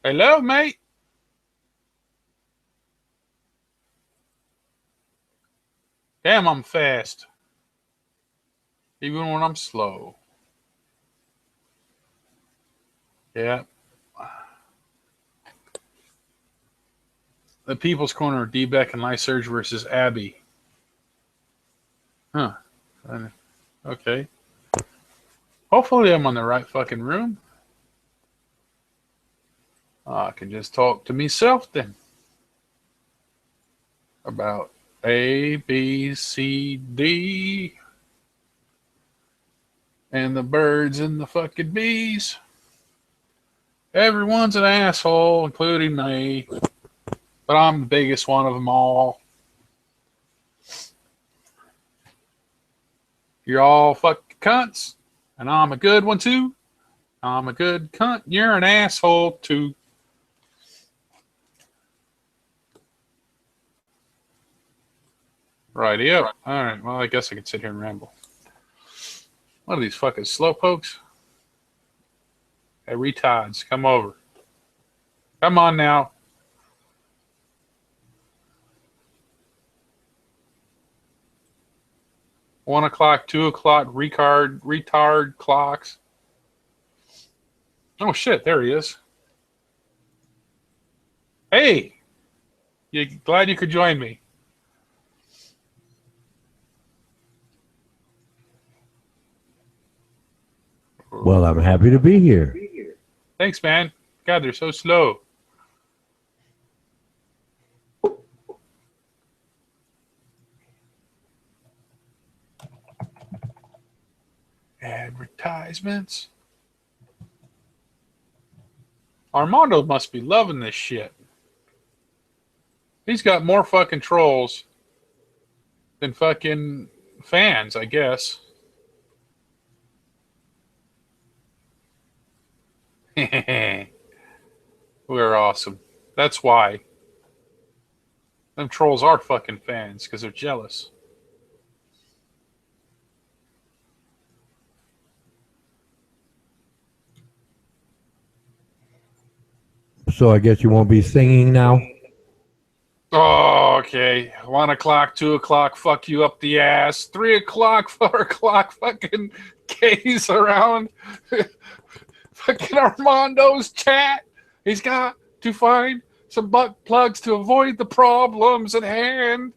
Hello, mate. Damn, I'm fast. Even when I'm slow. Yeah. The People's Corner, D-Beck and Lyserge versus Abby. Huh. Okay. Hopefully I'm on the right fucking room. I can just talk to myself then. About A, B, C, D. And the birds and the fucking bees. Everyone's an asshole, including me. But I'm the biggest one of them all. You're all fucking cunts. And I'm a good one too. I'm a good cunt. You're an asshole too. Rightio. Alright, well, I guess I can sit here and ramble. What are these fucking slowpokes? Hey, retards, come over. Come on now. One o'clock, 2 o'clock, retard clocks. Oh shit, there he is. Hey! You glad you could join me? Well, I'm happy to be here. Thanks, man. God, they're so slow. Advertisements. Armando must be loving this shit. He's got more fucking trolls than fucking fans, I guess. We're awesome. That's why. Them trolls are fucking fans, because they're jealous. So I guess you won't be singing now? Oh, okay. 1 o'clock, 2 o'clock, fuck you up the ass. 3 o'clock, 4 o'clock, fucking gaze around. Fucking Armando's chat. He's got to find some butt plugs to avoid the problems at hand.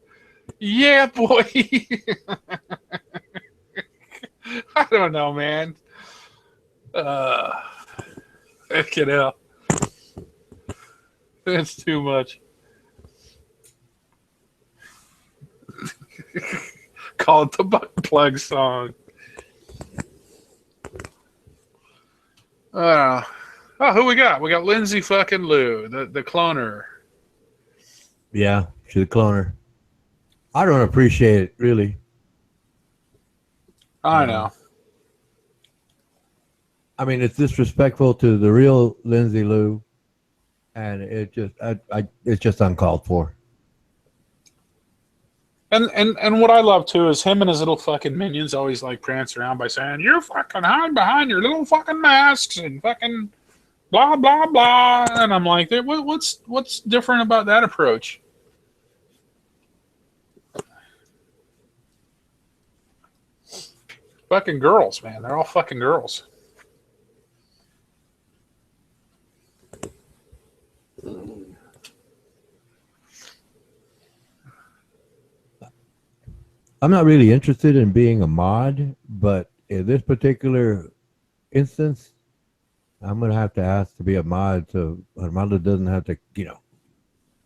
Yeah, boy. I don't know, man. Fucking hell. That's too much. Call it the butt plug song. Oh, who we got? We got Lindsay fucking Lou, the cloner. Yeah, she's a cloner. I don't appreciate it, really. I know. I mean, it's disrespectful to the real Lindsay Lou, and it's just uncalled for. And what I love too is him and his little fucking minions always like prance around by saying, "You fucking hide behind your little fucking masks and fucking blah blah blah." And I'm like, what's different about that approach? Fucking girls, man. They're all fucking girls. I'm not really interested in being a mod, but in this particular instance, I'm going to have to ask to be a mod so Armando doesn't have to,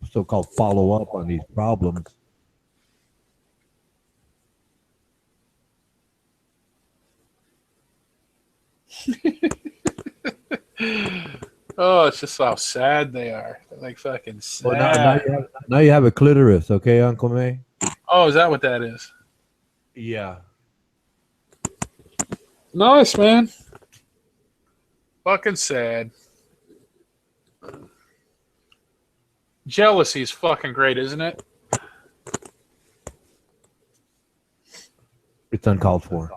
so-called follow up on these problems. Oh, it's just how sad they are. They're like fucking sad. Well, now you have a clitoris, okay, Uncle May? Oh, is that what that is? Yeah. Nice, man. Fucking sad. Jealousy is fucking great, isn't it? It's uncalled for.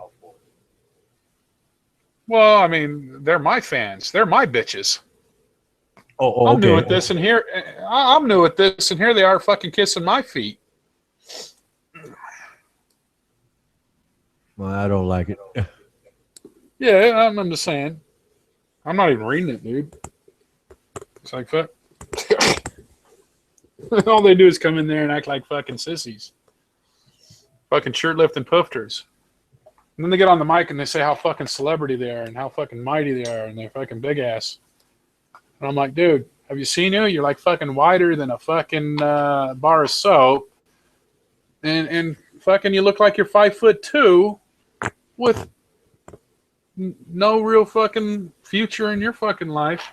Well, I mean, they're my fans. They're my bitches. Oh, I'm new okay. at this, and here I'm new at this, and here they are fucking kissing my feet. Well, I don't like it. Yeah, I'm just saying. I'm not even reading it, dude. It's like fuck. All they do is come in there and act like fucking sissies, fucking shirt lifting poofters. And then they get on the mic and they say how fucking celebrity they are and how fucking mighty they are and they're fucking big ass. And I'm like, dude, have you seen you? You're like fucking wider than a fucking bar of soap, and fucking you look like you're 5'2" with no real fucking future in your fucking life.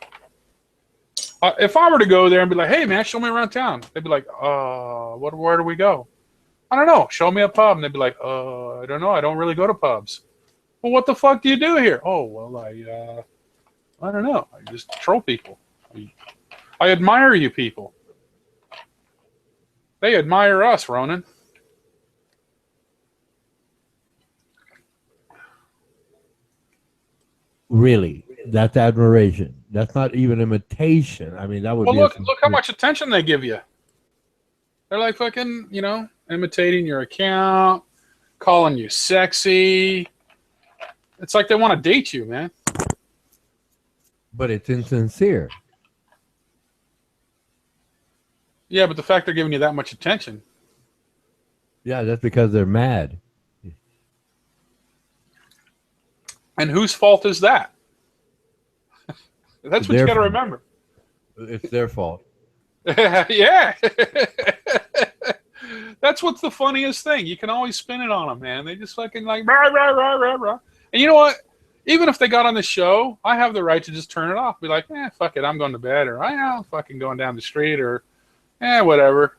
If I were to go there and be like, hey man, show me around town, they'd be like, where do we go? I don't know. Show me a pub. And they'd be like, I don't know. I don't really go to pubs. Well, what the fuck do you do here? Oh, well, I don't know. I just troll people. I admire you people. They admire us, Ronan. Really, that's admiration. That's not even imitation. I mean, that would Well, be look how much attention they give you. They're like fucking, imitating your account, calling you sexy. It's like they want to date you, man. but it's insincere. Yeah, but the fact they're giving you that much attention. Yeah, that's because they're mad. And whose fault is that? That's what you got to remember. It's their fault. Yeah. That's what's the funniest thing. You can always spin it on them, man. They just fucking like, rah, rah, rah, rah, rah. And you know what? Even if they got on the show, I have the right to just turn it off. Be like, fuck it, I'm going to bed. Or, I'm fucking going down the street. Or, whatever.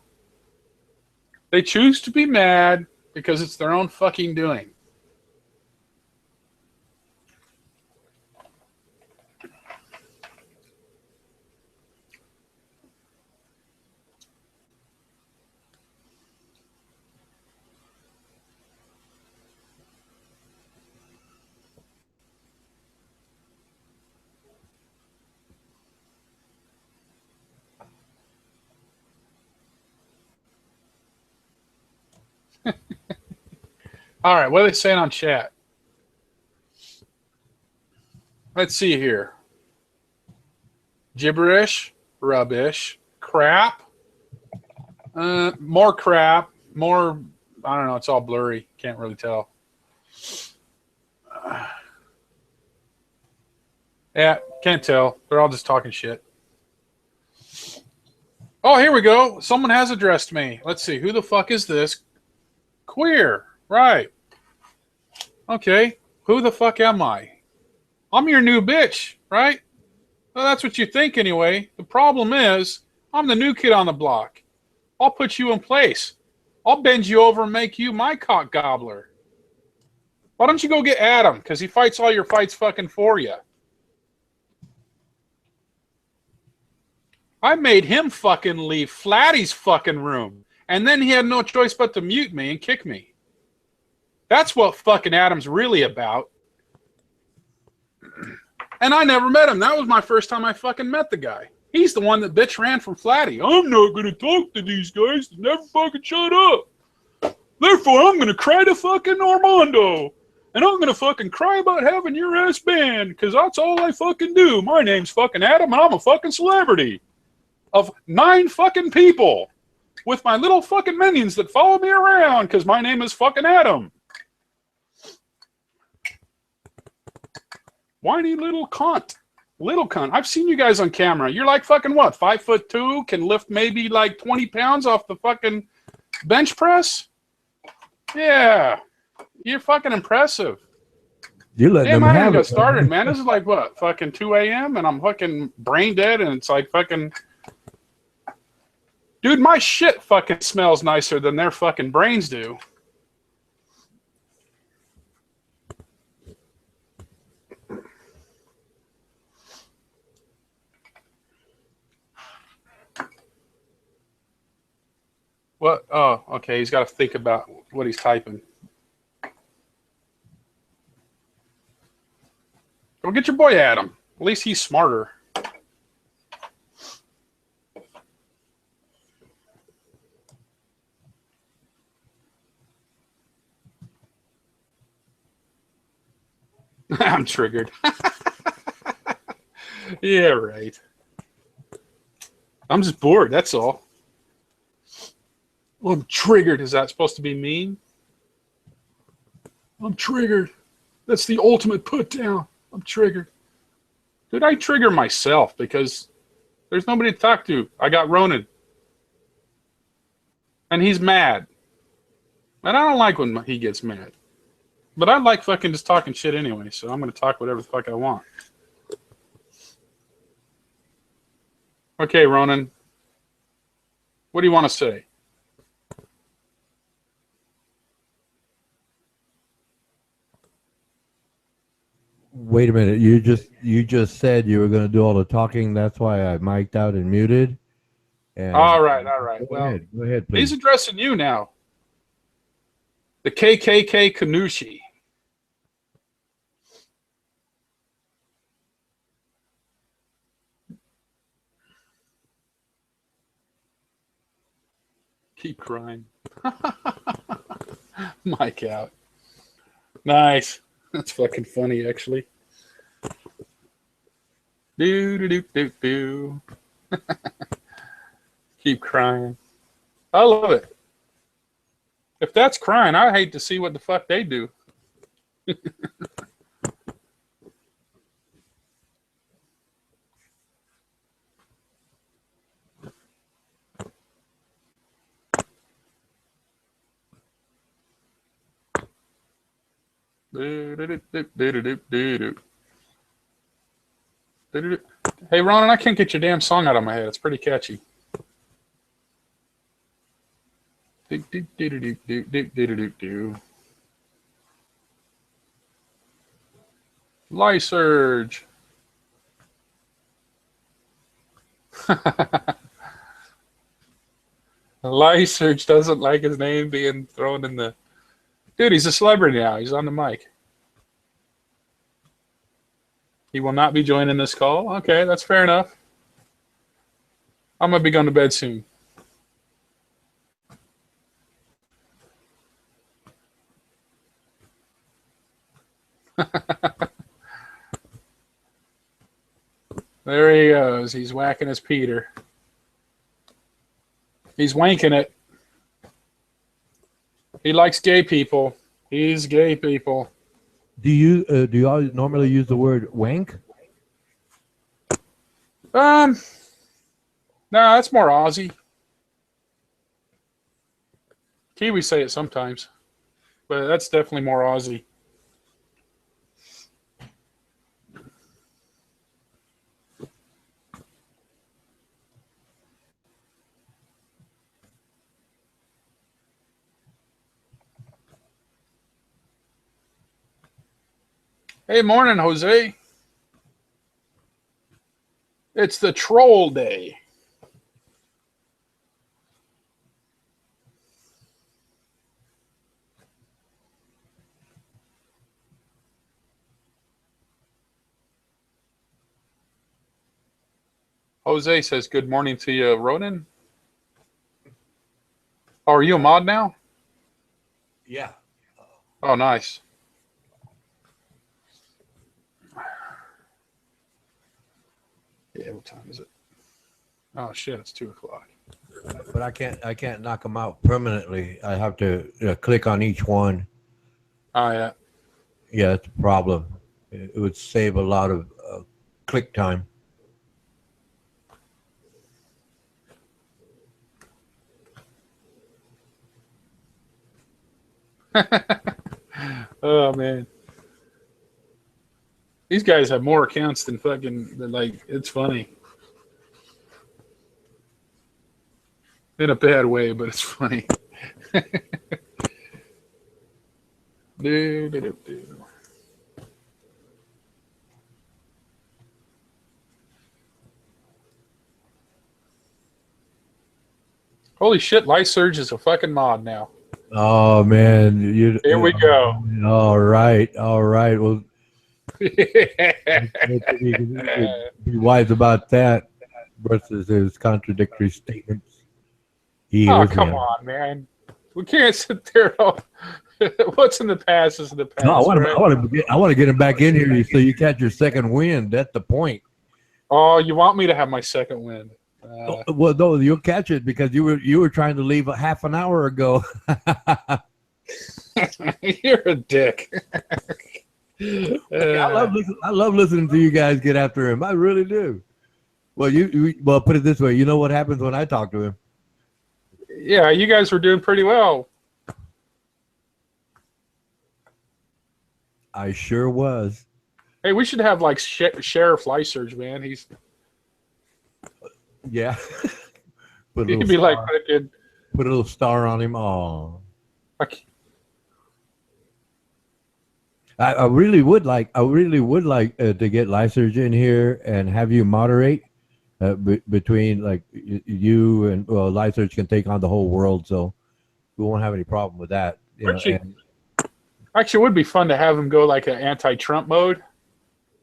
They choose to be mad because it's their own fucking doing. All right, what are they saying on chat? Let's see here. Gibberish, rubbish, crap, more crap, more, I don't know, it's all blurry. Can't really tell. Yeah, can't tell. They're all just talking shit. Oh, here we go. Someone has addressed me. Let's see. Who the fuck is this? Queer. Right. Okay. Who the fuck am I? I'm your new bitch, right? Well, that's what you think anyway. The problem is, I'm the new kid on the block. I'll put you in place. I'll bend you over and make you my cock gobbler. Why don't you go get Adam? Because he fights all your fights fucking for you. I made him fucking leave Flatty's fucking room. And then he had no choice but to mute me and kick me. That's what fucking Adam's really about. And I never met him. That was my first time I fucking met the guy. He's the one that bitch ran from Flatty. I'm not going to talk to these guys that never fucking shut up. Therefore, I'm going to cry to fucking Armando. And I'm going to fucking cry about having your ass banned because that's all I fucking do. My name's fucking Adam and I'm a fucking celebrity of 9 fucking people with my little fucking minions that follow me around because my name is fucking Adam. Whiny little cunt. Little cunt. I've seen you guys on camera. You're like fucking what? 5'2", can lift maybe like 20 pounds off the fucking bench press? Yeah. You're fucking impressive. You let them I have got it. started, man. This is like what? Fucking 2 a.m. and I'm fucking brain dead and it's like fucking... Dude, my shit fucking smells nicer than their fucking brains do. What? Oh, okay. He's got to think about what he's typing. Go get your boy Adam. At least he's smarter. I'm triggered. Yeah, right. I'm just bored, that's all. Well, I'm triggered. Is that supposed to be mean? I'm triggered. That's the ultimate put down. I'm triggered. Dude, I trigger myself because there's nobody to talk to. I got Ronan. And he's mad. And I don't like when he gets mad. But I like fucking just talking shit anyway, so I'm going to talk whatever the fuck I want. Okay, Ronan. What do you want to say? Wait a minute. You just said you were going to do all the talking. That's why I mic'd out and muted. And All right. Well, go ahead, please. he's addressing you now. The KKK Kanushi. Keep crying. Mike out. Nice. That's fucking funny, actually. Do. Keep crying. I love it. If that's crying, I hate to see what the fuck they do. Hey, Ronan, I can't get your damn song out of my head. It's pretty catchy. Lysurge. Lysurge doesn't like his name being thrown in the... Dude, he's a celebrity now. He's on the mic. He will not be joining this call. Okay, that's fair enough. I'm going to be going to bed soon. There he goes. He's whacking his Peter. He's wanking it. He likes gay people. He's gay people. Do you all normally use the word wank? No, that's more Aussie. Kiwi say it sometimes, but that's definitely more Aussie. Hey, morning, Jose. It's the troll day. Jose says, good morning to you, Ronan. Oh, are you a mod now? Yeah. Oh, nice. Yeah, what time is it? Oh shit, it's 2 o'clock. But I can't knock them out permanently. I have to click on each one. Oh yeah. Yeah, that's a problem. It would save a lot of click time. Oh man. These guys have more accounts than fucking, like, it's funny. In a bad way, but it's funny. Do. Holy shit, Lysurge is a fucking mod now. Oh man, Here we go. All right. Well, you can be wise about that versus his contradictory statements. Oh, come on, man. We can't sit there. What's in the past is in the past. No, right? I want to get him back in here so you catch your second wind. That's the point. Oh, you want me to have my second wind? Well, no, you'll catch it because you were trying to leave a half an hour ago. You're a dick. I love listening to you guys get after him. I really do. Well, well, put it this way. You know what happens when I talk to him? Yeah, you guys were doing pretty well. I sure was. Hey, we should have like Sheriff Lyserge, man. Yeah. He'd be like fucking. Put a little star on him. Oh. I really would like to get Lyserge in here and have you moderate between like you and Lyserge can take on the whole world, so we won't have any problem with that. Actually, it would be fun to have him go like an anti-Trump mode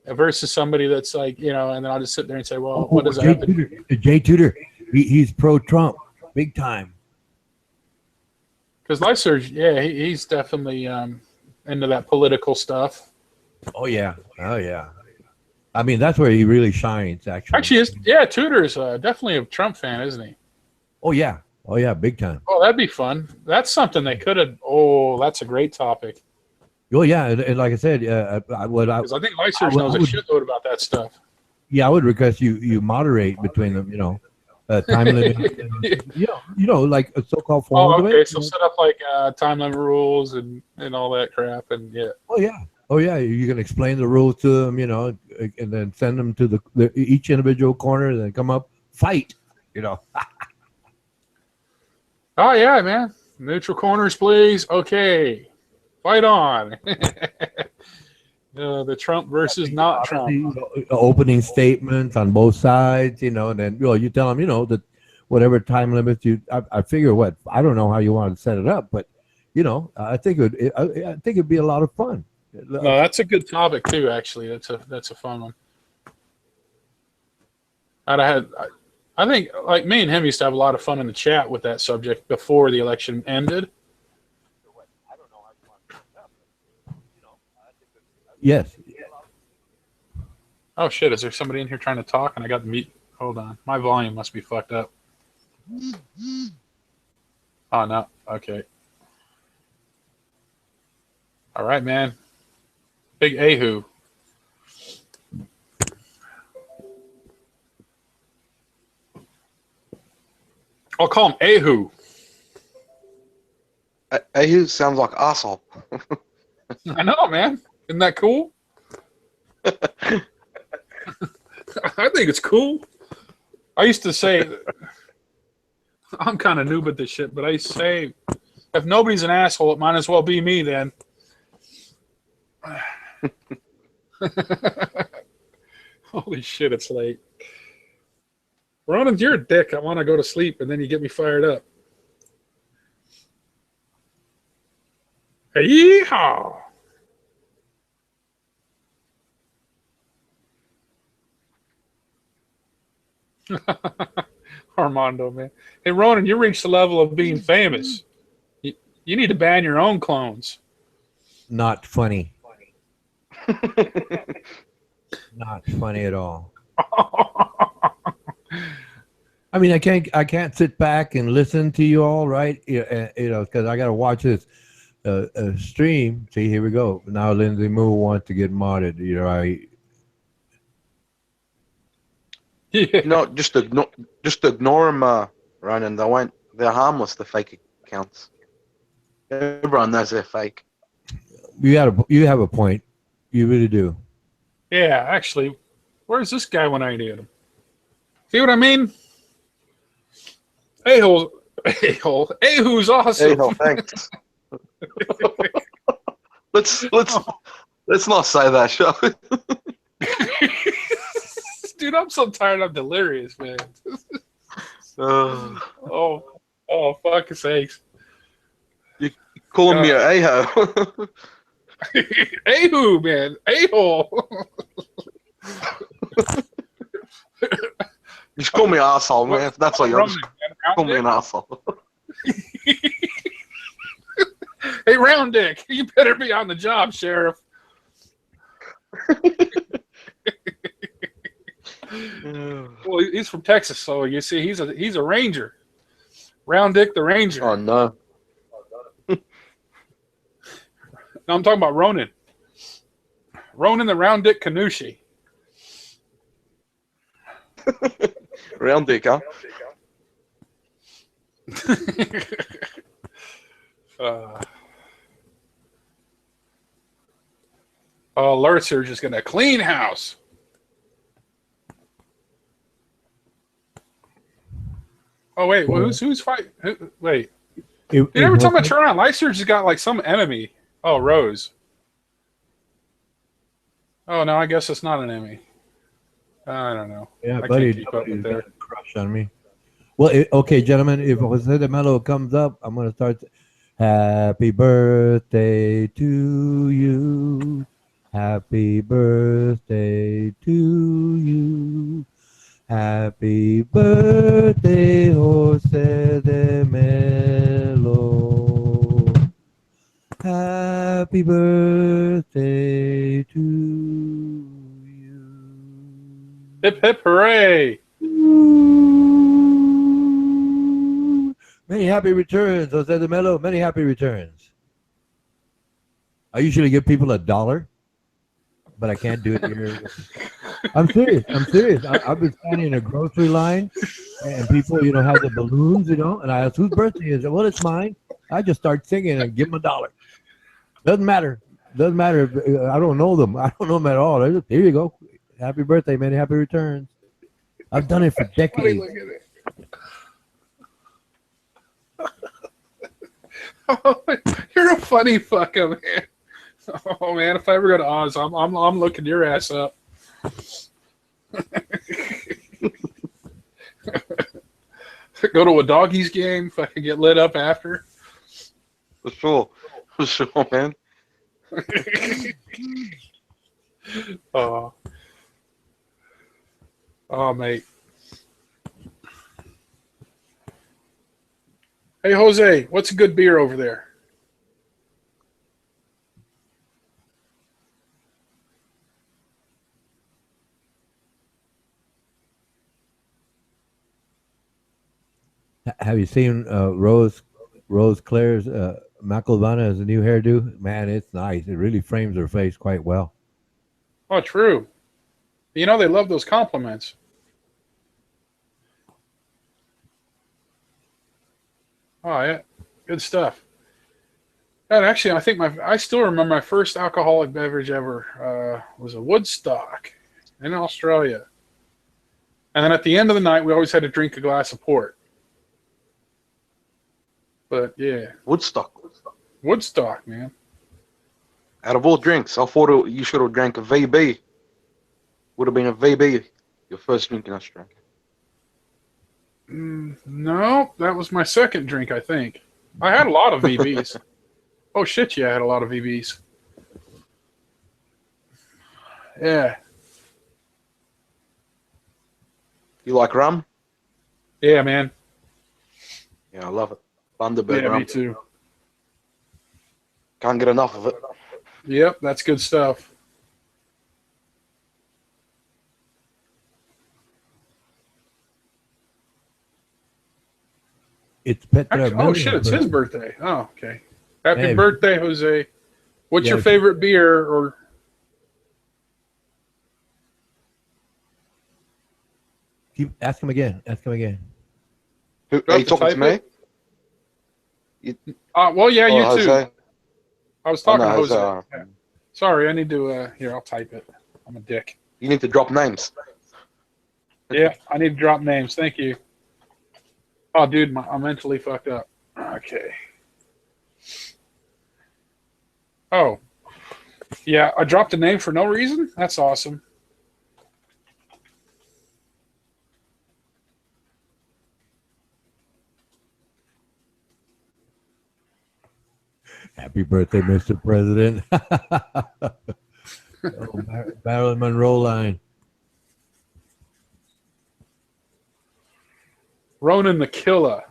versus somebody that's like, and then I'll just sit there and say, well, what does that have to do? Jay Tudor, he's pro-Trump, big time. Because Lyserge, yeah, he's definitely into that political stuff. Oh yeah. I mean, that's where he really shines. Actually, Tudor's definitely a Trump fan, isn't he? Oh yeah, big time. Oh, that'd be fun. That's something they could have. Oh, that's a great topic. Oh yeah, and like I said, because I think Lyserge knows a shitload about that stuff. Yeah, I would request you moderate between them. Time limit. Like a so-called formal okay. debate. So set up like time limit rules and all that crap, and yeah. Oh yeah. You can explain the rules to them, and then send them to each individual corner, and then come up, fight. Oh yeah, man. Neutral corners, please. Okay, fight on. The Trump versus not Trump. Opening statements on both sides, and then you tell them, that whatever time limits I figure I don't know how you want to set it up, but I think it'd be a lot of fun. No, that's a good topic too. Actually, that's a fun one. I think like me and him used to have a lot of fun in the chat with that subject before the election ended. Yes. Oh shit! Is there somebody in here trying to talk? And I got the mute. Hold on, my volume must be fucked up. Oh no. Okay. All right, man. Big Ahu. I'll call him Ahu. Ahu sounds like asshole. I know, man. Isn't that cool? I think it's cool. I used to say, I'm kind of noob at this shit, but I used to say, if nobody's an asshole, it might as well be me then. Holy shit, it's late. Ronan, you're a dick. I want to go to sleep, and then you get me fired up. Yeehaw! Armando, man. Hey, Ronan, you reached the level of being famous. You need to ban your own clones. Not funny. Not funny at all. I mean, I can't sit back and listen to you all, right? Because I got to watch this stream. See, here we go. Now Lindsay Moo wants to get modded. Yeah. No, just ignore them, Ronan. They're harmless. The fake accounts. Everyone knows they're fake. You have a point. You really do. Yeah, actually, where's this guy when I need him? See what I mean? A-hole, Ahu's awesome. A-hole, thanks. let's not say that, shall we? Dude, I'm so tired. I'm delirious, man. Oh, fuck's sakes! You calling me an a-hole? Ahu, man, a-hole. Just call me asshole, man. That's all you're. Call me an asshole. Hey, Round Dick, you better be on the job, Sheriff. Well, he's from Texas, so you see, he's a ranger. Round Dick the Ranger. Oh no. No, I'm talking about Ronan. Ronan the Round Dick Canushi. Round Dick, huh? Alerts are just gonna clean house. Oh wait, well, who's fighting? Wait, you never told me to turn around. Lyser's just got like some enemy. Oh, Rose. Oh no, I guess it's not an enemy. I don't know. Yeah, I buddy, can't keep up with got there. a crush on me. Well, okay, gentlemen, if Jose de Mello comes up, I'm going to start. Happy birthday to you. Happy birthday to you. Happy birthday, Jose de Mello. Happy birthday to you. Hip hip hooray! Many happy returns, Jose de Mello. Many happy returns. I usually give people $1, but I can't do it here. I'm serious. I've been standing in a grocery line, and people, have the balloons, and I ask whose birthday is it. Well, it's mine. I just start singing and give them $1. Doesn't matter. Doesn't matter. I don't know them. I don't know them at all. Just, here you go. Happy birthday, many happy returns. I've done it for decades. Look at it. Oh, you're a funny fucker, man. Oh man, if I ever go to Oz, I'm looking your ass up. Go to a doggies game if I can get lit up after. For sure, man. Oh, mate. Hey, Jose, what's a good beer over there? Have you seen Rose Claire's Macalvana as a new hairdo? Man, it's nice. It really frames her face quite well. Oh, true. You know they love those compliments. Oh yeah, good stuff. And actually, I think I still remember my first alcoholic beverage ever was a Woodstock in Australia. And then at the end of the night, we always had to drink a glass of port. But yeah, Woodstock, man. Out of all drinks, I thought you should have drank a VB. Would have been a VB, your first drink in Australia. No, that was my second drink, I think. I had a lot of VBs. Oh, shit, yeah, I had a lot of VBs. Yeah. You like rum? Yeah, man. Yeah, I love it. Thunderbird Yeah, rum. me too. Can't get enough of it. Yep, that's good stuff. It's Petra. Actually, oh, shit, it's his birthday. Oh, okay. Happy birthday, Jose. What's your favorite beer? Or ask him again. Are you talking to me? Well, yeah, you Jose? too. I was talking to Jose. Jose. Yeah. Sorry, I need to. Here, I'll type it. I'm a dick. You need to drop names. Yeah, I need to drop names. Thank you. Oh, dude, I'm mentally fucked up. Okay. Oh. Yeah, I dropped a name for no reason? That's awesome. Happy birthday, Mr. President. Marilyn Monroe line. Ronan the Killer.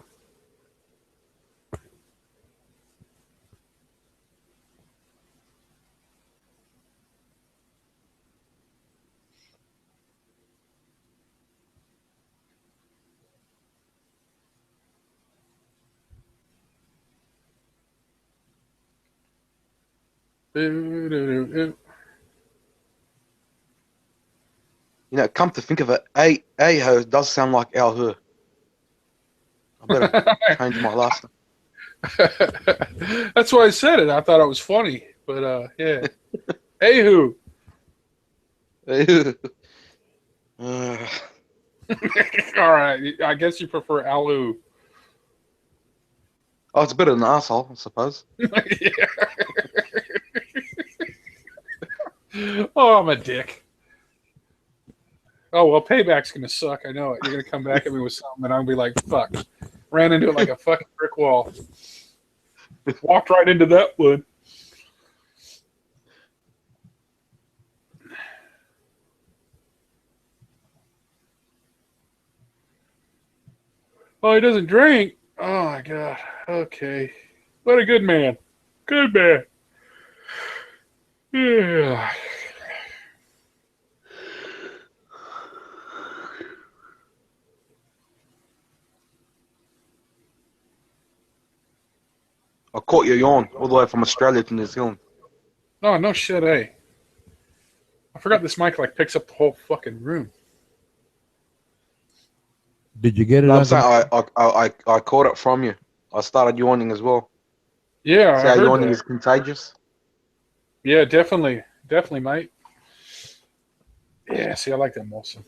Doo-doo-doo-doo. You know, come to think of it, Aho does sound like Al Her. I better change my last That's why I said it. I thought it was funny, but yeah. Ahu. name. All right. I guess you prefer Alu. Oh, it's a bit of an asshole, I suppose. Yeah. Oh, I'm a dick. Oh well, payback's gonna suck. I know it. You're gonna come back at me with something, and I'll be like, "Fuck!" Ran into it like a fucking brick wall. Walked right into that one. Oh, he doesn't drink. Oh my god. Okay. What a good man. Good man. Yeah. I caught your yawn all the way from Australia to New Zealand. Oh no shit, eh? I forgot this mic like picks up the whole fucking room. Did you get it? No, I'm Uncle? saying I caught it from you. I started yawning as well. Yeah, See I how heard yawning that. is contagious? Yeah, definitely, mate. Yeah, see, I like that Molson.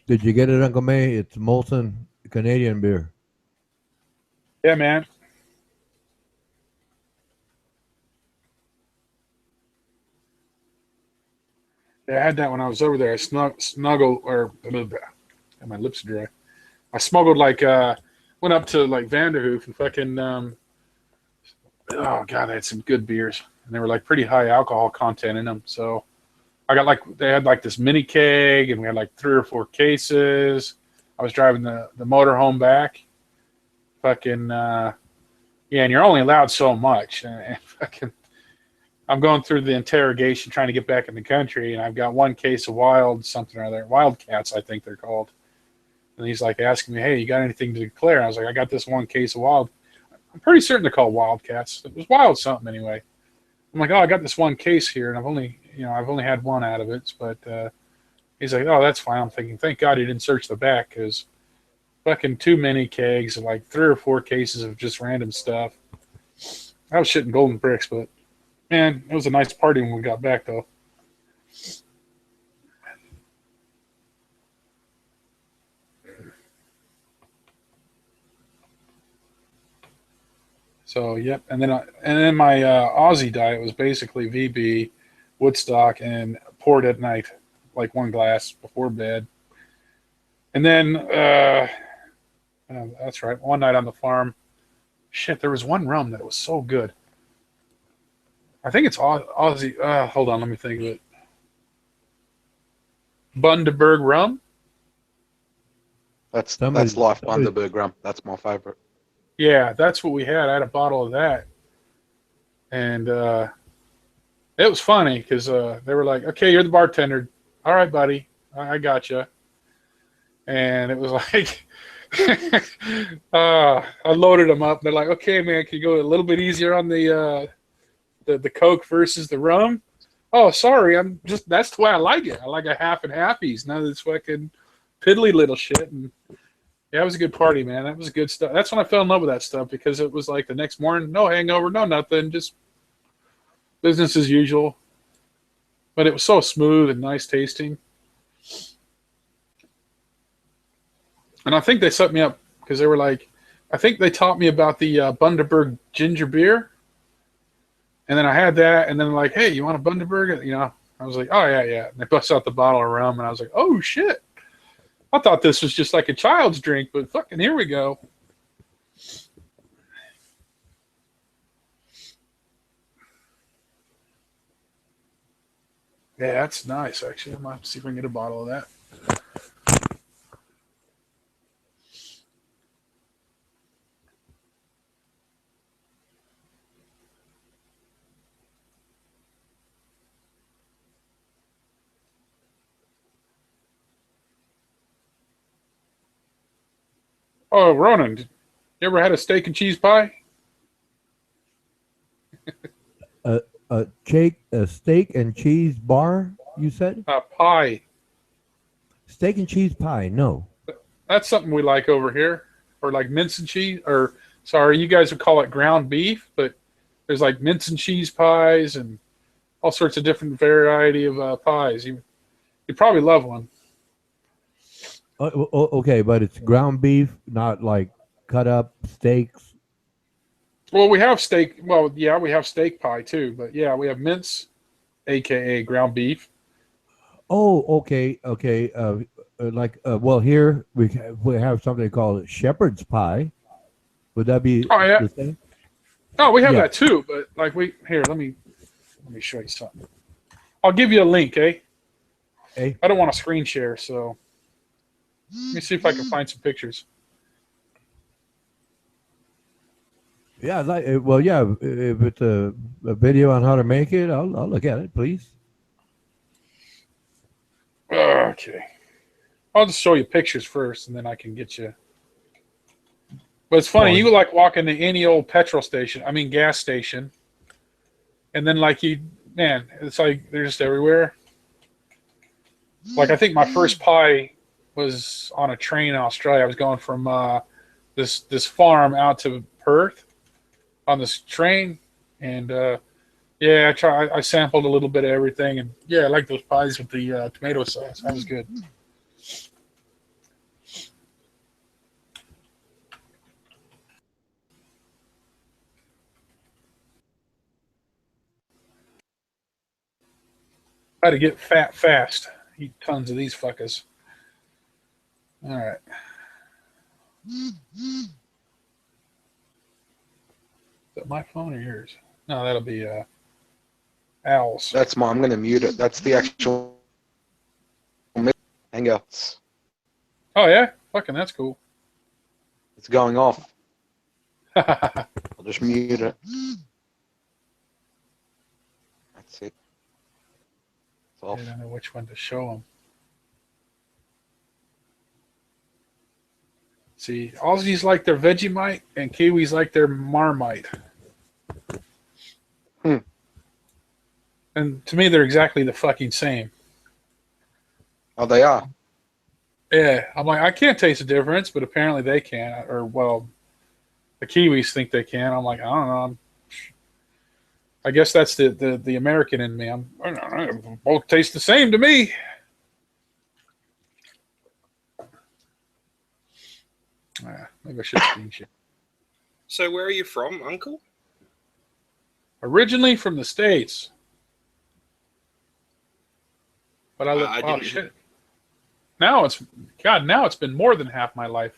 Did you get it, Uncle May? It's Molson Canadian beer. Yeah, man. Yeah, I had that when I was over there. I snuggled, or my lips are dry. I smuggled went up to like Vanderhoof and fucking oh god, they had some good beers and they were like pretty high alcohol content in them. So I got they had like this mini keg and we had like 3 or 4 cases. I was driving the motor home back. Fucking yeah, and you're only allowed so much. And fucking I'm going through the interrogation trying to get back in the country, and I've got 1 case of wild something or other, Wildcats, I think they're called. And he's like asking me, "Hey, you got anything to declare?" I was like, "I got this 1 case of wild." I'm pretty certain they're called Wildcats. It was wild something anyway. I'm like, "Oh, I got this 1 case here, and I've only had one out of it." But he's like, "Oh, that's fine." I'm thinking, thank God he didn't search the back because fucking too many kegs, like 3 or 4 cases of just random stuff. I was shitting golden bricks, but man, it was a nice party when we got back though. So yep, and then my Aussie diet was basically VB, Woodstock, and poured at night, like 1 glass before bed. And then that's right, one night on the farm, shit, there was one rum that was so good. I think it's Aussie. Hold on, let me think of it. Bundaberg rum. That's Somebody, Life somebody Bundaberg rum. That's my favorite. Yeah, that's what we had. I had a bottle of that, and it was funny because they were like, "Okay, you're the bartender. All right, buddy, I got you." And it was like, I loaded them up. They're like, "Okay, man, can you go a little bit easier on the Coke versus the rum?" Oh, sorry, that's the way I like it. I like a half and halfies, none of this fucking piddly little shit. And yeah, it was a good party, man. That was good stuff. That's when I fell in love with that stuff because it was like the next morning, no hangover, no nothing, just business as usual. But it was so smooth and nice tasting. And I think they set me up because they were like, I think they taught me about the Bundaberg ginger beer. And then I had that, and then like, hey, you want a Bundaberg? You know, I was like, oh yeah, yeah. And they bust out the bottle of rum, and I was like, oh shit. I thought this was just like a child's drink, but fucking here we go. Yeah, that's nice, actually. I might see if I can get a bottle of that. Oh, Ronan, you ever had a steak and cheese pie? a steak and cheese bar. You said Pie. steak and cheese pie. No. That's something we like over here. Or like mince and cheese. Or, sorry, you guys would call it ground beef. But there's like mince and cheese pies and all sorts of different variety of pies. You probably love one. Okay, but it's ground beef, not like cut up steaks. Well, we have steak. Well, yeah, we have steak pie too. But yeah, we have mince, aka ground beef. Oh, okay, okay. Well, here we have something called shepherd's pie. Would that be Oh yeah. the same? Oh, we have Yeah. that too. But like let me show you something. I'll give you a link, eh? Hey, I don't want to screen share, so let me see if I can find some pictures. yeah, well, yeah. If it's a video on how to make it, I'll look at it, please. Okay. I'll just show you pictures first, and then I can get you. But it's funny, Oh, you would like walk into any old gas station, and then man, it's like they're just everywhere. Like I think my first pie was on a train in Australia. I was going from this farm out to Perth on this train, and yeah, I sampled a little bit of everything, and yeah, I like those pies with the tomato sauce. That was good. How to get fat fast. Eat tons of these fuckers. All right. Is that my phone or yours? No, that'll be Al's. That's I'm going to mute it. That's the actual Hangouts. Oh yeah, fucking that's cool. It's going off. I I'll just mute it. That's it. It's off. don't know which one to show them. See, Aussies like their Vegemite and Kiwis like their Marmite. And to me, they're exactly the fucking same. Oh, they are. Yeah, I'm like, I can't taste the difference, but apparently they can. Or, well, the Kiwis think they can. I'm like, I don't know. I guess that's the American in me. I don't know, both taste the same to me. Maybe I should screen share. So where are you from, Uncle? Originally from the States. But I live. I Oh didn't- shit! Now it's been more than half my life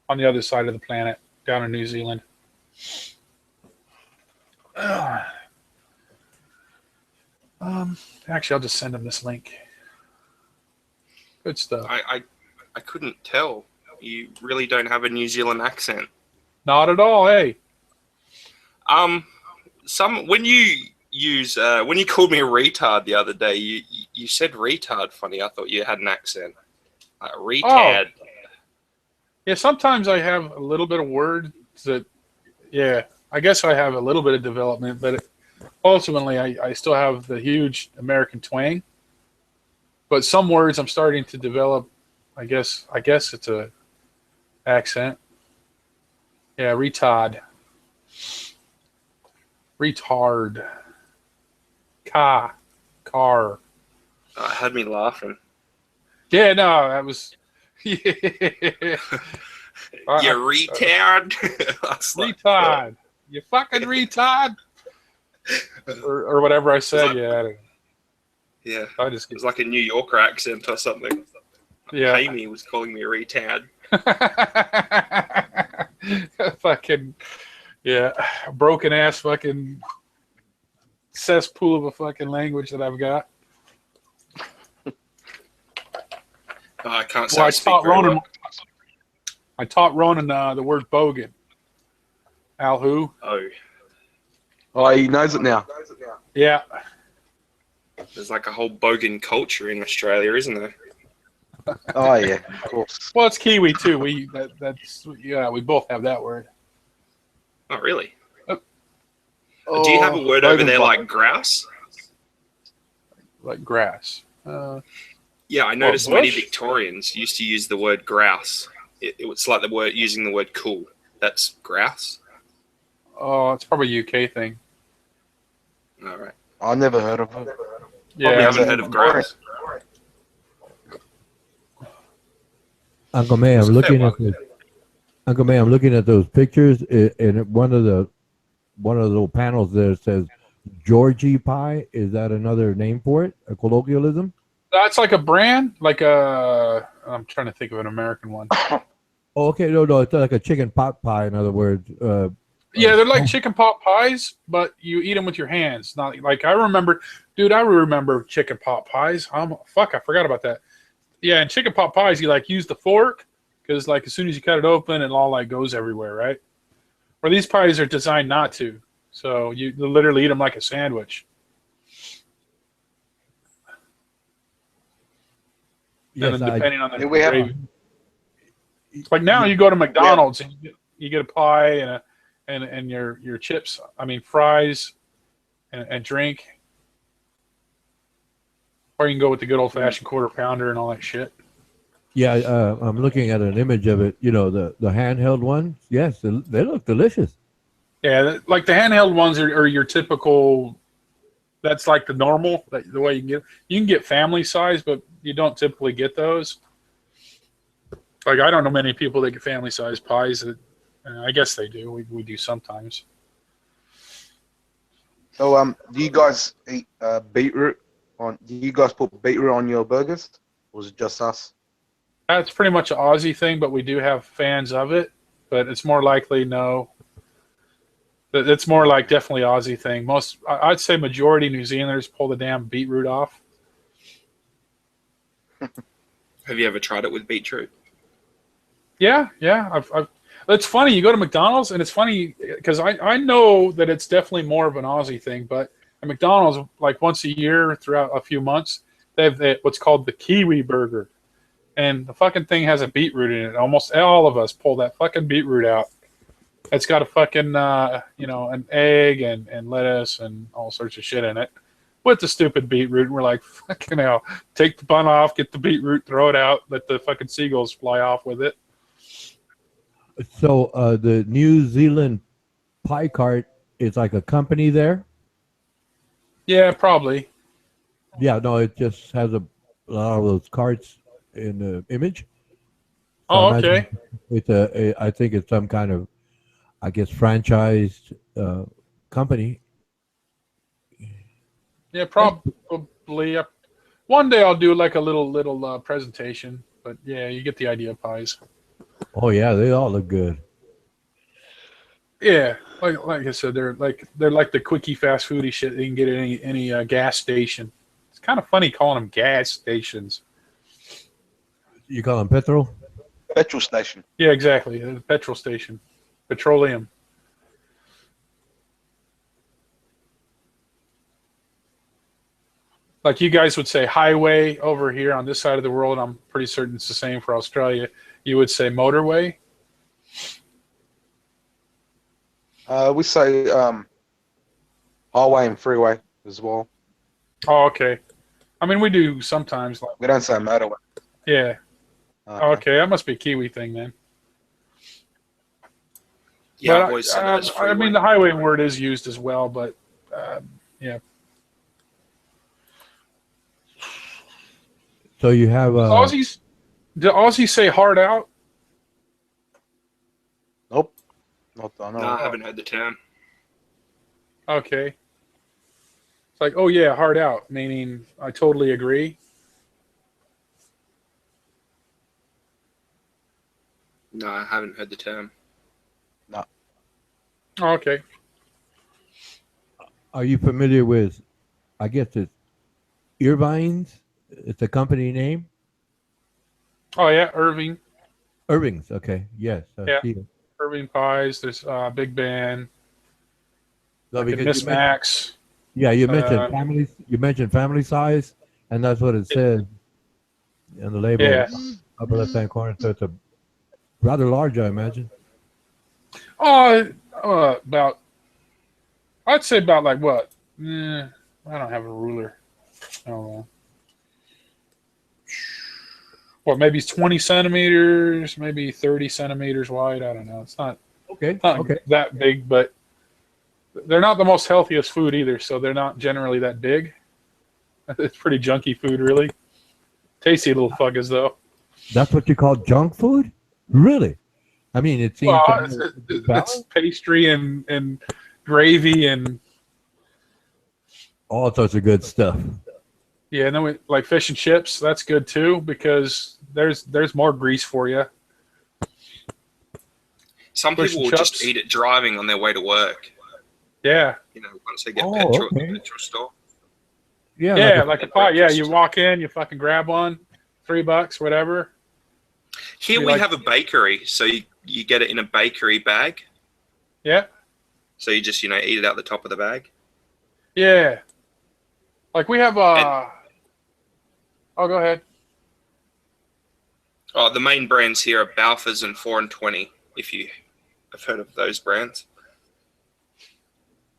on the other side of the planet, down in New Zealand. Actually, I'll just send him this link. Good stuff. I couldn't tell. You really don't have a New Zealand accent. Not at all, hey. When you called me a retard the other day, you said retard funny. I thought you had an accent. Retard. Yeah, sometimes I have a little bit of words that, yeah, I guess I have a little bit of development, but ultimately I still have the huge American twang. But some words I'm starting to develop. I guess it's a accent. Yeah, retard. Car. Had me laughing. Yeah, no, that was. Yeah. You retard. I was like, Retard. You fucking retard. or whatever I said. Yeah, I don't know. Yeah, I just it was like a New Yorker accent or something. yeah. Amy was calling me a retard. Fucking yeah, broken ass fucking cesspool of a fucking language that I've got. I can't say Well, I speak very well. I taught Ronan the word bogan. Al who? Oh, he knows it now. Yeah. There's like a whole bogan culture in Australia, isn't there? Oh, yeah, of course. Well, it's Kiwi too. We both have that word. Oh, really? Do you have a word over there Logan's like grouse? like grass? Yeah, I noticed many bush? Victorians used to use the word grouse. It was like the word using the word cool. That's grouse. Oh, it's probably a UK thing. All right. I never heard of it. Yeah, Probably I haven't mean, heard of grouse. Uncle May, It's I'm a fair looking one. at this. Uncle May, I'm looking at those pictures, and one of the little panels there says Georgie pie. Is that another name for it? A colloquialism? that's like a brand, like a. I'm trying to think of an American one. Oh, okay, no, it's like a chicken pot pie. In other words, Yeah, they're like chicken pot pies, but you eat them with your hands. Not like I remember, dude. I remember chicken pot pies. Fuck, I forgot about that. Yeah, and chicken pot pies, you like use the fork because like as soon as you cut it open, it all like goes everywhere, right? Or these pies are designed not to, so you literally eat them like a sandwich. And yes, then depending on the Yeah, we have- gravy, like now you go to McDonald's and you get a pie and your chips. I mean fries and drink, or you can go with the good old fashioned quarter pounder and all that shit. yeah. I'm looking at an image of it. You know, the handheld ones. Yes, they look delicious. Yeah, like the handheld ones are your typical. That's like the normal, the way you can get family size, but you don't typically get those. Like I don't know many people that get family size pies. I guess they do. We do sometimes. So, do you guys eat beetroot? Do you guys put beetroot on your burgers, or is it just us? That's pretty much an Aussie thing, but we do have fans of it. But it's more likely no. It's more like definitely Aussie thing. I'd say majority New Zealanders pull the damn beetroot off. Have you ever tried it with beetroot? Yeah. It's funny. You go to McDonald's, and it's funny because I know that it's definitely more of an Aussie thing. But at McDonald's, like once a year throughout a few months, they have what's called the Kiwi Burger, and the fucking thing has a beetroot in it. Almost all of us pull that fucking beetroot out. It's got a fucking an egg and lettuce and all sorts of shit in it, with the stupid beetroot. And we're like, fucking hell, take the bun off, get the beetroot, throw it out, let the fucking seagulls fly off with it. So the New Zealand Pie Cart is like a company there. Yeah, probably. Yeah, no, it just has a lot of those carts in the image. So Oh, I imagine okay. it's I think it's some kind of, I guess, franchised company. Yeah, probably. One day I'll do like a little presentation, but yeah, you get the idea of pies. Oh yeah, they all look good. Yeah, like I said, they're like the quickie fast foody shit you can get at any gas station. It's kind of funny calling them gas stations. You call them petrol? Petrol station. Yeah, exactly. A petrol station, petroleum. Like you guys would say highway over here on this side of the world. I'm pretty certain it's the same for Australia. You would say motorway. We say highway and freeway as well. Oh, okay. I mean, we do sometimes. Like, We don't say motorway. yeah. Uh, Okay, that must be a Kiwi thing then. Yeah, But I've always said that as I mean, freeway. the highway word is used as well, but yeah. So you have Do Aussies say hard out? Nope. Not I know. No, I haven't heard the term. Okay. It's like, oh yeah, hard out, meaning I totally agree. No, I haven't heard the term. Oh, okay. Are you familiar with? I guess it's Irvine's. It's a company name. Oh yeah, Irving. Irving's. Okay. Yes. I Yeah. see it. Irving pies. There's Big Ben. So because Miss you mentioned, Max. yeah, you mentioned uh, family. You mentioned family size, and that's what it says in the label, Yeah. upper left-hand corner. So it's a rather large, I imagine. Oh, about. I'd say about like what? I don't have a ruler. I don't know. What, maybe 20 centimeters, maybe 30 centimeters wide. I don't know. It's not Okay. not Okay. that big, but they're not the most healthiest food either, so they're not generally that big. It's pretty junky food, really. Tasty little fuckers, though. That's what you call junk food? Really? I mean, it seems Well, to it's pastry and gravy and all sorts of good stuff. yeah, and then we like fish and chips. That's good too because there's more grease for you. Some Fish people and will just chips. eat it driving on their way to work. Yeah, You know, once they get Oh, petrol at okay. the petrol store. yeah, like a pie. Yeah, breakfast. you walk in, you fucking grab one, $3, whatever. Here You we like- have a bakery, so you get it in a bakery bag. Yeah, So you just, eat it out the top of the bag. yeah. Like we have oh, go ahead. Oh, the main brands here are Balfours and 4 and 20, if you have heard of those brands.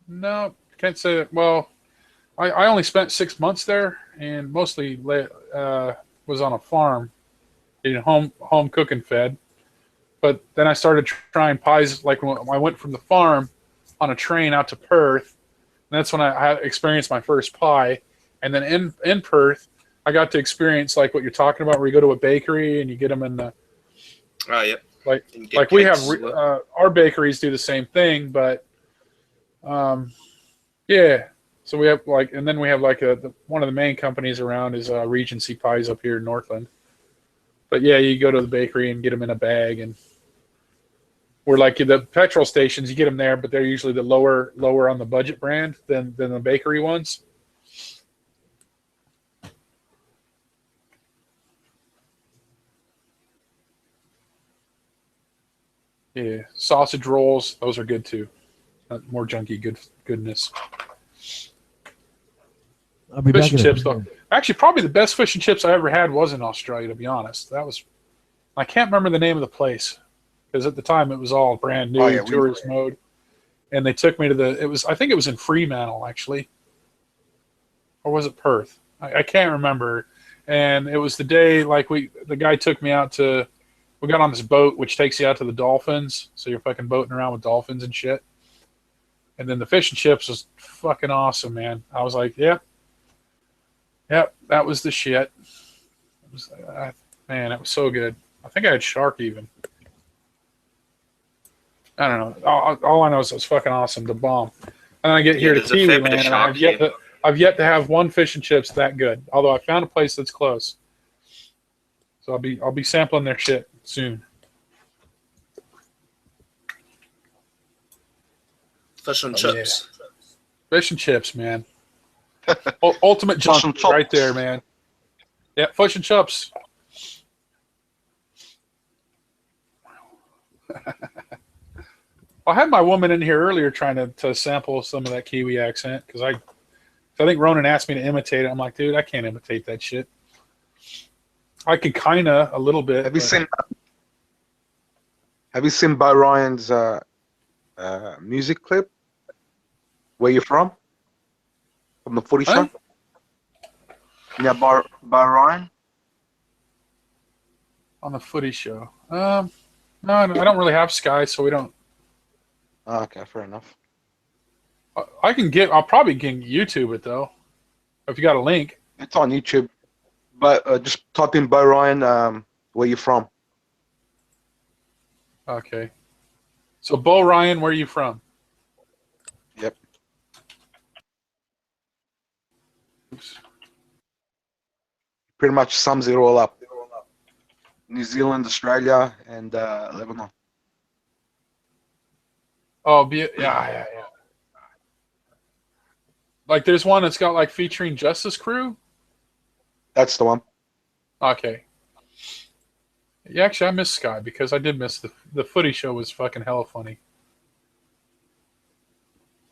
No, can't say that. Well, I only spent 6 months there, and mostly was on a farm, home cooking fed. But then I started trying pies. Like when I went from the farm on a train out to Perth, and that's when I experienced my first pie. And then in Perth, I got to experience like what you're talking about, where you go to a bakery and you get them in the Oh, yeah. like You can get like we have cakes as well. our bakeries do the same thing, but yeah. So we have like, and then we have like one of the main companies around is Regency Pies up here in Northland. But yeah, you go to the bakery and get them in a bag, and we're like the petrol stations, you get them there, but they're usually the lower on the budget brand than the bakery ones. Yeah, sausage rolls, those are good too. More junky goodness. I'll be Fish back and in a chips, though. Actually, probably the best fish and chips I ever had was in Australia, to be honest. I can't remember the name of the place because at the time it was all brand new, Oh, yeah, tourist mode. And they took me to I think it was in Fremantle, actually. Or was it Perth? I can't remember. And it was the day, like, the guy took me out we got on this boat, which takes you out to the dolphins. So you're fucking boating around with dolphins and shit. And then the fish and chips was fucking awesome, man. I was like, yep, that was the shit. Man, it was so good. I think I had shark even. I don't know. All I know is it was fucking awesome. The bomb. And I get here to there's a fair bit of Kiwiland, and shark I've yet to have one fish and chips that good. Although I found a place that's close, so I'll be sampling their shit soon. Fish and Oh, chips. Fish and chips, man. Ultimate Fish junk and chips. right there, man. Yeah, fish and chips. I had my woman in here earlier trying to sample some of that Kiwi accent because I think Ronan asked me to imitate it. I'm like, dude, I can't imitate that shit. I could kinda a little bit. Have you but- seen Bo Ryan's music clip? Where you from? From the footy Huh? show? Yeah, Bo Ryan. on the footy show? No, I don't really have Sky, so we don't. Oh, okay, fair enough. I'll probably can YouTube it though. If you got a link. It's on YouTube. But just type in Bo Ryan, where you from? Okay. So Bo Ryan, where are you from? Yep. Oops. Pretty much sums it all up. New Zealand, Australia, and Lebanon. Oh, yeah. Like there's one that's got like featuring Justice Crew. That's the one. Okay. Yeah, actually, I missed Sky because I did miss the footy show was fucking hella funny.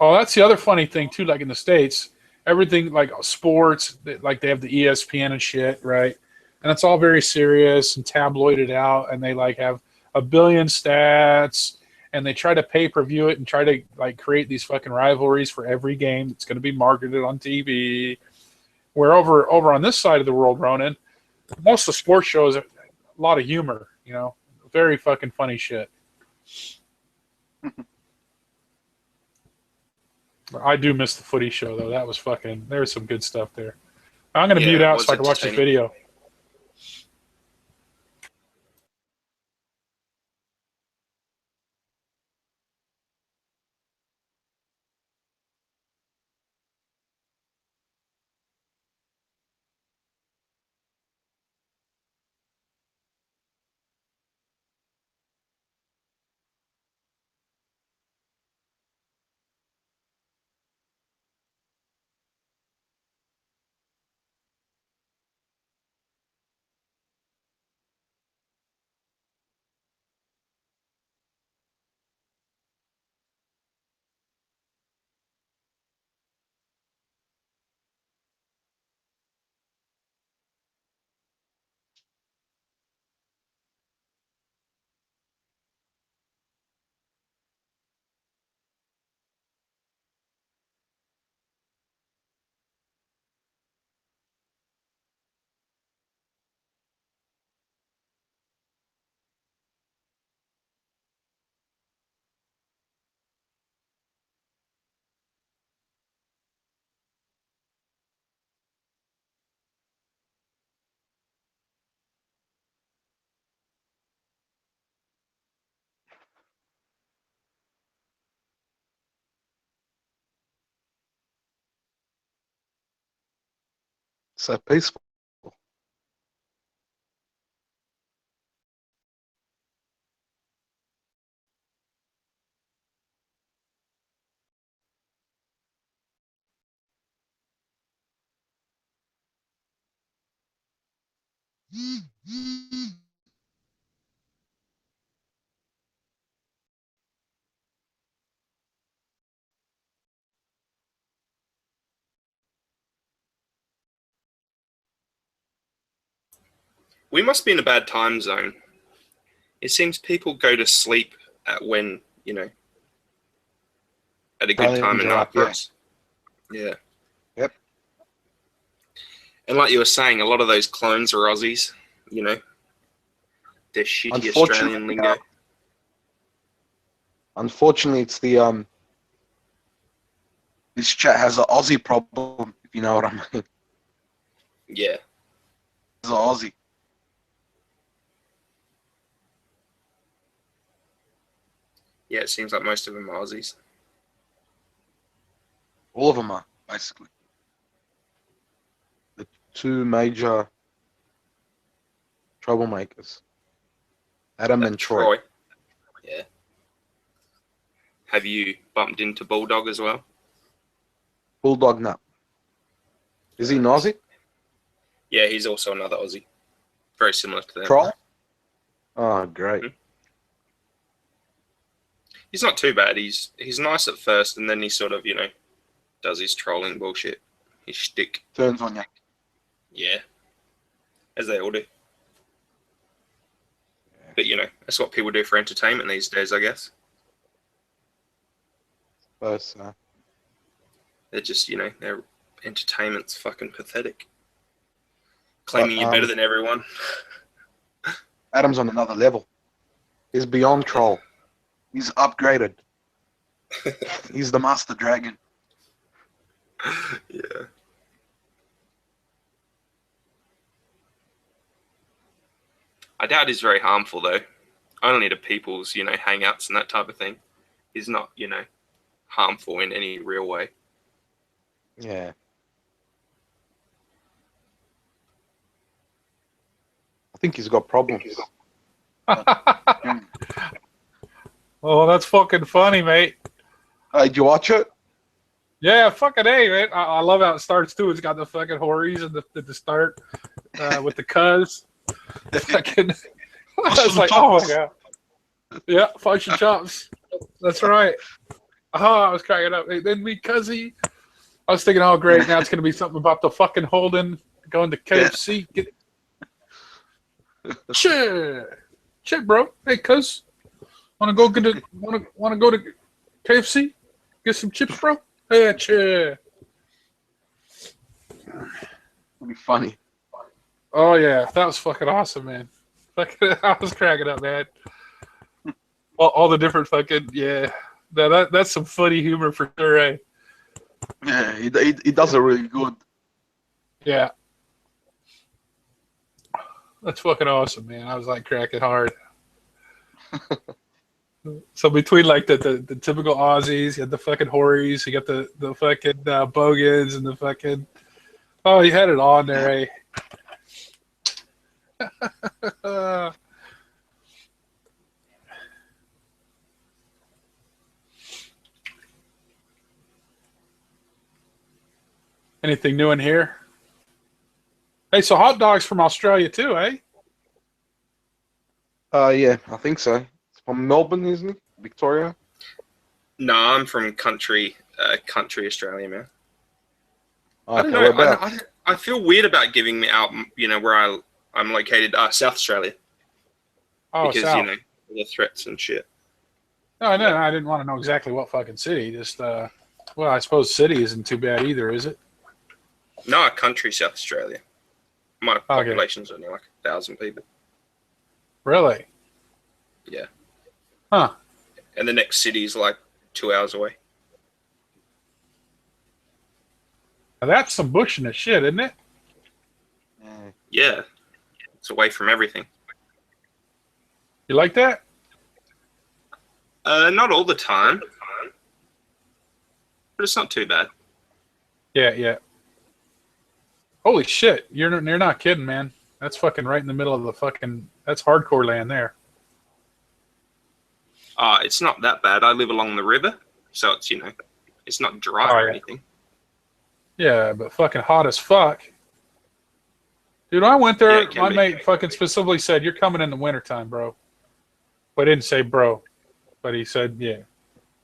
Oh, that's the other funny thing too. Like in the States, everything like sports, like they have the ESPN and shit, right? And it's all very serious and tabloided out, and they like have a billion stats, and they try to pay-per-view it and try to like create these fucking rivalries for every game that's going to be marketed on TV. Where over on this side of the world, Ronan, most of the sports shows are a lot of humor, you know, very fucking funny shit. I do miss the footy show though. That was fucking. There was some good stuff there. I'm gonna mute out so I can watch this video. So peaceful. We must be in a bad time zone. It seems people go to sleep at when, you know, at a good time and night for us. Yeah. Yep. And like you were saying, a lot of those clones are Aussies, you know. They're shitty Australian lingo. Unfortunately, it's the this chat has an Aussie problem, if you know what I mean. Yeah. It's an Aussie. Yeah, it seems like most of them are Aussies. All of them are, basically. The two major troublemakers. Adam and Troy. Yeah. Have you bumped into Bulldog as well? Bulldog, no. Is he an Aussie? Yeah, he's also another Aussie. Very similar to them. Troll? Oh, great. Hmm? He's not too bad. He's nice at first, and then he sort of, you know, does his trolling bullshit. His shtick. Turns on you. Yeah. As they all do. But, you know, that's what people do for entertainment these days, I guess. Suppose so. They're just, you know, their entertainment's fucking pathetic. Claiming you're better than everyone. Adam's on another level. He's beyond troll. He's upgraded. He's the master dragon. Yeah. I doubt he's very harmful, though. Only to people's, you know, hangouts and that type of thing. He's not, you know, harmful in any real way. Yeah. I think he's got problems. Oh, that's fucking funny, mate. Did you watch it? Yeah, fucking A, man. I love how it starts, too. It's got the fucking Hories at the start with the cuz. Fucking, I was like, oh, my God. Yeah, function chops. That's right. Oh, I was cracking up. Then me, cuzzy. I was thinking, oh, great. Now it's going to be something about the fucking Holden going to KFC. Shit. Shit, bro. Hey, cuz. Want to go get a want to go to KFC? Get some chips, bro? Yeah, chair. It'd be funny. Oh yeah, that was fucking awesome, man. Fucking, I was cracking up, man. All the different fucking that's some funny humor for sure, eh? Yeah, he does it really good. Yeah, that's fucking awesome, man. I was like cracking hard. So between like the typical Aussies, you had the fucking Hories, you got the fucking Bogans and the fucking you had it all in there, eh? Anything new in here? Hey, so hot dogs from Australia too, eh? Yeah, I think so. It's from Melbourne, isn't it? Victoria. No, I'm from country Australia, man. I Okay, don't where know. about? I feel weird about giving me out, where I'm located, South Australia, Oh, because South. the threats and shit. No, I didn't want to know exactly what fucking city. Just well, I suppose city isn't too bad either, is it? No, country South Australia. My population's only like 1,000 people. Really? Yeah. Huh. And the next city is like 2 hours away. Now that's some bush in the shit, isn't it? Yeah. It's away from everything. You like that? Not all the time, but it's not too bad. Yeah. Holy shit! You're not kidding, man. That's fucking right in the middle of the fucking. That's hardcore land there. It's not that bad. I live along the river, so it's it's not dry or anything. Yeah, but fucking hot as fuck. Dude, I went there. Yeah, my mate fucking specifically said, "You're coming in the wintertime, bro." But he didn't say bro, but he said, "Yeah."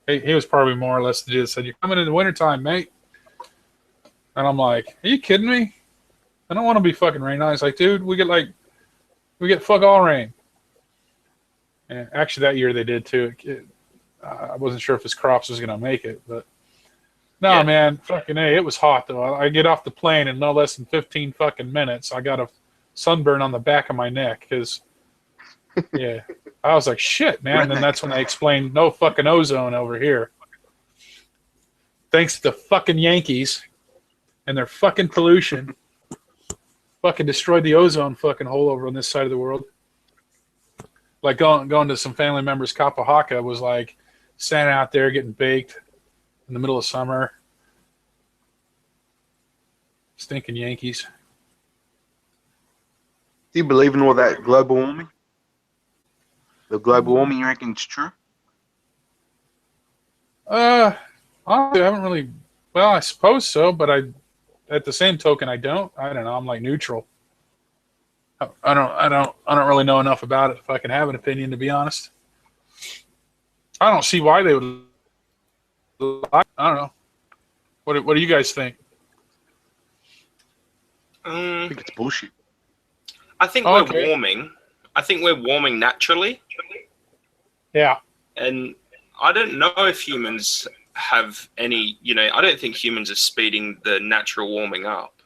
He was probably more or less the dude that said, "You're coming in the wintertime, mate." And I'm like, "Are you kidding me? I don't want to be fucking rain." He's like, "Dude, we get fuck all rain." And actually, that year they did too. I wasn't sure if his crops was gonna make it, but no, man, fucking hey, it was hot though. I get off the plane in no less than 15 fucking minutes. I got a sunburn on the back of my neck because, yeah, I was like, shit, man. And then that's when they explained no fucking ozone over here. Thanks to the fucking Yankees and their fucking pollution, fucking destroyed the ozone fucking hole over on this side of the world. Like going to some family members, Kapahaka was like standing out there getting baked in the middle of summer. Stinking Yankees. Do you believe in all that global warming? The global warming, you reckon it's true? Honestly, I haven't really. Well, I suppose so, but at the same token, I don't. I don't know. I'm like neutral. I don't really know enough about it if I can have an opinion, to be honest. I don't see why they would. I don't know. What do you guys think? I think it's bullshit. I think we're warming. I think we're warming naturally. Yeah. And I don't know if humans have any, I don't think humans are speeding the natural warming up.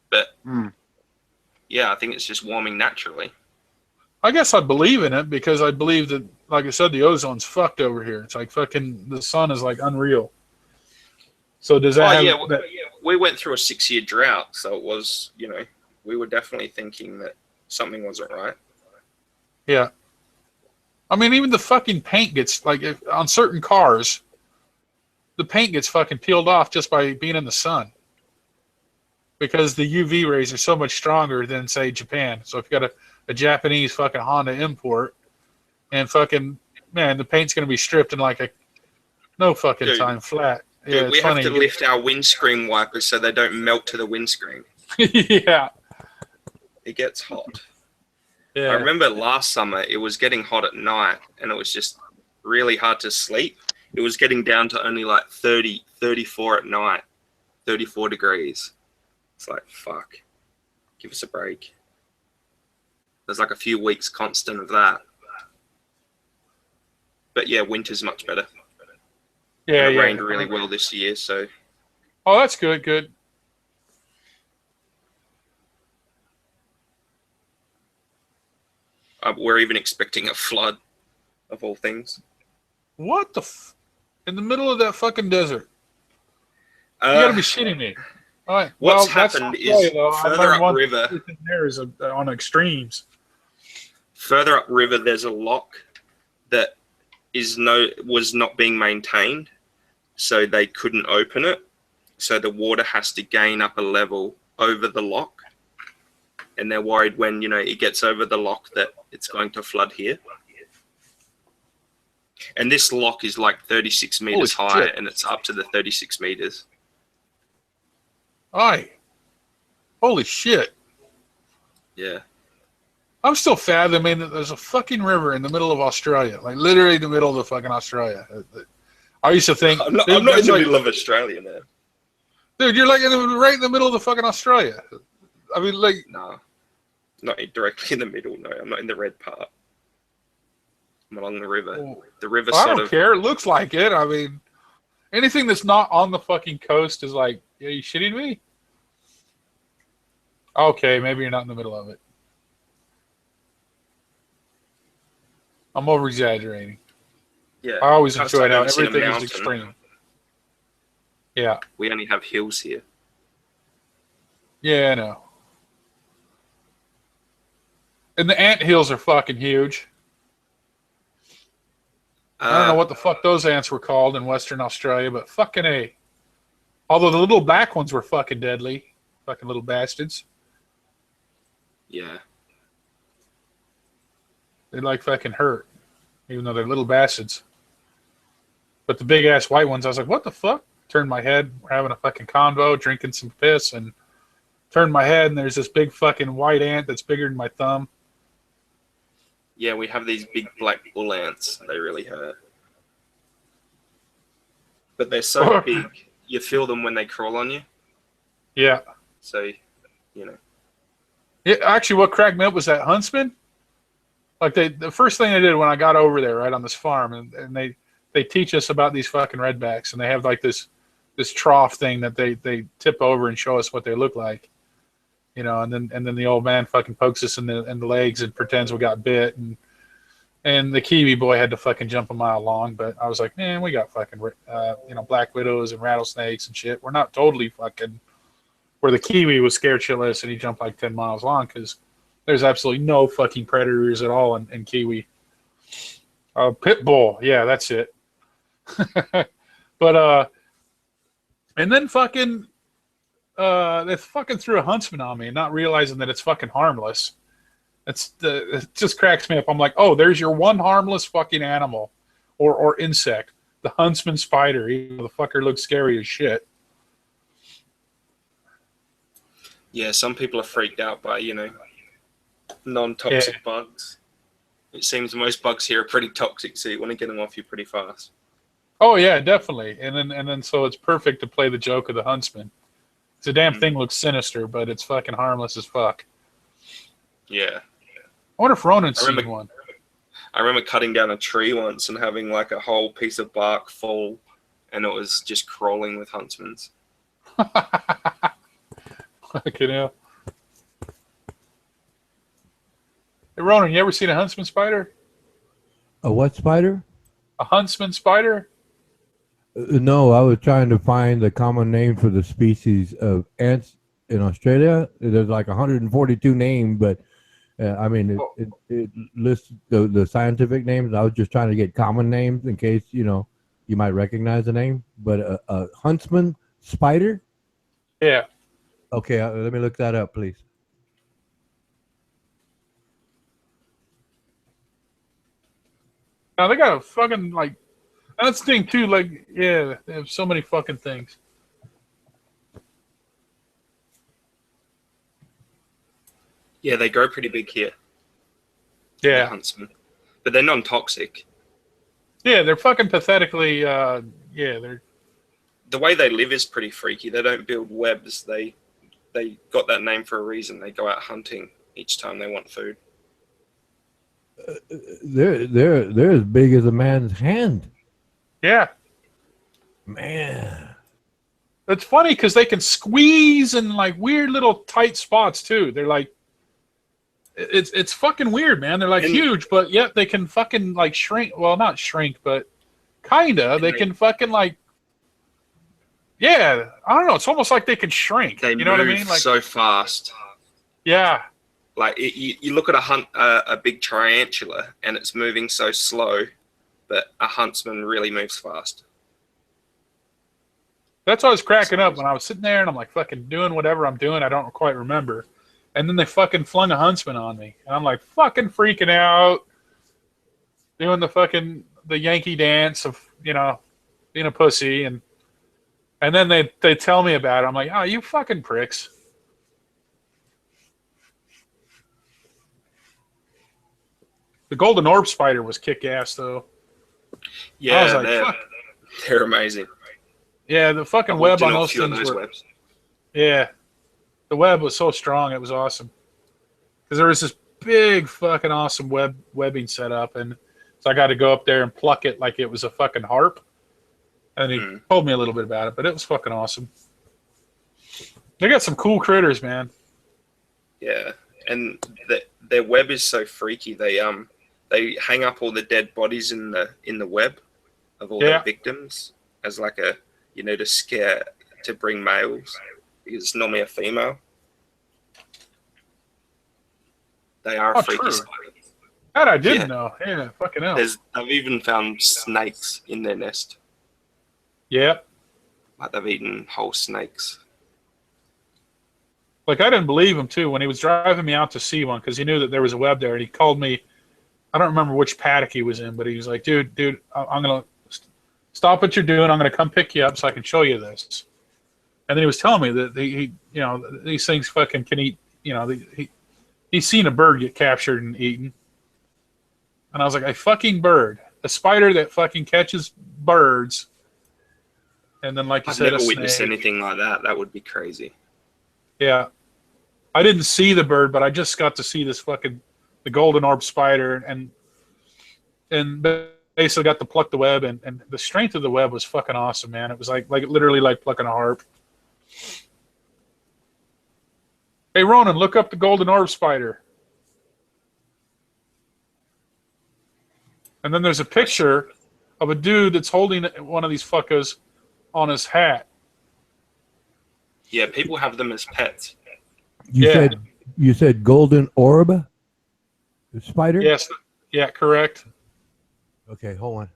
But, yeah, I think it's just warming naturally. I guess I believe in it because I believe that, like I said, the ozone's fucked over here. It's like fucking, the sun is like unreal. So does that we went through a 6-year drought, so it was, we were definitely thinking that something wasn't right. Yeah. I mean, even the fucking paint gets, like, on certain cars, the paint gets fucking peeled off just by being in the sun. Because the UV rays are so much stronger than, say, Japan. So if you got a Japanese fucking Honda import, and fucking, man, the paint's going to be stripped in like no fucking time flat. Yeah, we have to lift our windscreen wipers so they don't melt to the windscreen. Yeah. It gets hot. Yeah. I remember last summer, it was getting hot at night, and it was just really hard to sleep. It was getting down to only like 30, 34 at night, 34 degrees. It's like, fuck, give us a break. There's like a few weeks constant of that. But yeah, winter's much better. Yeah, And it yeah. rained really well this year, so Oh, that's good. Good. we're even expecting a flood of all things. What the? In the middle of that fucking desert? You gotta be shitting me. All right. What's Well, that's happened Australia, is though. I further learned one upriver. thing there is on extremes. Further upriver, there's a lock that was not being maintained, so they couldn't open it. So the water has to gain up a level over the lock, and they're worried when it gets over the lock that it's going to flood here. And this lock is like 36 meters high, and it's up to the 36 meters. Aye. Holy shit. Yeah. I'm still fathoming that there's a fucking river in the middle of Australia, like literally in the middle of the fucking Australia. I used to think I'm not in the middle of Australia now. Dude, you're like right in the middle of the fucking Australia. I mean, like, No, not directly in the middle. No, I'm not in the red part. I'm along the river. The river I sort don't of. care. It looks like it. I mean, anything that's not on the fucking coast is like, are you shitting me? Okay, maybe you're not in the middle of it. I'm over exaggerating. Yeah. I always Plus, enjoy I've how never seen a everything is mountain. extreme. Yeah. We only have hills here. Yeah, I know. And the ant hills are fucking huge. I don't know what the fuck those ants were called in Western Australia, but fucking A. Although the little black ones were fucking deadly. Fucking little bastards. Yeah. They like fucking hurt. Even though they're little bastards. But the big ass white ones, I was like, what the fuck? Turned my head. We're having a fucking convo, drinking some piss, and turned my head, and there's this big fucking white ant that's bigger than my thumb. Yeah, we have these big black bull ants. They really hurt. But they're so big, you feel them when they crawl on you. Yeah. So, Yeah, actually, what cracked me up was that huntsman. Like, the first thing they did when I got over there, right, on this farm, and they teach us about these fucking redbacks, and they have, like, this trough thing that they tip over and show us what they look like. And then the old man fucking pokes us in the legs and pretends we got bit, and the Kiwi boy had to fucking jump a mile long. But I was like, man, we got fucking black widows and rattlesnakes and shit. We're not totally fucking where the Kiwi was scared shitless and he jumped like 10 miles long because there's absolutely no fucking predators at all in Kiwi. Pit bull, yeah, that's it. But and then fucking. They fucking threw a huntsman on me, not realizing that it's fucking harmless. It just cracks me up. I'm like, oh, there's your one harmless fucking animal, or insect, the huntsman spider. Even though the fucker looks scary as shit. Yeah, some people are freaked out by non-toxic bugs. It seems most bugs here are pretty toxic, so you want to get them off you pretty fast. Oh yeah, definitely. And then so it's perfect to play the joke of the huntsman. The damn thing looks sinister, but it's fucking harmless as fuck. Yeah. I wonder if Ronan's seen one. I remember cutting down a tree once and having like a whole piece of bark fall, and it was just crawling with huntsmans. Fucking hell. Hey, Ronan, you ever seen a huntsman spider? A what spider? A huntsman spider? No, I was trying to find the common name for the species of ants in Australia. There's like 142 names, but I mean, it lists the scientific names. I was just trying to get common names in case, you might recognize the name. But a huntsman spider? Yeah. Okay, let me look that up, please. Now, they got a fucking, like, that's the thing, too. Like, yeah, they have so many fucking things. Yeah, they grow pretty big here. Yeah. Huntsman. But they're non-toxic. Yeah, they're fucking pathetically, they're... The way they live is pretty freaky. They don't build webs. They got that name for a reason. They go out hunting each time they want food. they're as big as a man's hand. Yeah. Man. It's funny because they can squeeze in like weird little tight spots too. They're like, it's fucking weird, man. They're like huge, but yet they can fucking like shrink. Well, not shrink, but kinda. They can fucking like, yeah. I don't know. It's almost like they can shrink. They you know move what I mean? Like, so fast. yeah. Like you look at a big tarantula and it's moving so slow, but a huntsman really moves fast. That's why I was cracking up when I was sitting there and I'm like fucking doing whatever I'm doing. I don't quite remember. And then they fucking flung a huntsman on me. And I'm like fucking freaking out. Doing the Yankee dance of, being a pussy. And then they tell me about it. I'm like, oh, you fucking pricks. The golden orb spider was kick ass though. Yeah, I was like, they're amazing. Yeah, the fucking web on those things were. Webs. Yeah, the web was so strong. It was awesome. Because there was this big fucking awesome webbing set up, and so I got to go up there and pluck it like it was a fucking harp. And he told me a little bit about it, but it was fucking awesome. They got some cool critters, man. Yeah, and their web is so freaky. They hang up all the dead bodies in the web of all their victims as like a to bring males, because it's normally a female. They are freaky spiders. That I didn't know. Yeah, fucking hell. I've even found snakes in their nest. Yeah. Like they've eaten whole snakes. Like I didn't believe him too when he was driving me out to see one because he knew that there was a web there, and he called me. I don't remember which paddock he was in, but he was like, dude, I'm going to stop what you're doing. I'm going to come pick you up so I can show you this. And then he was telling me that he these things fucking can eat, he's seen a bird get captured and eaten. And I was like, a fucking bird, a spider that fucking catches birds. And then, like you said, I've never witnessed anything like that. That would be crazy. Yeah. I didn't see the bird, but I just got to see this the golden orb spider and basically got to pluck the web, and the strength of the web was fucking awesome, man. It was like literally like plucking a harp. Hey, Ronan, look up the golden orb spider. And then there's a picture of a dude that's holding one of these fuckers on his hat. Yeah, people have them as pets. You said golden orb spider? Yes. Yeah, correct. Okay, hold on.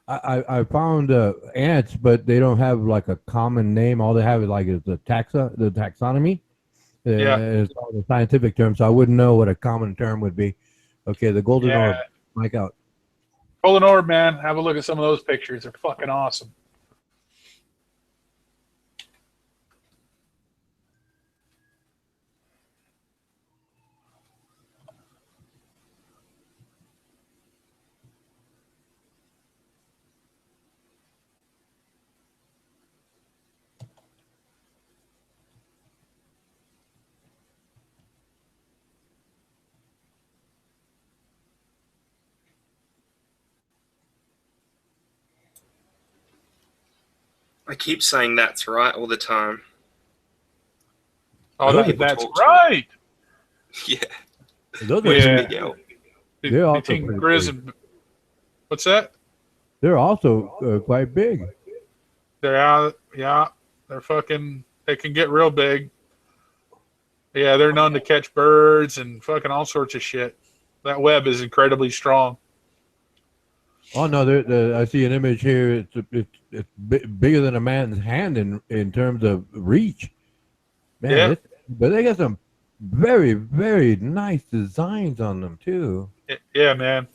I found ants, but they don't have like a common name. All they have is the taxonomy. It's all the scientific term, so I wouldn't know what a common term would be. Okay, the golden orb. Mike out. Golden orb, man. Have a look at some of those pictures. They're fucking awesome. I keep saying that's right all the time. Oh, that's right. Yeah. Those are big elk. They're also pretty big. What's that? They're also quite big. They're out. Yeah, they're fucking. They can get real big. Yeah, they're known to catch birds and fucking all sorts of shit. That web is incredibly strong. Oh no! I see an image here. It's bigger than a man's hand in terms of reach. Man, but they got some very, very nice designs on them too. Yeah, man.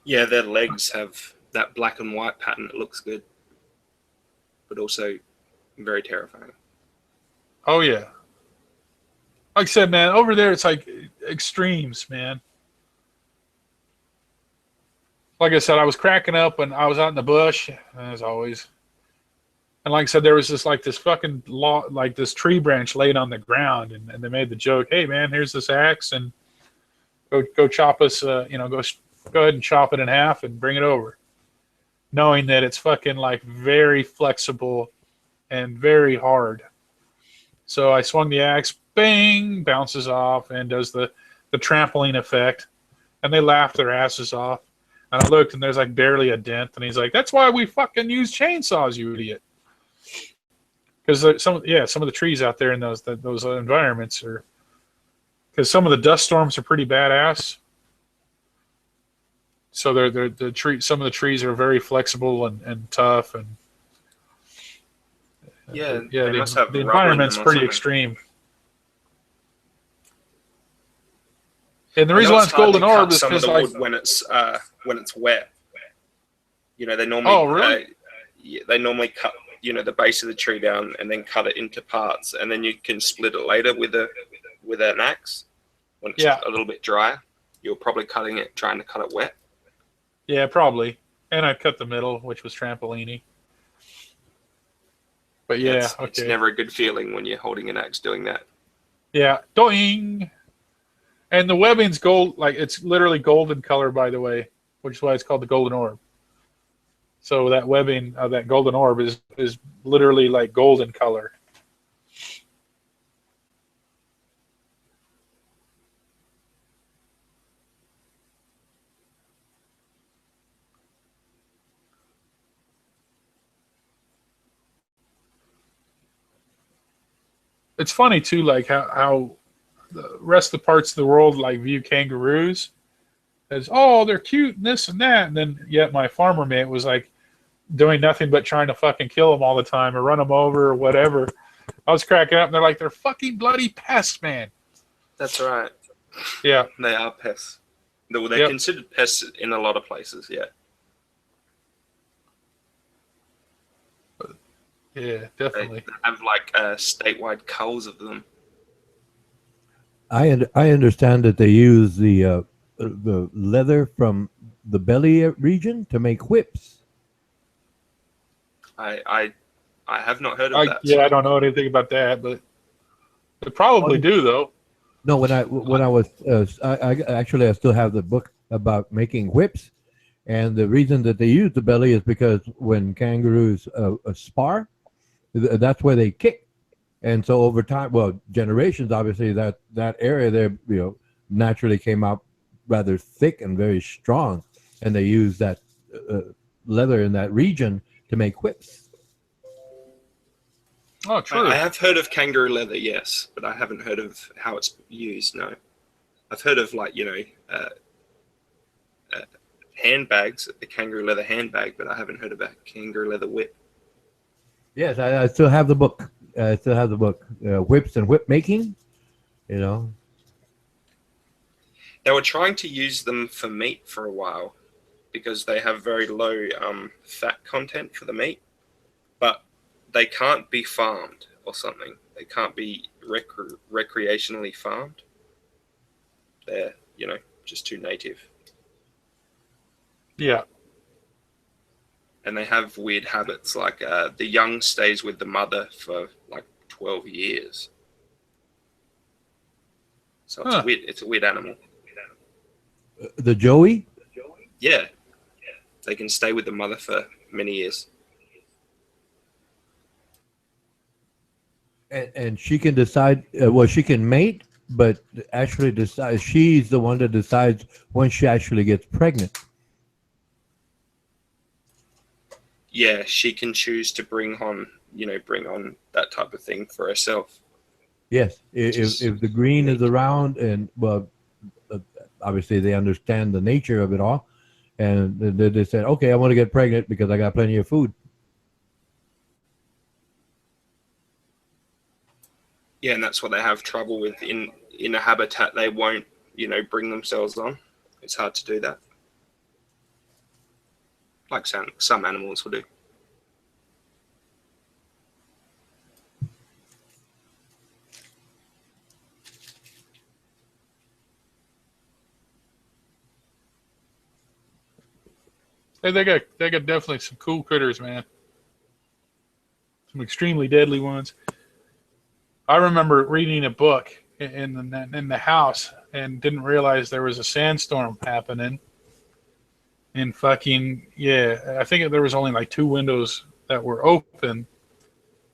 Yeah, their legs have that black and white pattern. It looks good, but also very terrifying. Oh yeah. Like I said, man, over there it's like extremes, man. Like I said, I was cracking up when I was out in the bush, as always. And like I said, there was this fucking this tree branch laid on the ground, and they made the joke, "Hey man, here's this axe, and Go chop us. Go ahead and chop it in half and bring it over, knowing that it's fucking like very flexible and very hard. So I swung the axe, bang, bounces off, and does the trampoline effect. And they laughed their asses off. And I looked, and there's like barely a dent. And he's like, "That's why we fucking use chainsaws, you idiot." Because some of the trees out there in those environments are, because some of the dust storms are pretty badass. So some of the trees are very flexible and tough, and they must have the rubber in environment's them or pretty something. extreme. And the I reason know why it's it's hard to golden cut orb is some of because the like wood when it's wet. They normally Oh, really? they normally cut the base of the tree down and then cut it into parts, and then you can split it later with an axe when it's a little bit drier. You're probably trying to cut it wet. Yeah, probably. And I cut the middle, which was trampolini. But yeah, It's never a good feeling when you're holding an axe doing that. Yeah, doing. And the webbing's gold, like it's literally golden color, by the way, which is why it's called the golden orb. So that webbing of that golden orb is literally like golden color. It's funny too, like how the rest of the parts of the world like view kangaroos as, oh, they're cute and this and that, and then yet my farmer mate was like doing nothing but trying to fucking kill them all the time or run them over or whatever. I was cracking up, and they're like, they're fucking bloody pests, man. That's right. Yeah, they are pests. They're considered pests in a lot of places. Yeah, definitely. They have like statewide culls of them. I understand that they use the leather from the belly region to make whips. I have not heard of that. Yeah, I don't know anything about that, but they probably do though. No, when I was I still have the book about making whips, and the reason that they use the belly is because when kangaroos spar, that's where they kick, and so over time, well, generations, obviously that area there, naturally came out rather thick and very strong, and they use that leather in that region to make whips. Oh, true. I have heard of kangaroo leather, yes, but I haven't heard of how it's used. No, I've heard of handbags, a kangaroo leather handbag, but I haven't heard of a kangaroo leather whip. Yes, I still have the book. Whips and whip making. They were trying to use them for meat for a while because they have very low fat content for the meat, but they can't be farmed or something. They can't be recreationally farmed. They're, just too native. Yeah. And they have weird habits, like the young stays with the mother for like 12 years. So it's a weird animal. The joey? Yeah. They can stay with the mother for many years. And she can decide, she can mate, but actually she's the one that decides when she actually gets pregnant. Yeah, she can choose to bring on that type of thing for herself. Yes, if the green is around, and obviously they understand the nature of it all, and they said, okay, I want to get pregnant because I got plenty of food. Yeah, and that's what they have trouble with in a habitat they won't, bring themselves on. It's hard to do that. Like some animals will do. Hey, they got definitely some cool critters, man. Some extremely deadly ones. I remember reading a book in the house, and didn't realize there was a sandstorm happening. And fucking, yeah, I think there was only like 2 windows that were open.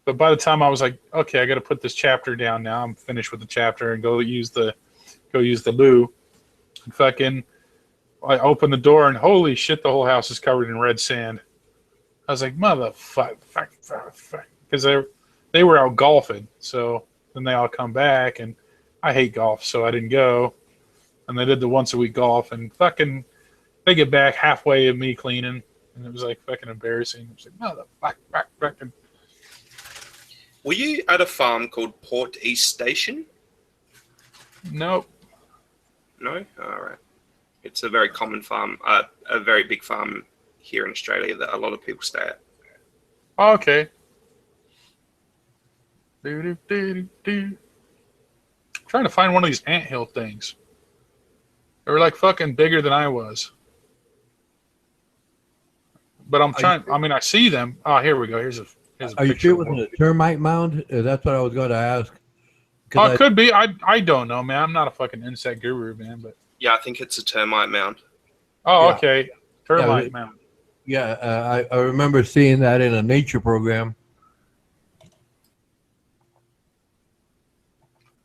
But by the time I was like, okay, I got to put this chapter down now. I'm finished with the chapter and go use the loo. And fucking, I opened the door and holy shit, the whole house is covered in red sand. I was like, motherfucker, because they were out golfing. So then they all come back, and I hate golf, so I didn't go. And they did the once a week golf, and fucking, they get back halfway of me cleaning, and it was like fucking embarrassing. I was like, motherfucker. Were you at a farm called Port East Station? Nope. No? All right. It's a very common farm, a very big farm here in Australia that a lot of people stay at. Oh, okay. Trying to find one of these anthill things. They were like fucking bigger than I was. But I'm trying. I mean, I see them. Oh, here we go. Here's a Are you picture. sure it wasn't a termite mound? That's what I was going to ask. Oh, it could be. I don't know, man. I'm not a fucking insect guru, man. But Yeah, I think it's a termite mound. oh, Yeah. okay. Termite mound. Yeah, I remember seeing that in a nature program.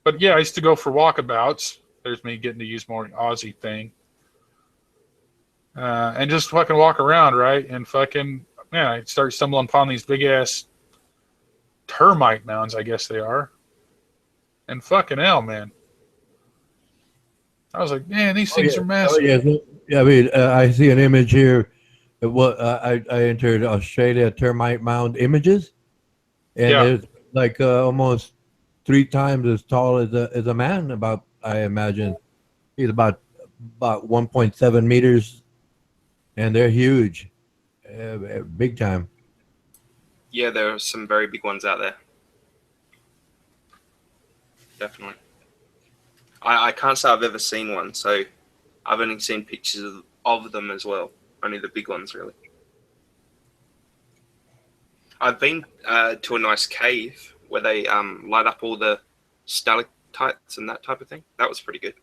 But yeah, I used to go for walkabouts. There's me getting to use more Aussie thing. And just fucking walk around, right? And fucking, man, I start stumbling upon these big ass termite mounds, I guess they are. And fucking hell, man. I was like, man, these things are massive. Yeah, I mean, I see an image here. Well, I entered Australia termite mound images, and it's like almost 3 times as tall as a man. About, I imagine, he's about 1.7 meters, and they're huge, big time. Yeah, there are some very big ones out there. Definitely. I can't say I've ever seen one, so I've only seen pictures of them as well. Only the big ones, really. I've been to a nice cave where they light up all the stalactites and that type of thing. That was pretty good.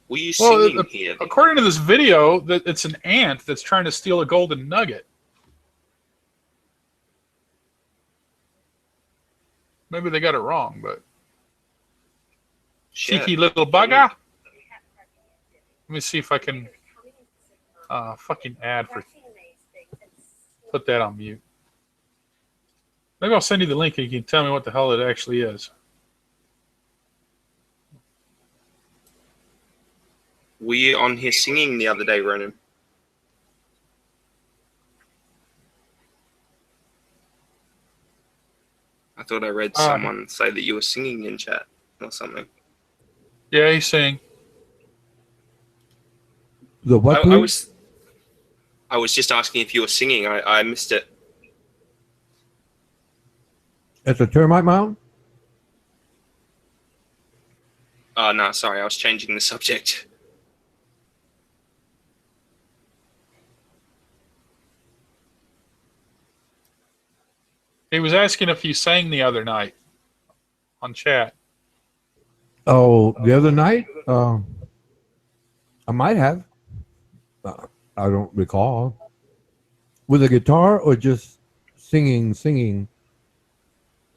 Were you singing here? According to this video, that it's an ant that's trying to steal a golden nugget. Maybe they got it wrong, but cheeky little bugger. Let me see if I can fucking ad for put that on mute. Maybe I'll send you the link and you can tell me what the hell it actually is. Were you on here singing the other day, Ronan? I thought I read someone say that you were singing in chat or something. Yeah, he's saying. The what? I was just asking if you were singing. I missed it. At the termite mound? Oh, no, sorry. I was changing the subject. He was asking if you sang the other night on chat. Oh, the other night? I might have. I don't recall. With a guitar or just singing?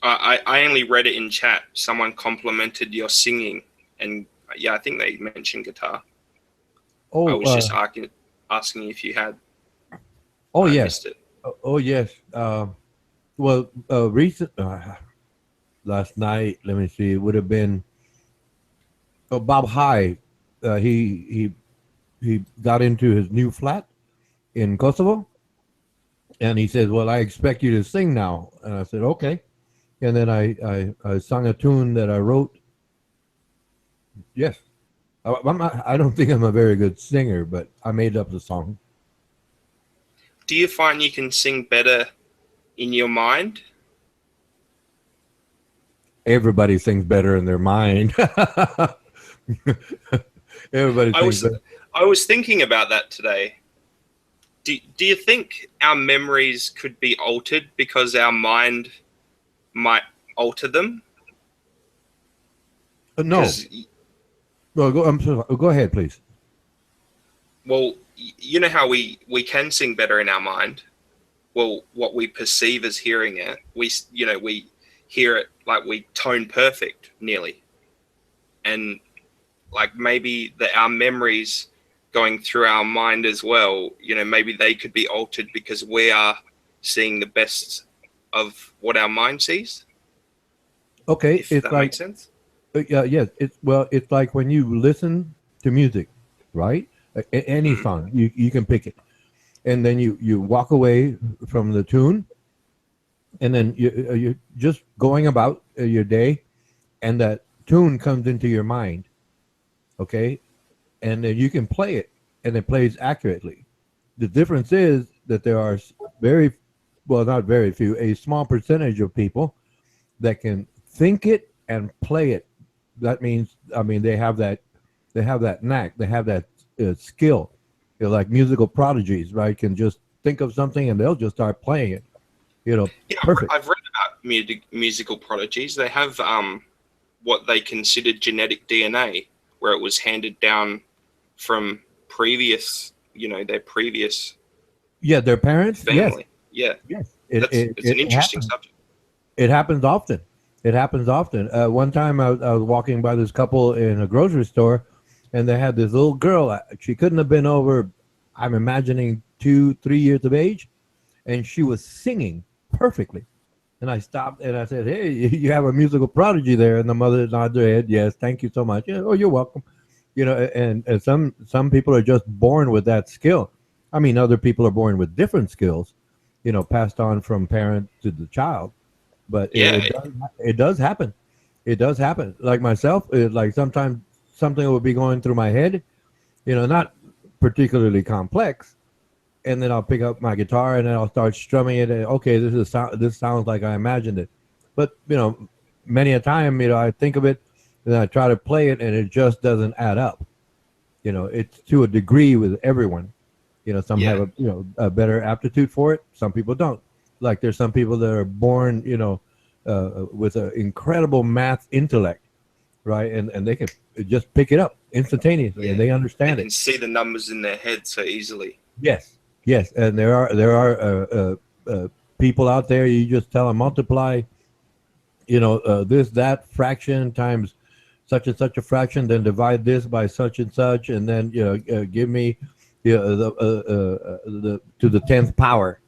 I only read it in chat. Someone complimented your singing, and yeah, I think they mentioned guitar. Oh, I was just asking if you had. Oh, yes. Missed it. Oh, yes. Well, last night, let me see, it would have been Bob High. He got into his new flat in Kosovo, and he said, well, I expect you to sing now. And I said, okay. And then I sung a tune that I wrote. Yes. I don't think I'm a very good singer, but I made up the song. Do you find you can sing better in your mind? Everybody sings better in their mind. Everybody sings better. I was thinking about that today. do you think our memories could be altered because our mind might alter them? No. 'Cause, Well, I'm sorry. Go ahead, please. well, you know how we can sing better in our mind. Well, what we perceive as hearing it, we hear it like we tone perfect nearly, and like maybe our memories going through our mind as well, maybe they could be altered because we are seeing the best of what our mind sees. Okay, If it's that like makes sense. yes, it's like when you listen to music, right? Any song, you can pick it, and then you walk away from the tune, and then you're just going about your day, and that tune comes into your mind, okay, and then you can play it, and it plays accurately. The difference is that there are very, well, not very few, a small percentage of people that can think it and play it. That means, I mean, they have that knack, they have that skill. They're like musical prodigies, right? Can just think of something and they'll just start playing it. Yeah, Perfect. I've read about musical prodigies. They have what they considered genetic DNA, where it was handed down from previous, their previous Yeah, their parents. Yes, family. Yeah, yes. it's an interesting Happens. subject. It happens often. It happens often. One time I was walking by this couple in a grocery store, and they had this little girl. She couldn't have been over, I'm imagining 2, 3 years of age, and she was singing perfectly. And I stopped and I said, "Hey, you have a musical prodigy there." And the mother nodded her head, "Yes, thank you so much." Yeah, oh, you're welcome. And some people are just born with that skill. I mean, other people are born with different skills, passed on from parent to the child. But Yeah, it does happen. It does happen. Like myself, like sometimes something will be going through my head, not particularly complex, and then I'll pick up my guitar and then I'll start strumming it. And okay, this sounds like I imagined it, but many a time, I think of it and I try to play it and it just doesn't add up. It's to a degree with everyone. Some yeah, have a better aptitude for it. Some people don't. Like there's some people that are born, with an incredible math intellect, right? And they can just pick it up instantaneously and they They understand can it. see the numbers in their head so easily. Yes, yes, and there are people out there. You just tell them multiply, this that fraction times such and such a fraction, then divide this by such and such, and then give me the to the 10th power,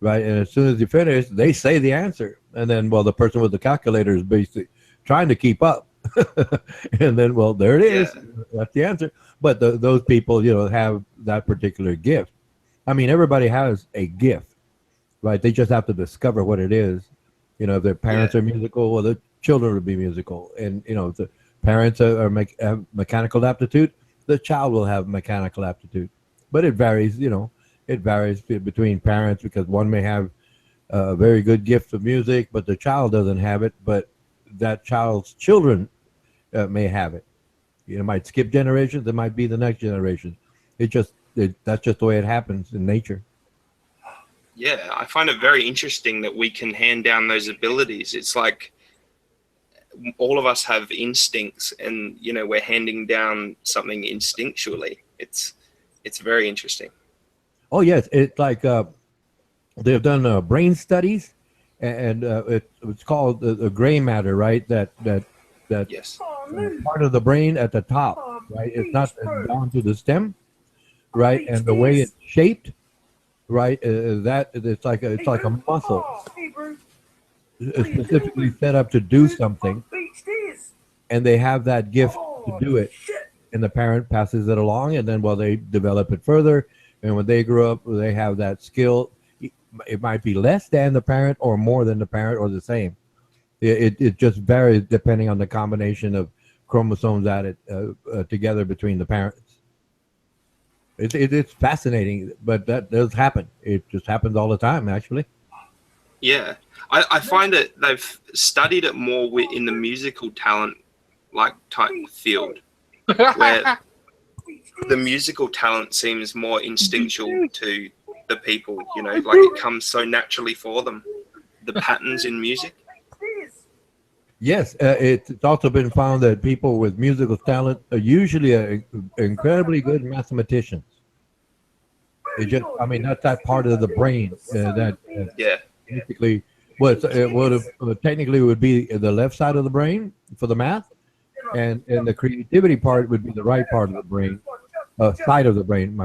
right? And as soon as you finish, they say the answer, and then the person with the calculator is basically trying to keep up, and then there it is. Yeah, That's the answer. But those people have that particular gift. I mean, everybody has a gift, right? They just have to discover what it is. If their parents yeah, are musical, well, the children will be musical. And, if the parents have mechanical aptitude, the child will have mechanical aptitude. But it varies, it varies between parents because one may have a very good gift of music, but the child doesn't have it. But that child's children may have it. It might skip generations. It might be the next generation. That's just the way it happens in nature. yeah. I find it very interesting that we can hand down those abilities. It's like all of us have instincts, and we're handing down something instinctually. It's very interesting. Oh yes, it's like they've done brain studies, and it's called the gray matter, right? That Yes. part of the brain at the top, right? It's not down to the stem, right? And the way it's shaped, right? That it's like a muscle specifically set up to do something, and they have that gift to do it, and the parent passes it along, and then they develop it further, and when they grow up, they have that skill. It might be less than the parent, or more than the parent, or the same. It just varies depending on the combination of chromosomes added together between the parents. It's fascinating, but that does happen. It just happens all the time, actually. Yeah, I find it they've studied it more in the musical talent type field, where the musical talent seems more instinctual to the people, you know, like it comes so naturally for them. The patterns in music. Yes, it's also been found that people with musical talent are usually incredibly good mathematicians. It just, I mean, that's that part of the brain that Yeah. basically, well, it would have technically would be the left side of the brain for the math, and the creativity part would be the right part of the brain, side of the brain.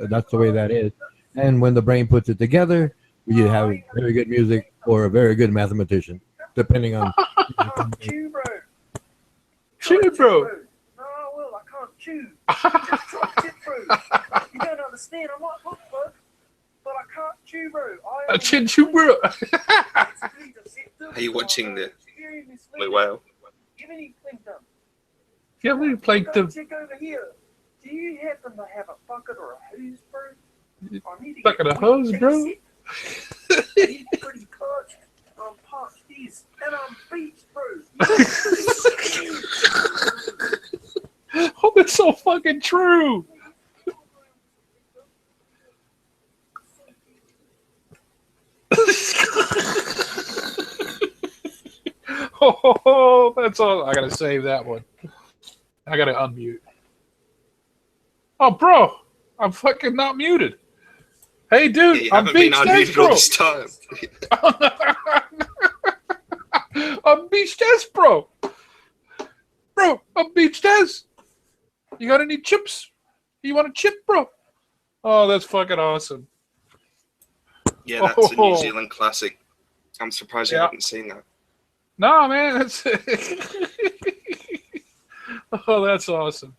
That's the way that is. And when the brain puts it together, you have very good music or a very good mathematician, depending on. Chew, bro. Chew, bro. No, I will. I can't chew. Just dropped it, bro. You don't understand. I'm like, look, bro. But I can't chew, bro. I can chew, bro. Are you watching the Blue Whale? Give any plankton. Yeah, we played the Check over here. Do you happen to have a bucket or a hose, bro? I need to bucket get of hose, wet bro. I need pretty parched. I'm parched these, and I'm beached, bro. Oh, that's so fucking true. Oh, that's all. I gotta save that one. I gotta unmute. Oh, bro, I'm fucking not muted. Hey, dude, Yeah, you I'm haven't been beach desk, unmuted all bro. this time. I'm beach desk, bro. Bro, I'm beach desk. You got any chips? You want a chip, bro? Oh, that's fucking awesome. Yeah, that's a New Oh. Zealand classic. I'm surprised you Yeah. haven't seen that. No, man, that's oh, that's awesome.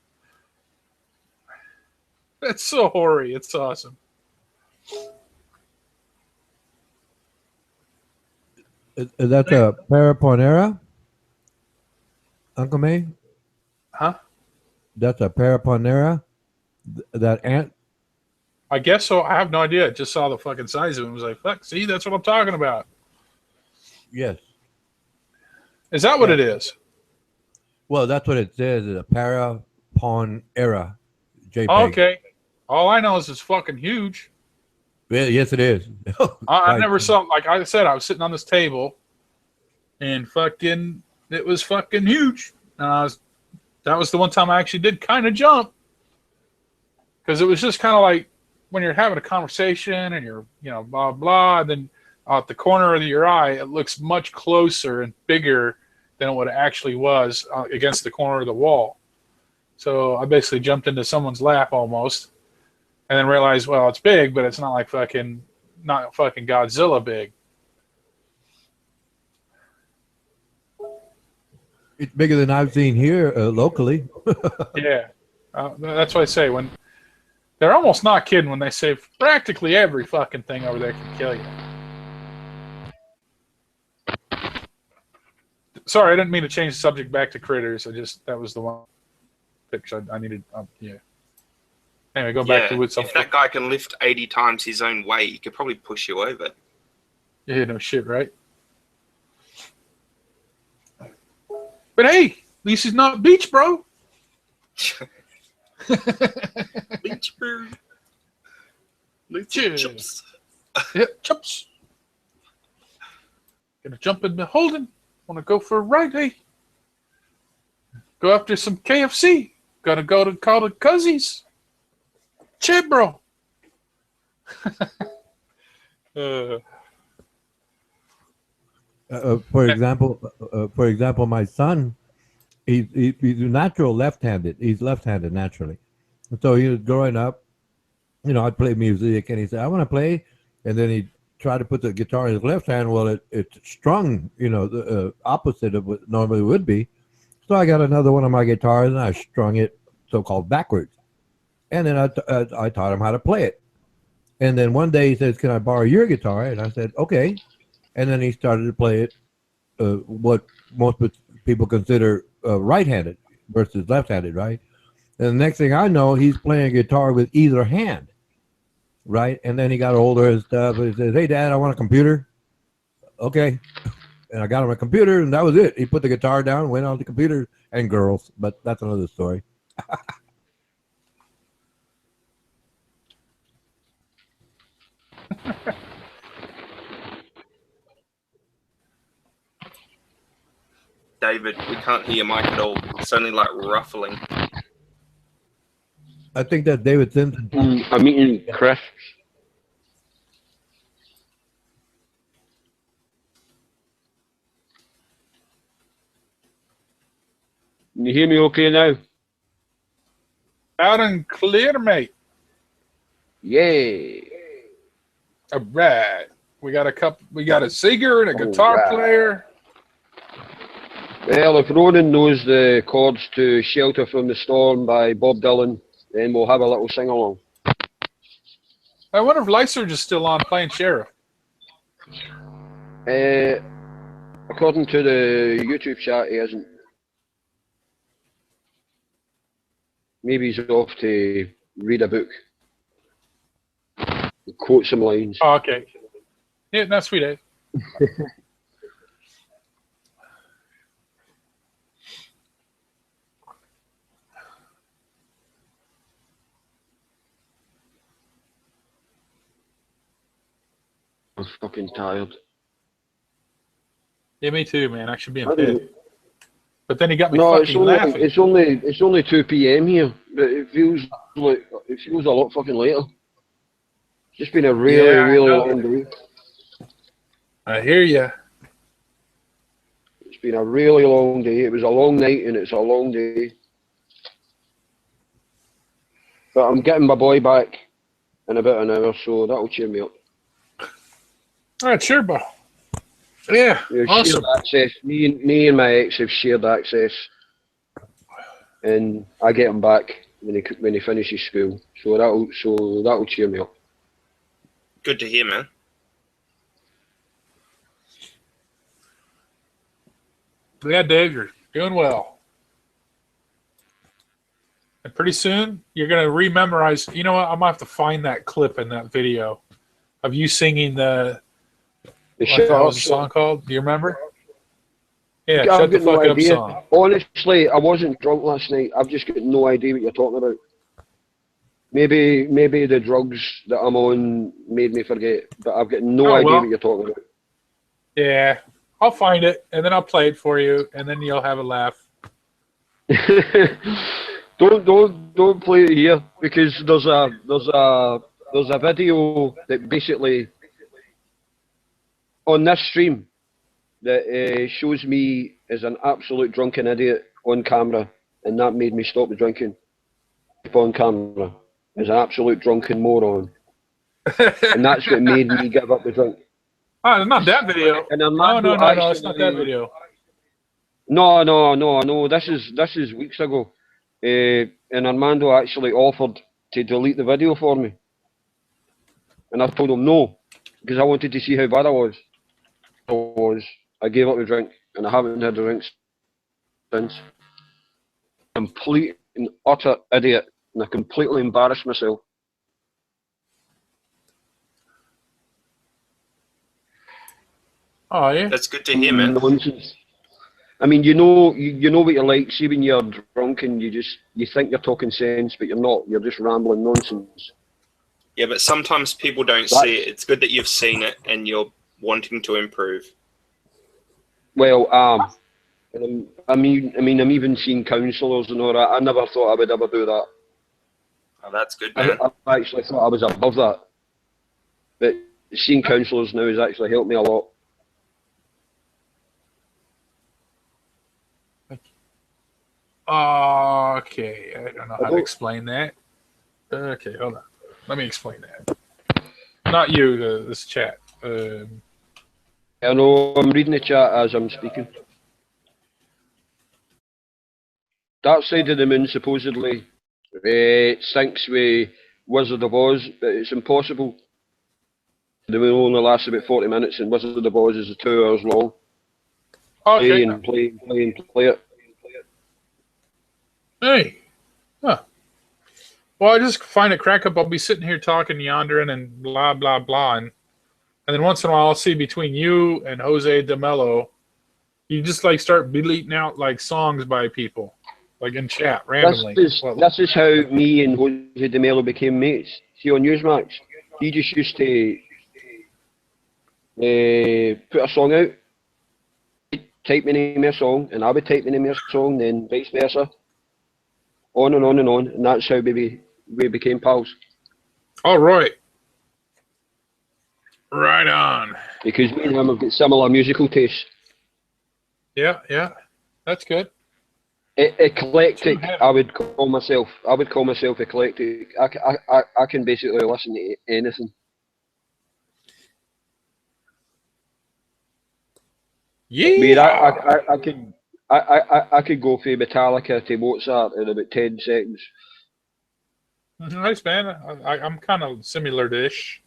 That's so hoary. It's awesome. That's a paraponera, Uncle May. Huh? That's a paraponera. That ant. I guess so. I have no idea. I just saw the fucking size of it and was like, fuck, see, that's what I'm talking about. Yes. Is that what it is? Well, that's what it says. It's a paraponera. JPEG. Okay. All I know is it's fucking huge. Yeah, yes, it is. I never saw, like I said, I was sitting on this table and fucking, it was fucking huge. And that was the one time I actually did kind of jump. Because it was just kind of like when you're having a conversation and you're, you know, blah, blah, and then out the corner of your eye, it looks much closer and bigger than what it actually was against the corner of the wall. So I basically jumped into someone's lap almost and then realized, well, it's big, but it's not fucking Godzilla big. It's bigger than I've seen here locally. Yeah. That's what I say. When they're almost not kidding when they say practically every fucking thing over there can kill you. Sorry, I didn't mean to change the subject back to critters. That was the one picture I needed. Yeah. Anyway, go back to if that guy can lift 80 times his own weight, he could probably push you over. Yeah, no shit, right? But hey, at least he's not beach, bro. Beach bro. Yeah. Chips. Yeah, chips. Gonna jump into Holden. Want to go for a ride, hey? Go after some KFC. Gotta go to call the Cuzzies. Chip, bro. For example, my son, he's natural left-handed. He's left-handed naturally. So he was growing up, you know, I'd play music and he said, I want to play. And then he tried to put the guitar in his left hand. Well, it's strung, you know, the opposite of what normally would be. So I got another one of my guitars and I strung it so-called backwards. And then I taught him how to play it. And then one day he says, can I borrow your guitar? And I said, okay. And then he started to play it, what most people consider right-handed versus left-handed, right? And the next thing I know, he's playing guitar with either hand, right? And then he got older and stuff. And he says, hey, Dad, I want a computer. Okay. And I got him a computer, and that was it. He put the guitar down, went on the computer, and girls. But that's another story. David, we can't hear your mic at all. It's only like ruffling. I think that David Simpson. I'm eating crisps. Can you hear me okay now? Loud and clear, mate. Yay. All right. We got a singer and a guitar Alright. player. Well, if Ronan knows the chords to Shelter from the Storm by Bob Dylan, then we'll have a little sing-along. I wonder if Lyserge is still on playing Sheriff. According to the YouTube chat, he isn't. Maybe he's off to read a book. Quote some lines. Oh, okay. Yeah, that's sweet, eh? I'm fucking tired. Yeah, me too, man. I should be in bed. But then he got me No, fucking laughing. it's only 2 p.m. here, but it feels a lot fucking later. It's just been a really long day. I hear ya. It's been a really long day. It was a long night and it's a long day. But I'm getting my boy back in about an hour, so that'll cheer me up. All right, sure, bro. Yeah, awesome. Shared access. Me and my ex have shared access, and I get him back when he finishes school. So that'll cheer me up. Good to hear, man. Yeah, Dave, you're doing well. And pretty soon, you're going to rememorize. You know what? I'm going to have to find that clip in that video of you singing what was the song called? Do you remember? Yeah, Shut the Fuck Up song. Honestly, I wasn't drunk last night. I've just got no idea what you're talking about. Maybe the drugs that I'm on made me forget, but I've got no idea what you're talking about. Yeah, I'll find it, and then I'll play it for you, and then you'll have a laugh. Don't play it here, because there's a video that basically on this stream that shows me as an absolute drunken idiot on camera, and that made me stop the drinking on camera as an absolute drunken moron, and that's what made me give up the drink. Oh, not that video. And No, it's not that video. No. This is weeks ago, and Armando actually offered to delete the video for me, and I told him no because I wanted to see how bad I was. I gave up the drink, and I haven't had the drink since. Complete and utter idiot, and I completely embarrassed myself. Oh yeah, that's good to hear, man. Nonsense. I mean, you know what you're like. See, when you're drunk and you think you're talking sense, but you're not. You're just rambling nonsense. Yeah, but sometimes people don't see it. It's good that you've seen it and you're wanting to improve. Well, I mean, I'm even seeing counsellors and all that. I never thought I would ever do that. Oh, that's good, man. I actually thought I was above that, but seeing counsellors now has actually helped me a lot. Okay, I don't know how to explain that. Okay, hold on. Let me explain that. Not you, this chat. I know, I'm reading the chat as I'm speaking. Dark Side of the Moon supposedly syncs with Wizard of Oz, but it's impossible. The moon only lasts about 40 minutes, and Wizard of Oz is 2 hours long. Okay. Play it. Hey. Huh. Well, I just find it crack up. I'll be sitting here talking, yondering, and blah, blah, blah. And then once in a while, I'll see between you and Jose DeMello, you just like start bleating out like songs by people, like in chat randomly. This is how me and Jose DeMello became mates. See, on Newsmax, he just used to put a song out, type my name in a song, and I would type my name in a song, then vice versa, on and on and on, and that's how we became pals. All right. Right on. Because me and him have got similar musical tastes. Yeah, yeah. That's good. Eclectic, I would call myself eclectic. I can basically listen to anything. Yeah. I could go from Metallica to Mozart in about 10 seconds. Nice, man. I'm kind of similar-ish.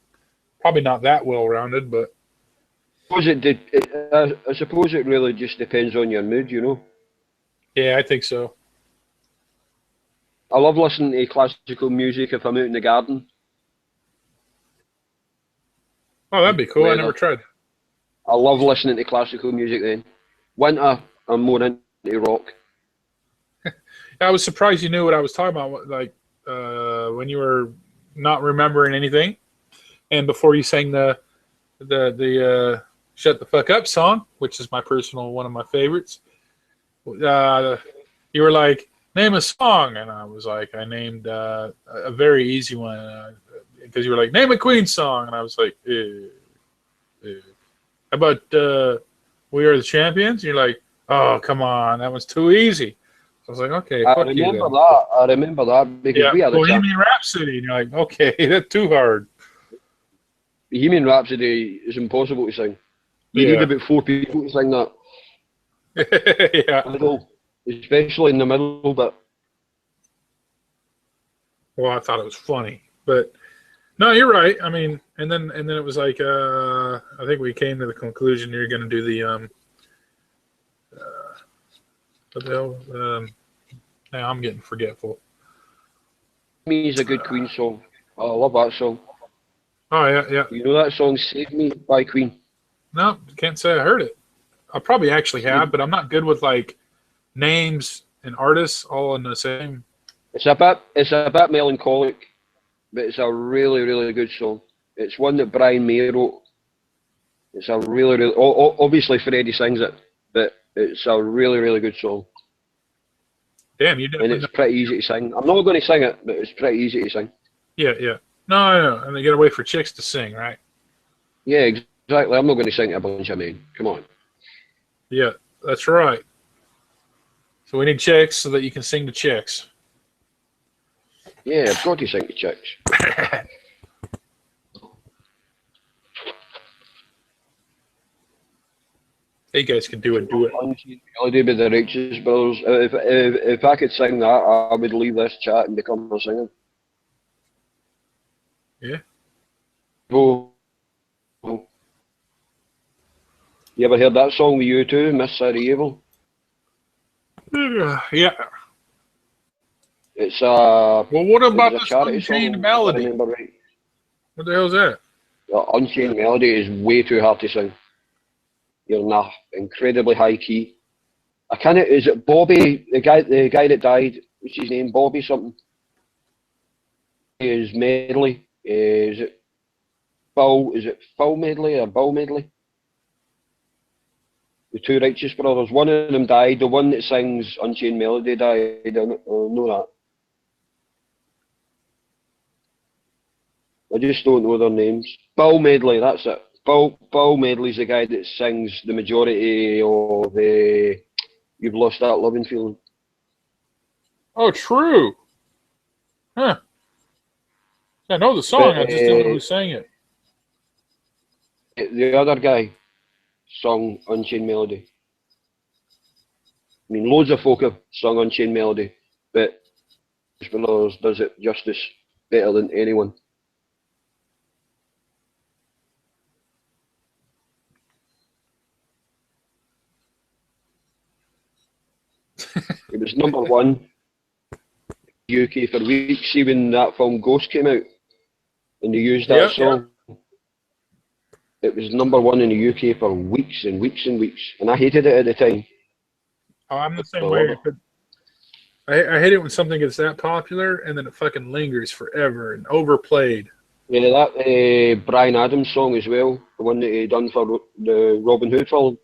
Probably not that well-rounded, but I suppose it really just depends on your mood, you know. yeah, I think so. I love listening to classical music if I'm out in the garden. Oh, that'd be cool. I Weather. never tried. I love listening to classical music then. Winter, I'm more into rock. I was surprised you knew what I was talking about, like when you were not remembering anything, and before you sang the "Shut the Fuck Up" song, which is my personal one of my favorites. You were like, "Name a song," and I was like, I named a very easy one because you were like, "Name a Queen song," and I was like, How about "We Are the Champions"? And you're like, "Oh, come on, that one's too easy." I was like, okay, I fuck you remember then. that. I remember that because Yeah, we are the champions. Bohemian Rhapsody. And you're like, okay, that's too hard. Bohemian Rhapsody is impossible to sing. You Yeah. need about 4 people to sing that. Yeah. Middle, especially in the middle bit. Well, I thought it was funny, but no, you're right. I mean, and then it was like, I think we came to the conclusion you're going to do the what the hell? Now I'm getting forgetful. Me is a good Queen song. I love that song. Oh yeah, yeah. You know that song "Save Me" by Queen? No, can't say I heard it. I probably actually have, but I'm not good with like names and artists all in the same. It's a bit melancholic, but it's a really, really good song. It's one that Brian May wrote. It's a really, really obviously Freddie sings it, but it's a really, really good song. Damn, you And definitely it's know. pretty easy to sing. I'm not going to sing it, but it's pretty easy to sing. Yeah, yeah. No, I know. And they gotta wait for chicks to sing, right? Yeah, exactly. I'm not going to sing to a bunch of men. Come on. Yeah, that's right. So we need chicks so that you can sing to chicks. Yeah, I've got to sing to chicks. You guys can do it. Do it. Unseen Melody by the Righteous Brothers. If I could sing that, I would leave this chat and become a singer. Yeah. Oh. You ever heard that song with you too, Miss Sarajevo? Yeah. It's a Well, what about it's a this charity Unchained song, if I Melody? remember right. What the hell is that? Unchained Melody is way too hard to sing. You're in an incredibly high key. I can't. Is it Bobby, the guy that died? What's his name? Bobby something. Is Medley? Is it Bill? Is it Phil Medley or Bill Medley? The two Righteous Brothers. One of them died. The one that sings Unchained Melody died. I know that. I just don't know their names. Bill Medley. That's it. Bill Medley's the guy that sings the majority of "You've Lost That Loving Feeling." Oh, true. Huh. I know the song. I just didn't know who sang it. The other guy sung Unchained Melody. I mean, loads of folk have sung Unchained Melody, but Brothers does it justice better than anyone. It was number one UK for weeks. See when that film Ghost came out and they used that song. It was number one in the UK for weeks and weeks and weeks, and I hated it at the time. Oh, I'm the same way. I hate it when something gets that popular and then it fucking lingers forever and overplayed. Yeah, that Brian Adams song as well, the one that he done for the Robin Hood film.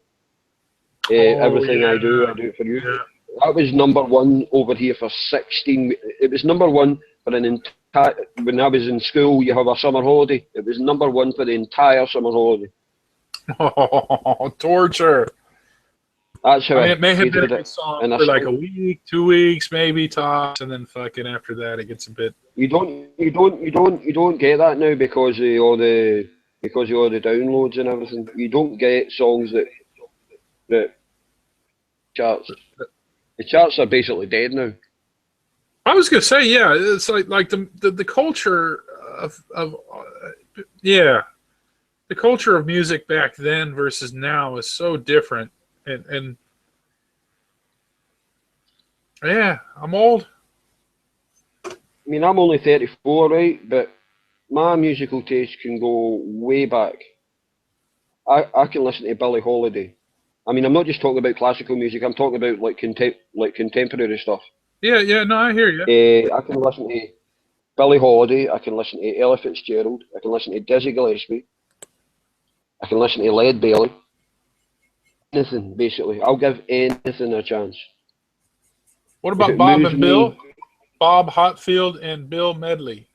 Everything I do it for you. Yeah. That was #1 over here for 16. It was #1 for an entire. When I was in school, you have a summer holiday. It was #1 for the entire summer holiday. Oh, torture. That's how I mean, I it may have been a hated good it. song And I for like a still, week, 2 weeks, maybe tops, and then fucking after that, it gets a bit. you don't get that now because of all the downloads and everything. You don't get songs that charts. The charts are basically dead now. I was gonna say, yeah, it's like the culture of yeah, the culture of music back then versus now is so different, and yeah, I'm old. I mean, I'm only 34, right? But my musical taste can go way back. I can listen to Billie Holiday. I mean, I'm not just talking about classical music. I'm talking about like contemporary stuff. Yeah, no, I hear you. I can listen to Billie Holiday. I can listen to Ella Fitzgerald. I can listen to Dizzy Gillespie. I can listen to Led Bailey. Anything, basically. I'll give anything a chance. What If about it Bob moves and me, Bill? Bob Hotfield and Bill Medley.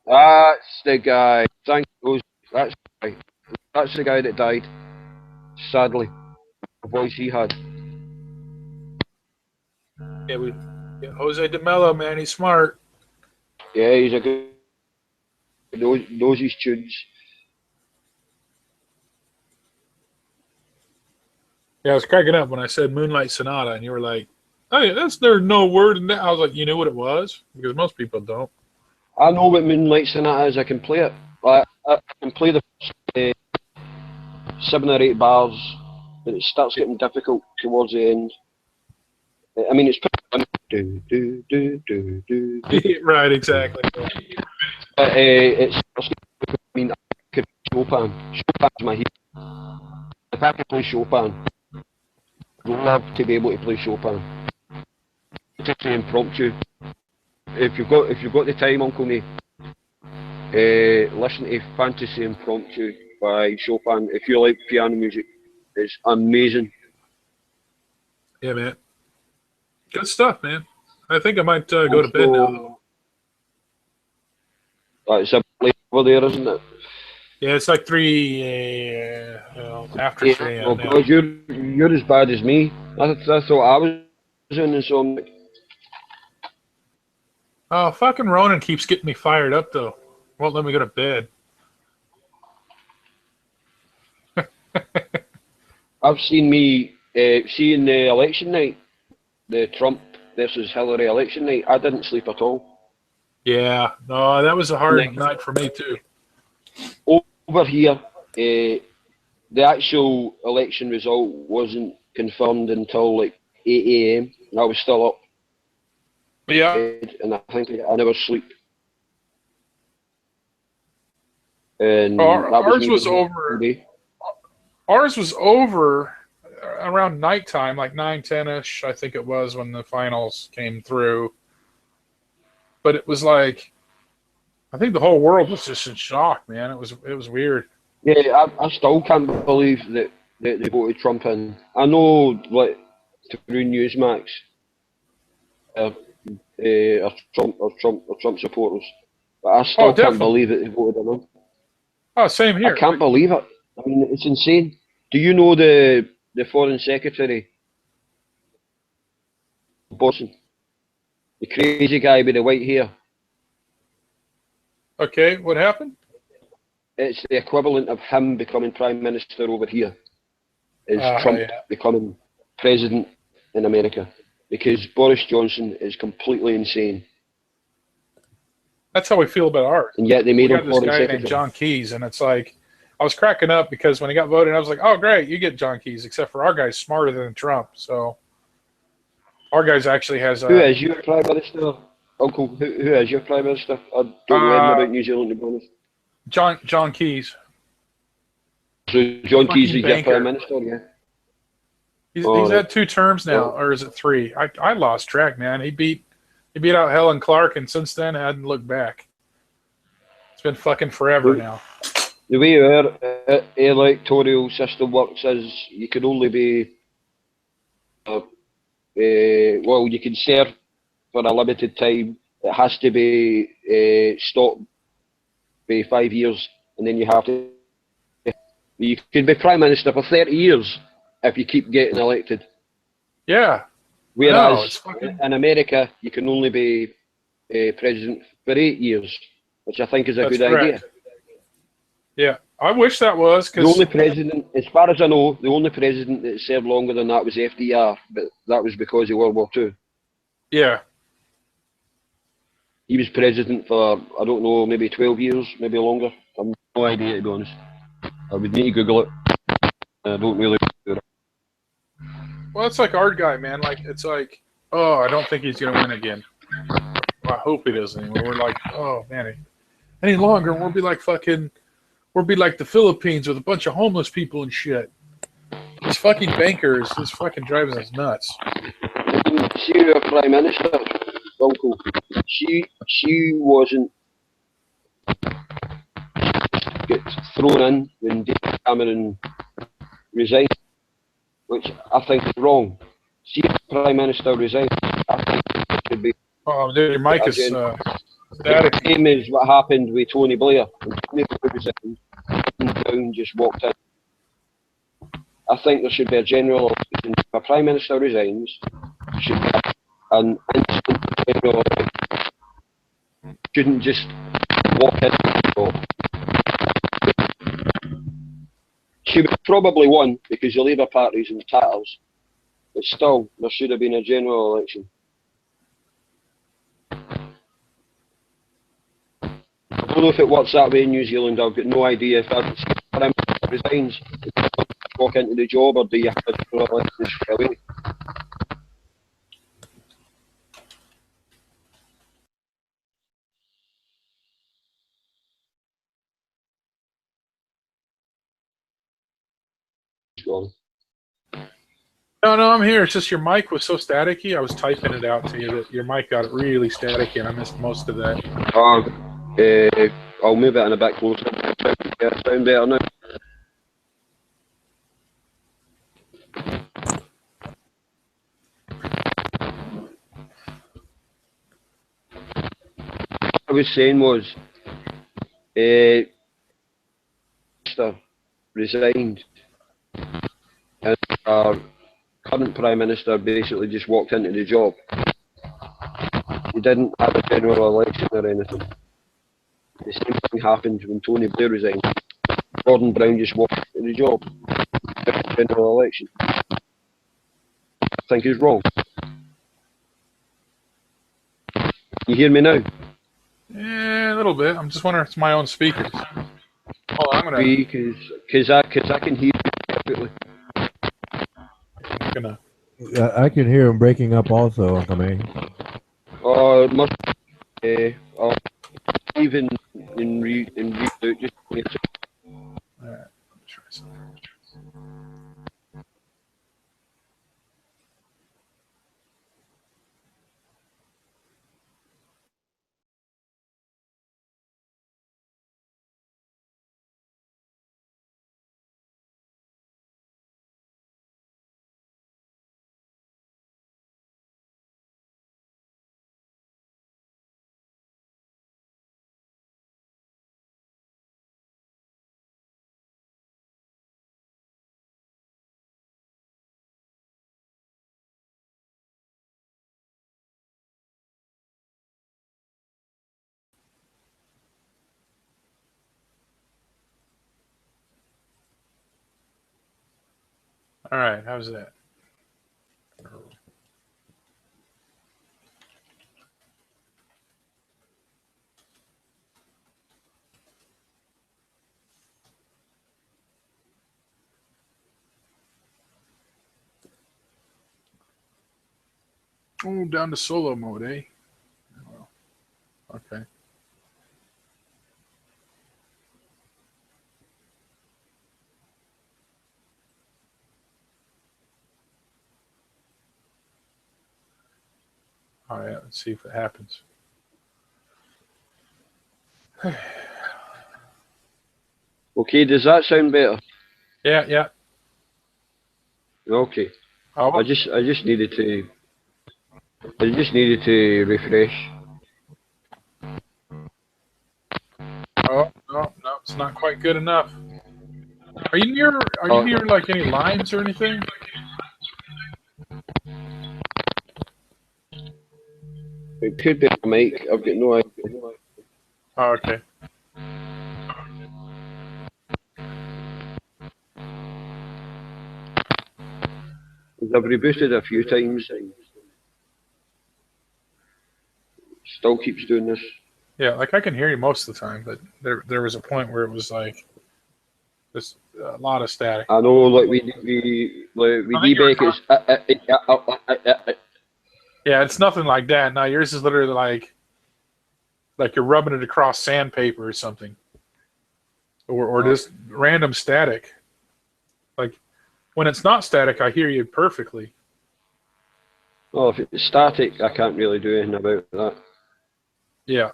that's the guy. Thank you. That's the guy. That's the guy that died. Sadly, the voice he had. Yeah, Jose DeMello, man, he's smart. Yeah, he's a good. Knows his tunes. Yeah, I was cracking up when I said Moonlight Sonata, and you were like, "Oh, yeah, there's no word in that." I was like, "You knew what it was?" Because most people don't. I know what Moonlight Sonata is. I can play it. I can play the first, 7 or 8 bars, but it starts getting difficult towards the end. I mean, it's pretty fun. Right, exactly. But it's. I mean, I could play Chopin. Chopin's my hero. If I could play Chopin, I'd love to be able to play Chopin. Just impromptu. If you've got the time, Uncle May, listen to Fantasy Impromptu by Chopin. If you like piano music, it's amazing. Yeah, man. Good stuff, man. I think I might go to bed now. It's a late over there, isn't it? Yeah, it's like 3, after 3 Oh a.m. now. God, you're as bad as me. I thought I was in insomnia. Oh, fucking Ronan keeps getting me fired up, though. Won't let me go to bed. I've seen seeing the election night, the Trump versus Hillary election night. I didn't sleep at all. Yeah, no, that was a hard night for me, too. Over here, the actual election result wasn't confirmed until like 8 a.m. and I was still up. Yeah. And I think I never sleep. And Ours was over. Ours was over around nighttime, like 9:10ish, I think it was, when the finals came through. But it was like, I think the whole world was just in shock, man. It was weird. Yeah, I still can't believe that they voted Trump in. I know, like, through Newsmax, are Trump supporters, but I still can't believe that they voted him in. Oh, same here. I can't believe it. I mean, it's insane. Do you know the Foreign Secretary, Boston, the crazy guy with the white hair? Okay, what happened? It's the equivalent of him becoming Prime Minister over here. Is Trump becoming president in America? Because Boris Johnson is completely insane. That's how we feel about ours. And yet they made him this guy named John Keyes, and it's like, I was cracking up because when he got voted, I was like, oh, great, you get John Keyes, except for our guy's smarter than Trump. So our guy's actually has Who is your Prime Minister? Uncle, who is your Prime Minister? I don't know anything about New Zealand, to be honest. John Keyes. So John Keyes is your Prime Minister, yeah? He's had 2 terms now, or is it 3? I lost track, man. He beat out Helen Clark, and since then, I hadn't looked back. been fucking forever now. The way our electoral system works is you can only be, well, you can serve for a limited time. It has to be stopped by 5 years, and then you have to. You can be prime minister for 30 years if you keep getting elected. Yeah. Whereas No, it's fucking... in America, you can only be president for 8 years, which I think is a That's good idea. correct. Yeah, I wish that was, The because... only president, as far as I know, the only president that served longer than that was FDR, but that was because of World War II. Yeah. He was president for, I don't know, maybe 12 years, maybe longer. I've no idea, to be honest. I would need to Google it. I don't really do it. Well, it's like our guy, man. Like, it's like, oh, I don't think he's going to win again. Well, I hope he doesn't anymore. We're like, oh, man, any longer, we'll be like fucking... We'll be like the Philippines with a bunch of homeless people and shit. These fucking bankers is fucking driving us nuts. See our Prime Minister, Uncle, she wasn't get thrown in when David Cameron resigned, which I think is wrong. See if the Prime Minister resigned, I think it should be Oh, dude, your mic is static. same as what happened with Tony Blair. When Tony Blair resigned, Brown just walked in. I think there should be a general election. If a Prime Minister resigns, there should be an instant general election. Shouldn't just walk in and go. She would probably won because the Labour Party's in tatters, but still, there should have been a general election. I don't know if it works that way in New Zealand. I've got no idea. If Prime Minister resigns, do you walk into the job, or do you have a general election straight away? Gone. No, I'm here. It's just your mic was so staticky. I was typing it out to you that your mic got really staticky, and I missed most of that. I'll move it in a bit closer. Yeah, sound better now. What I was saying was, Minister resigned, and our current Prime Minister basically just walked into the job. He didn't have a general election or anything. The same thing happened when Tony Blair resigned. Gordon Brown just walked into the job. General election. I think he's wrong. You hear me now? Yeah, a little bit. I'm just wondering if it's my own speakers. Oh, I'm gonna. Because I can hear you perfectly. I'm gonna. I can hear him breaking up also, Uncle May. It must. Even in read out just. All right, try something. All right, how's that? Oh, down to solo mode, eh? Well, okay. All right, let's see if it happens. Okay, does that sound better? Yeah, yeah. Okay. Oh, I just needed to refresh. oh, no, it's not quite good enough. Are you near? Are you Oh. near like any lines or anything? It could be a mic. I've got no idea. Oh, okay. I've rebooted a few times. Still keeps doing this. Yeah, like I can hear you most of the time, but there was a point where it was like there's a lot of static. I know, like we I think you're D-Beck is. Yeah, it's nothing like that. No, yours is literally like you're rubbing it across sandpaper or something, or just random static. Like when it's not static, I hear you perfectly. Well, if it's static, I can't really do anything about that. Yeah,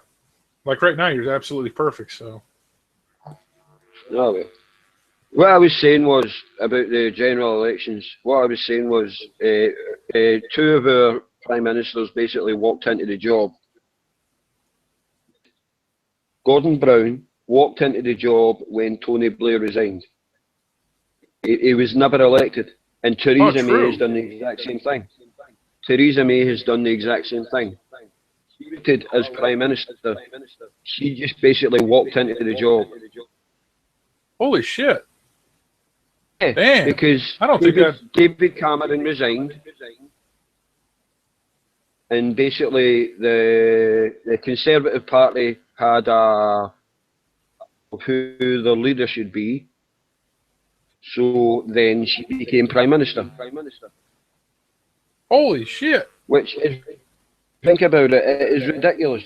like right now, you're absolutely perfect. So No way. What I was saying was about the general elections. What I was saying was two of our prime ministers basically walked into the job. Gordon Brown walked into the job when Tony Blair resigned. He was never elected. And Theresa May has true. done the exact same thing. Theresa May has done the exact same thing. She voted as prime minister. She just basically walked into the job. Holy shit! Yeah, Damn. because I don't think David Cameron resigned, and basically the Conservative Party had a of who their leader should be. So then she became prime minister. Holy shit! Which is, think about it, it is ridiculous.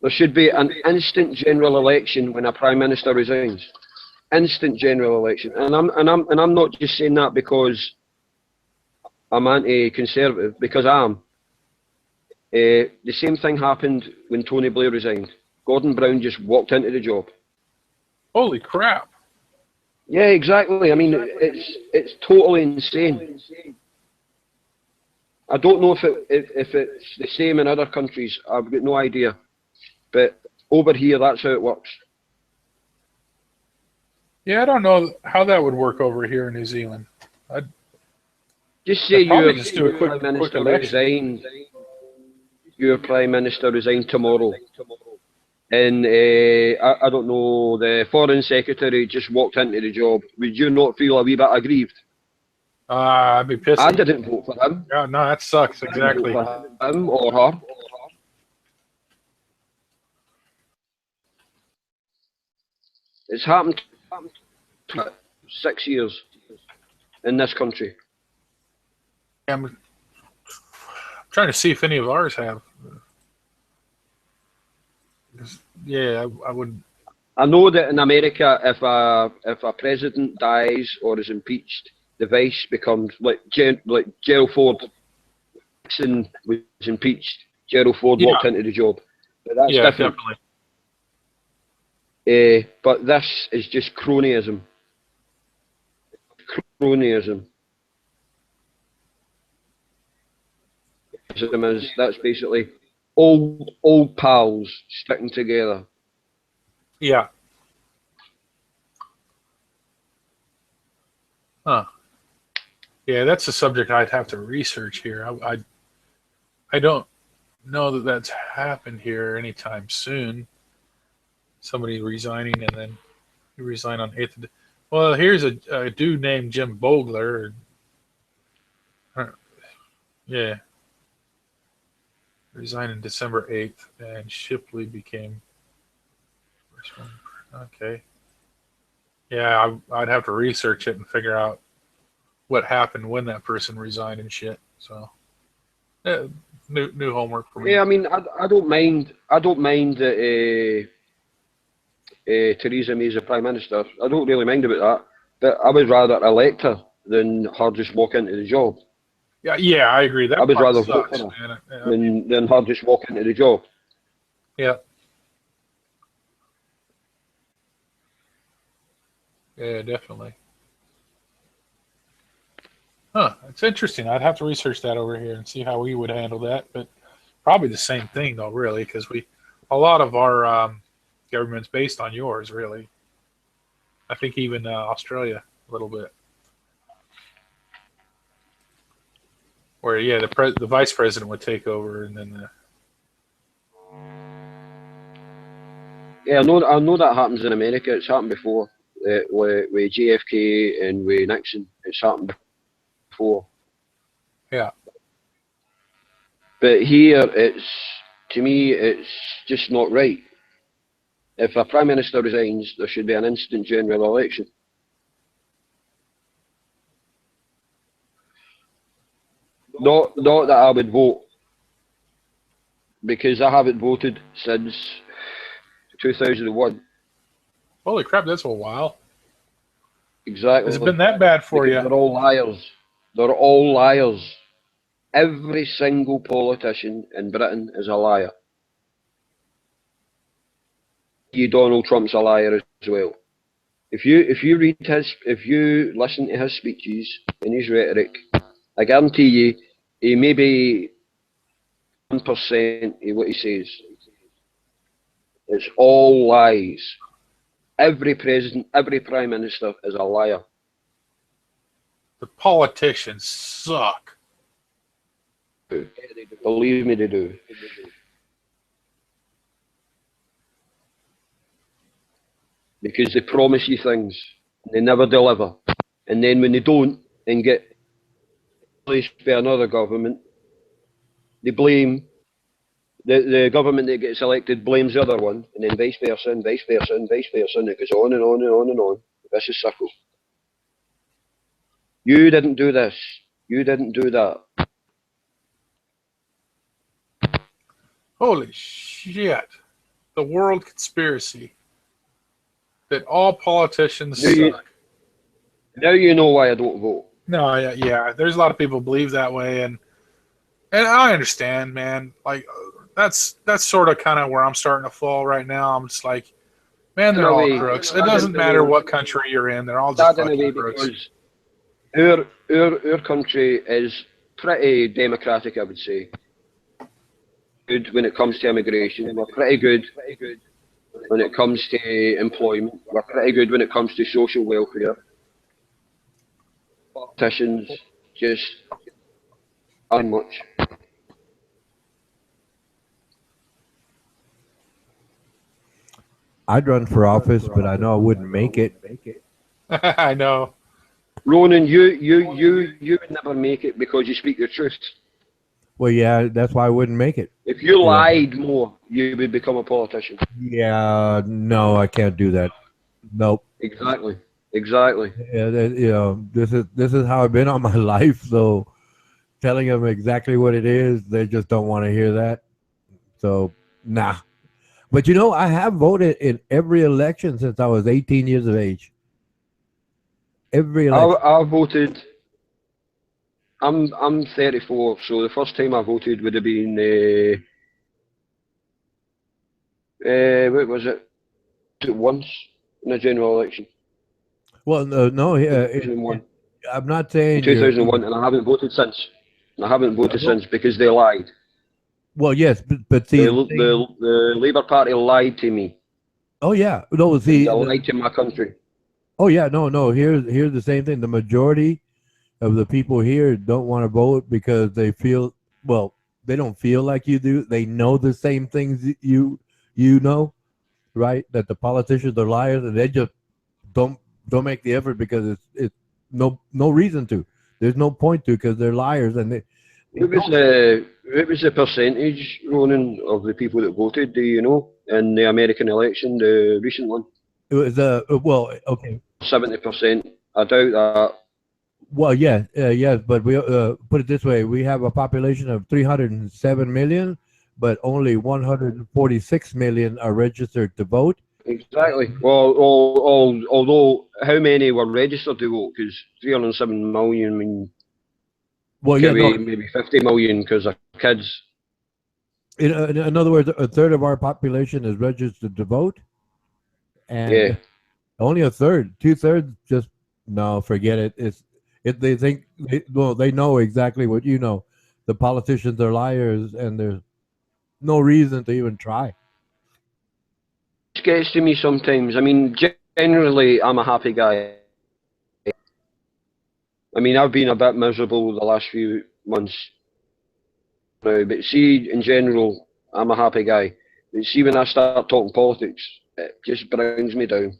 There should be an instant general election when a prime minister resigns. Instant general election, and I'm not just saying that because I'm anti-conservative, because I am. The same thing happened when Tony Blair resigned. Gordon Brown just walked into the job. Holy crap! Yeah, exactly. I mean, it's totally insane. I don't know if it's the same in other countries. I've got no idea, but over here, that's how it works. Yeah, I don't know how that would work over here in New Zealand. Just say probably just do a quick election. Resigned. Your prime minister resigned tomorrow, and I don't know, the foreign secretary just walked into the job. Would you not feel a wee bit aggrieved? I'd be pissed. I didn't vote for him. Yeah, no, that sucks. Exactly. I didn't vote for him or her. It's happened 6 years in this country. I'm trying to see if any of ours have. Yeah, I would. I know that in America, if a president dies or is impeached, the vice becomes like Gerald Ford. Nixon was impeached. Gerald Ford walked into the job. But that's different. Definitely. But this is just cronyism. Cronyism. That's basically old pals sticking together. Yeah. Huh. Yeah, that's a subject I'd have to research here. I don't know that that's happened here anytime soon. Somebody resigning and then he resigned on 8th. Well, here's a dude named Jim Bogler. Yeah. Resigned on December 8th, and Shipley became first one. Okay. Yeah, I'd have to research it and figure out what happened when that person resigned and shit. So, new homework for me. Yeah, I mean, I don't mind. I don't mind that Theresa May is a prime minister. I don't really mind about that. But I would rather elect her than her just walk into the job. Yeah, I agree. That I would rather sucks, vote for her man. than her just walk into the job. Yeah. Yeah, definitely. Huh, it's interesting. I'd have to research that over here and see how we would handle that. But probably the same thing, though, really, because a lot of our government's based on yours, really. I think even Australia a little bit. Where yeah, the vice president would take over, and then Yeah, I know that happens in America. It's happened before with JFK and with Nixon. It's happened before. yeah. But here, to me, it's just not right. If a prime minister resigns, there should be an instant general election. Not that I would vote, because I haven't voted since 2001. Holy crap, that's a while. Exactly. Has it been that bad for Because you? they're all liars. They're all liars. Every single politician in Britain is a liar. Donald Trump's a liar as well. If you listen to his speeches and his rhetoric, I guarantee you, he may be 1% of what he says. It's all lies. Every president, every prime minister is a liar. The politicians suck. Believe me, they do. Because they promise you things, and they never deliver. And then when they don't, and get replaced by another government, they blame the government that gets elected blames the other one, and then vice versa, and vice versa, and vice versa, and it goes on and on and on and on. This is circle. You didn't do this. You didn't do that. Holy shit. The world conspiracy. That all politicians suck. Now you know why I don't vote. No, yeah. There's a lot of people believe that way, and I understand, man. Like that's sort of kind of where I'm starting to fall right now. I'm just like, man, they're all crooks. It doesn't matter what country you're in; they're all just fucking crooks. Because our country is pretty democratic, I would say. Good when it comes to immigration. We're pretty good when it comes to employment. We're pretty good when it comes to social welfare. Politicians just aren't much. I'd run for office, but I know I wouldn't make it. I know. Ronan, you would never make it because you speak the truth. Well, yeah, that's why I wouldn't make it. If you lied more, you would become a politician. Yeah, no, I can't do that. Nope. Exactly. Yeah, this is how I've been all my life. So, telling them exactly what it is, they just don't want to hear that. So, nah. But I have voted in every election since I was 18 years of age. Every election. I voted. I'm 34, so the first time I voted would have been what was it? Once in a general election. Well, no, 2001. I'm not saying 2001, and I haven't voted since. Since because they lied. Well, yes, but see, the Labour Party lied to me. Oh yeah, no, see, they lied to my country. Oh yeah, no. Here's the same thing. The majority of the people here don't want to vote because they feel they don't feel like you do. They know the same things you know, right? That the politicians are liars, and they just don't make the effort because it's no reason to. There's no point to because they're liars and they. What was the percentage, Ronan, of the people that voted? Do you know in the American election, the recent one? It was okay. 70%. I doubt that. Well, yes, but we put it this way: we have a population of 307 million, but only 146 million are registered to vote. Exactly. Well, although how many were registered to vote? Because 307 million mean. Well, yeah, maybe 50 million because of kids. In other words, a third of our population is registered to vote. And yeah. Only a third, 2/3. Just no, forget it. They think they know exactly what you know. The politicians are liars, and there's no reason to even try. It gets to me sometimes. I mean, generally, I'm a happy guy. I mean, I've been a bit miserable the last few months now, but see, in general, I'm a happy guy. But see, when I start talking politics, it just brings me down.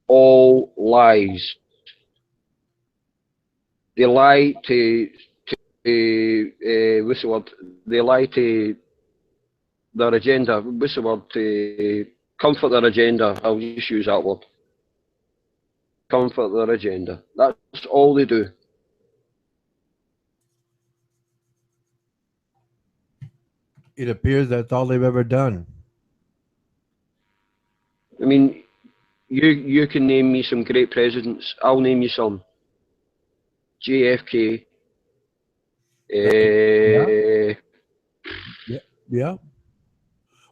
All lies. They lie to what's the word? They lie to their agenda. What's the word? To comfort their agenda. I'll just use that word. Comfort their agenda. That's all they do. It appears that's all they've ever done. I mean, you can name me some great presidents. I'll name you some. JFK. Yeah. Yeah.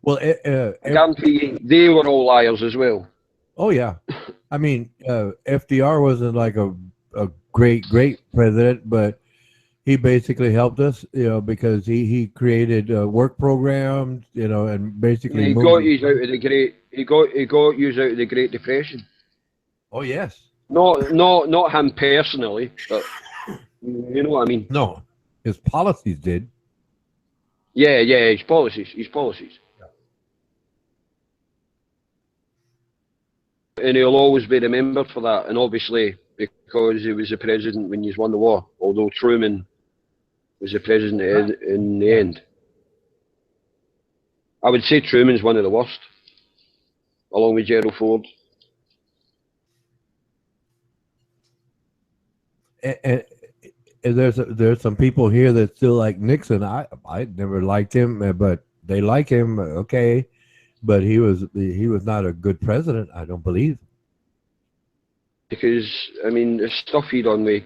Well, I guarantee you, they were all liars as well. oh yeah. I mean, FDR wasn't like a great president, but he basically helped us, because he created work programs, and basically He got moved. you out of the great. He got you out of the Great Depression. Oh yes. Not him personally, but you know what I mean. No, his policies did. Yeah, his policies. And he'll always be remembered for that. And obviously, because he was the president when you won the war, although Truman was the president in the end. I would say Truman's one of the worst, along with Gerald Ford. And there's some people here that still like Nixon. I never liked him, but they like him. Okay, but he was not a good president. I don't believe. Because, I mean, the stuff he done with,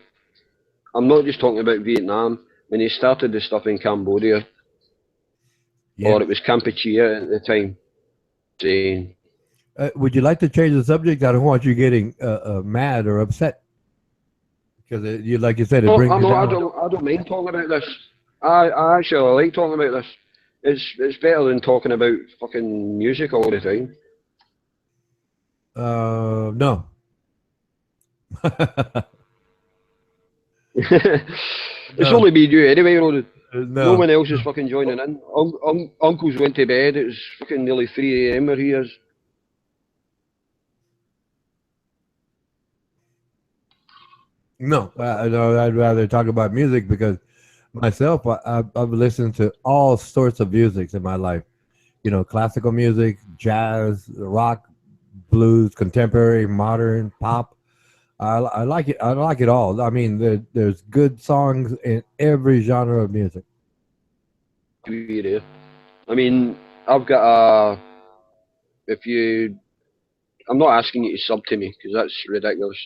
I'm not just talking about Vietnam, when he started the stuff in Cambodia, Yeah. or it was Kampuchea at the time, saying, Would you like to change the subject? I don't want you getting mad or upset. Because you, like you said, it brings you down. I don't mind talking about this. I actually like talking about this. It's better than talking about fucking music all the time. No. It's only me and you anyway, Ronan. No No. one else is fucking joining in. Uncle's went to bed. It's fucking nearly 3 a.m. where he is. No, no, I'd rather talk about music because myself, I've listened to all sorts of musics in my life. Classical music, jazz, rock, blues, contemporary, modern, pop. I like it. I like it all. I mean, there's good songs in every genre of music. I mean, I've got a. If you, I'm not asking you to sub to me because that's ridiculous.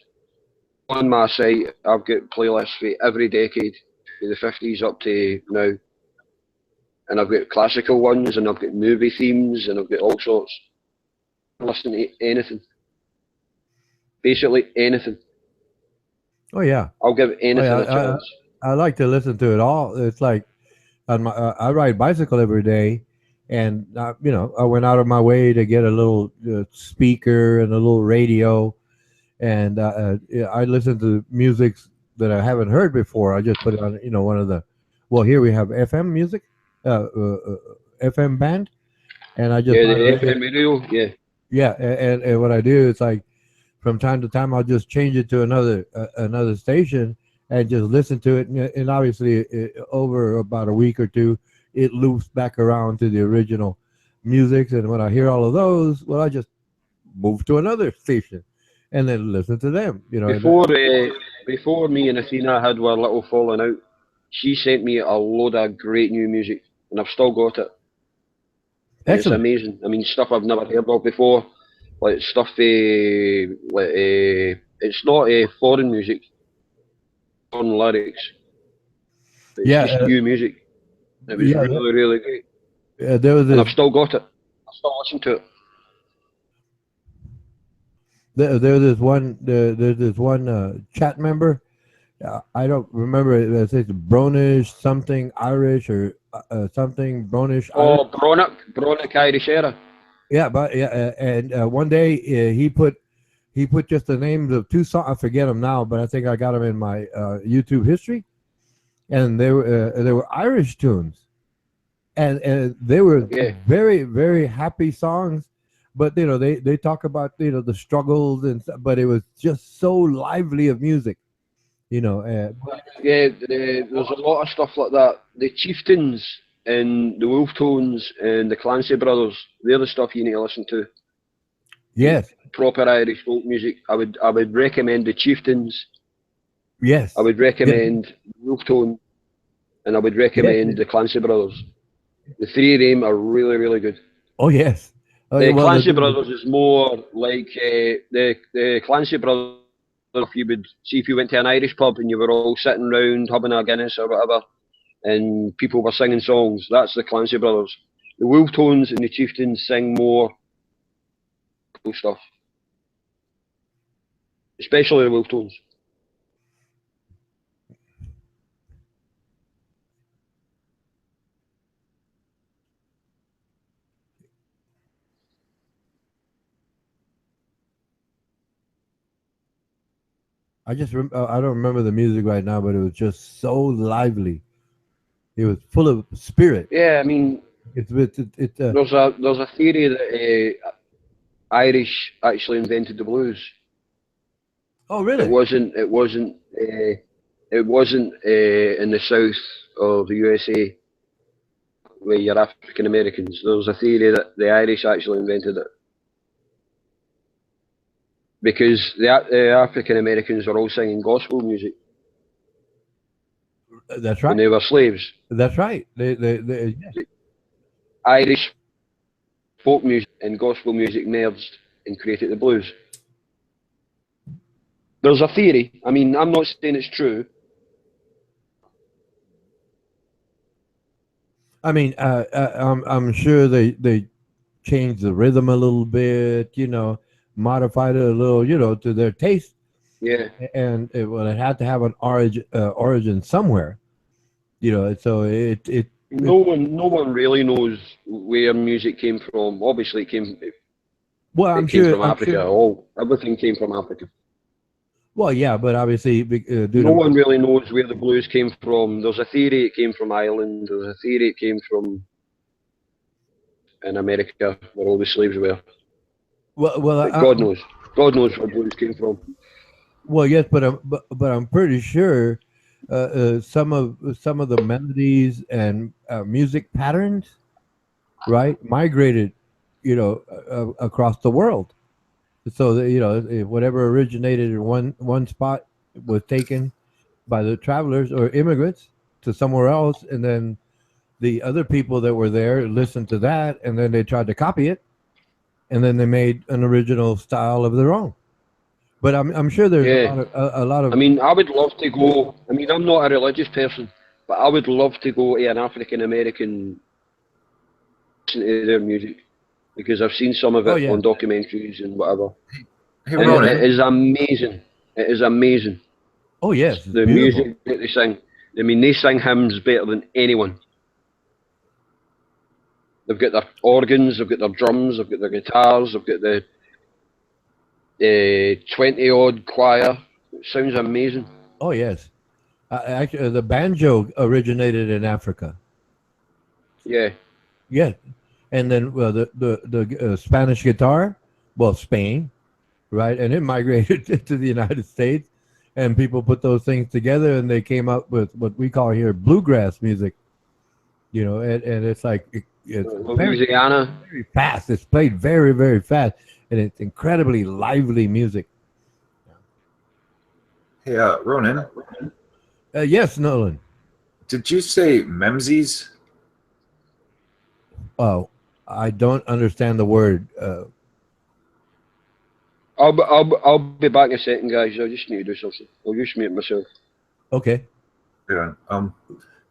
On my site, I've got playlists for every decade, from the 50s up to now, and I've got classical ones, and I've got movie themes, and I've got all sorts. Listen to anything, basically anything. Oh yeah, I'll give anything yeah, a chance. I like to listen to it all. It's like I ride bicycle every day, and I went out of my way to get a little speaker and a little radio, and I listen to music that I haven't heard before. I just put it on, one of the. Well, here we have FM music, FM band, and I just the FM radio, yeah. Yeah, and what I do is like from time to time I'll just change it to another station and just listen to it, and obviously over about a week or two it loops back around to the original music, and when I hear all of those, well, I just move to another station and then listen to them. Before me and Athena had our little falling out, she sent me a load of great new music, and I've still got it. And it's amazing. I mean, stuff I've never heard of before, like stuff. It's not foreign music, foreign lyrics. It's just new music. It was really, really great. There was and I've still got it. I still listen to it. There's this one chat member. I don't remember. It says Bronish something Irish or something Bronish. Irish. Oh, Bronick Irish era. Yeah, but yeah, and one day he put just the names of two songs. I forget them now, but I think I got them in my YouTube history, and they were Irish tunes, and they were Yeah. very very happy songs. But they talk about the struggles but it was just so lively of music, Yeah, there's a lot of stuff like that. The Chieftains and the Wolf Tones and the Clancy Brothers, they're the stuff you need to listen to. Yes, Proper Irish folk music. I would recommend the Chieftains. yes, I would recommend Wolf Tone, and I would recommend Yes. the Clancy Brothers. The three of them are really, really good. Oh yes. The Well, Clancy Brothers is more like the Clancy Brothers. If you would see if you went to an Irish pub and you were all sitting round having a Guinness or whatever, and people were singing songs, that's the Clancy Brothers. The Wolf Tones and the Chieftains sing more cool stuff, especially the Wolf Tones. I don't remember the music right now, but it was just so lively. It was full of spirit. Yeah, I mean, It's there's a theory that Irish actually invented the blues. oh really? It wasn't in the south of the USA where you're African Americans. There was a theory that the Irish actually invented it because the African Americans were all singing gospel music That's when right. they were slaves. That's right. Yeah. Irish folk music and gospel music merged and created the blues. There's a theory. I mean, I'm not saying it's true. I mean, I'm sure they changed the rhythm a little bit, modified it a little, to their taste, Yeah. and it had to have an origin somewhere, So it No one really knows where music came from. Obviously, it came I'm from sure. Africa. Everything came from Africa. Well, yeah, but obviously, due No to one really knows where the blues came from. There's a theory it came from Ireland. There's a theory it came from in America, where all the slaves were. well, But God knows. God knows where blues came from. well, yes, but I'm pretty sure some of the melodies and music patterns, right, migrated, across the world. So that, whatever originated in one spot was taken by the travelers or immigrants to somewhere else, and then the other people that were there listened to that, and then they tried to copy it, and then they made an original style of their own. But I'm sure there's Yeah. a lot of I mean, I would love to go. I mean, I'm not a religious person, but I would love to go to an African American listen to their music because I've seen some of it Oh, yeah. on documentaries and whatever. Hey, And Ronan. it is amazing. It is amazing. oh yes, it's The beautiful. music that they sing. I mean, they sing hymns better than anyone. They've got their organs, they've got their drums, they've got their guitars, they've got the 20-odd choir. It sounds amazing. Oh yes, actually, the banjo originated in Africa. Yeah. Yeah, and then the Spanish guitar, well, Spain, right, and it migrated to the United States, and people put those things together, and they came up with what we call here bluegrass music. And it's like it's very, Louisiana. very fast. It's played very, very fast, and it's incredibly lively music. Hey, Ronan, Yes, Nolan. did you say Memsies? Oh, I don't understand the word. I'll be back in a second, guys. I just need to do something. I'll just mute myself. Okay. Yeah.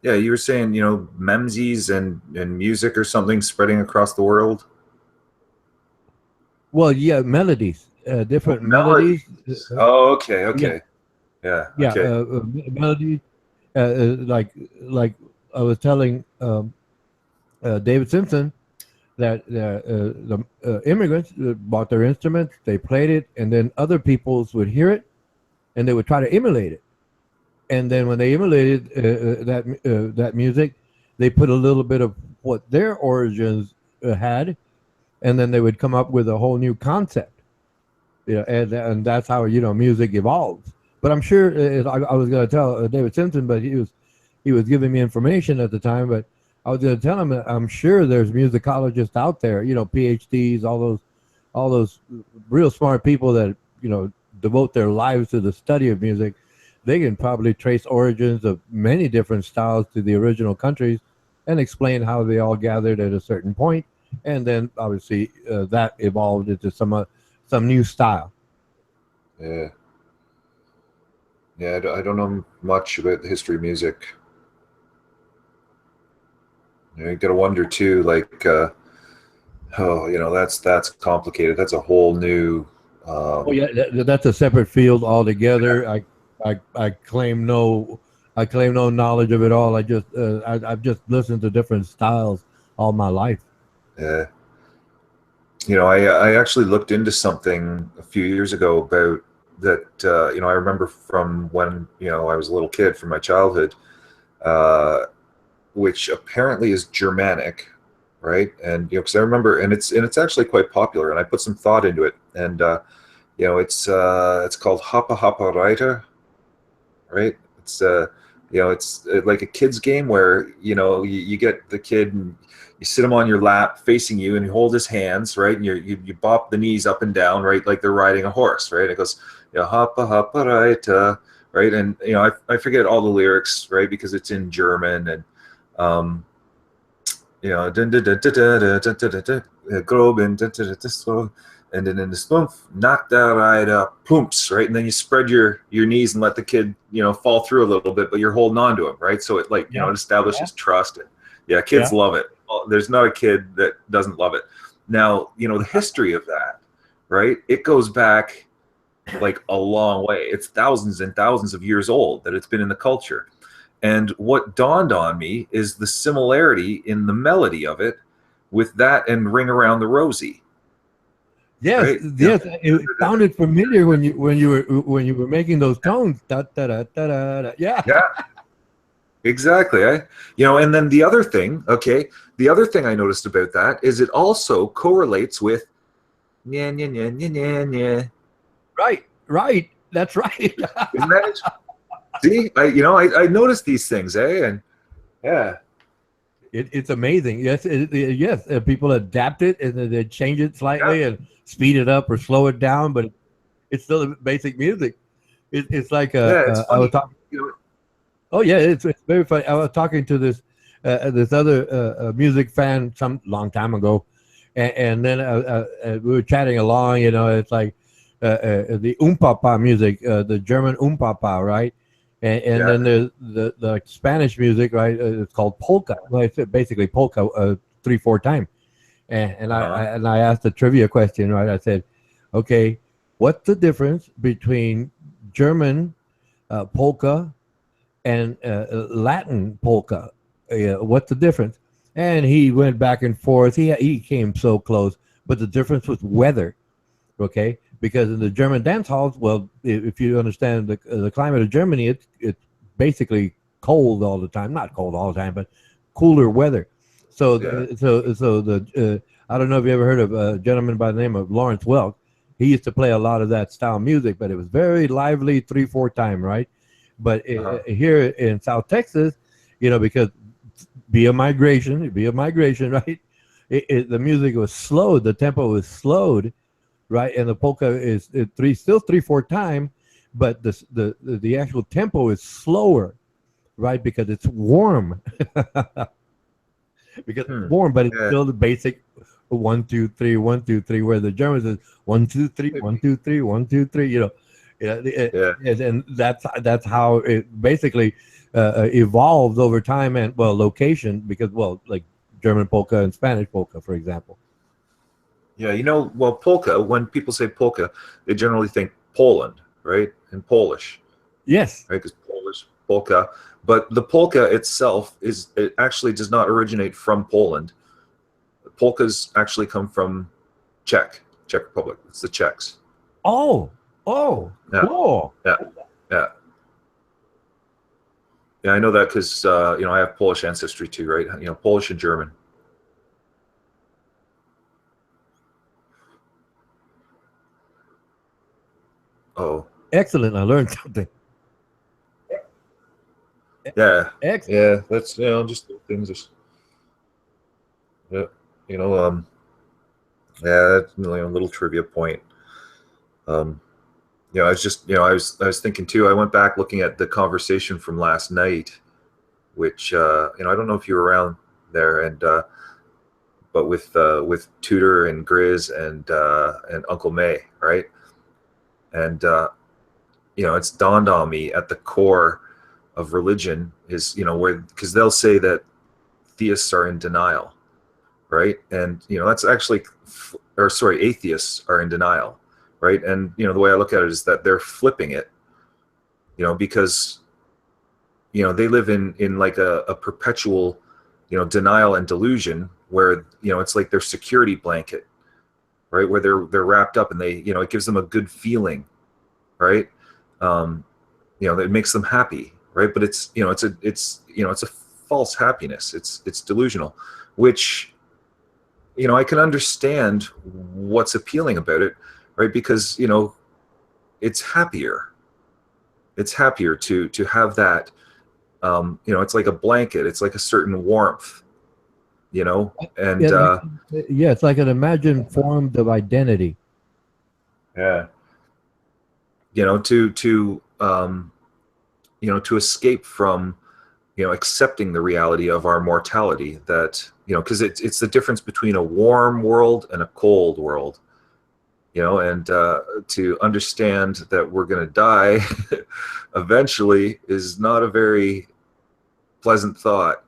Yeah, you were saying, Memsies and music or something spreading across the world. Well, yeah, melodies. different melodies. Oh, okay. Yeah. Yeah, Okay. melodies. Like I was telling David Simpson that the immigrants bought their instruments, they played it, and then other peoples would hear it, and they would try to emulate it. And then when they emulated that music, they put a little bit of what their origins had, and then they would come up with a whole new concept. And that's how music evolves. But I'm sure I was going to tell David Simpson, but he was giving me information at the time. But I was going to tell him that I'm sure there's musicologists out there, PhDs, all those real smart people that devote their lives to the study of music. They can probably trace origins of many different styles to the original countries, and explain how they all gathered at a certain point, and then obviously that evolved into some new style. Yeah. Yeah, I don't know much about the history of music. You got to wonder too, like, that's complicated. That's a whole new. Oh yeah, that's a separate field altogether. I claim no knowledge of it all. I've just listened to different styles all my life. Yeah. I actually looked into something a few years ago about that. I remember from when I was a little kid, from my childhood, which apparently is Germanic, right? And because I remember, and it's actually quite popular, and I put some thought into it, and it's called Hoppa Hoppa Reiter, right? It's like a kid's game where you get the kid and you sit him on your lap facing you, and you hold his hands, right? And you bop the knees up and down, right, like they're riding a horse, right? It goes Hoppa Hoppa Reiter, right? And I forget all the lyrics, right, because it's in German, and groben, and then in the spoon, knock that right up, poops, right? And then you spread your knees and let the kid, fall through a little bit, but you're holding on to him, right? So it it establishes trust. And kids love it. There's not a kid that doesn't love it. Now, the history of that, right? It goes back like a long way. It's thousands and thousands of years old that it's been in the culture. And what dawned on me is the similarity in the melody of it with that and Ring Around the Rosie. Yes, right? yes, it sounded familiar when you were making those tones. Da, da, da, da, da, da. Yeah. Exactly. And then the other thing I noticed about that is it also correlates with nya, nya, nya, nya, nya, nya. Right. That's right. Isn't that it? See, I noticed these things, and yeah. It's amazing. Yes, yes. People adapt it and then they change it slightly and speed it up or slow it down, but it's still basic music. It's like it's funny. I was talking. Oh yeah, it's very funny. I was talking to this other music fan some long time ago, and then we were chatting along. It's like the Papa music, the German Papa, right? And then there's the Spanish music, right? It's called polka. Well, it's basically polka 3/4 time. And I asked a trivia question, right? I said, okay, what's the difference between German polka and Latin polka? What's the difference? And he went back and forth. He came so close, but the difference was weather. Okay, because in the German dance halls, well, if you understand the climate of Germany, it's basically cold all the time. Not cold all the time, but cooler weather. So I don't know if you ever heard of a gentleman by the name of Lawrence Welk. He used to play a lot of that style music, but it was very lively 3/4 time, right? But here in South Texas, because via migration, right? The music was slowed, the tempo was slowed. Right, and the polka is still 3/4 time, but the actual tempo is slower, right? Because it's warm. It's warm, but it's still the basic 1 2 3 1 2 3. Where the Germans is 1 2 3 1 2 3 1 2 3. And that's how it basically evolves over time and location because like German polka and Spanish polka, for example. Yeah, well, polka, when people say polka, they generally think Poland, right? In Polish, Yes. right? Because Polish, polka. But the polka itself it actually does not originate from Poland. Polkas actually come from Czech Republic. It's the Czechs. Oh, Yeah, cool. yeah, yeah. Yeah, I know that because I have Polish ancestry too, right? Polish and German. Oh, Excellent. I learned something. yeah, Excellent. yeah. That's just things. Yeah, yeah. That's a little trivia point. I was just, I was thinking too. I went back looking at the conversation from last night, which I don't know if you were around there, and but with Tudor and Grizz and Uncle May, right? And it's dawned on me at the core of religion is where, because they'll say that theists are in denial, right? And that's actually, or sorry, atheists are in denial, right? And the way I look at it is that they're flipping it, because they live in like a perpetual denial and delusion where it's like their security blanket, right? Where they're wrapped up and they it gives them a good feeling, right? That makes them happy, right? But it's it's a false happiness. It's delusional, which I can understand what's appealing about it, right? Because it's happier. It's happier to have that. It's like a blanket. It's like a certain warmth, and Yeah, it's like an imagined form of identity. yeah, to escape from accepting the reality of our mortality, that because it's the difference between a warm world and a cold world, and to understand that we're going to die eventually is not a very pleasant thought.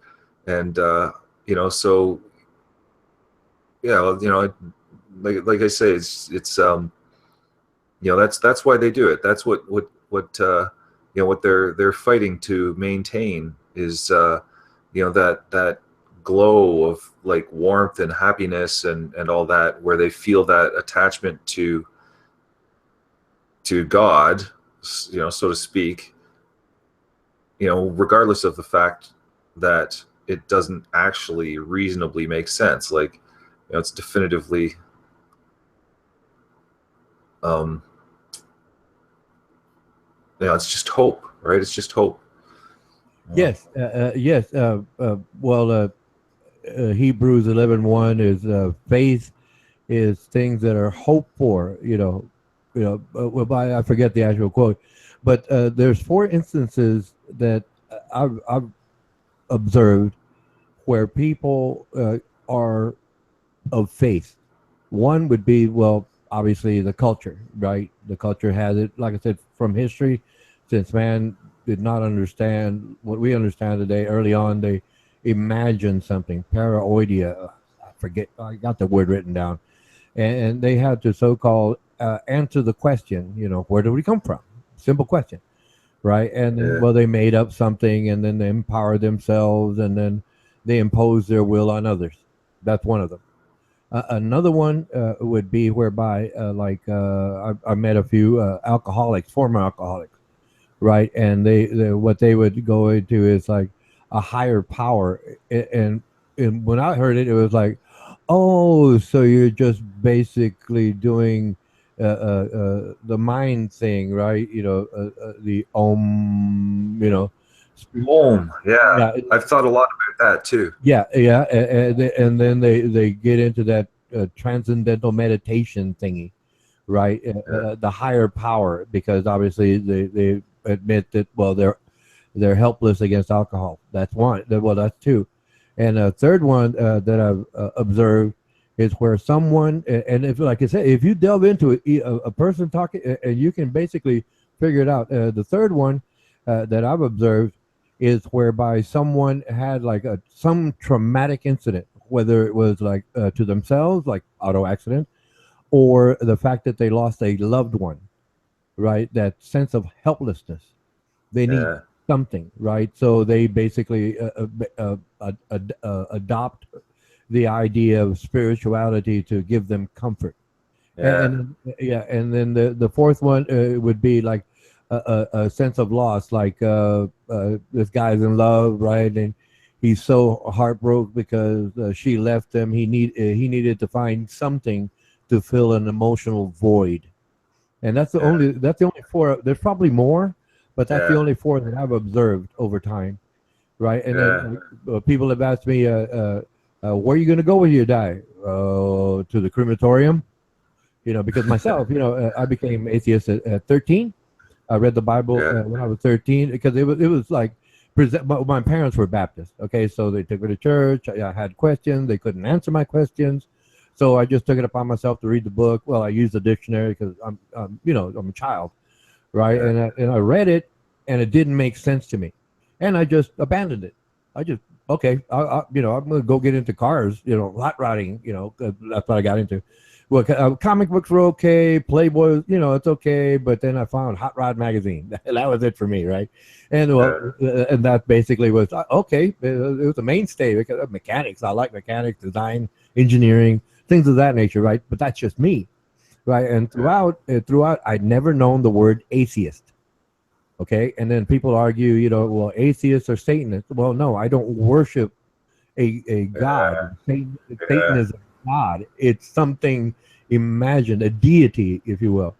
And so yeah, like I say, it's that's why they do it. That's what what they're fighting to maintain is that glow of like warmth and happiness and all that, where they feel that attachment to God, so to speak, regardless of the fact that it doesn't actually reasonably make sense. Like, it's definitively it's just hope, right? It's just hope. Yes, yes. Well, Hebrews 11:1 is faith is things that are hoped for. Well, I forget the actual quote, but there's 4 instances that I've observed where people are of faith. One would be, well, obviously the culture, right? The culture has it, like I said, from history, since man did not understand what we understand today. Early on, they imagined something, paraoidia. I forget, I got the word written down. And they had to so-called answer the question, where do we come from? Simple question, right? And then, well, they made up something, and then they empowered themselves, and then they imposed their will on others. That's one of them. Another one would be whereby, I met a few alcoholics, former alcoholics, right? And they what they would go into is like a higher power. And when I heard it, it was like, oh, so you're just basically doing the mind thing, right? The Yeah, I've thought a lot about that too. Yeah, and then they get into that transcendental meditation thingy, right? The higher power, because obviously they admit that, well, they're helpless against alcohol. That's one. Well, that's two, and a third one that I've observed is where someone, and if, like I said, if you delve into it, a person talking, and you can basically figure it out. The third one that I've observed is whereby someone had like some traumatic incident, whether it was like to themselves, like auto accident, or the fact that they lost a loved one, right? That sense of helplessness. They need Yeah. something, right? So they basically adopt the idea of spirituality to give them comfort. Yeah. And then the fourth one would be like a sense of loss, like this guy's in love, right? And he's so heartbroken because she left him. He needed to find something to fill an emotional void, and that's the only four. There's probably more, but that's the Yeah. only four that I've observed over time, right? And Yeah. then people have asked me, where are you going to go when you die? To the crematorium, because myself, I became atheist at 13. I read the Bible Yeah. when I was 13 because it was like my parents were Baptist. Okay, so they took me to church. I had questions. They couldn't answer my questions, so I just took it upon myself to read the book. Well, I used the dictionary because I'm a child, right? Yeah. And I read it, and it didn't make sense to me, and I just abandoned it. I just okay, I'm gonna go get into cars, hot rodding, 'cause that's what I got into. Well, comic books were okay, Playboy, it's okay, but then I found Hot Rod magazine. That was it for me, right? And and that basically was okay. It was a mainstay because of mechanics. I like mechanics, design, engineering, things of that nature, right? But that's just me, right? And throughout, I'd never known the word atheist. Okay, and then people argue, well, atheists are Satanists. Well, no, I don't worship a god. Satan is a god. It's something imagined, a deity, if you will.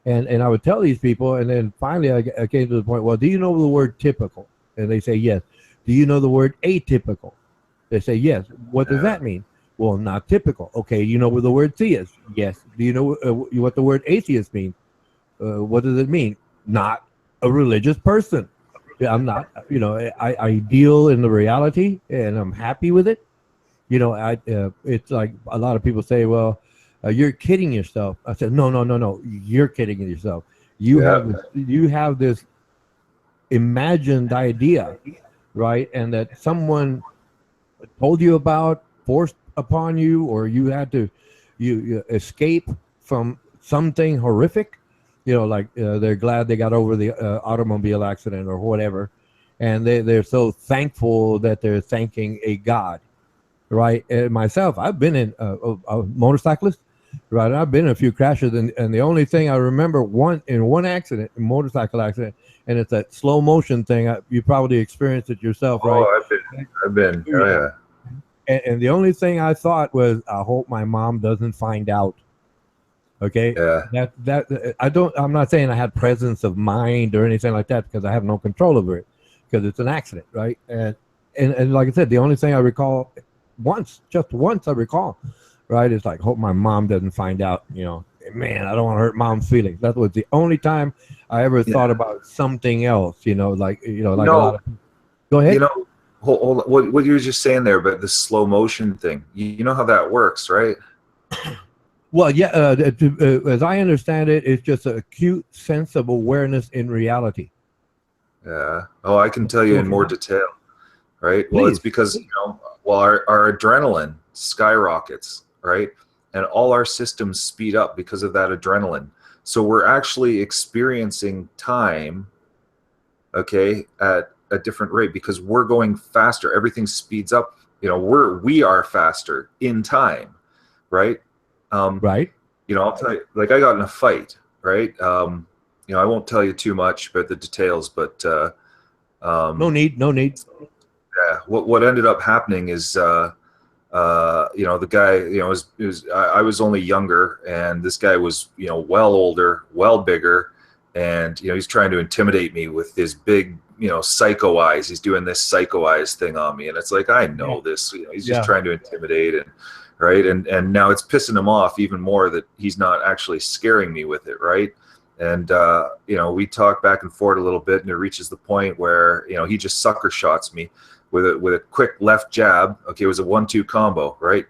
And I would tell these people, and then finally I came to the point. Well, do you know the word typical? And they say yes. Do you know the word atypical? They say yes. What does that mean? Well, not typical. Okay, you know the word theist? Yes. Do you know what the word atheist means? What does it mean? Not a religious person. Yeah, I'm not. I deal in the reality, and I'm happy with it. It's like a lot of people say, "Well, you're kidding yourself." I said, "No, no, no, no. You're kidding yourself. You have this imagined idea, right? And that someone told you about, forced upon you, or you had to you escape from something horrific. Like they're glad they got over the automobile accident or whatever, and they're so thankful that they're thanking a god, right? And myself, I've been in a motorcyclist, right? I've been in a few crashes, and the only thing I remember one accident, a motorcycle accident, and it's that slow motion thing. You probably experienced it yourself, right? Oh, I've been. Oh, yeah. And the only thing I thought was, I hope my mom doesn't find out. Okay. Yeah. I'm not saying I had presence of mind or anything like that, because I have no control over it, because it's an accident, right? And like I said, the only thing I recall just once I recall, right, is like, hope my mom doesn't find out, man, I don't want to hurt mom's feelings. That was the only time I ever thought about something else, like a lot of people. Go ahead. Hold on. What you were just saying there about the slow motion thing, you know how that works, right? Well, yeah, as I understand it, it's just an acute sense of awareness in reality. Yeah. Oh, I can tell you in more detail, right? Well, it's because, our adrenaline skyrockets, right? And all our systems speed up because of that adrenaline. So we're actually experiencing time, okay, at a different rate because we're going faster. Everything speeds up. We are faster in time, right? Right. I'll tell you, like, I got in a fight, right? I won't tell you too much about the details, but no need. Yeah. What ended up happening is, the guy, I was only younger, and this guy was, well older, well bigger, and he's trying to intimidate me with his big, psycho eyes. He's doing this psycho eyes thing on me, and it's like, I know this. He's just trying to intimidate and. Right. And now it's pissing him off even more that he's not actually scaring me with it. Right. And, we talk back and forth a little bit, and it reaches the point where, he just sucker shots me with a quick left jab. Okay. It was a 1-2 combo. Right.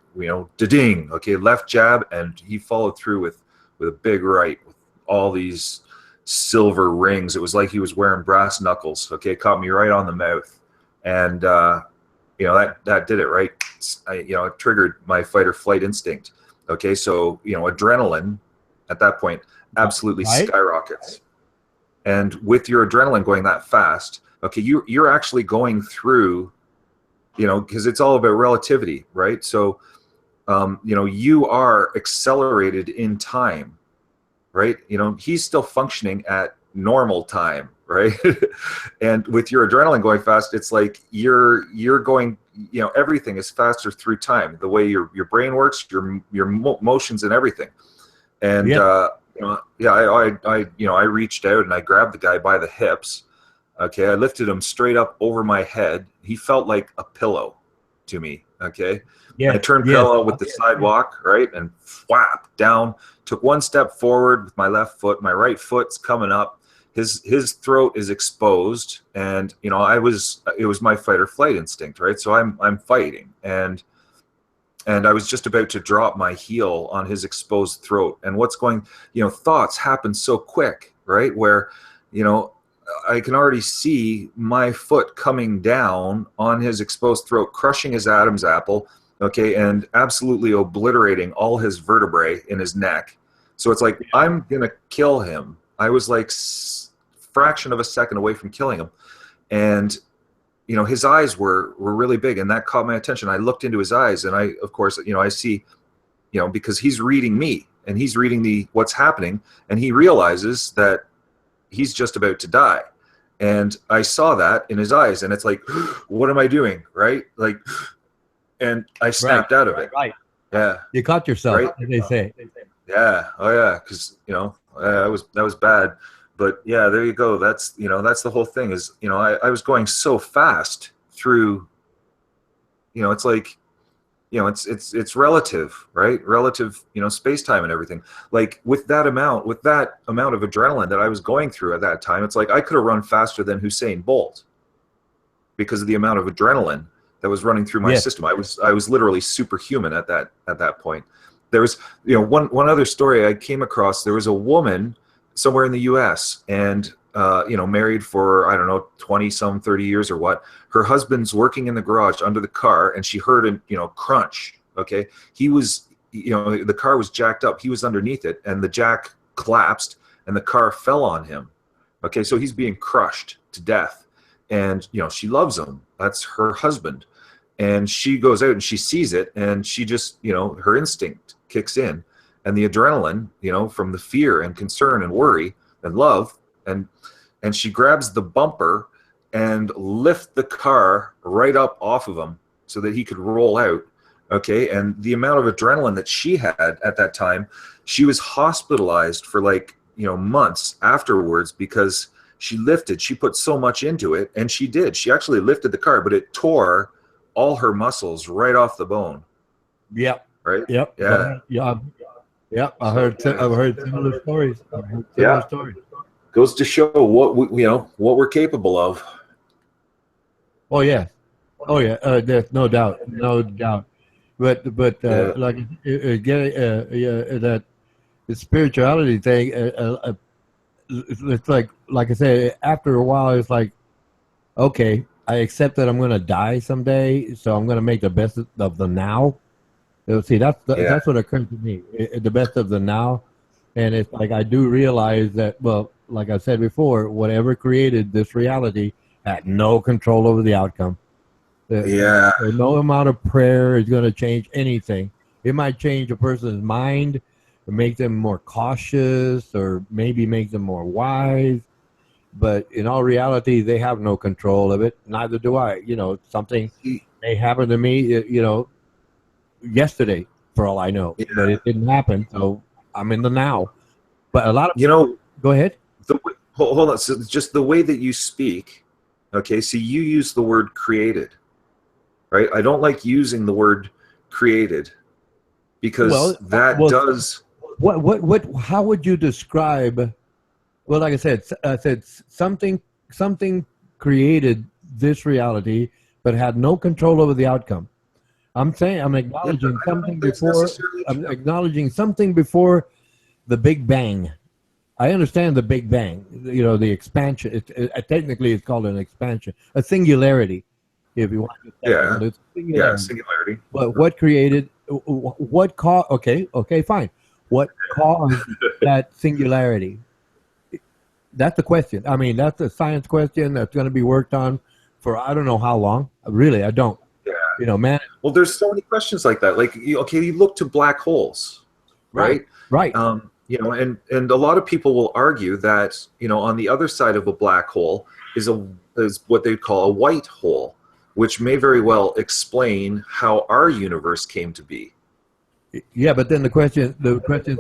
Da-ding. Okay. Left jab. And he followed through with a big right with all these silver rings. It was like he was wearing brass knuckles. Okay. Caught me right on the mouth. And, that did it, right? It triggered my fight or flight instinct. Okay, so adrenaline at that point absolutely Right. skyrockets, and with your adrenaline going that fast, okay, you're actually going through, because it's all about relativity, right? So you are accelerated in time, right? He's still functioning at normal time, right? And with your adrenaline going fast, it's like you're going, everything is faster through time, the way your brain works, your motions and everything. And I reached out and I grabbed the guy by the hips. Okay, I lifted him straight up over my head. He felt like a pillow to me. Okay, Yeah. I turned parallel with the sidewalk, right, and whap down. Took one step forward with my left foot. My right foot's coming up. His throat is exposed, and it was my fight or flight instinct, right? So I'm fighting, and I was just about to drop my heel on his exposed throat. And what's going, thoughts happen so quick, right? Where, I can already see my foot coming down on his exposed throat, crushing his Adam's apple, okay, and absolutely obliterating all his vertebrae in his neck. So it's like, I'm going to kill him. I was like fraction of a second away from killing him. And, his eyes were really big, and that caught my attention. I looked into his eyes, and I, of course, I see, because he's reading me, and he's reading what's happening, and he realizes that he's just about to die. And I saw that in his eyes, and it's like, what am I doing? Right? Like, and I snapped out of it. Right. Yeah. You caught yourself, Right? as they say. Yeah. Oh yeah. Cause that was bad, but yeah, there you go. That's, that's the whole thing is, I was going so fast through, it's like, it's relative, right? Relative, space-time and everything. Like with that amount of adrenaline that I was going through at that time, it's like I could have run faster than Usain Bolt because of the amount of adrenaline that was running through my system. I was literally superhuman at that point. There was, one other story I came across. There was a woman somewhere in the U.S. and married for, I don't know, 20-some, 30 years or what. Her husband's working in the garage under the car, and she heard a crunch. Okay, he was, the car was jacked up. He was underneath it, and the jack collapsed, and the car fell on him. Okay, so he's being crushed to death, and she loves him. That's her husband, and she goes out and she sees it, and she just, her instinct kicks in, and the adrenaline, from the fear and concern and worry and love, and she grabs the bumper and lifts the car right up off of him so that he could roll out. Okay, and the amount of adrenaline that she had at that time, she was hospitalized for months afterwards because she put so much into it, and she actually lifted the car, but it tore all her muscles right off the bone. Yep. Right? Yep. Yeah. Yep. I've heard similar stories. Goes to show what what we're capable of. Oh yeah. There's no doubt. But like that the spirituality thing. It's like I said. After a while, it's like, okay, I accept that I'm going to die someday, so I'm going to make the best of the now. See, that's what occurred to me. The best of the now, and it's like I do realize that. Well, like I said before, whatever created this reality had no control over the outcome. No amount of prayer is going to change anything. It might change a person's mind, or make them more cautious, or maybe make them more wise. But in all reality, they have no control of it. Neither do I. Something may happen to me, yesterday, for all I know. But it didn't happen, so I'm in the now. But a lot of go ahead. Hold on. So just the way that you speak, okay, so you use the word created, right? I don't like using the word created because does... How would you describe... Well, like I said something created this reality, but had no control over the outcome. I'm acknowledging something before. I'm acknowledging something before the Big Bang. I understand the Big Bang. The expansion. Technically, it's called an expansion, a singularity, if you want to say it. It's singularity. Singularity. But what created what caused? Okay, fine. What caused that singularity? That's the question. I mean, that's a science question that's going to be worked on for I don't know how long. Really, I don't. Yeah. You know, man. Well, there's so many questions like that. Like, okay, you look to black holes, right? Right. You know, and a lot of people will argue that, you know, on the other side of a black hole is what they call a white hole, which may very well explain how our universe came to be. Yeah, but then the question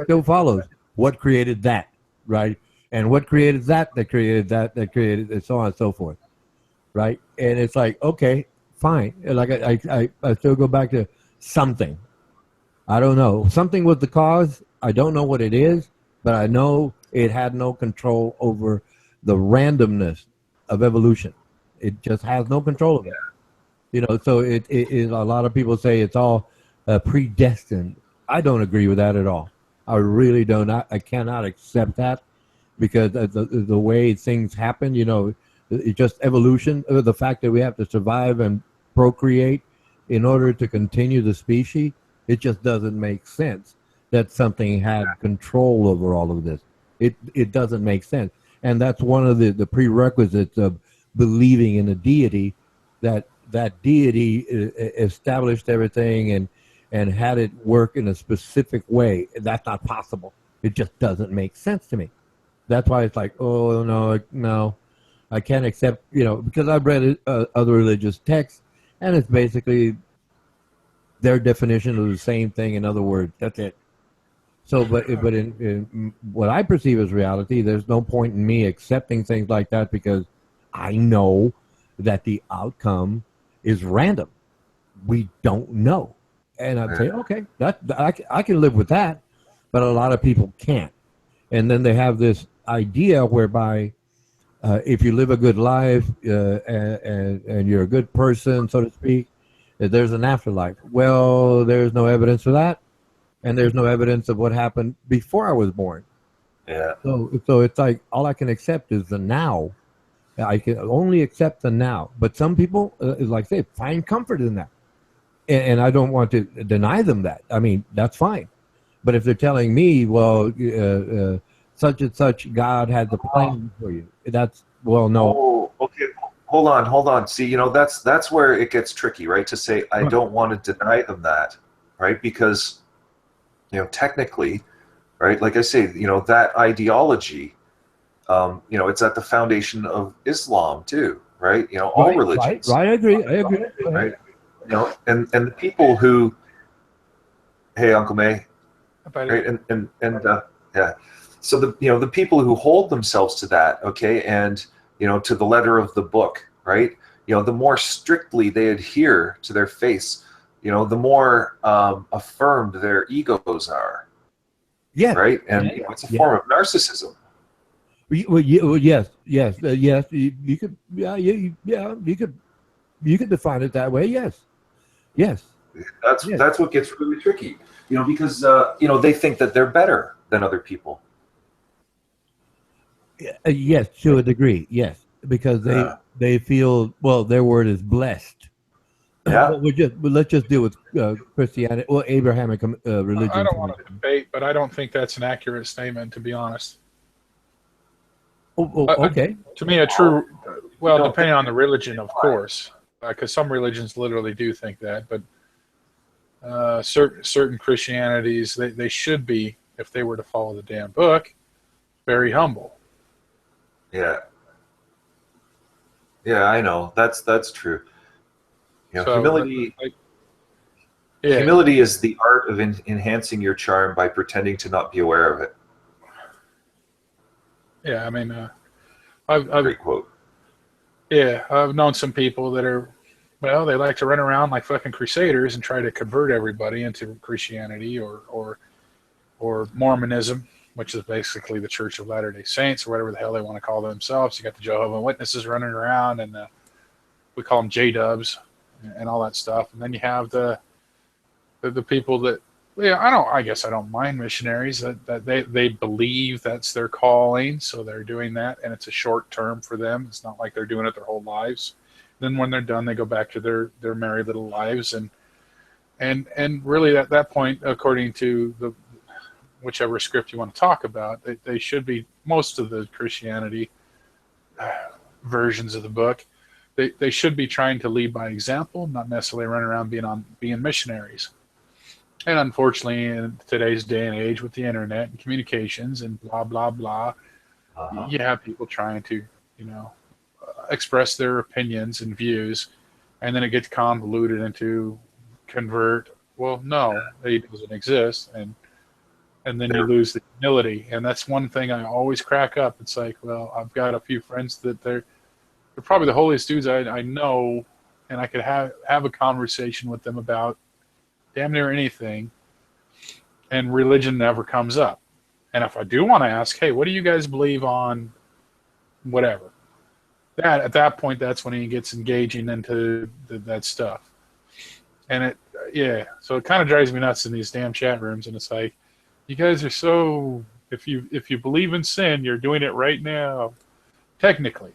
still follows: what created that, right? And what created that? That created that. That created, and so on and so forth, right? And it's like, okay, fine. Like I still go back to something. I don't know. Something was the cause. I don't know what it is, but I know it had no control over the randomness of evolution. It just has no control of it. You know, so it is. A lot of people say it's all predestined. I don't agree with that at all. I really don't. I cannot accept that because the way things happen, you know, it's just evolution. The fact that we have to survive and procreate in order to continue the species, it just doesn't make sense that something had control over all of this. It doesn't make sense. And that's one of the prerequisites of believing in a deity, that deity established everything and had it work in a specific way. That's not possible. It just doesn't make sense to me. That's why it's like, oh, no, I can't accept, you know, because I've read other religious texts, and it's basically their definition of the same thing. In other words, that's it. So, but in what I perceive as reality, there's no point in me accepting things like that because I know that the outcome is random. We don't know. And I'd say, okay, I can live with that, but a lot of people can't. And then they have this idea whereby if you live a good life and you're a good person, so to speak, there's an afterlife. Well, there's no evidence for that, and there's no evidence of what happened before I was born. Yeah. So it's like all I can accept is the now. I can only accept the now. But some people, like I say, find comfort in that. And I don't want to deny them that. I mean, that's fine. But if they're telling me, well, such and such God had the plan for you, that's, well, no. Oh, okay. Hold on. See, you know, that's where it gets tricky, right? To say I don't want to deny them that, right? Because, you know, technically, right? Like I say, you know, that ideology, you know, it's at the foundation of Islam too, right? You know, all religions. Right. I agree. Right. You know, and the people who, hey, Uncle May, right? And yeah. So the people who hold themselves to that, okay, and you know, to the letter of the book, right? You know, the more strictly they adhere to their faiths, you know, the more affirmed their egos are. Yeah. Right. And you know, it's a form of narcissism. Well, yes. You could, you could define it that way. Yes. That's what gets really tricky, you know, because you know, they think that they're better than other people. Yes, to a degree, yes, because they feel, well, their word is blessed. Yeah. But let's just deal with Christianity or Abrahamic religion. I don't want to debate, but I don't think that's an accurate statement, to be honest. Okay. To me, a true, well, depending on the religion, of course, because some religions literally do think that, but certain Christianities, they should be, if they were to follow the damn book, very humble. Yeah, I know that's true. You know, So, humility. Humility is the art of enhancing your charm by pretending to not be aware of it. Yeah, I mean, I've great quote. Yeah, I've known some people that are, well, they like to run around like fucking crusaders and try to convert everybody into Christianity or Mormonism, which is basically the Church of Latter-day Saints or whatever the hell they want to call themselves. You got the Jehovah's Witnesses running around, and we call them J-dubs and all that stuff. And then you have the people that, yeah, I guess I don't mind missionaries that they believe that's their calling, so they're doing that, and it's a short term for them. It's not like they're doing it their whole lives. Then when they're done, they go back to their merry little lives, and And really at that point, according to the whichever script you want to talk about, they should be, most of the Christianity versions of the book, they should be trying to lead by example, not necessarily run around being missionaries. And unfortunately, in today's day and age with the internet and communications and blah blah blah, you have people trying to, express their opinions and views, and then it gets convoluted into convert. Well, no, it doesn't exist, and then you lose the humility. And that's one thing I always crack up. It's like, well, I've got a few friends that they're probably the holiest dudes I know, and I could have a conversation with them about damn near anything, and religion never comes up. And if I do want to ask, hey, what do you guys believe on whatever? That at that point, that's when he gets engaging into that stuff. And so it kind of drives me nuts in these damn chat rooms. And it's like, you guys are so, if you believe in sin, you're doing it right now. Technically,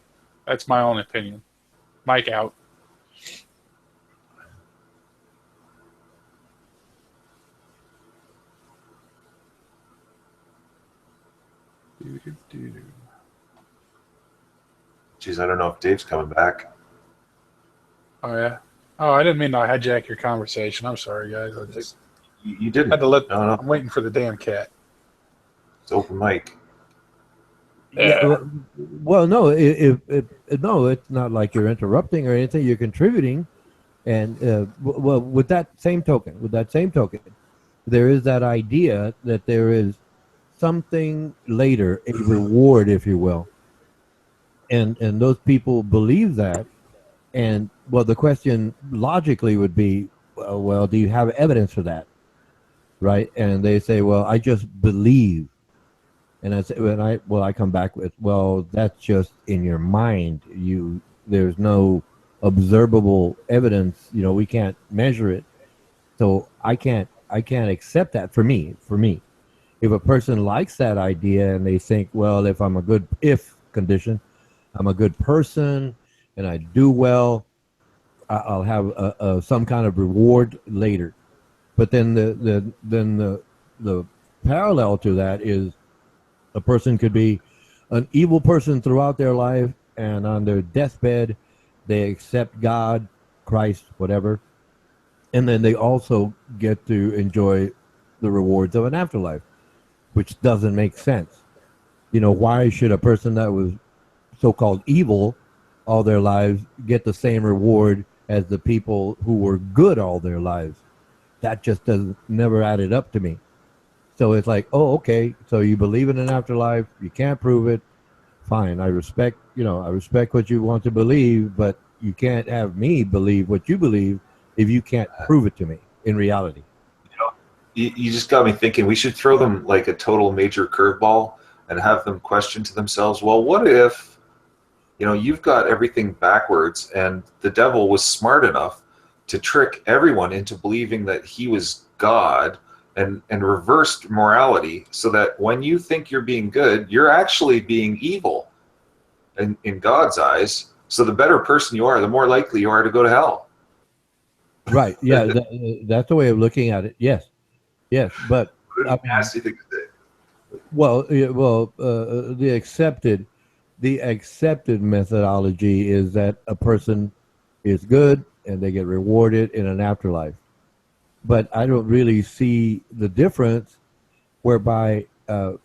that's my own opinion. Mike out. Geez, I don't know if Dave's coming back. Oh yeah. Oh, I didn't mean to hijack your conversation. I'm sorry, guys. I just You didn't. had to let. No. I'm waiting for the damn cat. It's open mic. Yeah. Well, no, no, it's not like you're interrupting or anything. You're contributing, and well, with that same token, there is that idea that there is something later, a reward, if you will, and those people believe that. And well, the question logically would be, well, do you have evidence for that, right? And they say, well, I just believe. And I say, I come back with, well, that's just in your mind. There's no observable evidence. We can't measure it, so I can't accept that. For me, if a person likes that idea and they think, well, if I'm a good person and I do well, I'll have some kind of reward later. But then the parallel to that is, a person could be an evil person throughout their life, and on their deathbed, they accept God, Christ, whatever, and then they also get to enjoy the rewards of an afterlife, which doesn't make sense. Why should a person that was so-called evil all their lives get the same reward as the people who were good all their lives? That just never added up to me. So it's like, oh, okay, so you believe in an afterlife, you can't prove it, fine. I respect what you want to believe, but you can't have me believe what you believe if you can't prove it to me in reality. You just got me thinking we should throw them like a total major curveball and have them question to themselves, well, what if, you've got everything backwards and the devil was smart enough to trick everyone into believing that he was God, and reversed morality, so that when you think you're being good, you're actually being evil in God's eyes. So the better person you are, the more likely you are to go to hell. Right. Yeah, that's the way of looking at it. Yes. But Nasty thing to say. the accepted methodology is that a person is good and they get rewarded in an afterlife. But I don't really see the difference whereby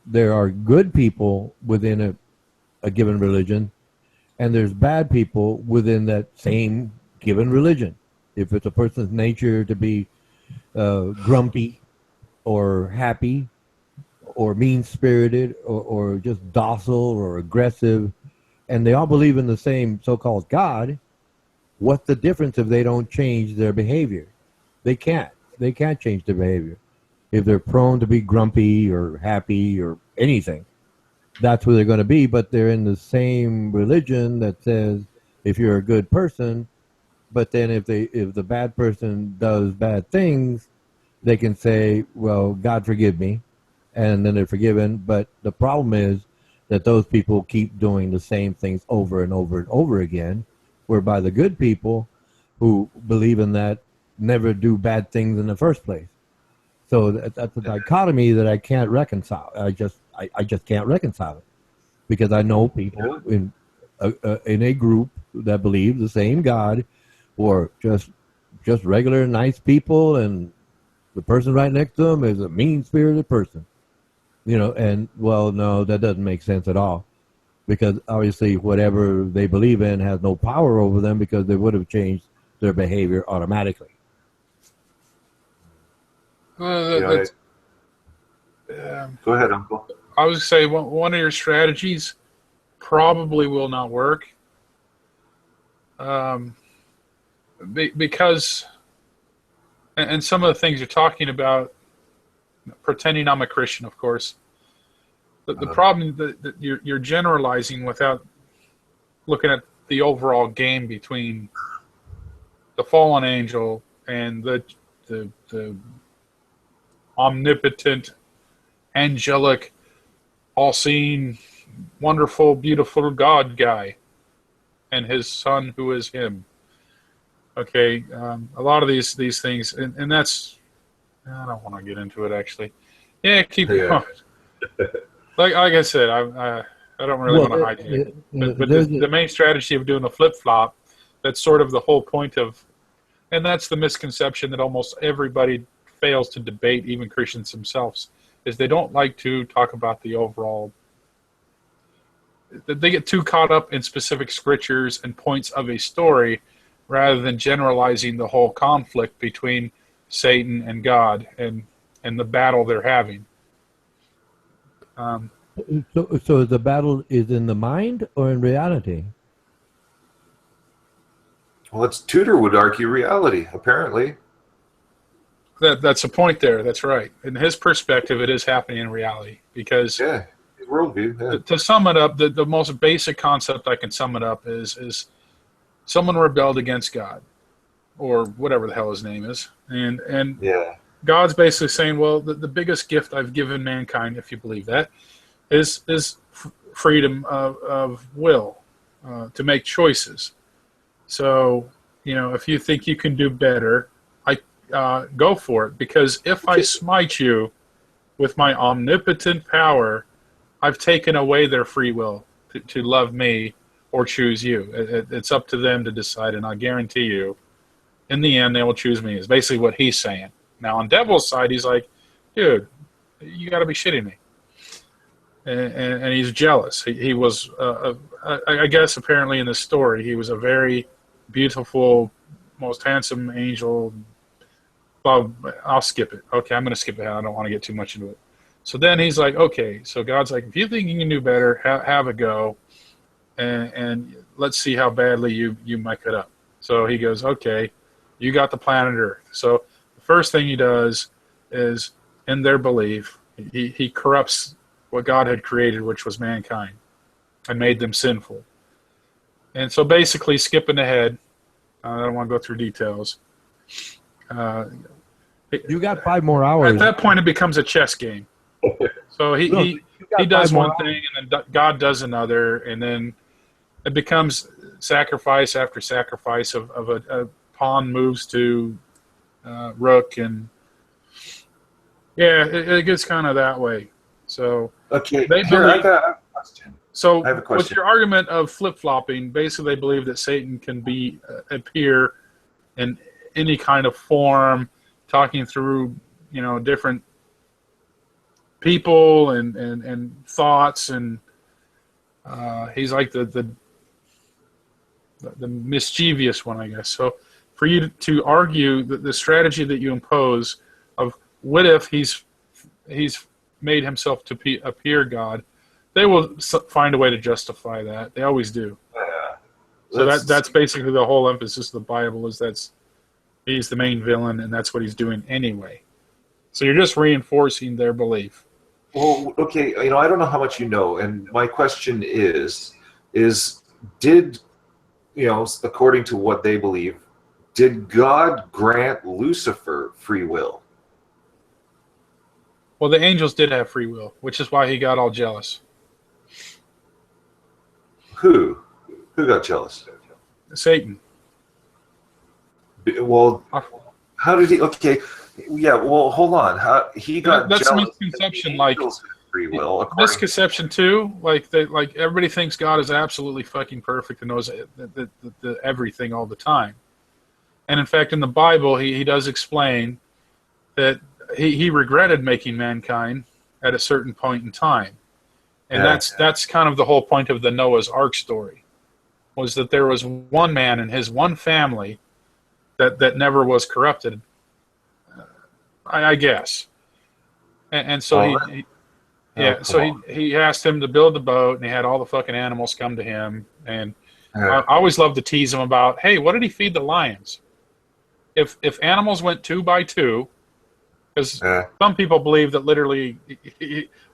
there are good people within a given religion, and there's bad people within that same given religion. If it's a person's nature to be grumpy or happy or mean-spirited or just docile or aggressive, and they all believe in the same so-called God, what's the difference if they don't change their behavior? They can't. They can't change their behavior. If they're prone to be grumpy or happy or anything, that's who they're going to be. But they're in the same religion that says if you're a good person, but then if the bad person does bad things, they can say, well, God forgive me, and then they're forgiven. But the problem is that those people keep doing the same things over and over and over again, whereby the good people who believe in that never do bad things in the first place. So that's a dichotomy that I can't reconcile. I just can't reconcile it, because I know people in a group that believe the same God, or just regular nice people, and the person right next to them is a mean-spirited person. And well, no, that doesn't make sense at all, because obviously whatever they believe in has no power over them, because they would have changed their behavior automatically. Go ahead, Uncle. I was say one of your strategies probably will not work, because, and some of the things you're talking about, pretending I'm a Christian, of course. The problem that you're generalizing without looking at the overall game between the fallen angel and the omnipotent, angelic, all-seeing, wonderful, beautiful God guy and his son who is him. Okay, a lot of these things, and that's, I don't want to get into it actually. Yeah, keep going. Like I said, I don't really want to hijack it. But the main strategy of doing a flip-flop, that's sort of the whole point of, and that's the misconception that almost everybody fails to debate, even Christians themselves, is they don't like to talk about the overall. They get too caught up in specific scriptures and points of a story rather than generalizing the whole conflict between Satan and God and the battle they're having. So the battle is in the mind or in reality? Well, Tudor would argue reality, apparently. That's a point there. That's right. In his perspective, it is happening in reality, because his worldview. Yeah. To sum it up, the most basic concept I can sum it up is someone rebelled against God, or whatever the hell his name is, and God's basically saying, well, the biggest gift I've given mankind, if you believe that, is freedom of will to make choices. So, if you think you can do better, go for it, because if I smite you with my omnipotent power, I've taken away their free will to love me or choose you. It's up to them to decide, and I guarantee you, in the end, they will choose me, is basically what he's saying. Now, on Devil's side, he's like, dude, you got to be shitting me. And he's jealous. He was, I guess, apparently in the story, he was a very beautiful, most handsome angel. Well, I'll skip it. Okay, I'm going to skip it. I don't want to get too much into it. So then he's like, okay, so God's like, if you think you can do better, have a go, and let's see how badly you muck it up. So he goes, okay, you got the planet Earth. So the first thing he does is, in their belief, he corrupts what God had created, which was mankind, and made them sinful. And so basically, skipping ahead, I don't want to go through details. You got 5 more hours. At that point, it becomes a chess game. So he does one thing, and then God does another, and then it becomes sacrifice after sacrifice of a pawn moves to rook, and it gets kind of that way. So okay, they here, believe, I have a question. So I have a question. with your argument of flip-flopping, basically they believe that Satan can appear in any kind of form, talking through different people and thoughts, and he's like the mischievous one, I guess. So for you to argue that the strategy that you impose of what if he's made himself to appear God, they will find a way to justify that. They always do. So that's basically the whole emphasis of the Bible, is he's the main villain, and that's what he's doing anyway. So you're just reinforcing their belief. Well, okay, I don't know how much you know, and my question is did, according to what they believe, did God grant Lucifer free will? Well, the angels did have free will, which is why he got all jealous. Who got jealous? Satan. Well, How did he? Okay, yeah. Well, hold on. How he got That's a jealous? misconception. Like Free will, according misconception too. Like everybody thinks God is absolutely fucking perfect and knows the everything all the time. And in fact, in the Bible, he does explain that he regretted making mankind at a certain point in time. And that's kind of the whole point of the Noah's Ark story, was that there was one man and his one family that never was corrupted, I guess. And so he asked him to build the boat, and he had all the fucking animals come to him. And I always loved to tease him about, hey, what did he feed the lions? If animals went 2 by 2, because some people believe that literally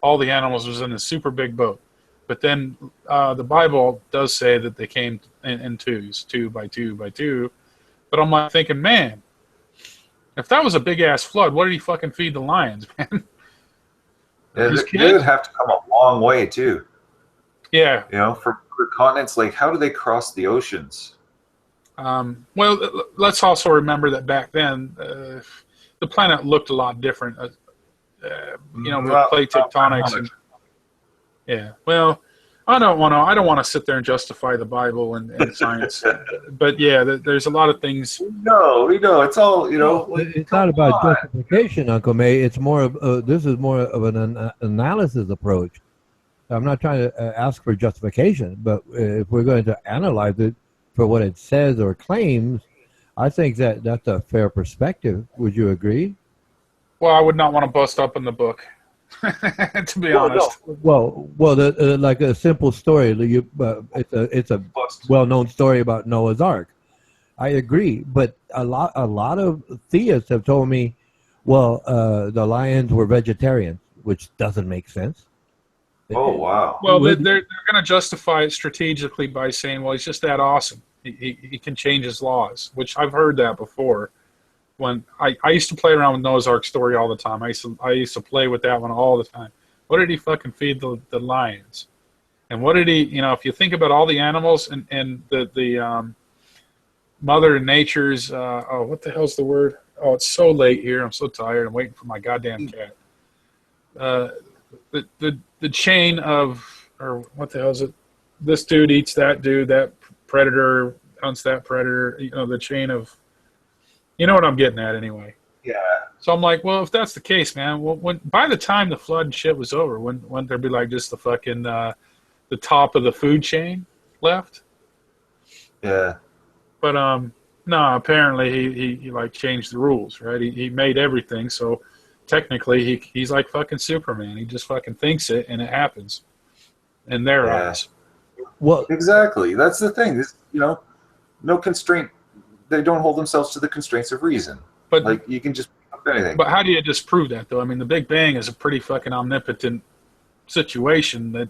all the animals was in a super big boat, but then the Bible does say that they came in twos, 2 by 2 by 2. But I'm like thinking, man, if that was a big ass flood, what did he fucking feed the lions, man? they would have to come a long way too. Yeah, you know, for continents, like how do they cross the oceans? Well, let's also remember that back then, the planet looked a lot different. You know, with plate tectonics. And, yeah. Well, I don't want to sit there and justify the Bible and science, but yeah, there's a lot of things. No, we know it's all, you know. It's not about justification, Uncle May. It's more of this is more of an analysis approach. I'm not trying to ask for justification, but if we're going to analyze it for what it says or claims, I think that's a fair perspective. Would you agree? Well, I would not want to bust up in the book, to be honest. No. Well, like a simple story. It's a well-known story about Noah's Ark. I agree, but a lot of theists have told me, well, the lions were vegetarians, which doesn't make sense. Oh, wow. Well, they're going to justify it strategically by saying, well, he's just that awesome. He can change his laws, which I've heard that before. When I used to play around with Noah's Ark story all the time. I used to play with that one all the time. What did he fucking feed the lions? And what did he, you know, if you think about all the animals and the Mother Nature's, what the hell's the word? Oh, it's so late here. I'm so tired. I'm waiting for my goddamn cat. The chain of, or what the hell is it? This dude eats that dude, that predator hunts that predator, you know, the chain of, you know what I'm getting at anyway. Yeah. So I'm like, well, if that's the case, man, well, by the time the flood and shit was over, wouldn't there be like just the fucking, the top of the food chain left? Yeah. But, no, apparently he like changed the rules, right? He made everything, so technically he's like fucking Superman. He just fucking thinks it and it happens in their eyes. Well, exactly. That's the thing. This, you know, no constraint. They don't hold themselves to the constraints of reason. But like you can just pick up anything. But how do you disprove that, though? I mean, the Big Bang is a pretty fucking omnipotent situation. That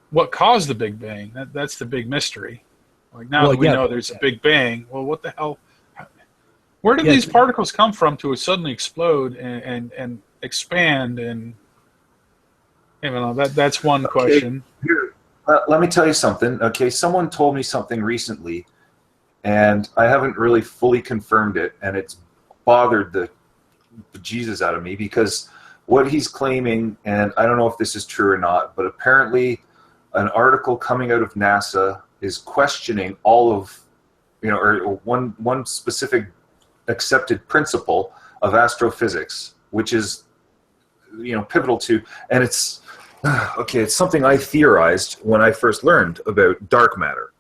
what caused the Big Bang? That's the big mystery. Like now that we know there's a Big Bang, well, what the hell? Where did these particles come from to suddenly explode and expand? And you know, that's one question. Here, let me tell you something. Okay, someone told me something recently, and I haven't really fully confirmed it, and it's bothered the Jesus out of me because what he's claiming, and I don't know if this is true or not, but apparently an article coming out of NASA is questioning all of, you know, or one specific accepted principle of astrophysics, which is, you know, pivotal to, and it's, okay, it's something I theorized when I first learned about dark matter.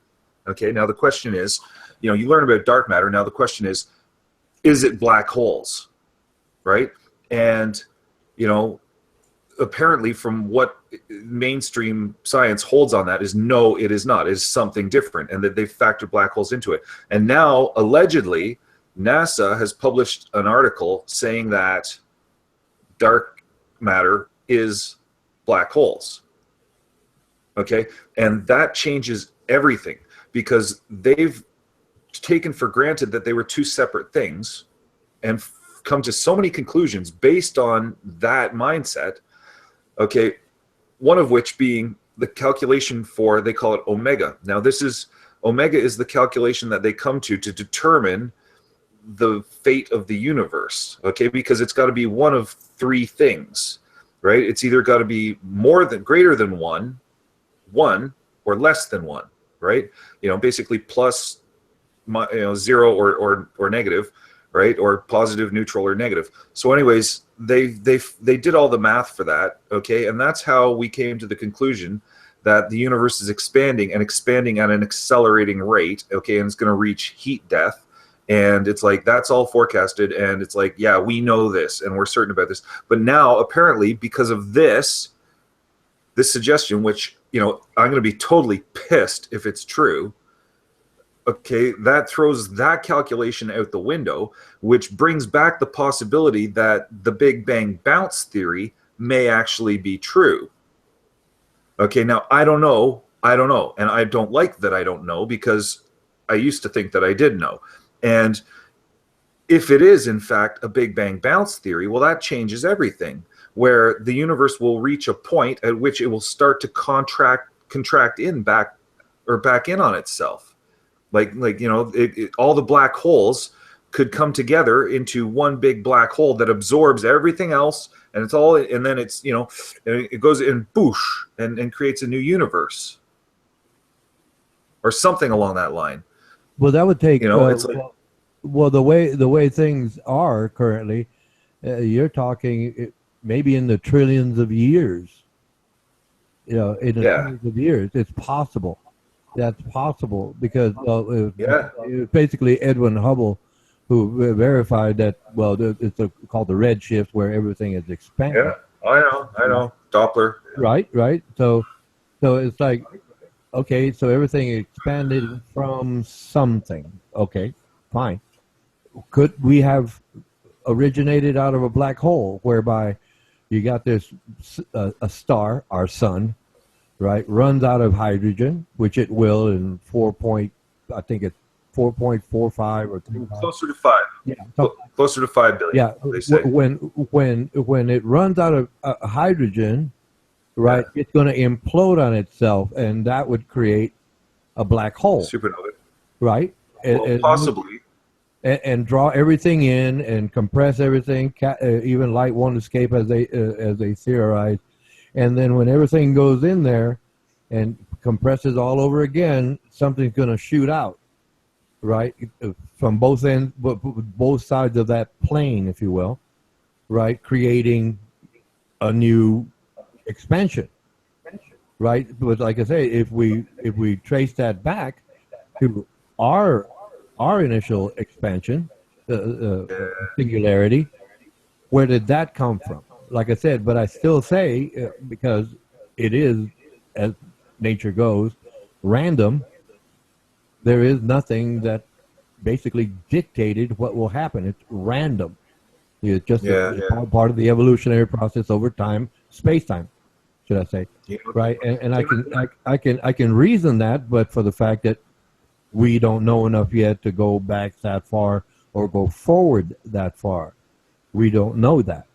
Okay, now the question is, you know, you learn about dark matter, now the question is it black holes, right? And, you know, apparently from what mainstream science holds on that is no, it is not. It is something different, and that they've factored black holes into it. And now, allegedly, NASA has published an article saying that dark matter is black holes. Okay? And that changes everything because they've taken for granted that they were two separate things and come to so many conclusions based on that mindset. Okay, one of which being the calculation for, they call it omega. Now this is, omega is the calculation that they come to determine the fate of the universe, okay? Because it's got to be one of three things, right? It's either got to be greater than one, or less than one, right? Basically plus, 0 or negative, right? Or positive, neutral, or negative. So anyways, they did all the math for that, okay? And that's how we came to the conclusion that the universe is expanding at an accelerating rate, okay? And it's going to reach heat death. And it's like, that's all forecasted. And it's like, yeah, we know this and we're certain about this. But now, apparently, because of this suggestion, which, I'm going to be totally pissed if it's true, okay, that throws that calculation out the window, which brings back the possibility that the Big Bang bounce theory may actually be true. Okay, now I don't know, and I don't like that I don't know, because I used to think that I did know. And if it is, in fact, a Big Bang bounce theory, well, that changes everything, where the universe will reach a point at which it will start to contract back in on itself. Like all the black holes could come together into one big black hole that absorbs everything else, and then it's it goes in boosh and creates a new universe or something along that line. Well, that would take it's like, well, the way things are currently, you're talking maybe in the trillions of years. In the trillions of years, it's possible. That's possible because it was basically Edwin Hubble who verified that. Well, it's called the redshift, where everything is expanding. Yeah, I know. Doppler. Right. So it's like, okay, so everything expanded from something. Okay, fine. Could we have originated out of a black hole, whereby you got this a star, our sun, right, runs out of hydrogen, which it will in 4.45 or 3.5. Closer to 5. Yeah, closer to 5 billion. Yeah, they say. When it runs out of hydrogen, right, it's going to implode on itself, and that would create a black hole. Supernova. Right. Well, possibly. And draw everything in and compress everything. Even light won't escape, as they theorize. And then when everything goes in there and compresses all over again, something's going to shoot out, right, from both ends, both sides of that plane, if you will, right, creating a new expansion, right? But like I say, if we trace that back to our initial expansion, singularity, where did that come from? Like I said, but I still say, because it is, as nature goes, random, there is nothing that basically dictated what will happen. It's random. It's just part of the evolutionary process over time, space-time, should I say. Yeah. Right? And I can reason that, but for the fact that we don't know enough yet to go back that far or go forward that far. We don't know that.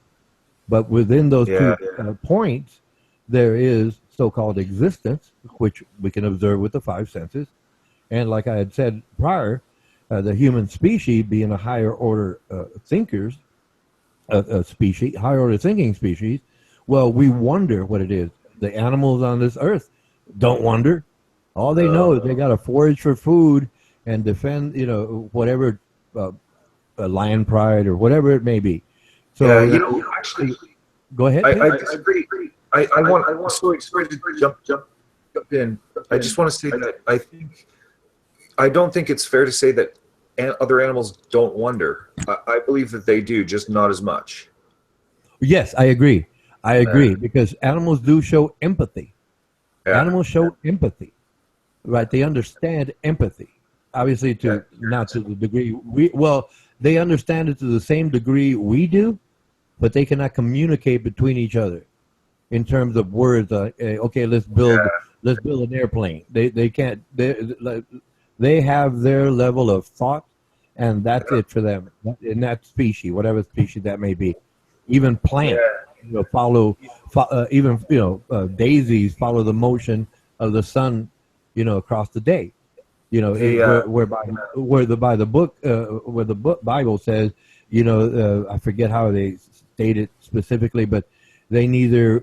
But within those two points, there is so-called existence, which we can observe with the five senses. And like I had said prior, the human species being a higher order thinkers, species, higher order thinking species, well, we wonder what it is. The animals on this earth don't wonder. All they know is they got to forage for food and defend, whatever lion pride or whatever it may be. So actually, go ahead. I disagree. I want sorry to jump in. I just want to say that I don't think it's fair to say that other animals don't wonder. I believe that they do, just not as much. Yes, I agree. Because animals do show empathy. Yeah. Animals show empathy, right? They understand empathy. Obviously, not to the degree they understand it to the same degree we do, but they cannot communicate between each other in terms of words. Okay, let's build an airplane. They can't. They have their level of thought, and that's it for them. In that species, whatever species that may be, even plants, daisies follow the motion of the sun, across the day. You know, where the book Bible says, you know, I forget how they state it specifically, but they neither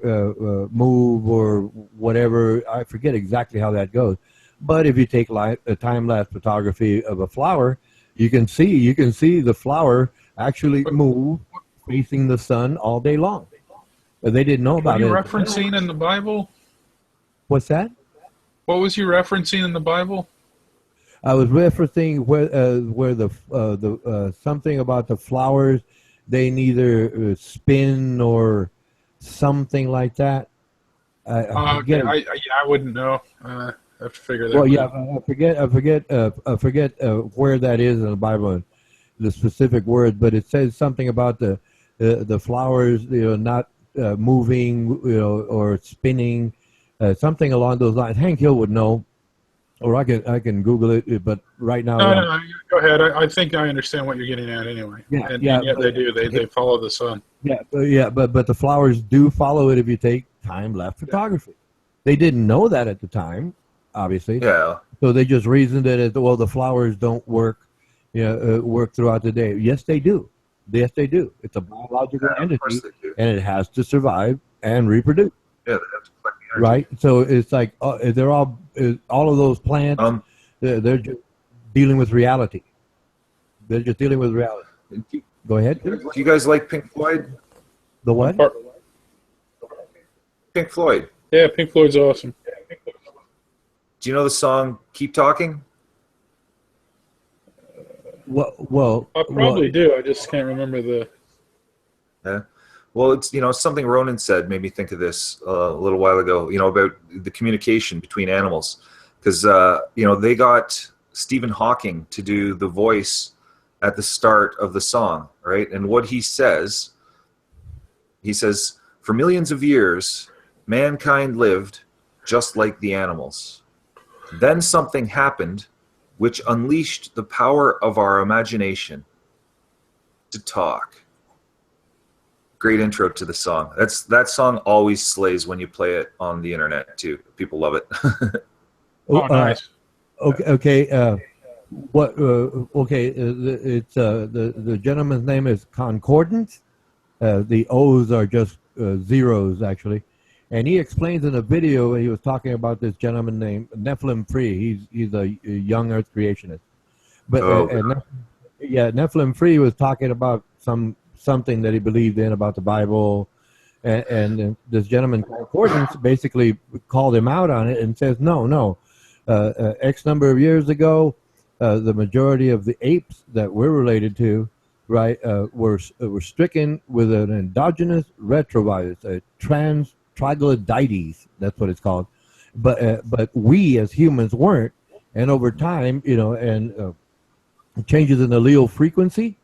move or whatever. I forget exactly how that goes. But if you take a time-lapse photography of a flower, you can see the flower actually move facing the sun all day long. They didn't know about What are you it. referencing in the Bible? What's that? What was you referencing in the Bible? I was referencing where the something about the flowers, they neither spin or something like that. I forget. Okay. I wouldn't know. I have to figure that Well, yeah, out. I forget where that is in the Bible, the specific words, but it says something about the flowers, you know, not moving, you know, or spinning, something along those lines. Hank Hill would know, or I can Google it, but right now, No, go ahead. I think I understand what you're getting at anyway. Yeah, and yeah, yet they do. They follow the sun. but the flowers do follow it if you take time-lapse photography. They didn't know that at the time, obviously. Yeah. So they just reasoned it as, well, the flowers don't work, you know, work throughout the day. Yes, they do. Yes, they do. It's a biological entity, and it has to survive and reproduce. Yeah, they have to collect the energy. Right. So it's like they're all of those plants. They're just dealing with reality. They're just dealing with reality. Go ahead. Do you guys like Pink Floyd? The what? Pink Floyd. Yeah, Pink Floyd's awesome. Do you know the song "Keep Talking"? Well, I probably do. I just can't remember the. Yeah. Well, it's, you know, something Ronan said made me think of this a little while ago, you know, about the communication between animals. Because, you know, they got Stephen Hawking to do the voice at the start of the song, right? And what he says, for millions of years, mankind lived just like the animals. Then something happened which unleashed the power of our imagination to talk. Great intro to the song. That song always slays when you play it on the internet too. People love it. Nice. Okay. It's the gentleman's name is Concordance. The O's are just zeros actually, and he explains in a video he was talking about this gentleman named Nephilim Free. He's a young Earth creationist, but Nephilim Free was talking about something that he believed in about the Bible, and this gentleman Concordance basically called him out on it and says, no, X number of years ago, the majority of the apes that we're related to, right, were stricken with an endogenous retrovirus, a triglycerides. That's what it's called. But we as humans weren't, and over time, you know, and changes in allele frequency,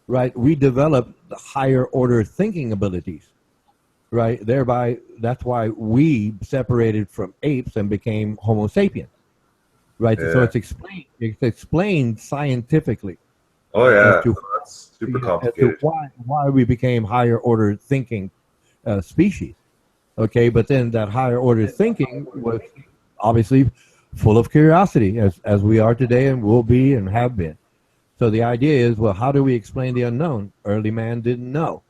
right, we developed the higher order thinking abilities, right? Thereby, that's why we separated from apes and became Homo sapiens, right? Yeah. So it's explained scientifically. Oh yeah, that's super complicated. As to why we became higher order thinking species. Okay, but then that higher order thinking was obviously full of curiosity, as we are today and will be and have been. So the idea is, well, how do we explain the unknown? Early man didn't know.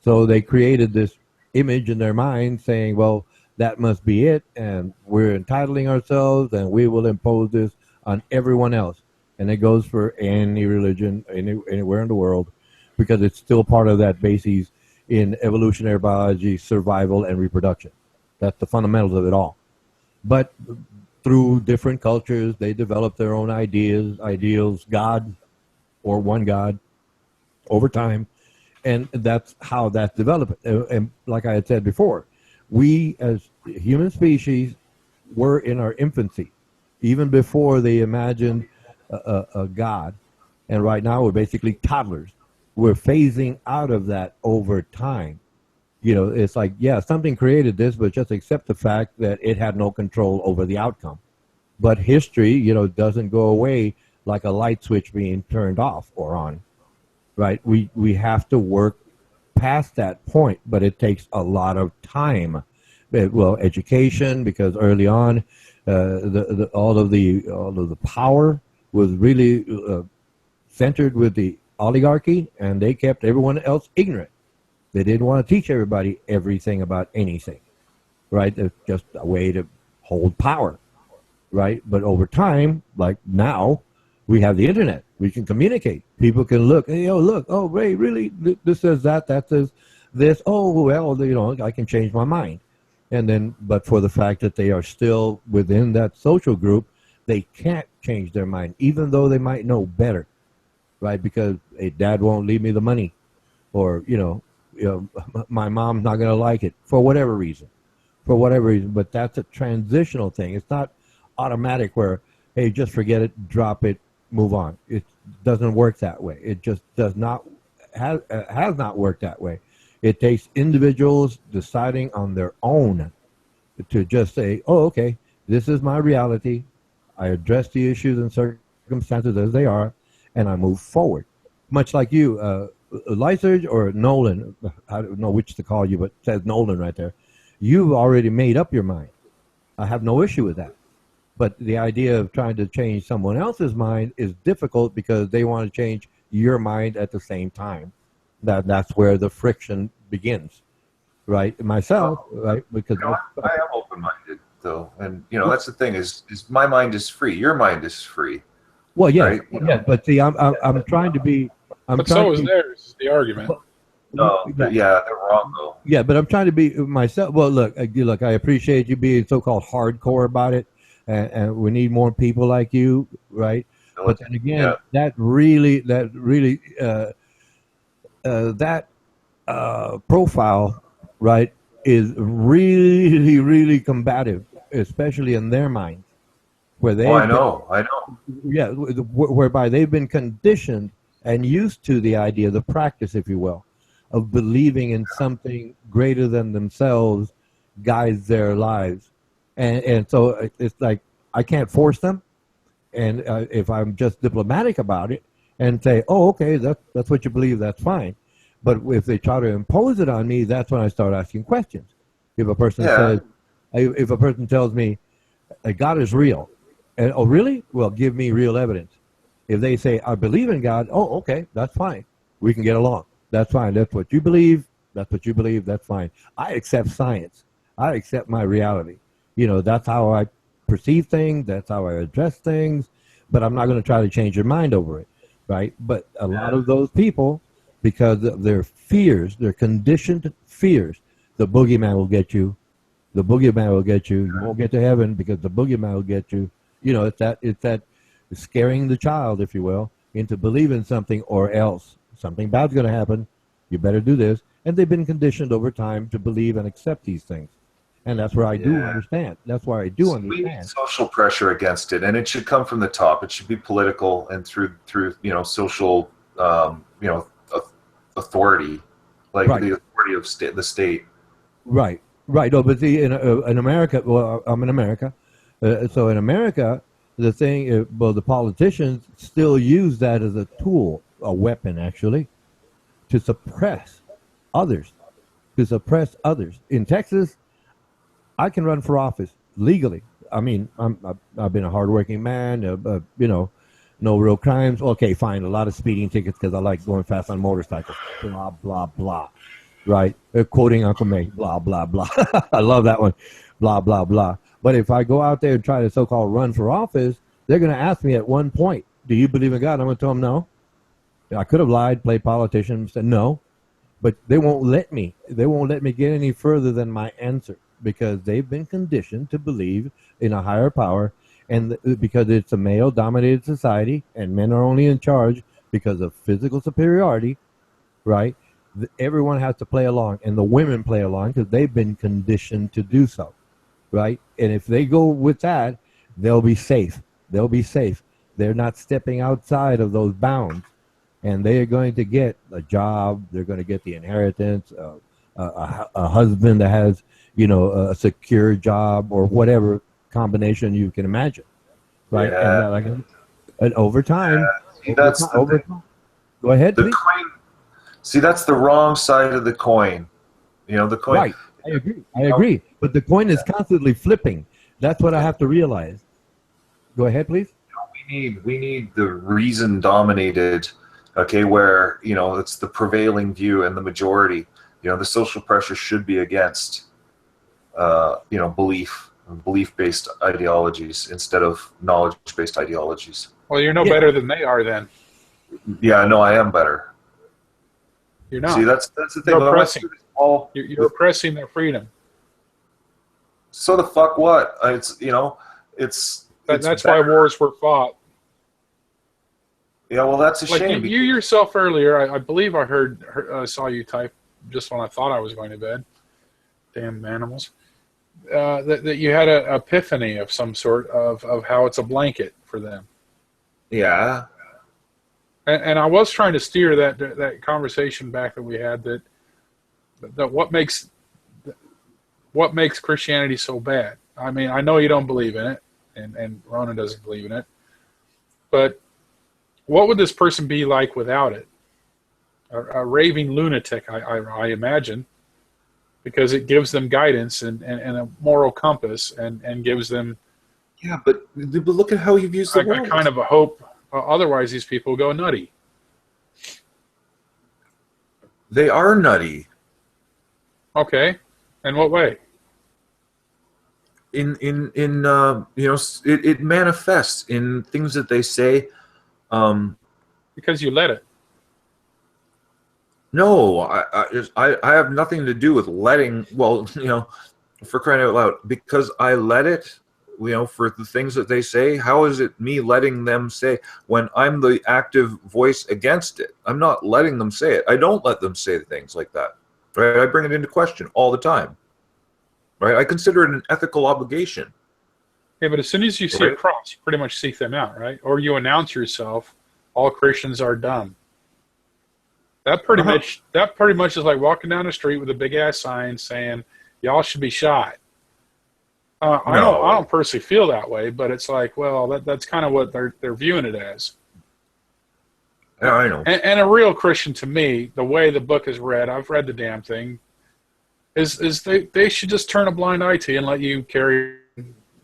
So they created this image in their mind saying, well, that must be it, and we're entitling ourselves, and we will impose this on everyone else. And it goes for any religion, anywhere in the world, because it's still part of that basis in evolutionary biology, survival, and reproduction. That's the fundamentals of it all. But through different cultures, they develop their own ideals, God, or one God, over time, and that's how that's developed. And like I had said before, we as human species were in our infancy, even before they imagined a God. And right now we're basically toddlers. We're phasing out of that over time. You know, it's like, yeah, something created this, but just accept the fact that it had no control over the outcome. But history, you know, doesn't go away like a light switch being turned off or on, right? We have to work past that point, but it takes a lot of time well, education, because early on, all of the power was really centered with the oligarchy, and they kept everyone else ignorant. They didn't want to teach everybody everything about anything, right? It's just a way to hold power, right? But over time, like now, we have the internet. We can communicate. People can look, hey, oh, look, oh, Ray, really? This says that says this. Oh, well, I can change my mind. And then, but for the fact that they are still within that social group, they can't change their mind, even though they might know better, right? Because hey, dad won't leave me the money, or my mom's not going to like it for whatever reason. But that's a transitional thing. It's not automatic where, hey, just forget it, drop it, move on. It doesn't work that way. It just has not worked that way. It takes individuals deciding on their own to just say, oh, okay, this is my reality. I address the issues and circumstances as they are, and I move forward. Much like you, Lyserge or Nolan, I don't know which to call you, but it says Nolan right there. You've already made up your mind. I have no issue with that. But the idea of trying to change someone else's mind is difficult because they want to change your mind at the same time. That's where the friction begins, right? Myself, right? Because I am open-minded, though, and that's the thing is my mind is free. Your mind is free. Well, yeah, right? yeah. But see, I'm trying to be. But so is theirs. The argument. No, yeah, they're wrong though. Yeah, but I'm trying to be myself. Well, look, I appreciate you being so-called hardcore about it, and we need more people like you, right? But then again, that profile, right, is really, really combative, especially in their minds, where they. I know. Yeah, whereby they've been conditioned and used to the idea, the practice, if you will, of believing in something greater than themselves guides their lives. And so it's like, I can't force them. And if I'm just diplomatic about it and say, oh, okay, that's what you believe, that's fine. But if they try to impose it on me, that's when I start asking questions. If a person if a person tells me God is real, and oh, really? Well, give me real evidence. If they say, I believe in God, oh, okay, that's fine. We can get along. That's fine. That's what you believe. That's what you believe. That's fine. I accept science. I accept my reality. That's how I perceive things. That's how I address things. But I'm not going to try to change your mind over it, right? But a lot of those people, because of their fears, their conditioned fears, the boogeyman will get you. The boogeyman will get you. You won't get to heaven because the boogeyman will get you. It's that scaring the child, if you will, into believing something, or else something bad's going to happen. You better do this. And they've been conditioned over time to believe and accept these things. And that's where I do understand. That's why I do understand. We need social pressure against it, and it should come from the top. It should be political and through social authority, like the authority of the state. Right. No, but see, in America, well, I'm in America. So in America, the thing, the politicians still use that as a tool, a weapon actually, to suppress others. In Texas, I can run for office legally. I mean, I've been a hardworking man, no real crimes. Okay, fine, a lot of speeding tickets because I like going fast on motorcycles. Blah, blah, blah. Right? Quoting Uncle May. Blah, blah, blah. I love that one. Blah, blah, blah. But if I go out there and try to so-called run for office, they're going to ask me at one point, do you believe in God? I'm going to tell them no. I could have lied, played politician, said no. But they won't let me. They won't let me get any further than my answer because they've been conditioned to believe in a higher power, and because it's a male-dominated society and men are only in charge because of physical superiority, right? Everyone has to play along, and the women play along because they've been conditioned to do so, right? And if they go with that, they'll be safe. They're not stepping outside of those bounds, and they are going to get a job. They're going to get the inheritance, a husband that has, a secure job or whatever combination you can imagine, right? Yeah. And over time, go ahead. The coin. See, that's the wrong side of the coin. The coin. Right. I agree. But the coin is constantly flipping. That's what I have to realize. Go ahead, please. We need the reason dominated, okay, where it's the prevailing view and the majority. The social pressure should be against belief-based ideologies instead of knowledge-based ideologies. Well, you're no better than they are then. Yeah, no, I am better. You're not. See, that's the thing. You're oppressing. You're oppressing their freedom. So the fuck what? That's why wars were fought. Yeah, well, that's a like shame. You yourself earlier, I believe I saw you type just when I thought I was going to bed. Damn animals. That you had an epiphany of some sort of how it's a blanket for them. Yeah. And I was trying to steer that conversation back that we had that what makes Christianity so bad. I mean, I know you don't believe in it, and Ronan doesn't believe in it, but what would this person be like without it? A raving lunatic, I imagine, because it gives them guidance and a moral compass and gives them. Yeah, but look at how you've used the word. Kind of a hope. Otherwise, these people go nutty. They are nutty. Okay, in what way? It manifests in things that they say. Because you let it. No, I have nothing to do with letting. Well, for crying out loud, because I let it. For the things that they say, how is it me letting them say when I'm the active voice against it? I'm not letting them say it. I don't let them say things like that. Right? I bring it into question all the time. Right? I consider it an ethical obligation. Yeah, but as soon as you see a cross, you pretty much seek them out, right? Or you announce yourself, all Christians are dumb. That pretty much is like walking down the street with a big ass sign saying, y'all should be shot. No. I don't personally feel that way, but it's like, well, that's kind of what they're viewing it as. Yeah, I know. And a real Christian, to me, the way the book is read, I've read the damn thing, is they should just turn a blind eye to you and let you carry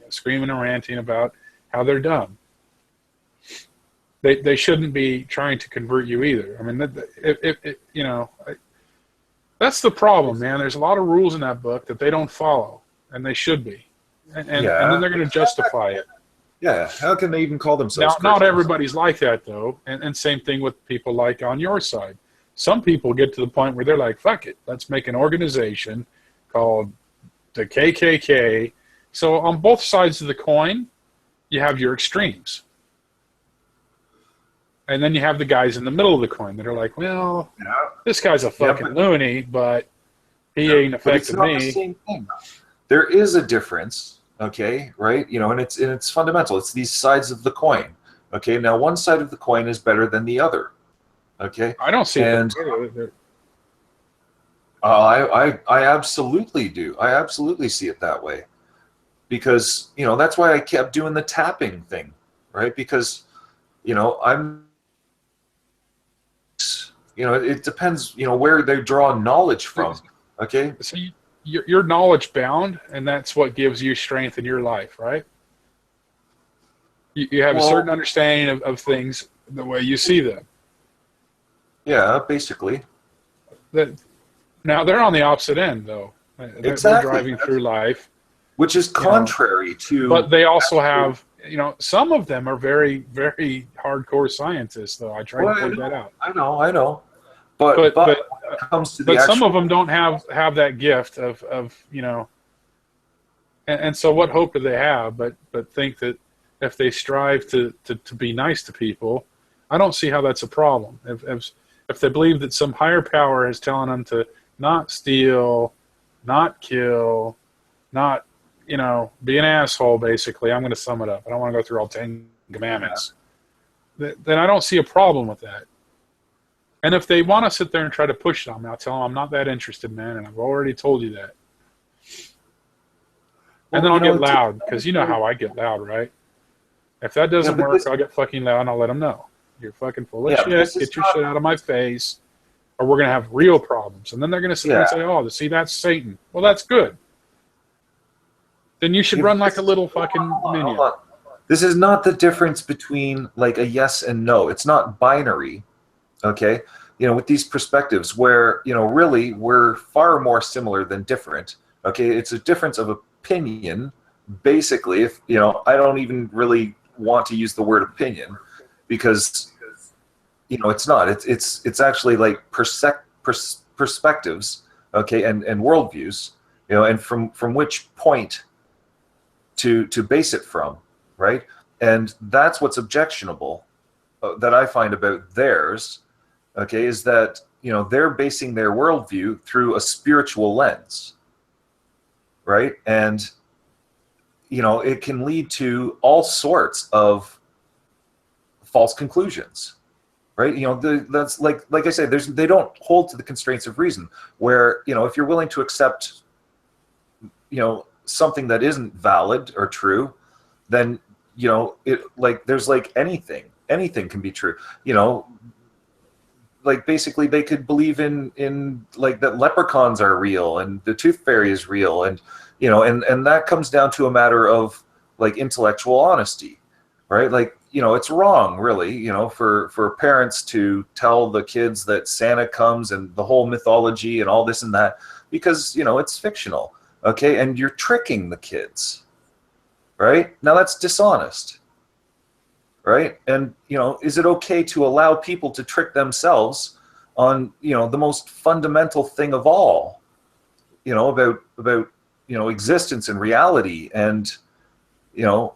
screaming and ranting about how they're dumb. They shouldn't be trying to convert you either. I mean, that's the problem, man. There's a lot of rules in that book that they don't follow, and they should be. And then they're going to justify it. Yeah, how can they even call themselves Christians? Not everybody's like that, though. And same thing with people like on your side. Some people get to the point where they're like, fuck it, let's make an organization called the KKK. So on both sides of the coin, you have your extremes. And then you have the guys in the middle of the coin that are like, well, this guy's a fucking loony, but he ain't affecting me. The same thing. There is a difference. Okay, right? And it's fundamental. It's these sides of the coin. Okay, now one side of the coin is better than the other. Okay, I don't see it. I absolutely do. I absolutely see it that way, because that's why I kept doing the tapping thing, right? Because I'm. It depends. Where they draw knowledge from. Okay, so you're knowledge bound, and that's what gives you strength in your life, right? You have a certain understanding of things the way you see them. Yeah, basically. Now they're on the opposite end, though. They're driving through life, which is contrary to. But they also have, some of them are very, very hardcore scientists, though. I try to point that out. I know. But when it comes to some of them don't have that gift of and so what hope do they have but think that if they strive to be nice to people, I don't see how that's a problem. If they believe that some higher power is telling them to not steal, not kill, not be an asshole, basically. I'm going to sum it up. I don't want to go through all 10 commandments. Yeah. Then I don't see a problem with that. And if they want to sit there and try to push it on me, I'll tell them I'm not that interested, man, and I've already told you that. And then I'll get loud, because you know how I get loud, right? If that doesn't work, I'll get fucking loud and I'll let them know. You're fucking full of shit. Get your shit out of my face. or we're going to have real problems. And then they're going to sit there and say, oh, see, that's Satan. Well, that's good. Then you should run like a little fucking minion. Hold on. This is not the difference between like a yes and no. It's not binary, okay? With these perspectives where, really we're far more similar than different, okay? It's a difference of opinion, basically. If, I don't even really want to use the word opinion because, it's not. It's actually like perspectives, okay, and worldviews, and from which point to base it from, right? And that's what's objectionable that I find about theirs, okay, is that they're basing their worldview through a spiritual lens, right? And it can lead to all sorts of false conclusions, right? That's like I said, they don't hold to the constraints of reason. Where if you're willing to accept something that isn't valid or true, then it like there's like anything can be true. Like basically they could believe in like that leprechauns are real and the tooth fairy is real, and and that comes down to a matter of like intellectual honesty, right? Like it's wrong really for parents to tell the kids that Santa comes and the whole mythology and all this and that, because it's fictional, okay, and you're tricking the kids, right? Now that's dishonest, right? And is it okay to allow people to trick themselves on the most fundamental thing of all, about existence and reality and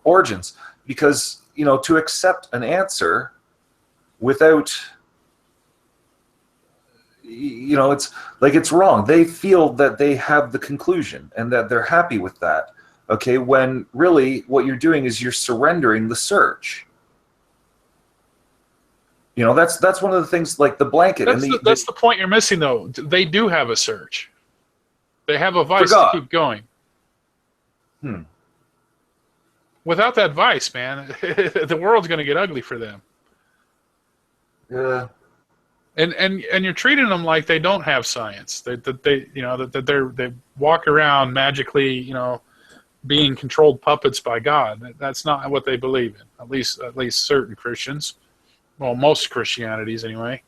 origins? Because to accept an answer without it's like it's wrong. They feel that they have the conclusion and that they're happy with that, okay, when really what you're doing is you're surrendering the search. That's one of the things, like the blanket. That's the point you're missing, though. They do have a search. They have a vice to keep going. Without that vice, man, the world's going to get ugly for them. Yeah. And you're treating them like they don't have science. That they walk around magically, being controlled puppets by God. That's not what they believe in. At least certain Christians. Well, most Christianities anyway.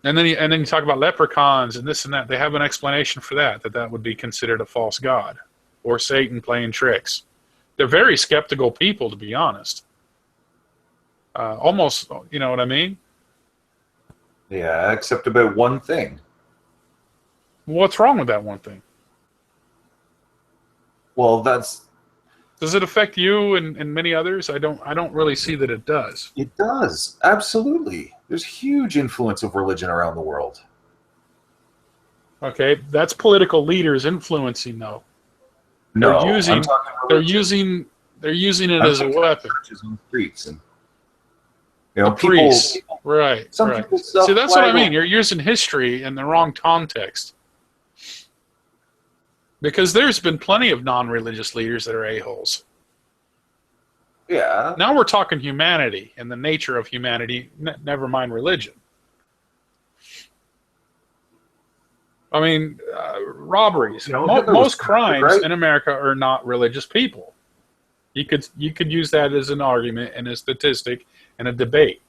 And then you talk about leprechauns and this and that. They have an explanation for that would be considered a false god or Satan playing tricks. They're very skeptical people, to be honest. Almost, you know what I mean? Yeah, except about one thing. What's wrong with that one thing? Well, does it affect you and many others? I don't really see that it does. It does. Absolutely. There's huge influence of religion around the world. Okay, that's political leaders influencing, though. No, they're using it as a weapon. Churches on the streets and priests. Right. People See, that's what I mean. You're using history in the wrong context. Because there's been plenty of non-religious leaders that are a-holes. Yeah. Now we're talking humanity and the nature of humanity, never mind religion. I mean, robberies. Most crimes in America are not religious people. You could use that as an argument and a statistic and a debate.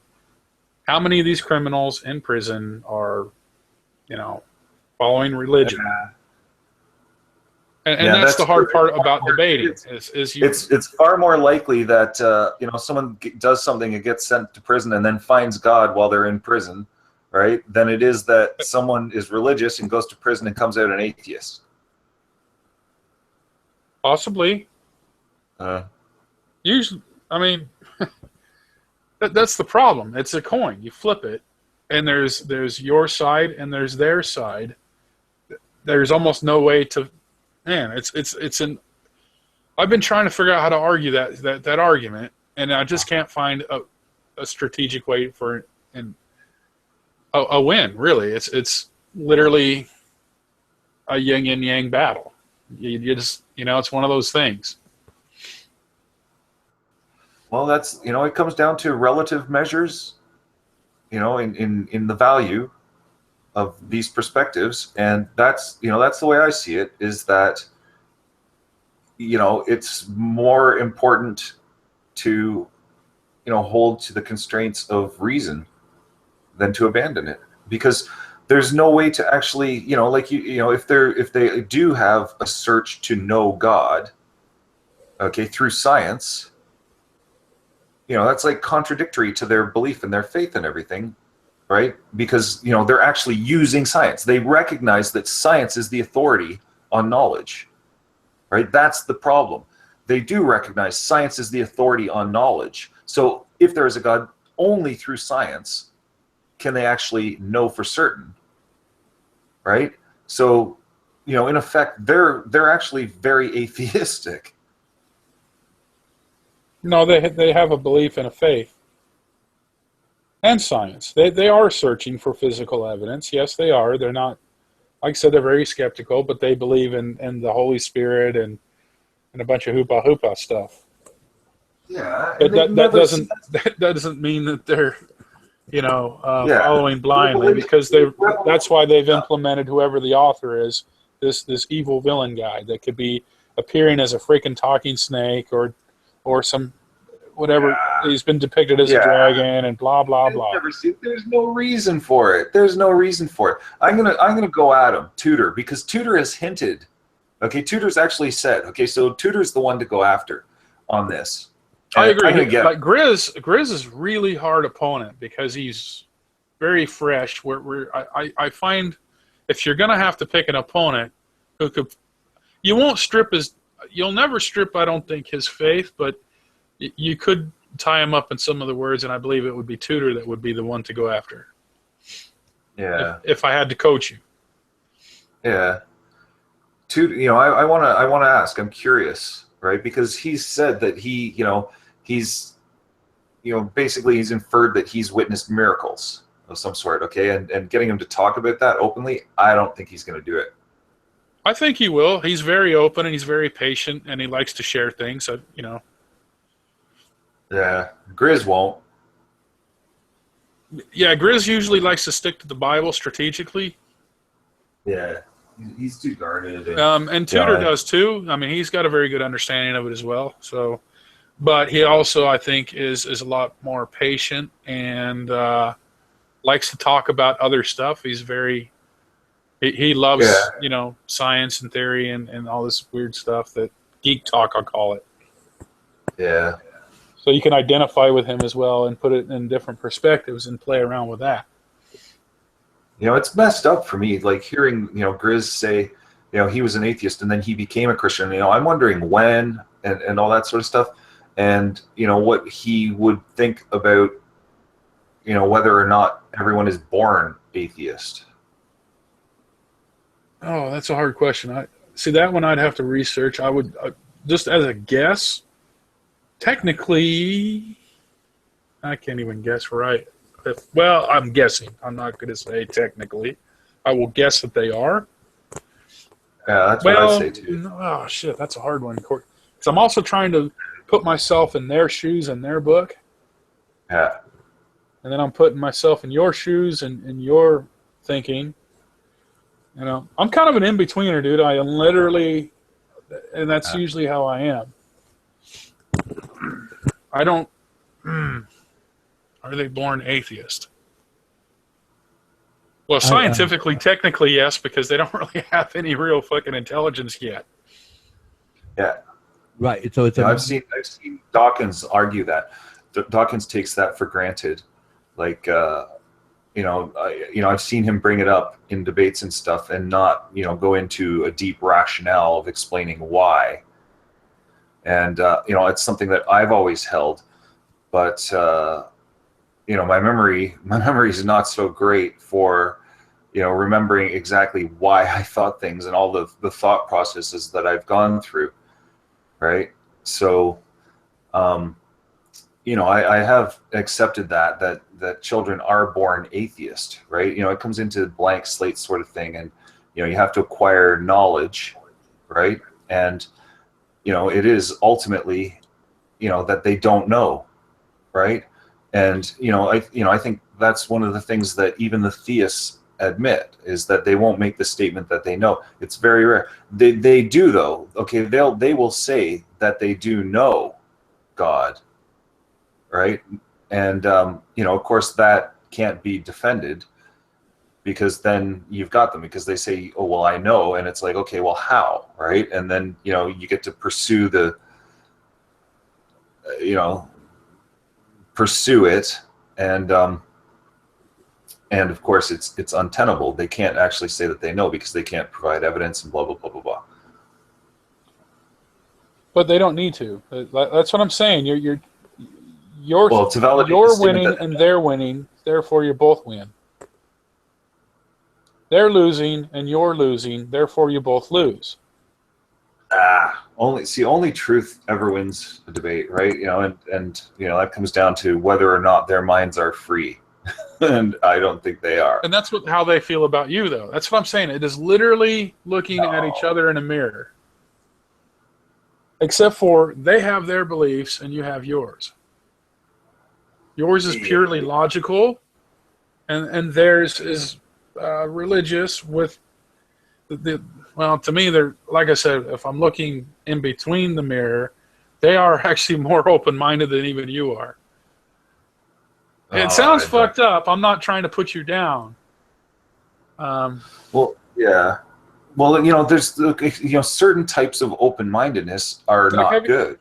How many of these criminals in prison are, following religion? And that's the hard part about debating. It's far more likely that someone does something and gets sent to prison and then finds God while they're in prison, right? Than it is that someone is religious and goes to prison and comes out an atheist. Possibly. Usually, I mean, that's the problem. It's a coin. You flip it, and there's your side and there's their side. There's almost no way to. Man, I've been trying to figure out how to argue that argument, and I just can't find a strategic way for a win. Really, it's literally a yin and yang battle. You just it's one of those things. Well, that's it comes down to relative measures, in the value of these perspectives. And that's the way I see it, is that it's more important to hold to the constraints of reason than to abandon it, because there's no way to actually if they do have a search to know God, okay, through science, that's like contradictory to their belief and their faith and everything, right? Because they're actually using science. They recognize that science is the authority on knowledge, right? That's the problem. They do recognize science is the authority on knowledge. So if there is a God, only through science can they actually know for certain, right? So, in effect, they're actually very atheistic. No, they have a belief and a faith and science. They are searching for physical evidence. Yes, they are. They're not, like I said, they're very skeptical, but they believe in the Holy Spirit and a bunch of hoopah stuff. Yeah, but that doesn't mean that they're following blindly, because that's why they've implemented whoever the author is, this evil villain guy that could be appearing as a freaking talking snake or some whatever. He's been depicted as a dragon and blah blah blah. There's no reason for it. I'm gonna go at him, Tudor, because Tudor has hinted. Okay, Tudor's actually said. Okay, so Tudor's the one to go after on this. I agree. Like Grizz is really hard opponent because he's very fresh. I find if you're gonna have to pick an opponent who could, you'll never strip, I don't think, his faith, but you could tie him up in some of the words, and I believe it would be Tudor that would be the one to go after. Yeah. If I had to coach you. Yeah. Tudor, I want to ask. I'm curious, right? Because he's said that he's basically he's inferred that he's witnessed miracles of some sort. Okay, and getting him to talk about that openly, I don't think he's going to do it. I think he will. He's very open and he's very patient and he likes to share things. Yeah, Grizz won't. Yeah, Grizz usually likes to stick to the Bible strategically. Yeah, he's too guarded. And Tudor does too. I mean, he's got a very good understanding of it as well. So, but he also, I think, is a lot more patient and likes to talk about other stuff. He's very, he loves science and theory and all this weird stuff, that geek talk, I'll call it. Yeah. So you can identify with him as well and put it in different perspectives and play around with that. It's messed up for me, like hearing, Grizz say, he was an atheist and then he became a Christian. I'm wondering when and all that sort of stuff. And, what he would think about, whether or not everyone is born atheist. Oh, that's a hard question. That one I'd have to research. I would, just as a guess, technically, I can't even guess right. I'm guessing. I'm not going to say technically. I will guess that they are. Yeah, that's what I'd say too. Oh, shit, that's a hard one. Because I'm also trying to put myself in their shoes and their book. Yeah. And then I'm putting myself in your shoes and in your thinking. I'm kind of an in-betweener, dude. I literally, and that's usually how I am. I don't, are they born atheist? Well, scientifically, technically, yes, because they don't really have any real fucking intelligence yet. Yeah. Right. So I've seen Dawkins argue that. Dawkins takes that for granted. Like, I've seen him bring it up in debates and stuff and not, go into a deep rationale of explaining why. And, it's something that I've always held, but, my memory is not so great for, remembering exactly why I thought things and all the thought processes that I've gone through. Right. So, I have accepted that children are born atheist, right? It comes into blank slate sort of thing. And, you have to acquire knowledge, right? And, it is ultimately, that they don't know, right? And I think that's one of the things that even the theists admit, is that they won't make the statement that they know. It's very rare. They do, though. Okay, they will say that they do know God, right? And of course that can't be defended, because then you've got them, because they say, oh well, I know, and it's like, okay, well, how, right? And then you get to pursue pursue it, and of course it's untenable. They can't actually say that they know, because they can't provide evidence, and blah blah blah blah blah. But they don't need to. That's what I'm saying. You're to validate the you're statement winning and they're winning. Therefore, you both win. They're losing and you're losing. Therefore, you both lose. Only truth ever wins a debate, right? And that comes down to whether or not their minds are free. And I don't think they are. And that's how they feel about you, though. That's what I'm saying. It is literally looking at each other in a mirror. Except for they have their beliefs and you have yours. Yours is purely logical, and theirs is religious with well, to me, they're, like I said, if I'm looking in between the mirror, they are actually more open-minded than even you are. It sounds fucked up. I'm not trying to put you down. Well, yeah. Well, there's certain types of open-mindedness are not good.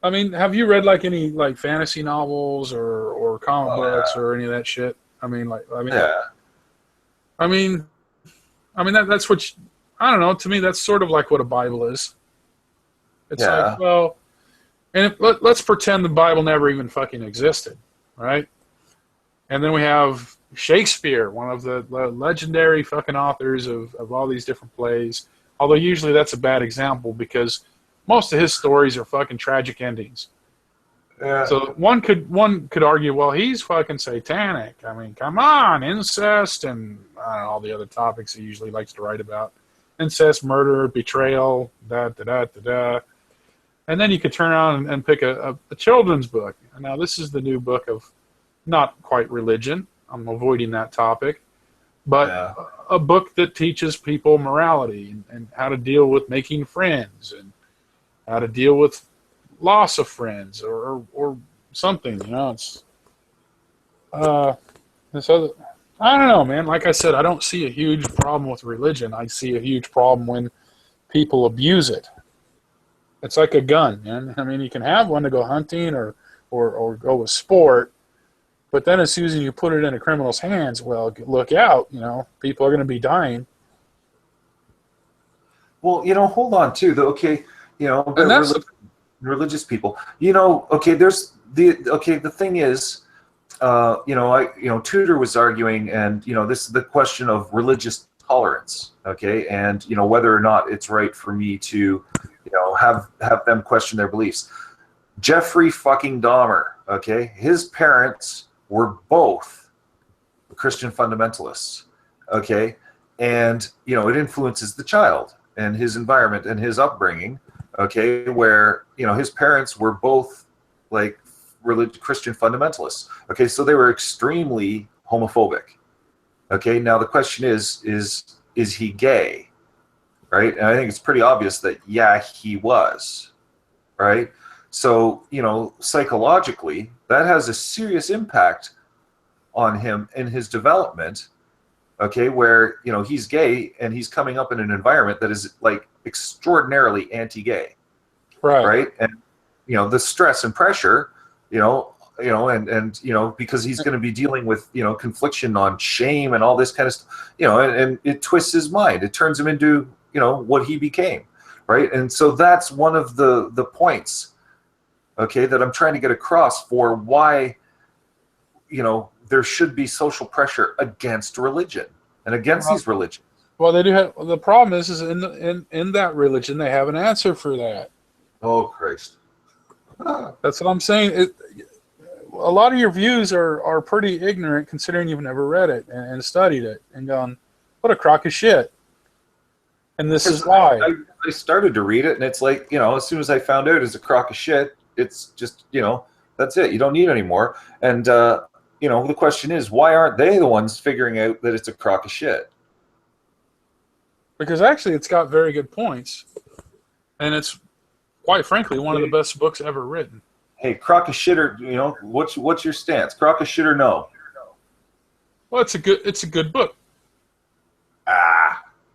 I mean, have you read any fantasy novels or comic books or any of that shit? Yeah. That's what I don't know. To me, that's sort of like what a Bible is. It's like, well, and let's pretend the Bible never even fucking existed, right? And then we have Shakespeare, one of the legendary fucking authors of all these different plays. Although usually that's a bad example, because most of his stories are fucking tragic endings. Yeah. So one could argue, well, he's fucking satanic. I mean, come on, incest and I don't know, all the other topics he usually likes to write about. Incest, murder, betrayal, da-da-da-da-da. And then you could turn around and pick a children's book. And now this is the new book of not quite religion. I'm avoiding that topic. But a book that teaches people morality and how to deal with making friends and how to deal with loss of friends or something. It's this other. I don't know, man. Like I said, I don't see a huge problem with religion. I see a huge problem when people abuse it. It's like a gun, man. I mean, you can have one to go hunting or go with sport, but then as soon as you put it in a criminal's hands, well, look out. People are going to be dying. Well, hold on too. And that's religious people. There's the thing is, Tudor was arguing, and this is the question of religious tolerance, okay, and whether or not it's right for me to have them question their beliefs. Jeffrey fucking Dahmer, okay, his parents were both Christian fundamentalists, okay, and it influences the child and his environment and his upbringing, okay, where his parents were both like Christian fundamentalists. Okay, so they were extremely homophobic. Okay, now the question is he gay? Right? And I think it's pretty obvious that he was. Right? So, psychologically, that has a serious impact on him in his development. Okay, where he's gay and he's coming up in an environment that is like extraordinarily anti-gay. Right? And the stress and pressure, and because he's going to be dealing with confliction on shame and all this kind of stuff, and it twists his mind. It turns him into what he became, right? And so that's one of the points, okay, that I'm trying to get across for why there should be social pressure against religion and against these religions. Well, they do have. The problem is in that religion they have an answer for that. Oh Christ. That's what I'm saying. A lot of your views are pretty ignorant, considering you've never read it and studied it and gone, what a crock of shit. And this is why. I started to read it, and it's like, as soon as I found out it's a crock of shit, it's just, That's it. You don't need any more. And you know, the question is, why aren't they the ones figuring out that it's a crock of shit? Because actually, it's got very good points, and it's quite frankly one of the best books ever written. Hey, crock of shit, or you know, what's your stance? Crock of shit or no? Well, it's a good book.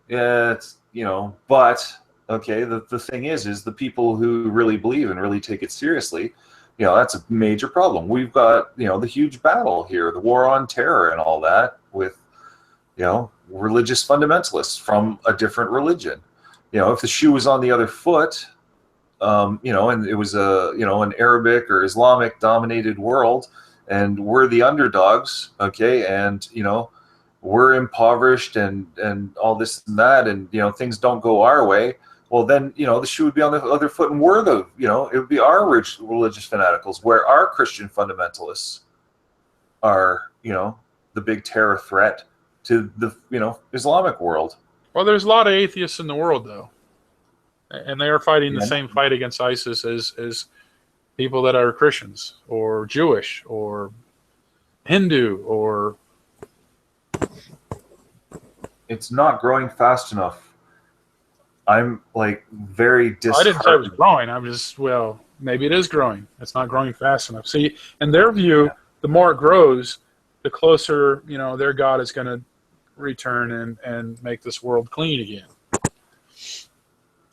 Yeah, it's, you know, but okay, the thing is the people who really believe and really take it seriously, you know, that's a major problem. We've got, you know, the huge battle here, the war on terror and all that with, you know, religious fundamentalists from a different religion. You know, if the shoe was on the other foot, you know, and it was a, you know, an Arabic or Islamic dominated world, and we're the underdogs, okay, and you know, we're impoverished and all this and that, and you know, things don't go our way. Well, then, you know, the shoe would be on the other foot, and we're the, you know, it would be our religious fanaticals, where our Christian fundamentalists are, you know, the big terror threat to the, you know, Islamic world. Well, there's a lot of atheists in the world, though, and they are fighting the Yeah. same fight against ISIS as people that are Christians or Jewish or Hindu or. It's not growing fast enough. I'm like very I didn't say it was disheartened. growing. I'm just, well, maybe it is growing. It's not growing fast enough. See, in their view, the more it grows, the closer, you know, their God is going to return and make this world clean again.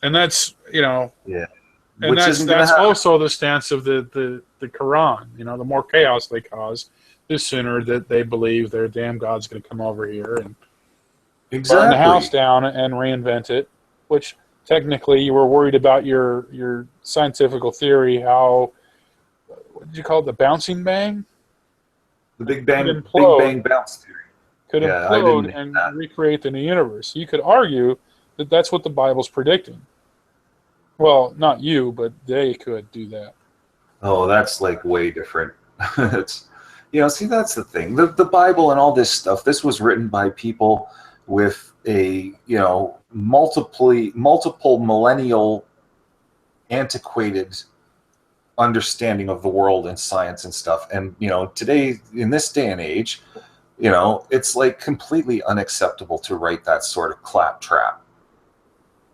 And that's, you know, Yeah. and Which isn't gonna that's happen. also the stance of the Quran. You know, the more chaos they cause, the sooner that they believe their damn God's going to come over here and burn the house down and reinvent it, which technically you were worried about your scientific theory, how, what did you call it, the bouncing bang? The Big Bang, Could Big implode. Bang bounce theory. Could Yeah, I implode didn't and know that. recreate the new universe. You could argue that that's what the Bible's predicting. Well, not you, but they could do that. Oh, that's like way different. It's, you know, see, that's the thing. The Bible and all this stuff, this was written by people with a, you know, multiple millennial antiquated understanding of the world and science and stuff. And, you know, today, in this day and age, you know, it's like completely unacceptable to write that sort of claptrap.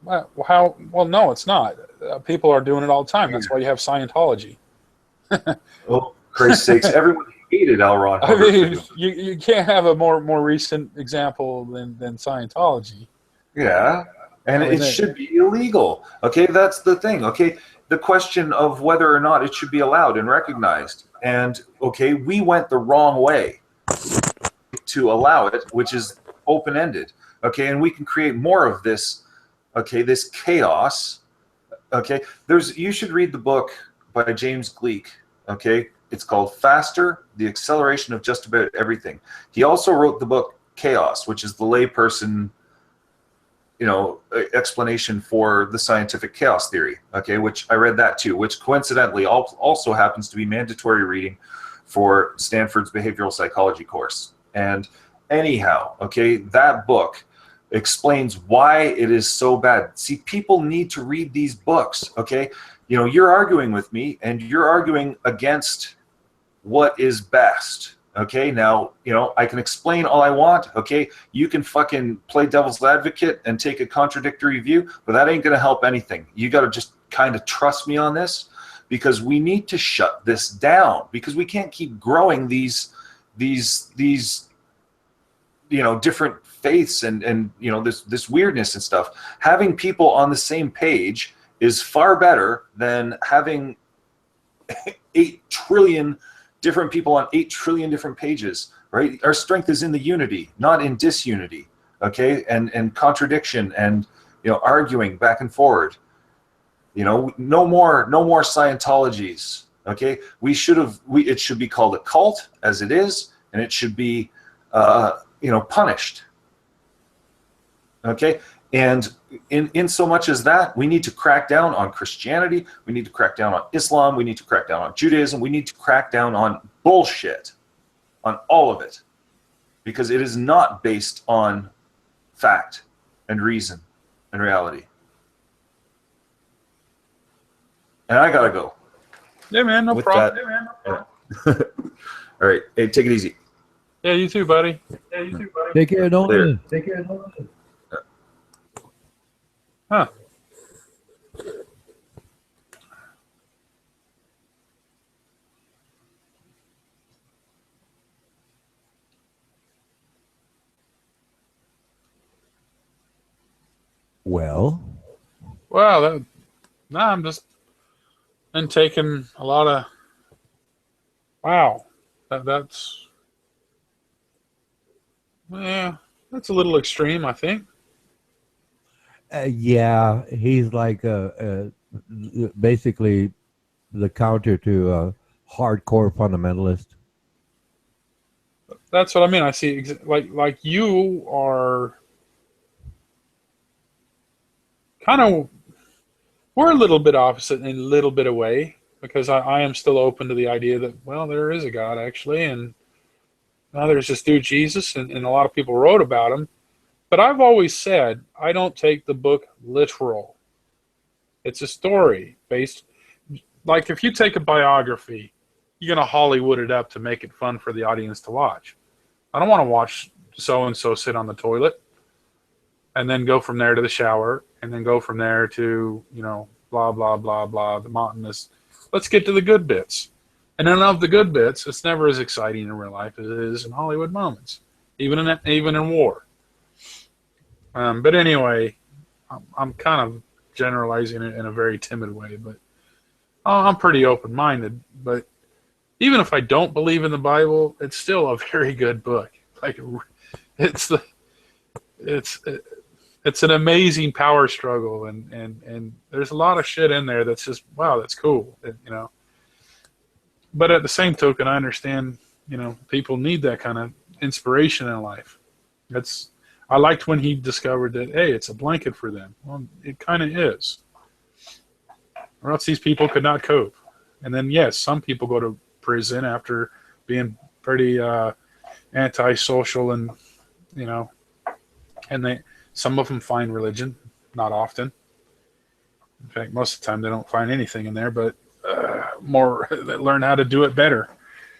Well, how? Well, no, it's not. People are doing it all the time. That's why you have Scientology. Oh, Christ's sakes, everyone hated L. Ron I Hubbard. mean, you can't have a more recent example than Scientology. Yeah, and I mean, it should be illegal. Okay, that's the thing. Okay, the question of whether or not it should be allowed and recognized. And okay, we went the wrong way to allow it, which is open-ended. Okay, and we can create more of this. Okay, this chaos. Okay, you should read the book by James Gleick. Okay, it's called Faster: The Acceleration of Just About Everything. He also wrote the book Chaos, which is the layperson, you know, explanation for the scientific chaos theory. Okay, which I read that too, which coincidentally also happens to be mandatory reading for Stanford's behavioral psychology course. And anyhow, okay, that book explains why it is so bad. See, people need to read these books, okay? You know, you're arguing with me and you're arguing against what is best, okay? Now, you know, I can explain all I want, okay? You can fucking play devil's advocate and take a contradictory view, but that ain't gonna help anything. You gotta just kind of trust me on this, because we need to shut this down, because we can't keep growing these you know, different faiths and you know, this weirdness and stuff. Having people on the same page is far better than having 8 trillion different people on 8 trillion different pages, right? Our strength is in the unity, not in disunity, okay? And contradiction and, you know, arguing back and forward. You know, no more Scientologies, okay? It should be called a cult, as it is, and it should be you know, punished. Okay, and in so much as that, we need to crack down on Christianity, we need to crack down on Islam, we need to crack down on Judaism, we need to crack down on bullshit, on all of it, because it is not based on fact and reason and reality. And I gotta go. Yeah, man, no With problem. that, all right. Hey, take it easy. Yeah, you too, buddy. Take care, Nolan. Huh. Well, Wow, no, I'm just been taking a lot of. Wow, that's yeah, that's a little extreme, I think. yeah, he's like basically the counter to a hardcore fundamentalist. That's what I mean. I see, like you are kind of. We're a little bit opposite in a little bit of way because I am still open to the idea that well, there is a God actually, and now there's this dude Jesus, and a lot of people wrote about him. But I've always said I don't take the book literal. It's a story based, like if you take a biography, you're going to Hollywood it up to make it fun for the audience to watch. I don't want to watch so-and-so sit on the toilet and then go from there to the shower and then go from there to, blah, blah, blah, blah, the mountainous. Let's get to the good bits. And then of the good bits, it's never as exciting in real life as it is in Hollywood moments, even in war. But anyway, I'm kind of generalizing it in a very timid way, but I'm pretty open-minded. But even if I don't believe in the Bible, it's still a very good book. Like it's an amazing power struggle, and there's a lot of shit in there that's just wow, that's cool, But at the same token, I understand, people need that kind of inspiration in life. I liked when he discovered that, hey, it's a blanket for them. Well, it kind of is. Or else these people could not cope. And then, yes, some people go to prison after being pretty antisocial and, and some of them find religion, not often. In fact, most of the time they don't find anything in there, but more that learn how to do it better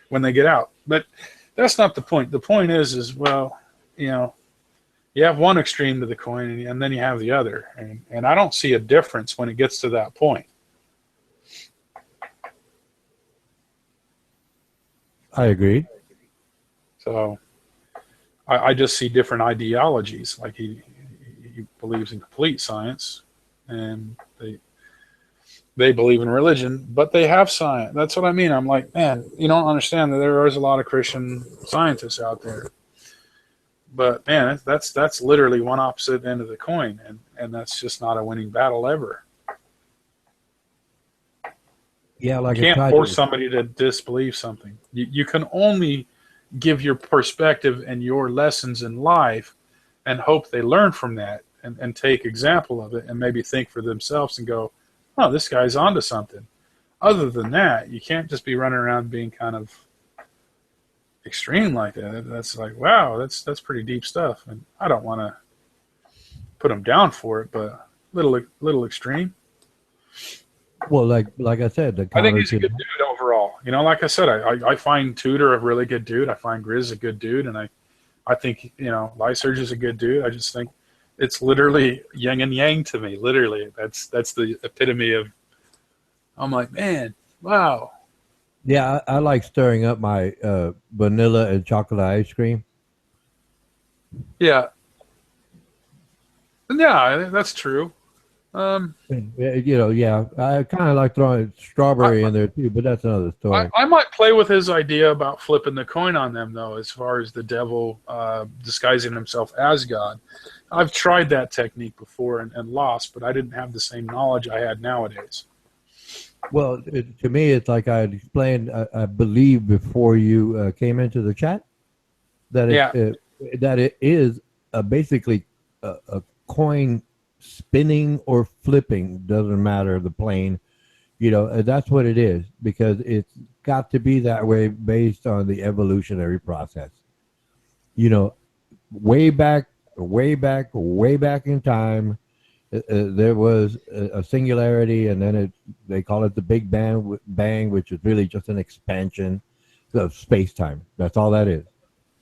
when they get out. But that's not the point. The point is well, you have one extreme to the coin and then you have the other. And I don't see a difference when it gets to that point. I agree. So I just see different ideologies. Like he believes in complete science and they believe in religion, but they have science. That's what I mean. I'm like, man, you don't understand that there is a lot of Christian scientists out there. But man, that's literally one opposite end of the coin, and that's just not a winning battle ever. Yeah, like you can't force somebody to disbelieve something. You can only give your perspective and your lessons in life and hope they learn from that and take example of it and maybe think for themselves and go, oh, this guy's onto something. Other than that, you can't just be running around being kind of extreme like that. That's like, wow, that's pretty deep stuff. And I don't want to put them down for it, but little extreme. Well, like I said, I think he's a good dude overall. Like I said, I find Tudor a really good dude. I find Grizz a good dude, and I think Lyserge is a good dude. I just think it's literally yin and yang to me. Literally, that's the epitome of. I'm like, man, wow. Yeah, I like stirring up my vanilla and chocolate ice cream. Yeah. Yeah, that's true. Yeah, I kind of like throwing strawberry in there too, but that's another story. I might play with his idea about flipping the coin on them, though, as far as the devil disguising himself as God. I've tried that technique before and lost, but I didn't have the same knowledge I had nowadays. Well, to me, it's like I had explained, I believe, before you came into the chat, that it is basically a coin spinning or flipping, doesn't matter, the plane, that's what it is, because it's got to be that way based on the evolutionary process. Way back in time, there was a singularity, and then they call it the Big Bang, which is really just an expansion of space time. That's all that is.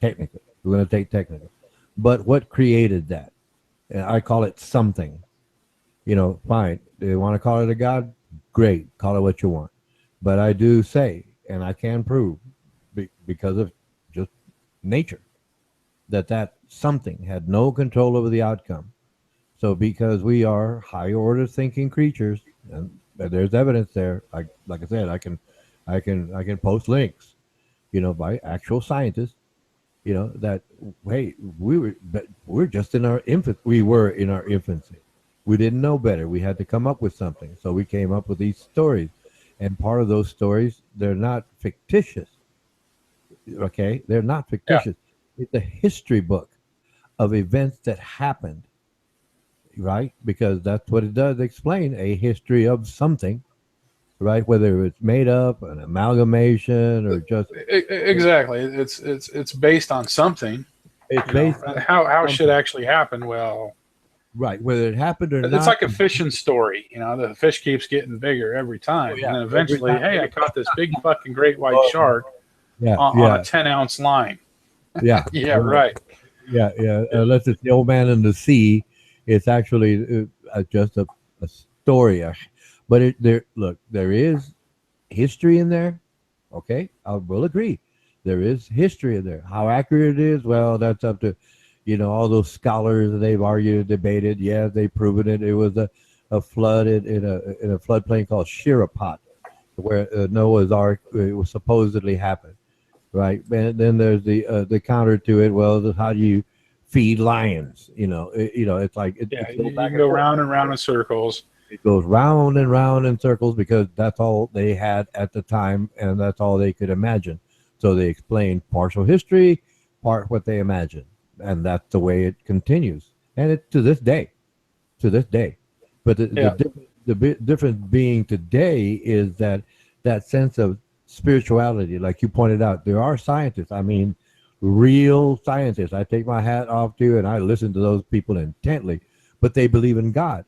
Technically, we're going to take technical. But what created that? And I call it something. Fine. Do you want to call it a God? Great. Call it what you want. But I do say, and I can prove, because of just nature, that something had no control over the outcome. So because we are higher order thinking creatures, and there's evidence there, like I said, I can post links, by actual scientists, that hey, we're just in our infant. We were in our infancy. We didn't know better. We had to come up with something. So we came up with these stories, and part of those stories, they're not fictitious. Okay, they're not fictitious. Yeah. It's a history book of events that happened. Right, because that's what it does explain, a history of something, right? Whether it's made up, an amalgamation, or just exactly, it's based on something. It's based on how shit actually happened. Well, right, whether it happened or not. It's like a fishing story. The fish keeps getting bigger every time, and then eventually, hey, I caught this big fucking great white shark on a 10-ounce line. Yeah, yeah, right. Yeah. Unless it's the old man in the sea. It's actually just a story, but there is history in there. Okay, I will agree. There is history in there. How accurate it is, well, that's up to, all those scholars. They've argued, debated. Yeah, they've proven it. It was a flood in a floodplain called Shirapot, where Noah's Ark was supposedly happened. Right, and then there's the counter to it. Well, how do you feed lions? It's like you can go round and round in circles. It goes round and round in circles because that's all they had at the time, and that's all they could imagine. So they explain partial history, part what they imagine, and that's the way it continues. And it to this day. But the difference being today is that sense of spirituality, like you pointed out. There are scientists. I mean, real scientists. I take my hat off to, and I listen to those people intently, but they believe in God.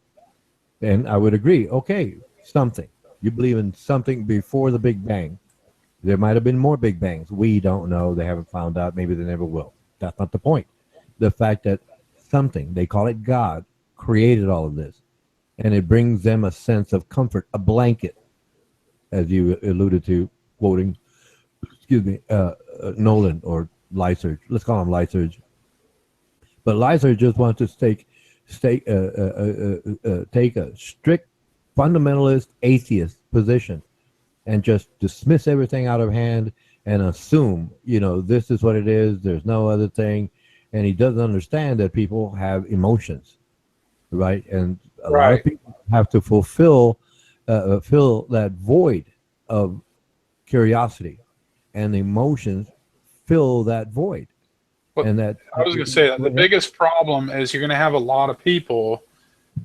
And I would agree. Okay, something. You believe in something before the Big Bang. There might have been more Big Bangs. We don't know. They haven't found out. Maybe they never will. That's not the point. The fact that something, they call it God, created all of this. And it brings them a sense of comfort, a blanket, as you alluded to, quoting, Nolan or Lyserge. Let's call him Lyserge. But Lyserge just wants to take a strict fundamentalist atheist position and just dismiss everything out of hand and assume, this is what it is. There's no other thing. And he doesn't understand that people have emotions, right? And a lot of people have to fill that void of curiosity, and emotions fill that void. Well, and that I was going to say that the biggest problem is you're going to have a lot of people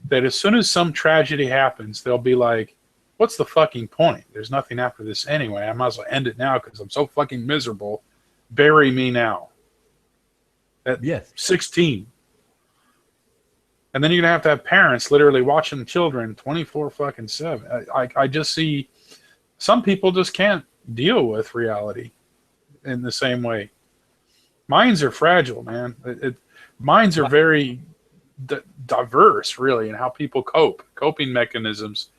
that as soon as some tragedy happens, they'll be like, what's the fucking point? There's nothing after this anyway. I might as well end it now because I'm so fucking miserable. Bury me now. At 16. And then you're going to have parents literally watching children 24/7. I just see some people just can't deal with reality in the same way. Minds are fragile, man. Minds are very diverse, really, in how people coping mechanisms.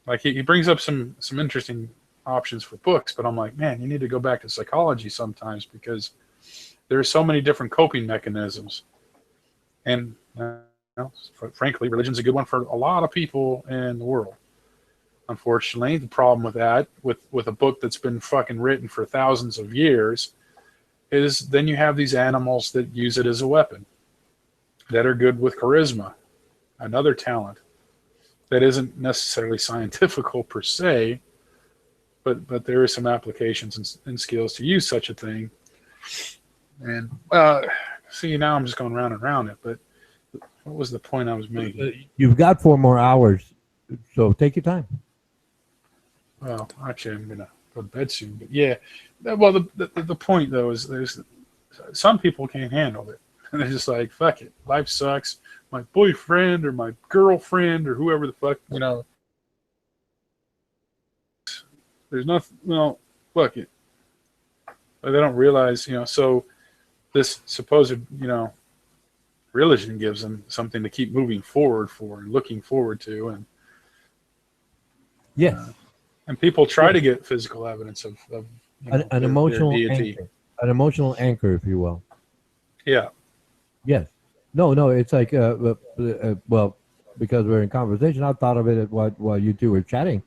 Like he brings up some interesting options for books, but I'm like, man, you need to go back to psychology sometimes because there are so many different coping mechanisms. And frankly, religion's a good one for a lot of people in the world. Unfortunately, the problem with that, with a book that's been fucking written for thousands of years, is then you have these animals that use it as a weapon, that are good with charisma, another talent that isn't necessarily scientifical per se, but there are some applications and skills to use such a thing. And see, now I'm just going round and round it, but what was the point I was making? You've got 4 more hours, so take your time. Well, actually, I'm gonna go to bed soon, but yeah. Well, the point though is there's some people can't handle it. And they're just like, fuck it, life sucks. My boyfriend or my girlfriend or whoever the fuck, there's nothing. Well, fuck it. But they don't realize, so this supposed, religion gives them something to keep moving forward for and looking forward to, and Yes. And people try to get physical evidence of an emotional their deity. anchor, an emotional anchor, if you will. Yeah. Yes. No. It's like, well, because we're in conversation, I thought of it while you two were chatting,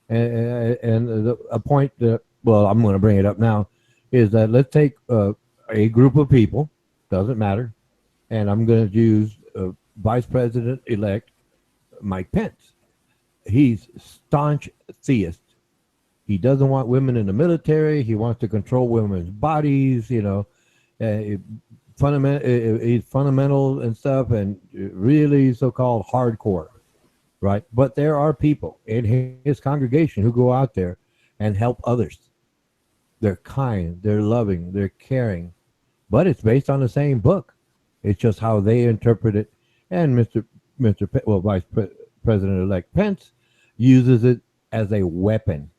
and a point that, well, I'm going to bring it up now, is that let's take a group of people, doesn't matter, and I'm going to use Vice President-elect Mike Pence. He's staunch theist. He doesn't want women in the military. He wants to control women's bodies. He's fundamental and stuff, and really so-called hardcore, right? But there are people in his congregation who go out there and help others. They're kind, they're loving, they're caring, but it's based on the same book. It's just how they interpret it. And Vice President-elect Pence uses it as a weapon,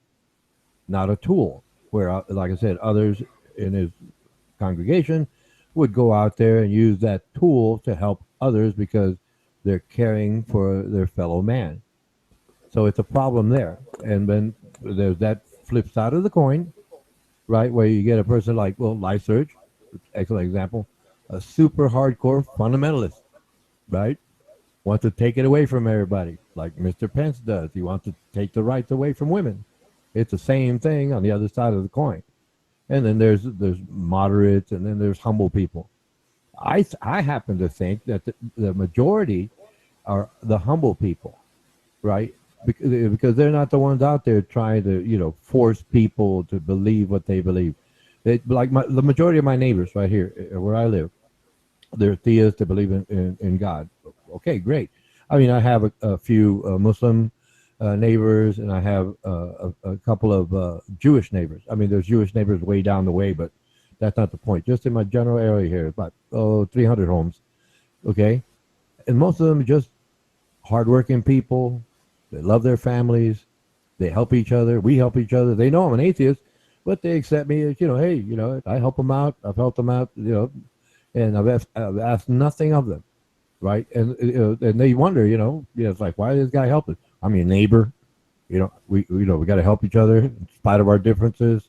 not a tool. Where, like I said, others in his congregation would go out there and use that tool to help others because they're caring for their fellow man. So it's a problem there. And then there's that flip side of the coin, right, where you get a person like, Lyserge, excellent example, a super hardcore fundamentalist, right? Wants to take it away from everybody, like Mr. Pence does. He wants to take the rights away from women. It's the same thing on the other side of the coin. And then there's moderates, and then there's humble people. I happen to think that the majority are the humble people, right? Because they're not the ones out there trying to, force people to believe what they believe. The majority of my neighbors right here where I live, they're theists. They believe in God. Okay, great. I mean, I have a few Muslim neighbors, and I have a couple of Jewish neighbors. I mean, there's Jewish neighbors way down the way, but that's not the point. Just in my general area here, about 300 homes, okay? And most of them are just hardworking people. They love their families. They help each other. We help each other. They know I'm an atheist, but they accept me as, hey, I help them out. I've helped them out, and I've asked nothing of them, right? And and they wonder, it's like, why is this guy helping? I'm your neighbor. We got to help each other in spite of our differences,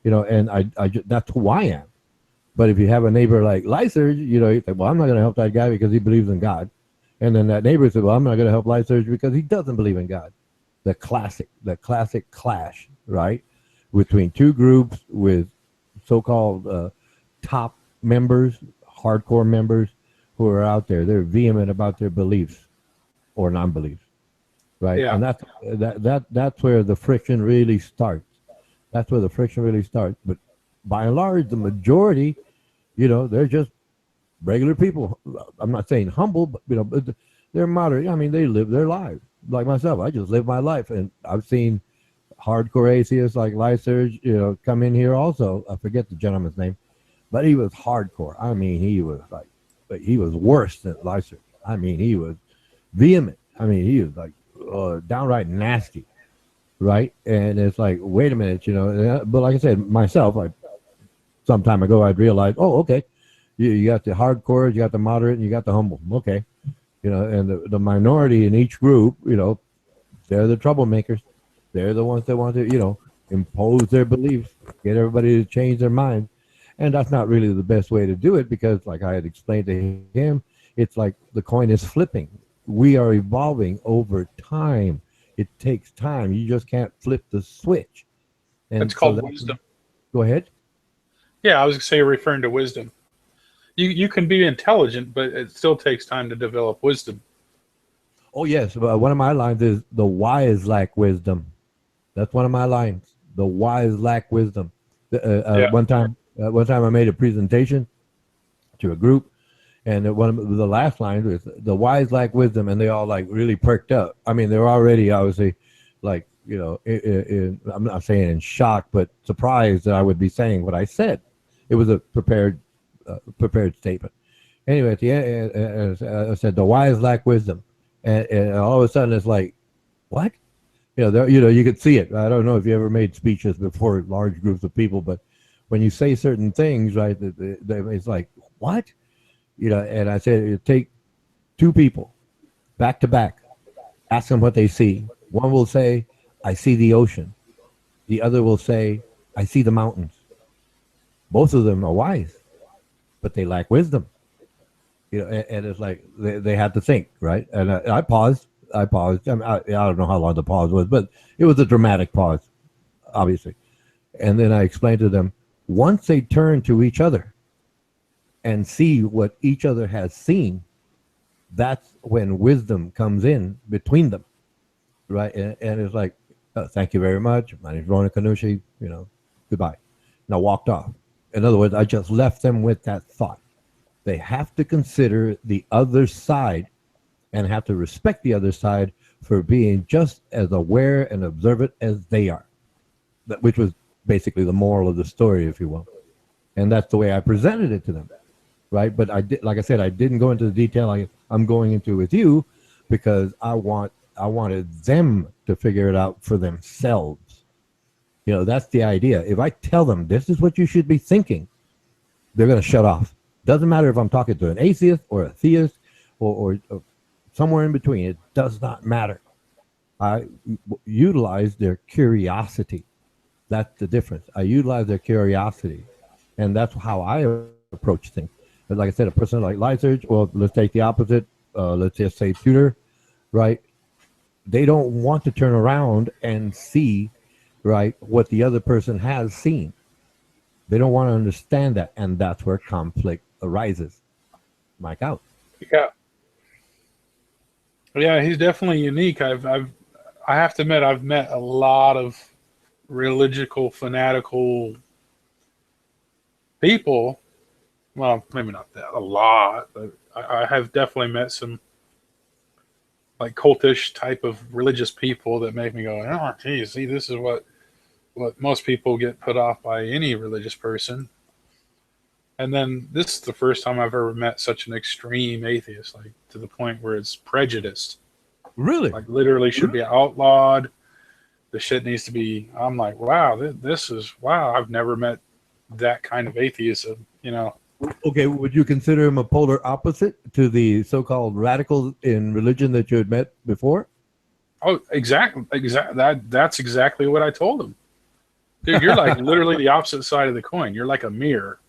and I that's who I am. But if you have a neighbor like Lyserge, you think, well, I'm not going to help that guy because he believes in God. And then that neighbor said, well, I'm not going to help Lyserge because he doesn't believe in God. The classic clash, right? Between two groups with so-called top members, hardcore members who are out there. They're vehement about their beliefs or non-beliefs, right? Yeah. And that's where the friction really starts. That's where the friction really starts. But by and large, the majority, they're just regular people. I'm not saying humble, but they're moderate. I mean, they live their lives like myself. I just live my life, and I've seen hardcore atheists like Lyserge, come in here also. I forget the gentleman's name, but he was hardcore. I mean, he was worse than Lyserge. I mean, he was vehement. I mean, he was like downright nasty, right? And it's like, wait a minute, But like I said, myself, some time ago, I'd realized, oh, okay, you got the hardcore, you got the moderate, and you got the humble. Okay, and the minority in each group, they're the troublemakers. They're the ones that want to, impose their beliefs, get everybody to change their mind. And that's not really the best way to do it because, like I had explained to him, it's like the coin is flipping. We are evolving over time. It takes time. You just can't flip the switch. And it's called wisdom. Go ahead. Yeah, I was going to say referring to wisdom. You can be intelligent, but it still takes time to develop wisdom. Oh, yes. One of my lines is the wise lack wisdom. That's one of my lines. The wise lack wisdom. One time I made a presentation to a group, and one of the last lines was the wise lack wisdom, and they all like really perked up. I mean, they're already obviously like, I'm not saying in shock, but surprised that I would be saying what I said. It was a prepared statement. Anyway, at the end, I said the wise lack wisdom, and all of a sudden it's like, what? You could see it. I don't know if you ever made speeches before large groups of people, but when you say certain things, right, it's like, what? And I said, take two people back to back, ask them what they see. One will say, I see the ocean. The other will say, I see the mountains. Both of them are wise, but they lack wisdom. And it's like they had to think, right? And I paused. I mean, I don't know how long the pause was, but it was a dramatic pause, obviously. And then I explained to them, once they turn to each other and see what each other has seen, that's when wisdom comes in between them, right? And it's like, thank you very much. My name's Rona Kanushi, goodbye. And I walked off. In other words, I just left them with that thought. They have to consider the other side and have to respect the other side for being just as aware and observant as they are, which was basically the moral of the story, if you will. And that's the way I presented it to them, right? But I did, like I said, I didn't go into the detail I'm going into with you, because I wanted them to figure it out for themselves. That's the idea. If I tell them this is what you should be thinking, they're going to shut off. Doesn't matter if I'm talking to an atheist or a theist or somewhere in between. It does not matter. I utilize their curiosity. That's the difference. I utilize their curiosity, and that's how I approach things. But like I said, a person like Lyserge, well, let's take the opposite. Let's just say Tudor, right? They don't want to turn around and see, right, what the other person has seen. They don't want to understand that, and that's where conflict arises. Mike out. Yeah, he's definitely unique. I have to admit, I've met a lot of religious fanatical people. Well, maybe not that a lot, but I have definitely met some like cultish type of religious people that make me go, oh, geez, see, this is what most people get put off by any religious person. And then this is the first time I've ever met such an extreme atheist, like to the point where it's prejudiced. Really? Like literally should be outlawed. The shit needs to be. I'm like, wow, this is wow. I've never met that kind of atheism. Okay, would you consider him a polar opposite to the so-called radicals in religion that you had met before? Oh, exactly. That's exactly what I told him. Dude, you're like literally the opposite side of the coin. You're like a mirror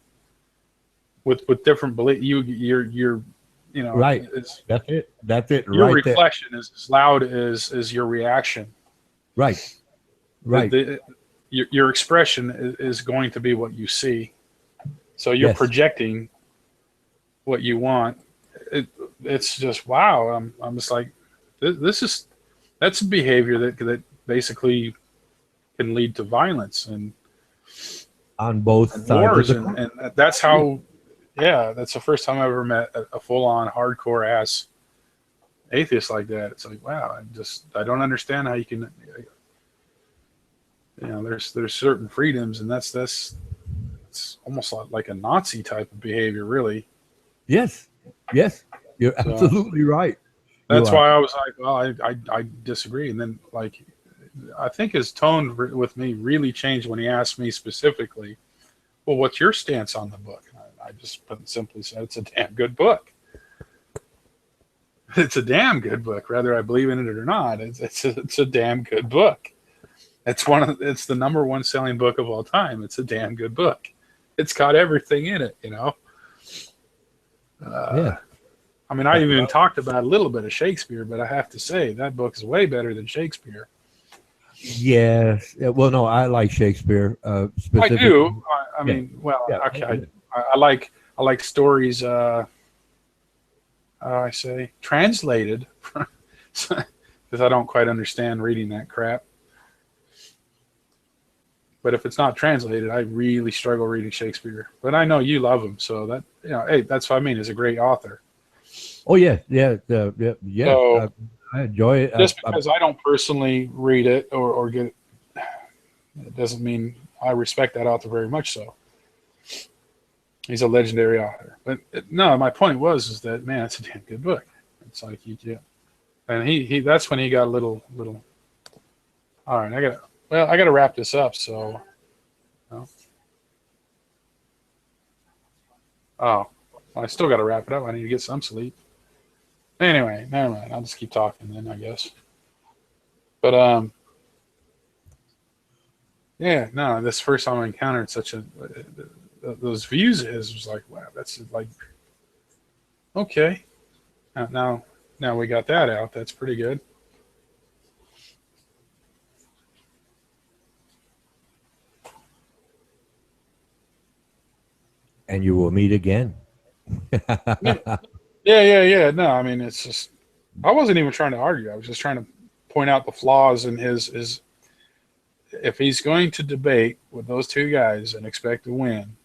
with different belief. You're right. That's it. Your right reflection is as loud as your reaction. Right. Right. Your expression is going to be what you see. So you're projecting what you want. It's just wow. I'm just like, that's a behavior that basically can lead to violence and on both sides wars, and that's how. Yeah, that's the first time I ever met a full-on hardcore ass atheist like that. It's like, wow, I don't understand how you can. There's certain freedoms, and that's it's almost like a Nazi type of behavior, really. Yes, you're absolutely right. That's why I was like, well, I disagree. And then, like, I think his tone with me really changed when he asked me specifically, well, what's your stance on the book? And I just simply said, it's a damn good book. It's a damn good book, whether I believe in it or not. It's a damn good book. It's the number one selling book of all time. It's a damn good book. It's got everything in it, Yeah. I mean, I even talked about a little bit of Shakespeare, but I have to say that book is way better than Shakespeare. Yes. Well, no, I like Shakespeare. I do. I mean, well, yeah. Okay. I like stories. I say translated, because I don't quite understand reading that crap. But if it's not translated, I really struggle reading Shakespeare. But I know you love him, so that hey, that's what I mean. He's a great author. Oh yeah. So, I enjoy it. Just because I don't personally read it or get it doesn't mean I respect that author very much. So He's a legendary author. But no, my point is that, man, it's a damn good book. It's like and he that's when he got a little. All right, I gotta wrap this up. So, oh, I still gotta wrap it up. I need to get some sleep. Anyway, never mind. I'll just keep talking then, I guess. But yeah, no, this first time I encountered such those views of his was like, wow, that's like, okay. Now we got that out. That's pretty good. And you will meet again. Yeah. No, I mean, it's just, I wasn't even trying to argue. I was just trying to point out the flaws in his. If he's going to debate with those two guys and expect to win,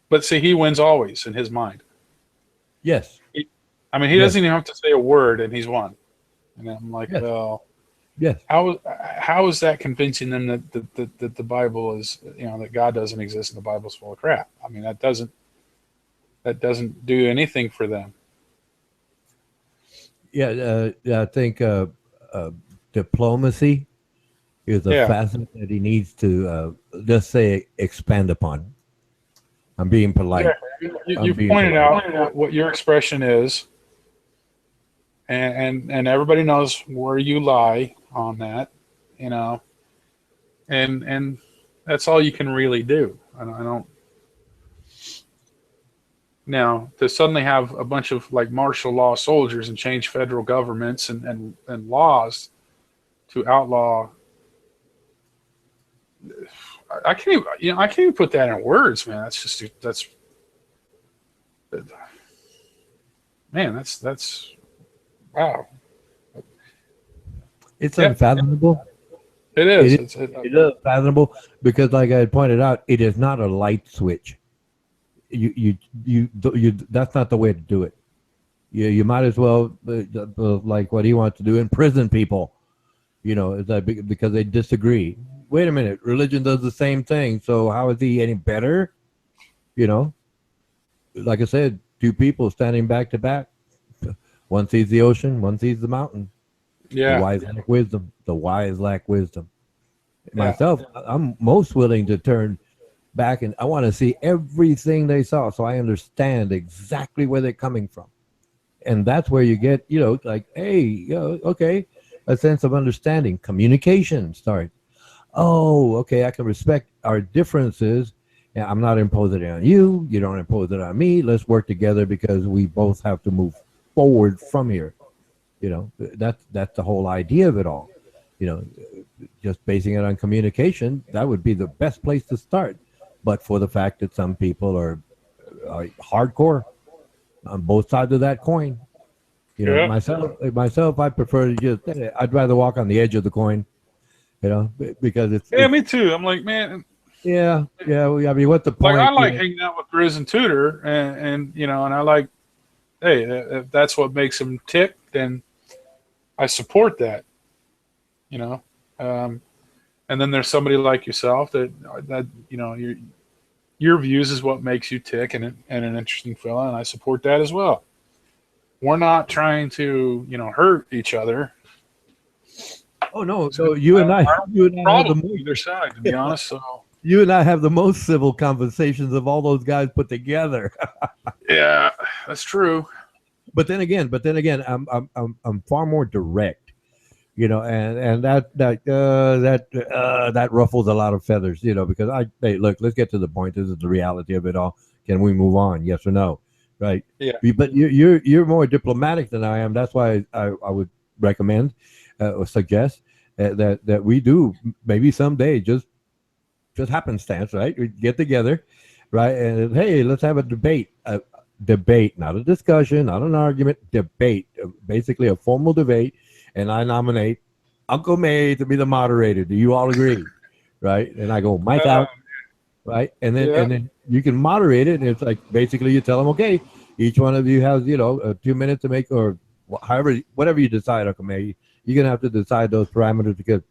but see, he wins always in his mind. Yes. He doesn't even have to say a word, and he's won. And I'm like, yes. Well, yes. How is that convincing them that the Bible is, that God doesn't exist and the Bible's full of crap? I mean, that doesn't do anything for them. Yeah, I think diplomacy is a facet that he needs to just say expand upon. I'm being polite. Yeah, you pointed out what your expression is, and everybody knows where you lie on that, and that's all you can really do. I don't. Now, to suddenly have a bunch of like martial law soldiers and change federal governments and laws to outlaw, I can't even put that in words, man. That's wow. It's unfathomable. It is. It is unfathomable because, like I had pointed out, it is not a light switch. You that's not the way to do it. You might as well, like what he wants to do, imprison people, because they disagree. Wait a minute, religion does the same thing, so how is he any better? Like I said, two people standing back to back. One sees the ocean, one sees the mountain. Yeah. The wise lack wisdom. The wise lack wisdom. Yeah. Myself, I'm most willing to turn back and I want to see everything they saw so I understand exactly where they're coming from. And that's where you get, like, hey, okay, a sense of understanding. Communication starts. Oh, okay, I can respect our differences. Yeah, I'm not imposing it on you. You don't impose it on me. Let's work together because we both have to move forward from here. That's the whole idea of it all. Just basing it on communication, that would be the best place to start. But for the fact that some people are hardcore on both sides of that coin, myself, I prefer to I'd rather walk on the edge of the coin, because it's. Yeah, me too. I'm like, man. Yeah. I mean, what's the point? Like, I like hanging out with Grizz and Tudor, and and I like, hey, if that's what makes him tick, then I support that. And then there's somebody like yourself that your views is what makes you tick and an interesting fella, and I support that as well. We're not trying to hurt each other. Oh no! So you and I have the either side, to be honest. So you and I have the most civil conversations of all those guys put together. Yeah, that's true. But then again, I'm far more direct. And that ruffles a lot of feathers, because hey, look, let's get to the point. This is the reality of it all. Can we move on? Yes or no? Right. Yeah. But you're more diplomatic than I am. That's why I would recommend or suggest that we do maybe someday just happenstance, right? We get together, right? And hey, let's have a debate. Debate, not a discussion, not an argument. Debate, basically a formal debate. And I nominate Uncle May to be the moderator. Do you all agree? Right? And I go, mic out. Right? And then you can moderate it. And it's like basically you tell them, okay, each one of you has, 2 minutes to make, or whatever you decide, Uncle May. You're going to have to decide those parameters because,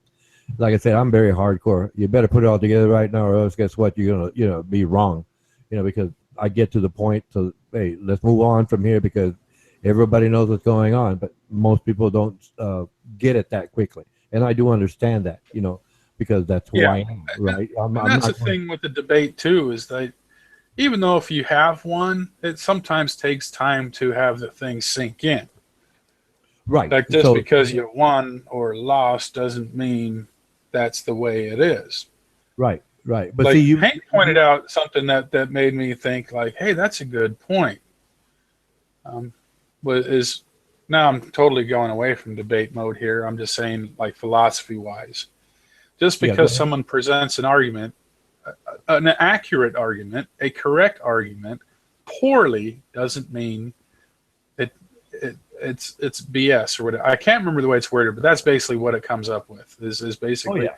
like I said, I'm very hardcore. You better put it all together right now or else guess what? You're going to, be wrong. because I get to the point to, hey, let's move on from here because everybody knows what's going on, but most people don't get it that quickly. And I do understand that, because that's who I am, right? And that's the thing with the debate too, is that even though if you have one, it sometimes takes time to have the thing sink in. Right. Like just because you won or lost doesn't mean that's the way it is. Right. But like, see, Hank pointed out something that made me think like, hey, that's a good point. Now I'm totally going away from debate mode here. I'm just saying, like, philosophy wise, just because someone presents an argument, an accurate argument, a correct argument, poorly doesn't mean it's BS or whatever. I can't remember the way it's worded, but that's basically what it comes up with. Is basically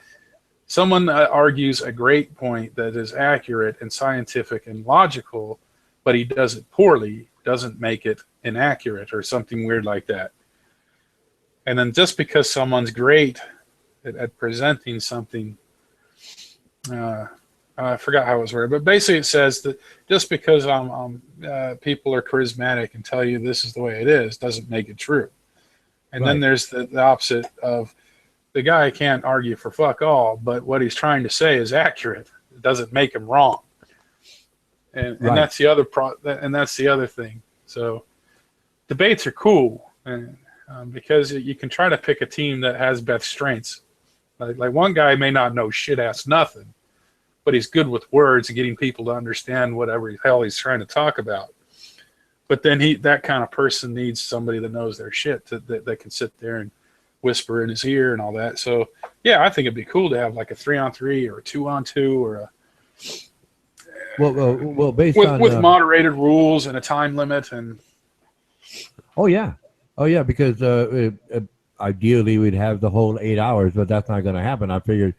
someone argues a great point that is accurate and scientific and logical, but he does it poorly, doesn't make it inaccurate or something weird like that. And then just because someone's great at presenting something, I forgot how it was worded, but basically it says that just because people are charismatic and tell you this is the way it is, doesn't make it true. And then there's the opposite of the guy can't argue for fuck all, but what he's trying to say is accurate. It doesn't make him wrong. And that's the other and that's the other thing. So debates are cool, and because you can try to pick a team that has best strengths. Like one guy may not know shit ass nothing, but he's good with words and getting people to understand whatever the hell he's trying to talk about. But then that kind of person needs somebody that knows their shit that can sit there and whisper in his ear and all that. So yeah, I think it'd be cool to have like a 3-on-3 or a 2-on-2 or a based with moderated rules and a time limit and. Oh yeah, because ideally we'd have the whole 8 hours, but that's not going to happen. I figured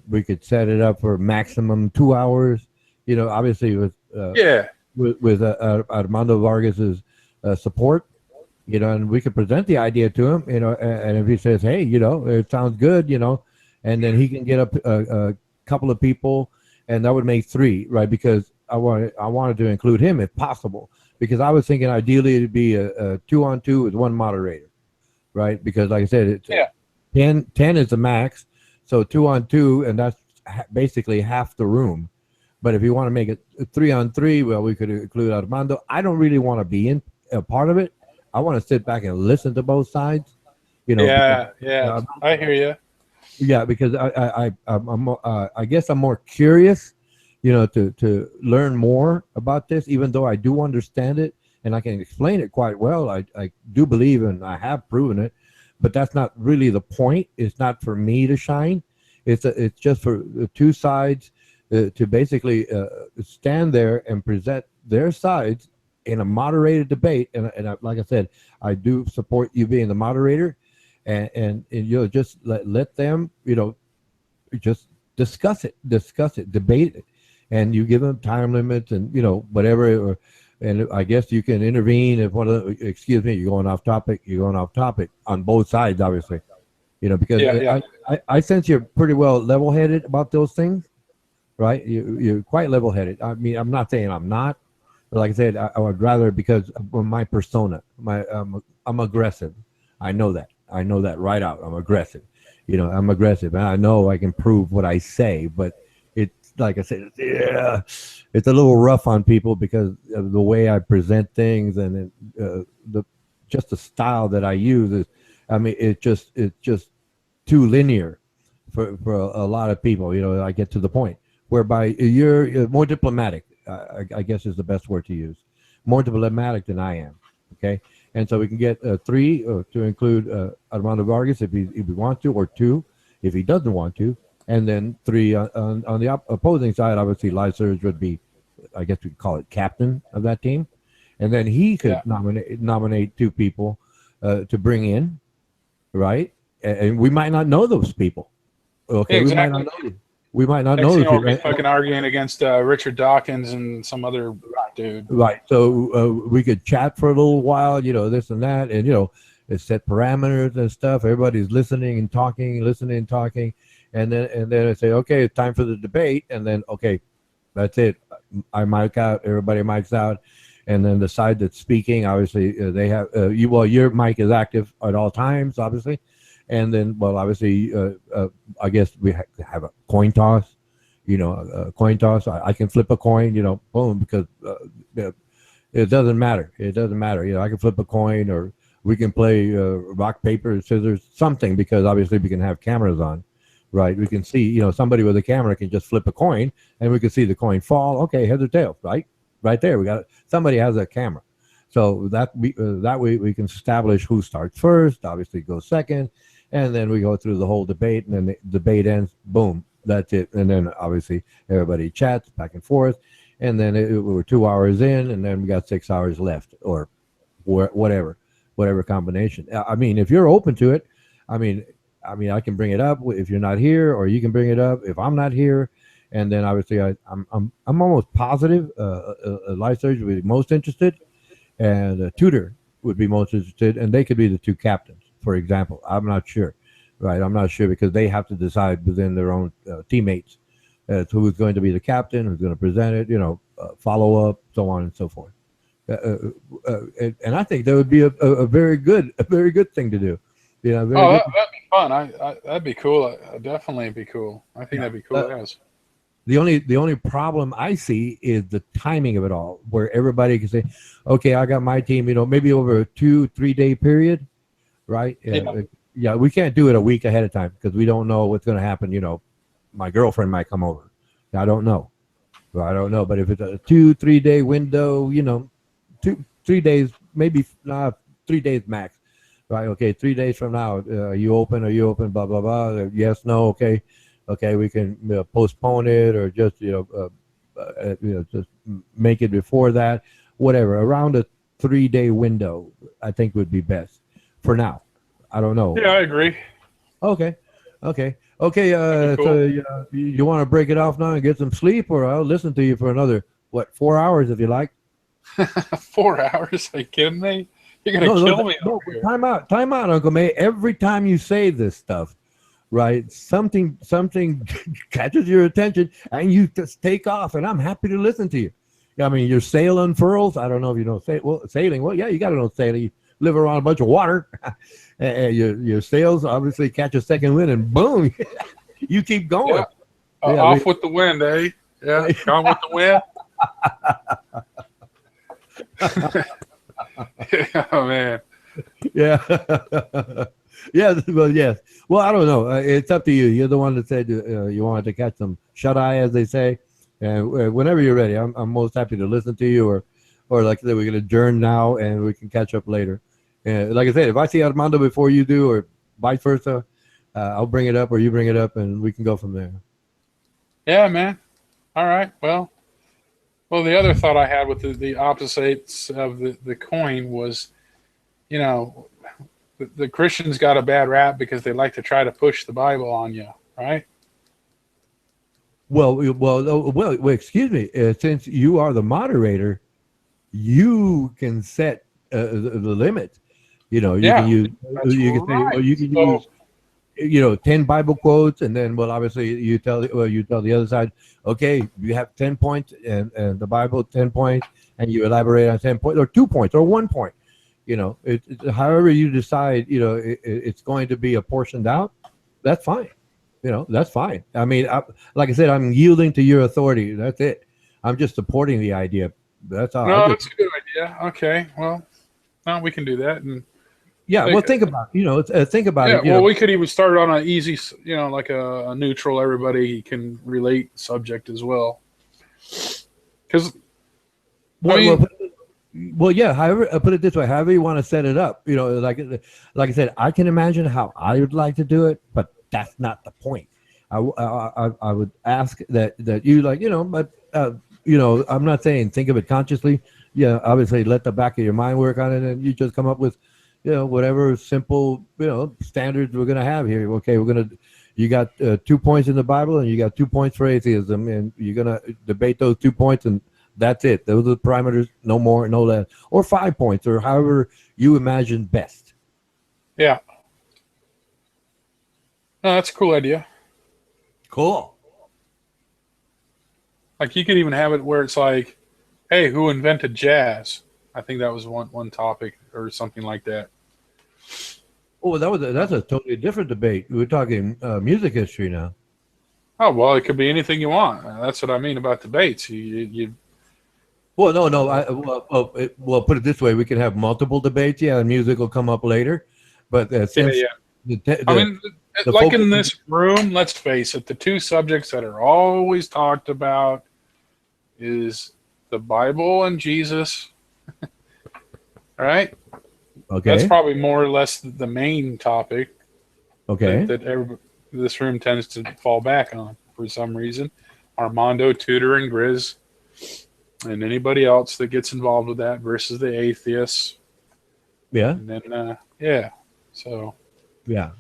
we could set it up for maximum 2 hours. Obviously with Armando Vargas's support, and we could present the idea to him, and if he says, hey, it sounds good, and then he can get a couple of people, and that would make 3, right? Because I wanted to include him if possible, because I was thinking ideally it'd be a 2-on-2 with one moderator, right? Because like I said, it's 10 is the max, so 2-on-2, and that's basically half the room. But if you want to make it 3-on-3, well, we could include Armando. I don't really want to be in a part of it. I want to sit back and listen to both sides. I hear you. Yeah, because I guess I'm more curious, to learn more about this, even though I do understand it and I can explain it quite well. I do believe, and I have proven it, but that's not really the point. It's not for me to shine. It's just for the two sides to basically stand there and present their sides in a moderated debate. And like I said, I do support you being the moderator, and just let them, just discuss it, debate it, and you give them time limits and whatever. And I guess you can intervene if you're going off topic on both sides, obviously, because I sense you're pretty well level-headed about those things, right? You're quite level-headed. I mean, I'm not saying I'm not, but like I said, I would rather, because of my persona, I'm aggressive. I know that right out. I'm aggressive. I'm aggressive, and I know I can prove what I say, but it's like I said, it's a little rough on people because of the way I present things, and the style that I use is, it's just too linear for a lot of people. I get to the point whereby you're more diplomatic. I guess is the best word to use. More diplomatic than I am. Okay, and so we can get 3 to include Armando Vargas if he wants to, or 2 if he doesn't want to. And then 3 on the opposing side, obviously, Lyserge would be, I guess we could call it captain of that team. And then he could nominate 2 people to bring in, right? And we might not know those people. Okay, exactly. We might not know those people. We're fucking arguing against Richard Dawkins and some other dude. Right. So we could chat for a little while, this and that, and set parameters and stuff. Everybody's listening and talking, and then I say, okay, it's time for the debate, and then okay, that's it. I mic out, everybody mics out, and then the side that's speaking, obviously, they have your mic is active at all times, obviously, and then obviously, I guess we have a coin toss. A coin toss. I can flip a coin. Boom, because it doesn't matter. It doesn't matter. I can flip a coin, or we can play rock, paper, scissors, something, because obviously we can have cameras on, right? We can see, somebody with a camera can just flip a coin, and we can see the coin fall. Okay, heads or tails, right there. We got somebody has a camera, so that way we can establish who starts first. Obviously, goes second, and then we go through the whole debate, and then the debate ends. Boom, that's it. And then obviously everybody chats back and forth. And then we're 2 hours in, and then we got 6 hours left, or whatever combination. I mean, if you're open to it, I mean, I can bring it up if you're not here, or you can bring it up if I'm not here. And then obviously I'm almost positive a life surgeon would be most interested, and a tutor would be most interested, and they could be the two captains, for example. I'm not sure, right? I'm not sure, because they have to decide within their own teammates who's going to be the captain, who's going to present it, follow up, so on and so forth. And I think that would be a very good thing to do. That'd be fun. That'd be cool. Definitely be cool. I think that'd be cool. Yes. The only problem I see is the timing of it all, where everybody can say, okay, I got my team, maybe over a 2-3 day period, right? Yeah, we can't do it a week ahead of time, because we don't know what's going to happen. My girlfriend might come over. I don't know. But if it's a 2-3 day window, 2-3 days, maybe not 3 days max, right? Okay, 3 days from now, you open, blah, blah, blah. Yes, no, okay, we can postpone it, or just, just make it before that, whatever. Around a 3 day window, I think would be best for now. I don't know. Yeah, I agree. Okay. Cool. So you want to break it off now and get some sleep, or I'll listen to you for another 4 hours if you like. 4 hours? Are you kidding me? You're gonna kill me. No, time out, Uncle May. Every time you say this stuff, right? Something catches your attention, and you just take off, and I'm happy to listen to you. I mean, your sail unfurls. I don't know if you know sailing. Well, yeah, you got to know sailing. You live around a bunch of water. Your sails obviously catch a second wind, and boom, you keep going. Yeah. Off with the wind, eh? Yeah, gone with the wind. Oh man. Yeah. Yeah. Well, yes. Well, I don't know. It's up to you. You're the one that said you wanted to catch some shut eye, as they say. And whenever you're ready, I'm most happy to listen to you. Or like I said, we can adjourn now, and we can catch up later. And like I said, if I see Armando before you do, or vice versa, I'll bring it up, or you bring it up, and we can go from there. Yeah, man. All right. Well, the other thought I had with the opposites of the coin was, the Christians got a bad rap because they like to try to push the Bible on you, right? Well, excuse me. Since you are the moderator, you can set the limit. You can use. You can say, well, you can use 10 Bible quotes, and then, obviously you tell the other side, okay, you have 10 points, and the Bible 10 points, and you elaborate on 10 points, or 2 points, or 1 point. However you decide, it's going to be apportioned out. That's fine. That's fine. I mean, like I said, I'm yielding to your authority. That's it. I'm just supporting the idea. That's all. No, that's a good idea. Okay, well, now we can do that. And yeah, think about think about it. Yeah, we could even start on an easy, like a neutral, everybody can relate subject as well. Because, yeah. However, put it this way: however you want to set it up, like I said, I can imagine how I would like to do it, but that's not the point. I would ask that you but I'm not saying think of it consciously. Yeah, obviously, let the back of your mind work on it, and you just come up with, whatever simple, standards we're gonna have here. Okay, you got 2 points in the Bible, and you got 2 points for atheism, and you're gonna debate those 2 points, and that's it. Those are the parameters, no more, no less, or 5 points, or however you imagine best. Yeah. No, that's a cool idea. Cool. Like you could even have it where it's like, hey, who invented jazz? I think that was one topic or something like that. Oh, that's a totally different debate. We're talking music history now. Oh well, it could be anything you want. That's what I mean about debates. You Well, no. Well, put it this way: we can have multiple debates. Yeah, and music will come up later. But since I mean, like in this room, let's face it, the two subjects that are always talked about is the Bible and Jesus. Right? okay, That's probably more or less the main topic okay, that this room tends to fall back on for some reason. Armando, Tudor, and Grizz, and anybody else that gets involved with that versus the atheists. yeah, And then, yeah. So, yeah.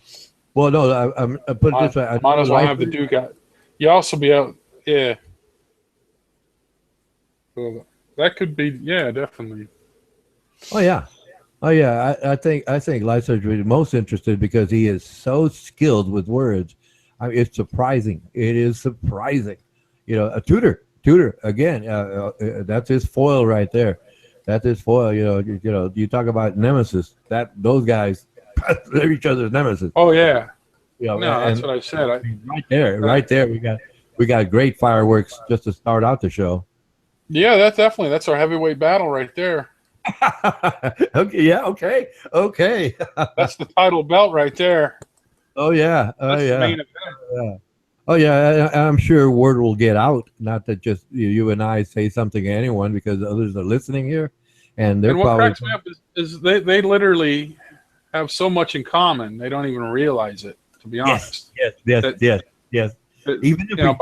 Well, no, I put it this way: I might as well have the Duke out. You also be out, yeah. So that could be, yeah, definitely. Oh yeah. I think Lyser's would be most interested because he is so skilled with words. I mean, it's surprising. It is surprising. You know, a Tudor again. That's his foil right there. That's his foil. You know. You talk about nemesis. Those guys, they're each other's nemesis. Oh yeah. You know, No, that's what I said. Right there, we got great fireworks just to start out the show. Yeah, that's our heavyweight battle right there. Okay, yeah, okay. That's the title belt right there. Oh yeah, That's the main event. yeah. Oh yeah, I'm sure word will get out. Not that just you and I say something to anyone, because others are listening here, and they're And what probably cracks me up is they literally have so much in common they don't even realize it. To be honest, yes. Even if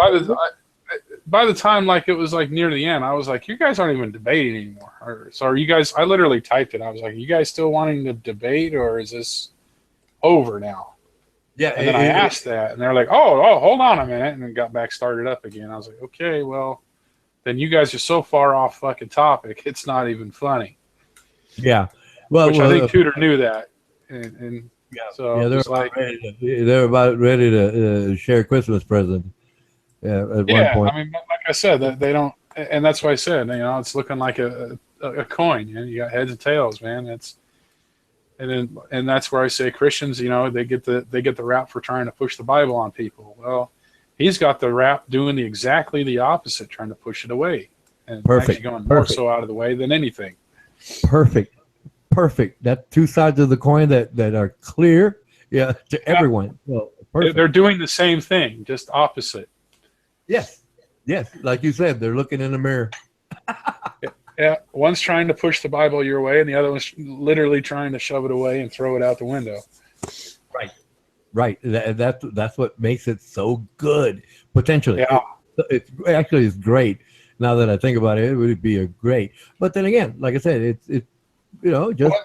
by the time like it was like near the end, I was like, you guys aren't even debating anymore. So are you guys? I literally typed it. I was like, you guys still wanting to debate, or is this over now? yeah, And then I asked that, and they're like, oh, hold on a minute, and then got back started up again. I was like, okay, well, then you guys are so far off fucking topic, it's not even funny. yeah. Well, Which I think Tudor knew that, and yeah, so yeah, they're about ready to share Christmas presents. At one point. I mean, like I said, that they don't, and that's why I said, it's looking like a coin. You got heads and tails, man. And that's where I say Christians, they get the rap for trying to push the Bible on people. Well, he's got the rap doing exactly the opposite, trying to push it away, and actually going more so out of the way than anything. Perfect. That's two sides of the coin that are clear, to everyone. Well, they're doing the same thing, just opposite. Yes, like you said, they're looking in the mirror. Yeah, one's trying to push the Bible your way, and the other one's literally trying to shove it away and throw it out the window. Right. That's what makes it so good. Potentially, yeah, it's great. Now that I think about it, it would be a great. But then again, like I said, it's just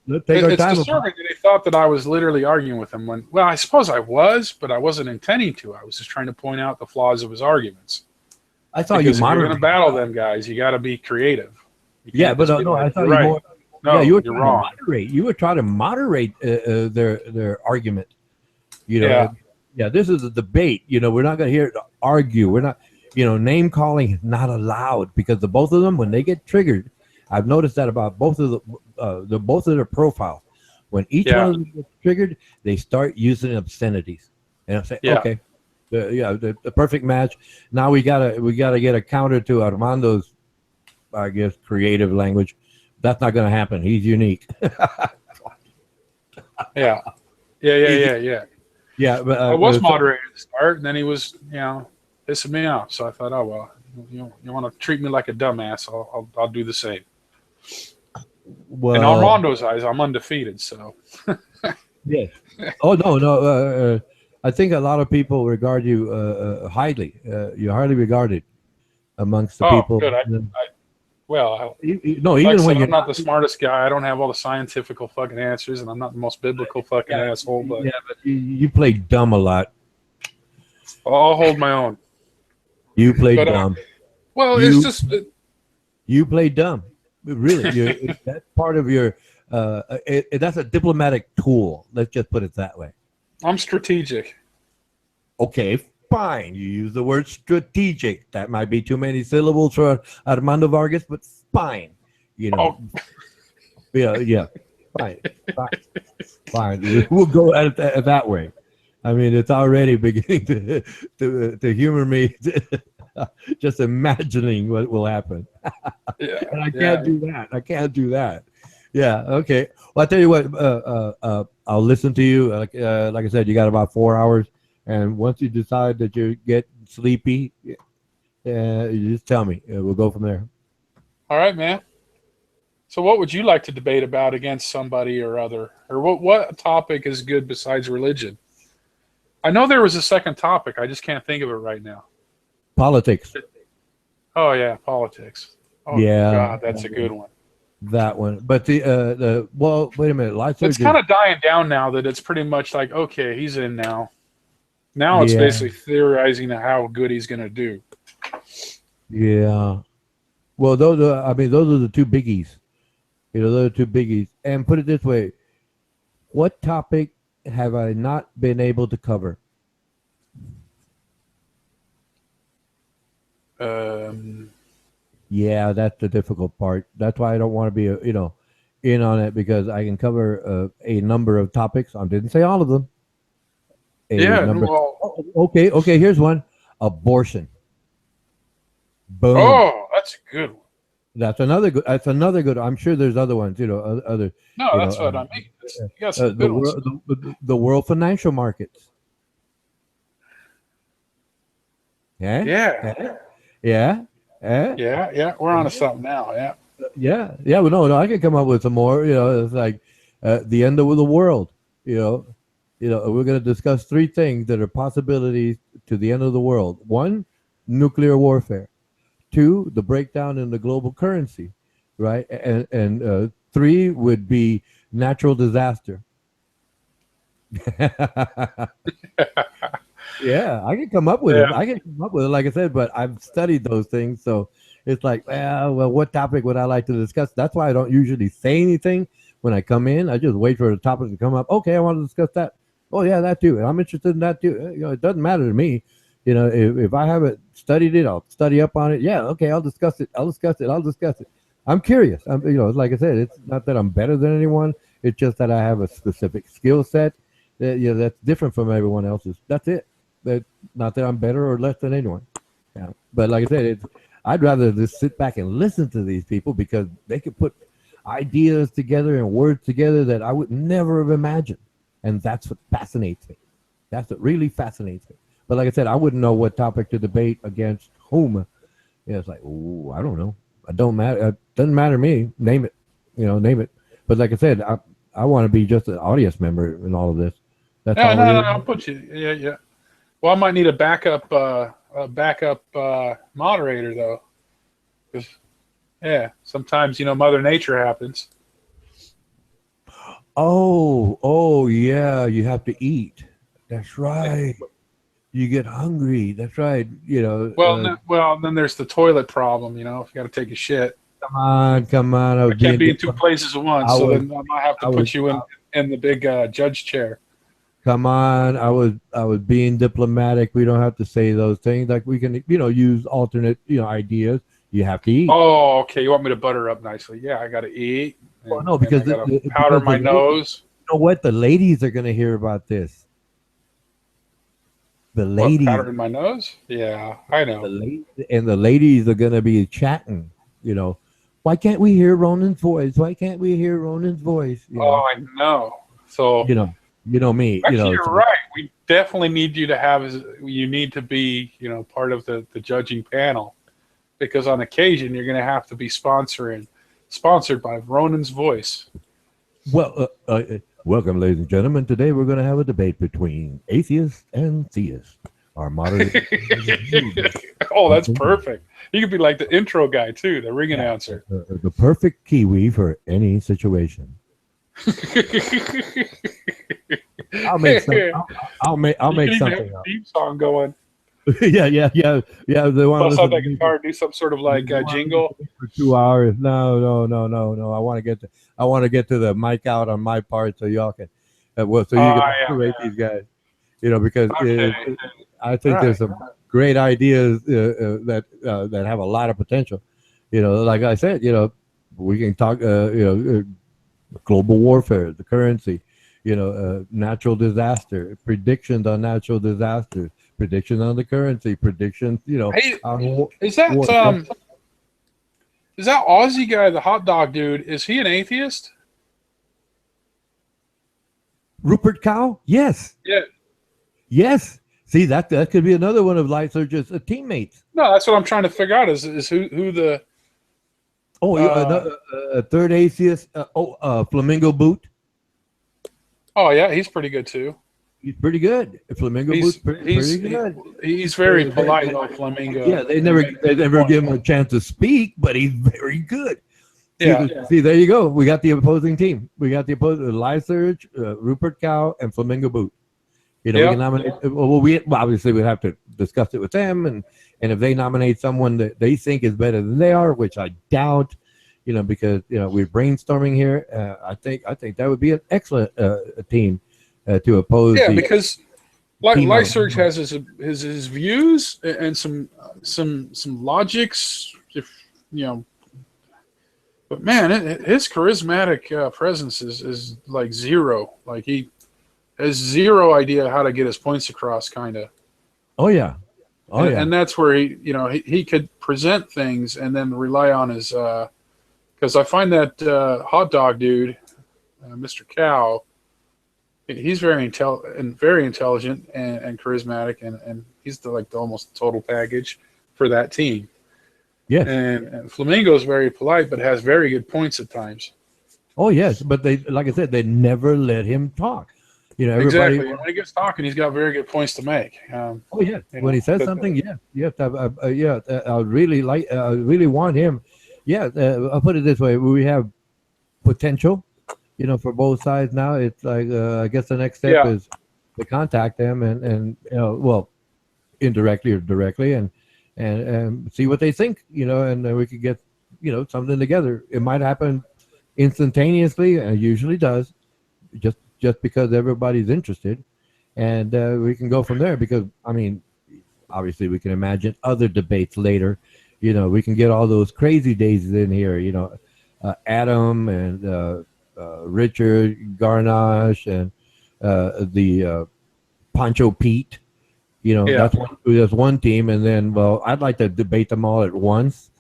let's take our time. It's disturbing that they thought that I was literally arguing with him well, I suppose I was, but I wasn't intending to. I was just trying to point out the flaws of his arguments. I thought because you if you're moderate. going to battle them guys, you got to be creative. Yeah, but no, I thought right. you more. No, you were you're wrong. You were trying to moderate their argument. Yeah. This is a debate. We're not going to hear argue. We're not. Name calling is not allowed because the both of them, when they get triggered, I've noticed that about both of both of their profiles. When each one of them gets triggered, they start using obscenities, and I say, okay, the perfect match. Now we gotta get a counter to Armando's, I guess, creative language. That's not going to happen. He's unique. Yeah. But I was moderating at the start, and then he was, pissing me off. So I thought, oh well, you want to treat me like a dumbass? I'll do the same. Well, in Armando's eyes, I'm undefeated. So. Yes. Oh no. I think a lot of people regard you highly. You're highly regarded amongst the people. Good. Even when you're I'm not the smartest guy, I don't have all the scientific fucking answers, and I'm not the most biblical fucking asshole. But you play dumb a lot. I'll hold my own. You play dumb. It's just you play dumb. Really, that's part of your. That's a diplomatic tool. Let's just put it that way. I'm strategic. Okay, spine. You use the word strategic. That might be too many syllables for Armando Vargas, but spine. You know. Oh. Yeah. Fine. We'll go at it that way. I mean, it's already beginning to humor me. Just imagining what will happen. Yeah. And I can't do that. I can't do that. Yeah. Okay. Well, I tell you what. I'll listen to you. Like I said, you got about 4 hours, and once you decide that you get sleepy, you just tell me. We'll go from there. All right, man. So what would you like to debate about against somebody or other? Or what topic is good besides religion? I know there was a second topic. I just can't think of it right now. Politics. Oh, yeah, politics. Oh, Yeah. God, that's a good one. That one. But well, wait a minute. It's kind of dying down now that it's pretty much like, okay, he's in now. Now it's basically theorizing how good he's going to do. Yeah. Well, those are the two biggies. You know, those are two biggies. And put it this way, what topic have I not been able to cover? Yeah, that's the difficult part. That's why I don't want to be, in on it, because I can cover a number of topics. I didn't say all of them. Okay, here's one. Abortion. Boom. Oh, that's a good one. That's another good. I'm sure there's other ones. Other. No, that's what I mean. You got some good ones. The world financial markets. Yeah. Yeah. We're on to something now. Yeah. Well, no. I can come up with some more. It's like the end of the world. We're going to discuss 3 things that are possibilities to the end of the world. 1, nuclear warfare. 2, the breakdown in the global currency, right? And 3 would be natural disaster. Yeah, I can come up with it. Like I said, but I've studied those things, so it's like, well, what topic would I like to discuss? That's why I don't usually say anything when I come in. I just wait for the topic to come up. Okay, I want to discuss that. Oh yeah, that too. I'm interested in that too. It doesn't matter to me. If I haven't studied it, I'll study up on it. Yeah, okay, I'll discuss it. I'm curious. Like I said, it's not that I'm better than anyone. It's just that I have a specific skill set that's different from everyone else's. That's it. Not that I'm better or less than anyone. Yeah. But like I said, I'd rather just sit back and listen to these people, because they could put ideas together and words together that I would never have imagined. And that's what fascinates me. That's what really fascinates me. But like I said, I wouldn't know what topic to debate against whom. It's like, oh, I don't know. It don't matter. It doesn't matter to me. Name it. Name it. But like I said, I want to be just an audience member in all of this. That's all. No, I'll put you. Yeah. Well, I might need a backup moderator though, because sometimes Mother Nature happens. Oh yeah, you have to eat. That's right. You get hungry. That's right. Well, then there's the toilet problem. If you got to take a shit. Come on. I can't be in 2 places at once, then I might have to put you in the big judge chair. Come on, I was being diplomatic. We don't have to say those things. Like, we can, use alternate, ideas. You have to eat. Oh, okay. You want me to butter up nicely? Yeah, I got to eat. Well, no, because I gotta powder my nose. You know what? The ladies are going to hear about this. The ladies. Powder in my nose? Yeah, I know. The ladies are going to be chatting. Why can't we hear Ronan's voice? Oh, I know. So you know me. Actually, you're right. We definitely need you to have. You need to be, part of the judging panel, because on occasion you're going to have to be sponsored by Ronan's voice. Well, welcome, ladies and gentlemen. Today we're going to have a debate between atheists and theists. Our modern. Oh, that's perfect. You could be like the intro guy too, the ring announcer. The perfect Kiwi for any situation. I'll make something. I'll make something have a theme song going. Yeah. The one. Bust out that guitar, do some sort of like jingle for 2 hours. No. I want to get to the mic out on my part, so y'all can. You can separate these guys. Because I think Right. there's some great ideas that have a lot of potential. Like I said, we can talk. Global warfare, the currency, natural disaster, predictions on natural disasters, predictions on the currency, predictions, Hey, on is that war. is that Aussie guy, the hot dog dude? Is he an atheist? Rupert Cow? Yes. Yeah. Yes. See, that could be another one of Lyserge's teammates. No, that's what I'm trying to figure out. Is who the Oh, another third atheist. Flamingo Boot. Oh yeah, he's pretty good too. He's pretty good. Flamingo Boot's pretty good. He's very polite, though, Flamingo. Yeah, they never give him a chance to speak, but he's very good. Yeah. See, there you go. We got the opposing team. We got the opposing Lyserge, Rupert Cow, and Flamingo Boot. We can nominate. Well, obviously we have to discuss it with them, and if they nominate someone that they think is better than they are, which I doubt, because we're brainstorming here. I think that would be an excellent team to oppose. Yeah, because Lyserge has his views and some logics, but man, his charismatic presence is like zero. Like he has zero idea how to get his points across, kind of. Oh yeah, and that's where he could present things and then rely on his. Because I find that hot dog dude, Mr. Cow, he's very intelligent and charismatic, and he's the almost total package for that team. Yes. And Flamingo's very polite, but has very good points at times. Oh yes, but they, like I said, they never let him talk. Everybody. Exactly. When he gets talking, he's got very good points to make. Oh yeah, when he says something, you have to. I really want him. Yeah, I'll put it this way: we have potential, for both sides. Now it's like I guess the next step is to contact them and well, indirectly or directly, and see what they think, and then we could get something together. It might happen instantaneously, and it usually does, just because everybody's interested, and we can go from there. Because obviously we can imagine other debates later. We can get all those crazy days in here. Adam and Richard Garnash and the Pancho Pete. That's one team, and then I'd like to debate them all at once.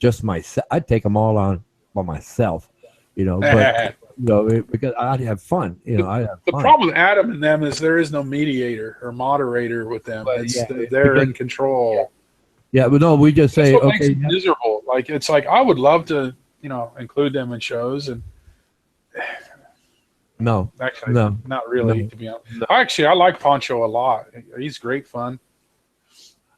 Just myself, I'd take them all on by myself. But because I'd have fun. I'd have the fun. problem with Adam and them is there is no mediator or moderator with them. They're in control. Yeah, but no, we just say That's what makes okay. it miserable. It's like I would love to, include them in shows, and No, actually, no, not really. no. To be honest, actually, I like Poncho a lot. He's great fun.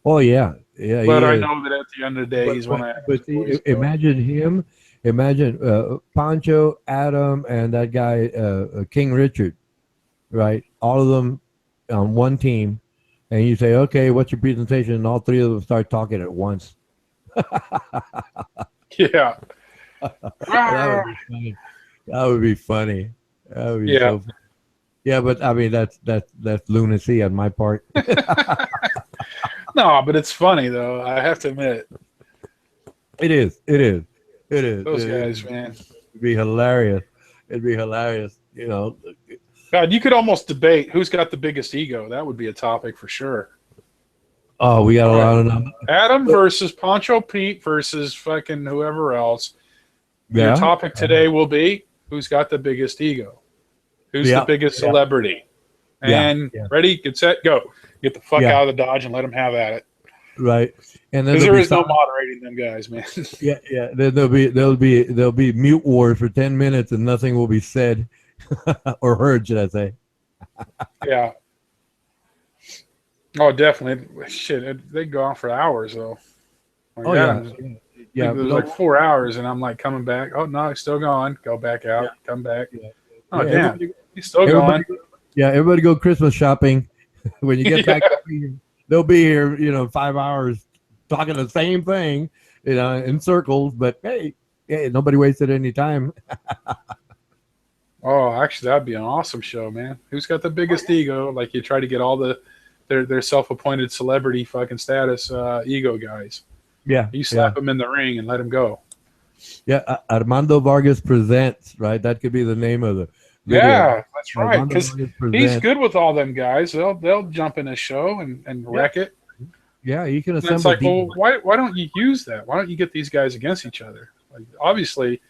Oh yeah. But I know that at the end of the day, he's one of. But see, imagine him. Imagine Pancho, Adam, and that guy King Richard, right? All of them on one team, and you say, "Okay, what's your presentation?" And all three of them start talking at once. Yeah. That would be funny. That would be so funny. Yeah, but that's lunacy on my part. No, but it's funny though. I have to admit. It is. Those guys, man. It'd be hilarious. God, you could almost debate who's got the biggest ego. That would be a topic for sure. Oh, we got a lot of them. Adam versus Poncho Pete versus fucking whoever else. Yeah. Your topic today will be who's got the biggest ego? Who's the biggest celebrity? And ready, get set, go. Get the fuck out of the Dodge and let them have at it. Right. And then because there is no moderating them guys, man. Yeah. Then there'll be mute wars for 10 minutes and nothing will be said or heard, should I say? Yeah. Oh, definitely. Shit, they go on for hours though. Yeah. It was like 4 hours, and I'm like coming back. Oh no, it's still going. Go back out. Come back. Yeah. Oh damn, he's still going. Yeah, everybody go Christmas shopping. When you get back, they'll be here, 5 hours talking the same thing, in circles. But hey, nobody wasted any time. Oh, actually, that'd be an awesome show, man. Who's got the biggest ego? Like you try to get all the they're self-appointed celebrity fucking status ego guys. Yeah. You slap them in the ring and let them go. Yeah. Armando Vargas presents, right? That could be the name of the video. Yeah, that's right. Armando Because Vargas he's presents. good with all them guys. They'll jump in a show and wreck it. Yeah, you can And assemble. it's like, well, why don't you use that? Why don't you get these guys against each other? Like, obviously,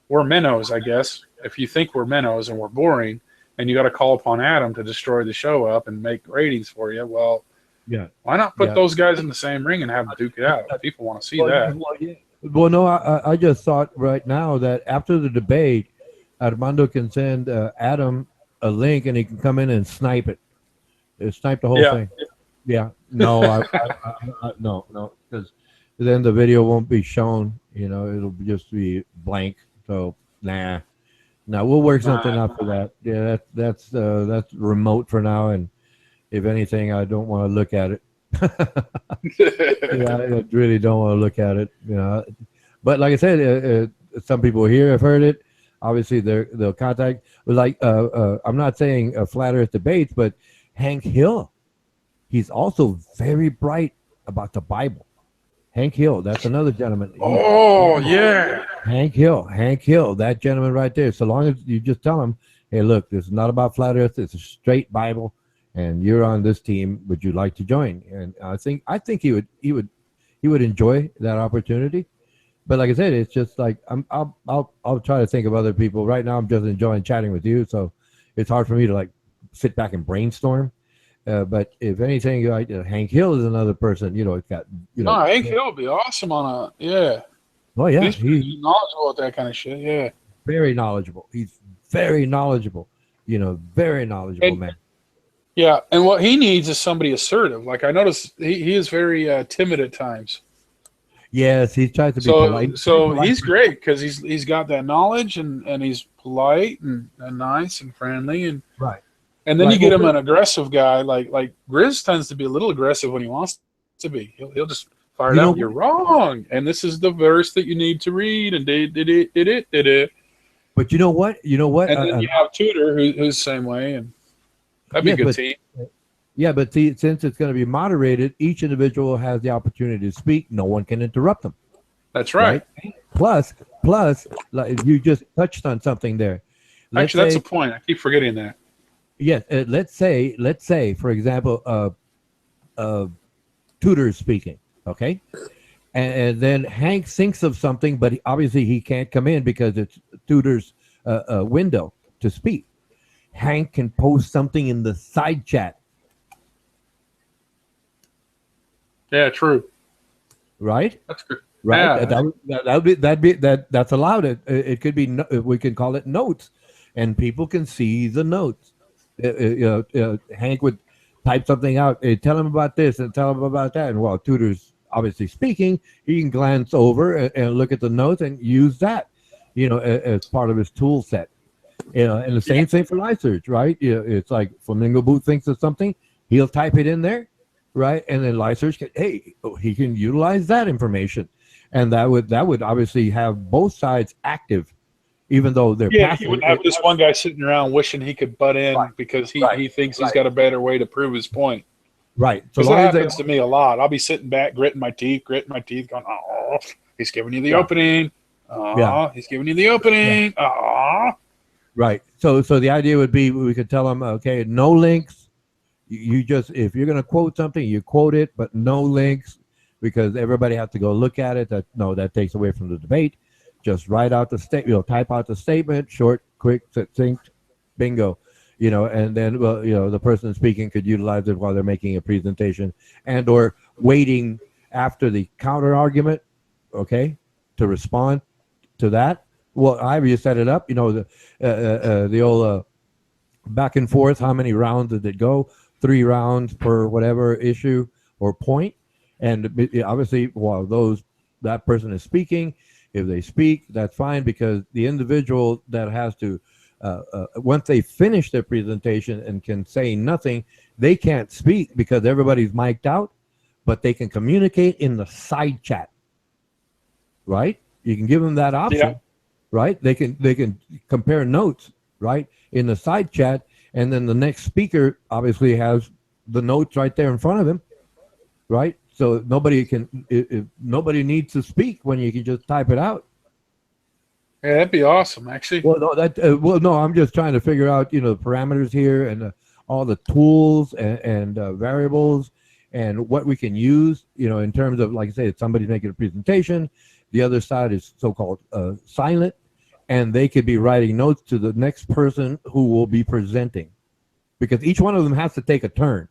we're minnows, I guess. If you think we're minnows and we're boring, and you got to call upon Adam to destroy the show up and make ratings for you, well, Yeah. why not put those guys in the same ring and have them duke it out? People want to see that. Well, no, I just thought right now that after the debate, Armando can send Adam a link and he can come in and snipe it. Snipe the whole thing. Yeah. No, no, because then the video won't be shown. You know, it'll just be blank. So, nah. Now we'll work something out for that. Yeah, that's remote for now, and if anything, I don't want to look at it. Yeah, I really don't want to look at it. You know, but like I said, some people here have heard it. Obviously, they'll contact. Like, I'm not saying Flat Earth debates, but Hank Hill, he's also very bright about the Bible. Hank Hill, that's another gentleman. Oh, yeah. Hank Hill, that gentleman right there. So long as you just tell him, hey, look, this is not about Flat Earth. It's a straight Bible, and you're on this team. Would you like to join? And I think he would enjoy that opportunity. But like I said, it's just like I'll try to think of other people. Right now, I'm just enjoying chatting with you, so it's hard for me to like sit back and brainstorm. But if anything, like Hank Hill is another person. You know, it's got Hank Hill would be awesome on a Oh yeah, he's knowledgeable at that kind of shit. Yeah, very knowledgeable. He's very knowledgeable. You know, very knowledgeable man. Yeah, and what he needs is somebody assertive. Like I noticed, he is very timid at times. Yes, he tries to be polite. So he's great because he's got that knowledge and he's polite and nice and friendly and right. And then you get him an aggressive guy like Grizz tends to be a little aggressive when he wants to be. He'll just fire it out. You're wrong, and this is the verse that you need to read. And did it. But you know what? And then you have Tudor who's the same way, and that'd be a good team. Yeah, but see, since it's going to be moderated, each individual has the opportunity to speak. No one can interrupt them. That's right. Plus, like, you just touched on something there. Actually, that's a point. I keep forgetting that. Yes, let's say, for example, Tudor's speaking, okay, and then Hank thinks of something, but obviously he can't come in because it's Tudor's window to speak. Hank can post something in the side chat. Yeah, true. Right. That's good. Right. Yeah. That's allowed. It could be. We can call it notes, and people can see the notes. Hank would type something out, tell him about this and tell him about that. And while Tudor's obviously speaking, he can glance over and look at the notes and use that, as part of his tool set. And the same thing for Lysearch, right? It's like Flamingo Boot thinks of something, he'll type it in there, right? And then Lysearch he can utilize that information. And that would obviously have both sides active. Even though they're passive. You wouldn't have this one guy sitting around wishing he could butt in because he thinks he's got a better way to prove his point. Right. So that happens to me a lot. I'll be sitting back, gritting my teeth, going, "Oh, he's giving you the opening. Oh, he's giving you the opening. Oh." Right. So the idea would be we could tell them, okay, no links. You just, if you're going to quote something, you quote it, but no links because everybody has to go look at it. That takes away from the debate. Just write out the statement, type out the statement, short, quick, succinct, bingo, and then, the person speaking could utilize it while they're making a presentation and or waiting after the counter argument, okay, to respond to that. Well, however you set it up, the old back and forth, how many rounds did it go? 3 rounds per whatever issue or point. And obviously, while that person is speaking, if they speak, that's fine because the individual that has to, once they finish their presentation and can say nothing, they can't speak because everybody's mic'd out, but they can communicate in the side chat, right? You can give them that option, right? They can compare notes, right, in the side chat, and then the next speaker obviously has the notes right there in front of him, right? So nobody nobody needs to speak when you can just type it out. Yeah, that'd be awesome, actually. Well, no, I'm just trying to figure out, the parameters here and all the tools and variables and what we can use, in terms of, like I say, if somebody's making a presentation, the other side is so-called silent, and they could be writing notes to the next person who will be presenting, because each one of them has to take a turn,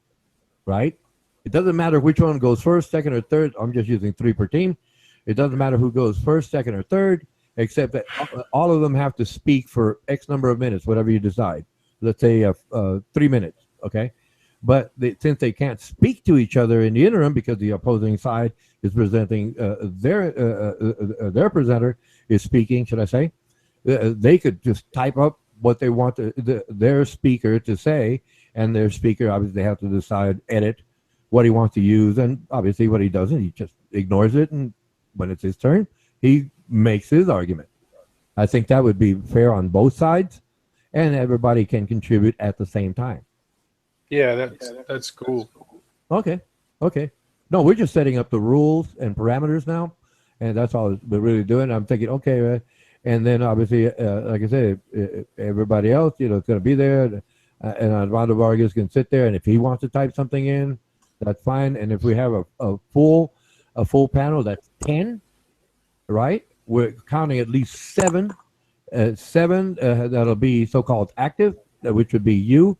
right? It doesn't matter which one goes first, second, or third. I'm just using 3 per team. It doesn't matter who goes first, second, or third, except that all of them have to speak for X number of minutes, whatever you decide. Let's say 3 minutes, okay? But since they can't speak to each other in the interim because the opposing side is presenting, their presenter is speaking, should I say, they could just type up what they want their speaker to say, and their speaker, obviously, they have to decide, edit what he wants to use, and obviously what he doesn't, he just ignores it, and when it's his turn, he makes his argument. I think that would be fair on both sides, and everybody can contribute at the same time. Yeah, that's cool. Okay. No, we're just setting up the rules and parameters now, and that's all we're really doing. I'm thinking, okay, and then obviously, like I said, everybody else, is going to be there, and Armando Vargas can sit there, and if he wants to type something in, that's fine. And if we have a full panel, that's 10, right? We're counting at least 7. 7 that'll be so-called active, which would be you,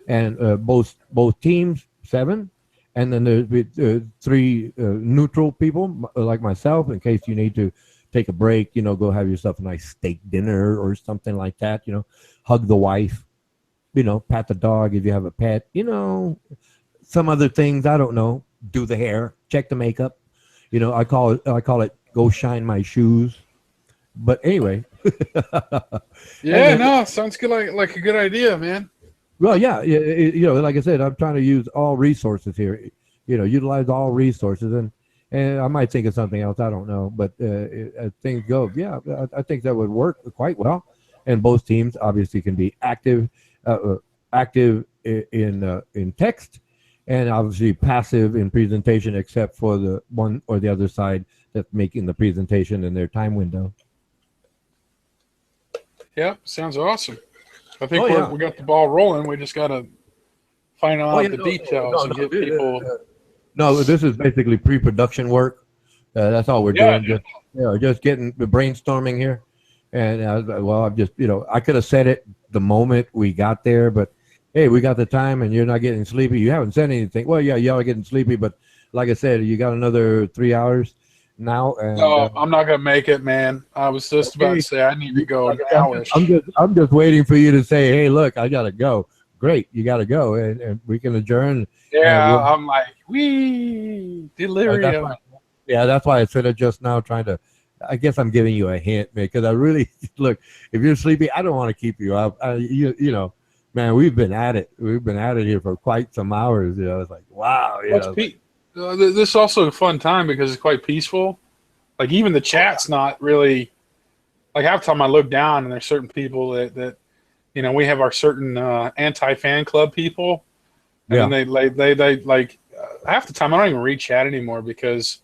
and both teams 7, and then there's 3 neutral people like myself, in case you need to take a break, go have yourself a nice steak dinner or something like that, hug the wife, pat the dog if you have a pet, some other things, I don't know, do the hair, check the makeup, I call it go shine my shoes. But anyway. Yeah, no, sounds good, like a good idea, man. Well, yeah, like I said, I'm trying to use all resources here, utilize all resources, and I might think of something else, I don't know, but as things go, yeah, I think that would work quite well, and both teams obviously can be active in text, and obviously passive in presentation, except for the one or the other side that's making the presentation in their time window. Yeah, sounds awesome. I think we got the ball rolling. We just got to find out the details and get people. No, this is basically pre-production work. That's all we're doing. Just getting the brainstorming here. And I'm just, I could have said it the moment we got there, but hey, we got the time, and you're not getting sleepy. You haven't said anything. Well, yeah, y'all are getting sleepy, but like I said, you got another 3 hours now. And, no, I'm not gonna make it, man. I was just about to say I need to go now. I'm just waiting for you to say, hey, look, I gotta go. Great, you gotta go, and we can adjourn. Yeah, I'm like, delirium. That's why I said it just now, trying to. I guess I'm giving you a hint, man, because I really look. If you're sleepy, I don't want to keep you up. Man, we've been at it. We've been at it here for quite some hours. It's like, wow. This is also a fun time because it's quite peaceful. Like, even the chat's not really, like, half the time I look down and there's certain people that we have our certain anti-fan club people, and then they like half the time I don't even read chat anymore, because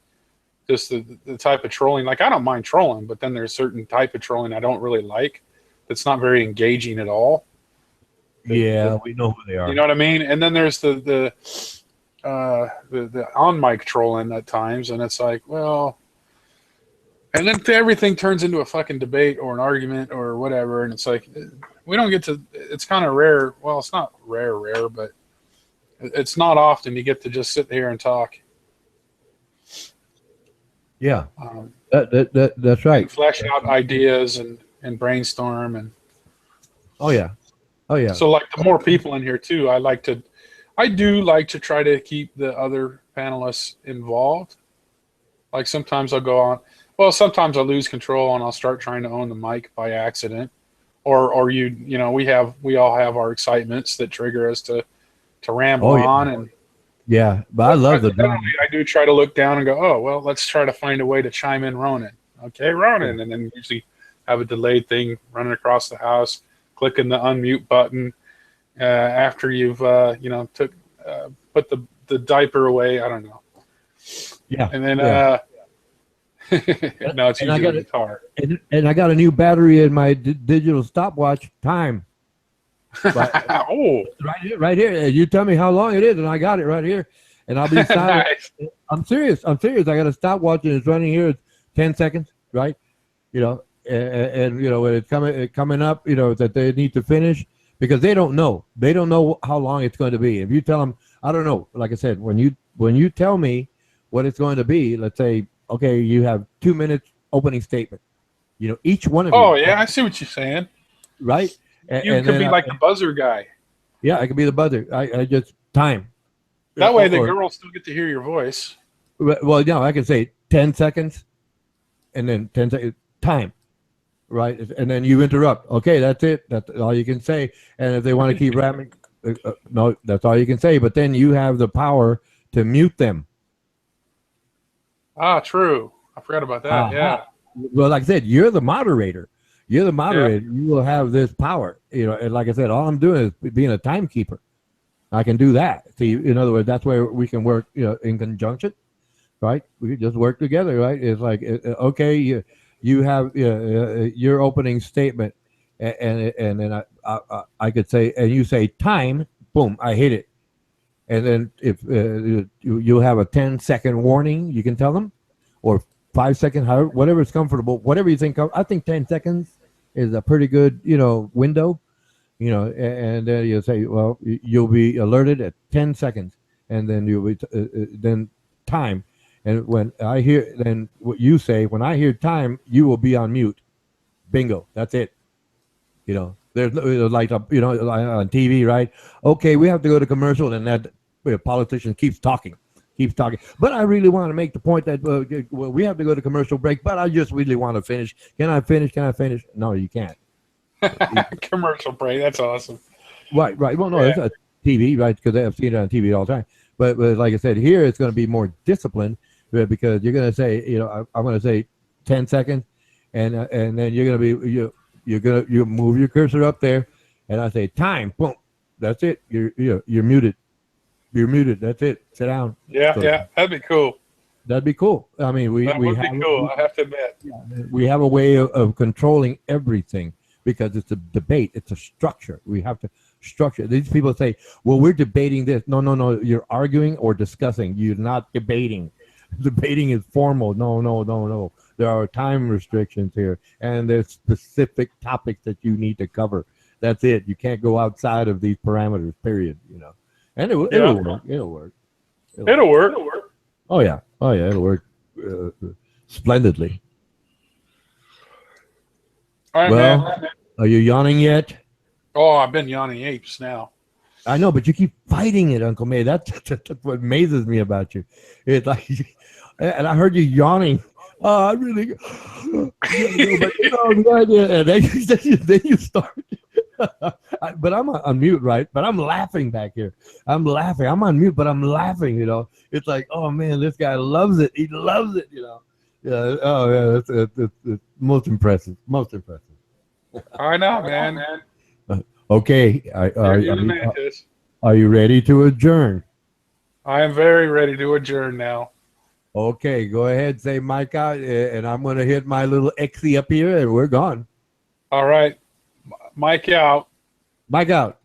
just the type of trolling. Like, I don't mind trolling, but then there's certain type of trolling I don't really like. That's not very engaging at all. We know who they are. You know what I mean? And then there's the on mic trolling at times, and it's like, well, and then everything turns into a fucking debate or an argument or whatever, and it's like, we don't get to. It's kind of rare. Well, it's not rare, but it's not often you get to just sit here and talk. Yeah, that's right. Flesh out ideas and brainstorm and. Oh yeah. So, like, the more people in here too, I do like to try to keep the other panelists involved. Like, sometimes I'll go on. Well, sometimes I'll lose control and I'll start trying to own the mic by accident, or we all have our excitements that trigger us to ramble on. And but I love the drama. I do try to look down and go, oh well, let's try to find a way to chime in Ronan. Okay, Ronan, and then usually have a delayed thing running across the house. Clicking the unmute button after you've put the diaper away. I don't know. Yeah. And then yeah. no, it's And I usually got the guitar. and I got a new battery in my digital stopwatch. Time. But Oh, right here, right here. And you tell me how long it is, and I got it right here. And I'll be silent. nice. I'm serious. I'm serious. I got a stopwatch, and it's running here. It's 10 seconds, right? You know, and you know when it's coming up, you know that they need to finish because they don't know. They don't know how long it's going to be. If you tell them, I don't know. Like I said, when you tell me what it's going to be, let's say, okay, you have 2 minutes opening statement. You know, each one of Oh you, yeah, I see what you're saying. right? You And could then be like the buzzer guy. yeah, I could be the buzzer. I just time. That way, the Or- girls still get to hear your voice. well, no, I can say 10 seconds, and then 10 seconds time. Right, and then you interrupt. Okay, that's it. That's all you can say. And if they want to keep rapping, no, that's all you can say. But then you have the power to mute them. Ah, true. I forgot about that. Yeah. Well, like I said, you're the moderator. You're the Yeah. moderator. You will have this power. You know, and like I said, all I'm doing is being a timekeeper. I can do that. See, in other words, that's where we can work. You know, in conjunction, right? We just work together, right? It's like okay, you have your opening statement, and then I could say, and you say time, boom, I hit it, and then if you have a 10-second warning, you can tell them, or 5 second, however, whatever is comfortable, whatever you think of. I think 10 seconds is a pretty good window, and then you say, well, you'll be alerted at 10 seconds, and then you'll be then time. And when I hear, then what you say, when I hear time, you will be on mute. Bingo. That's it. There's no, like, like on TV, right? Okay, we have to go to commercial, and that politician keeps talking. But I really want to make the point that well, we have to go to commercial break, but I just really want to finish. Can I finish? No, you can't. Commercial break. That's awesome. Right. Well, no, Yeah. it's a TV, right? Because I've seen it on TV all the time. But like I said, here it's going to be more disciplined because you're going to say, I'm going to say 10 seconds, and then you're going to be you move your cursor up there, and I say time, boom, that's it. You're muted. You're muted. That's it. Sit down. Yeah, So yeah. That'd be cool. that'd be cool. I mean, That would be cool. I have to admit. we have a way of controlling everything because it's a debate. It's a structure. We have to structure. These people say, well, we're debating this. No. You're arguing or discussing. You're not debating. Debating is formal. No. There are time restrictions here, and there's specific topics that you need to cover. That's it. You can't go outside of these parameters, period. And it'll work. It'll work. It'll work. Oh, yeah. It'll work splendidly. All right, Well, man. are you yawning yet? Oh, I've been yawning apes now. I know, but you keep fighting it, Uncle May. That's what amazes me about you. It's like, and I heard you yawning. Oh, I really, and then you start. But I'm on mute, right? But I'm laughing back here. I'm laughing. I'm on mute, but I'm laughing. It's like, oh man, this guy loves it. He loves it. Yeah. Oh yeah, it's most impressive. Most impressive. I know, man. Okay, You're the mantis. are you ready to adjourn? I am very ready to adjourn now. Okay, go ahead, say Mike out, and I'm going to hit my little Xy up here, and we're gone. All right. Mike out. Mike out.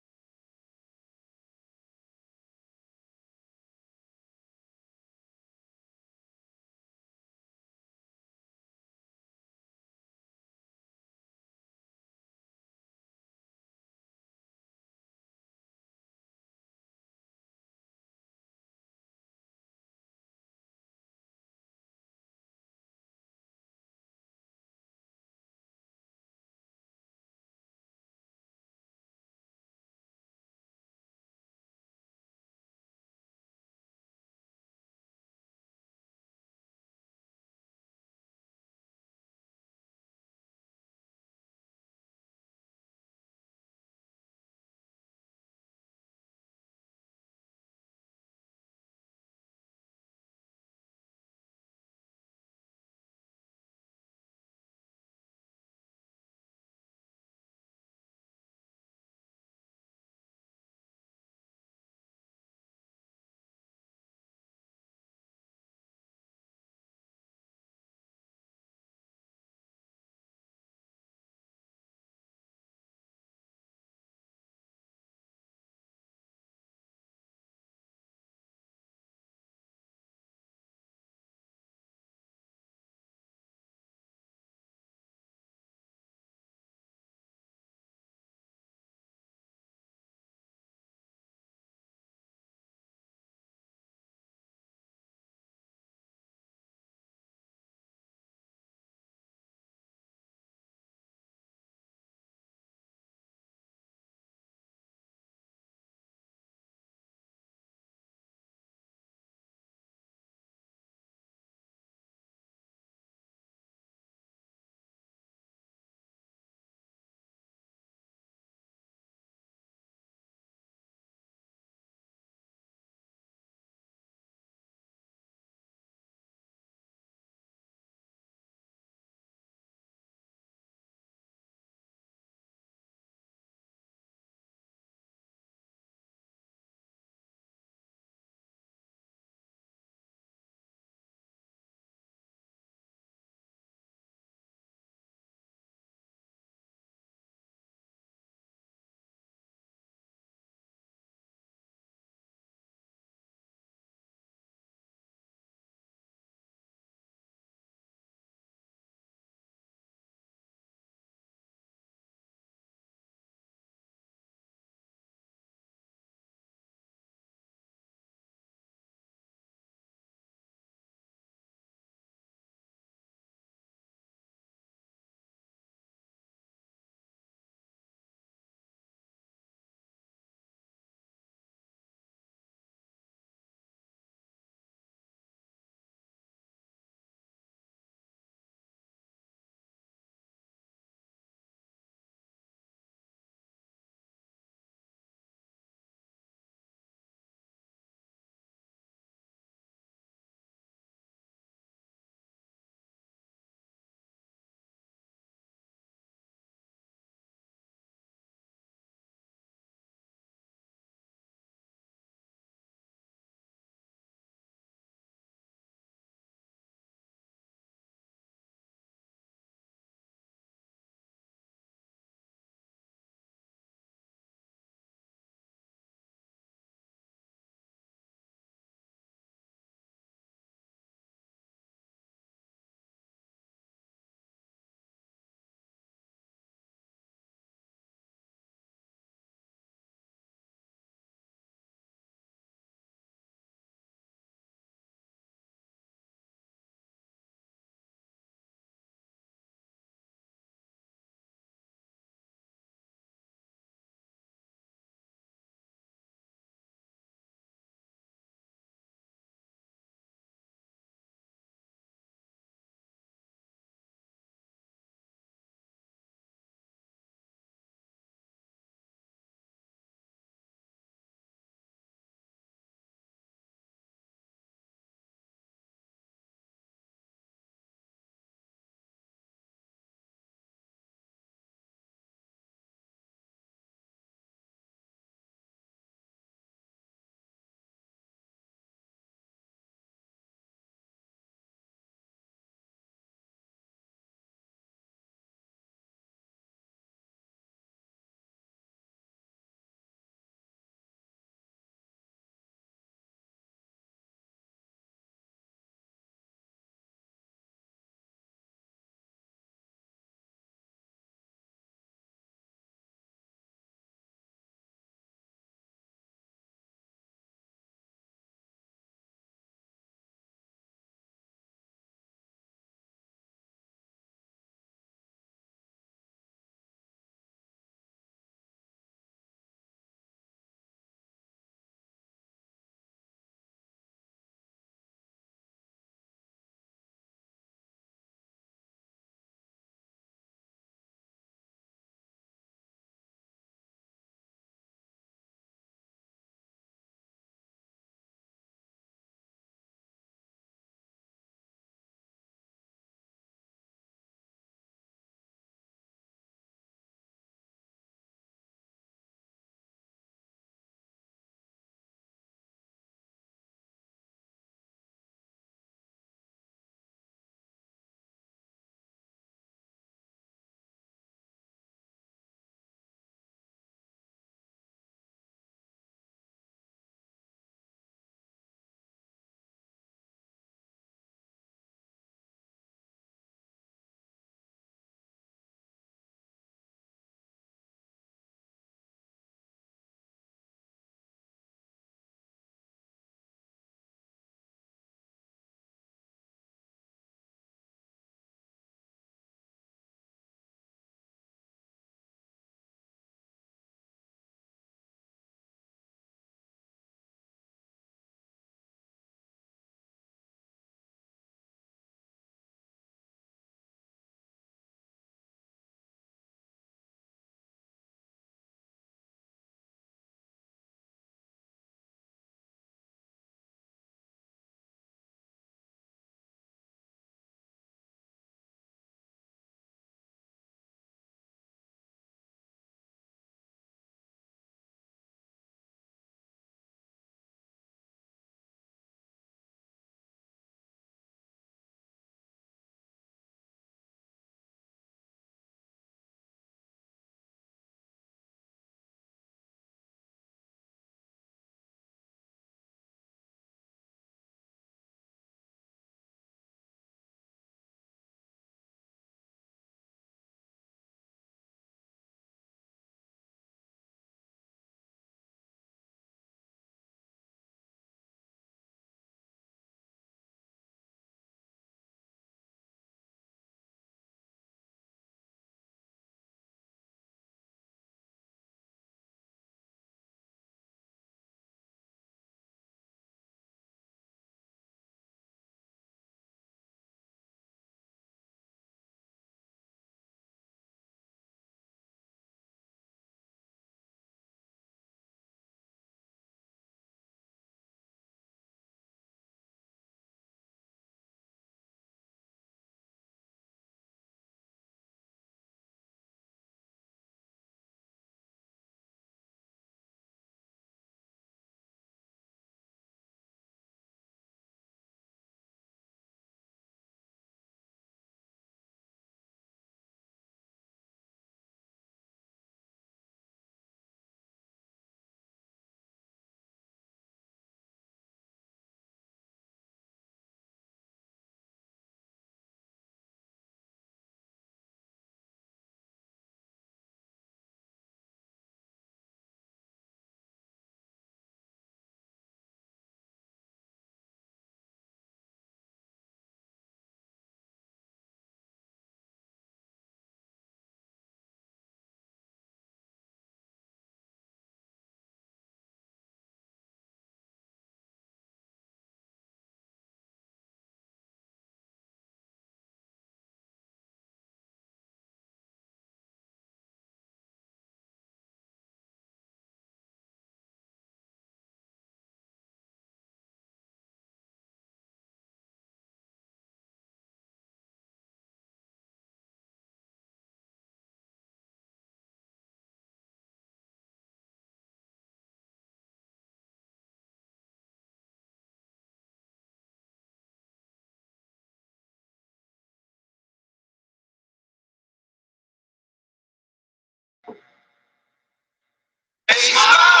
Hey,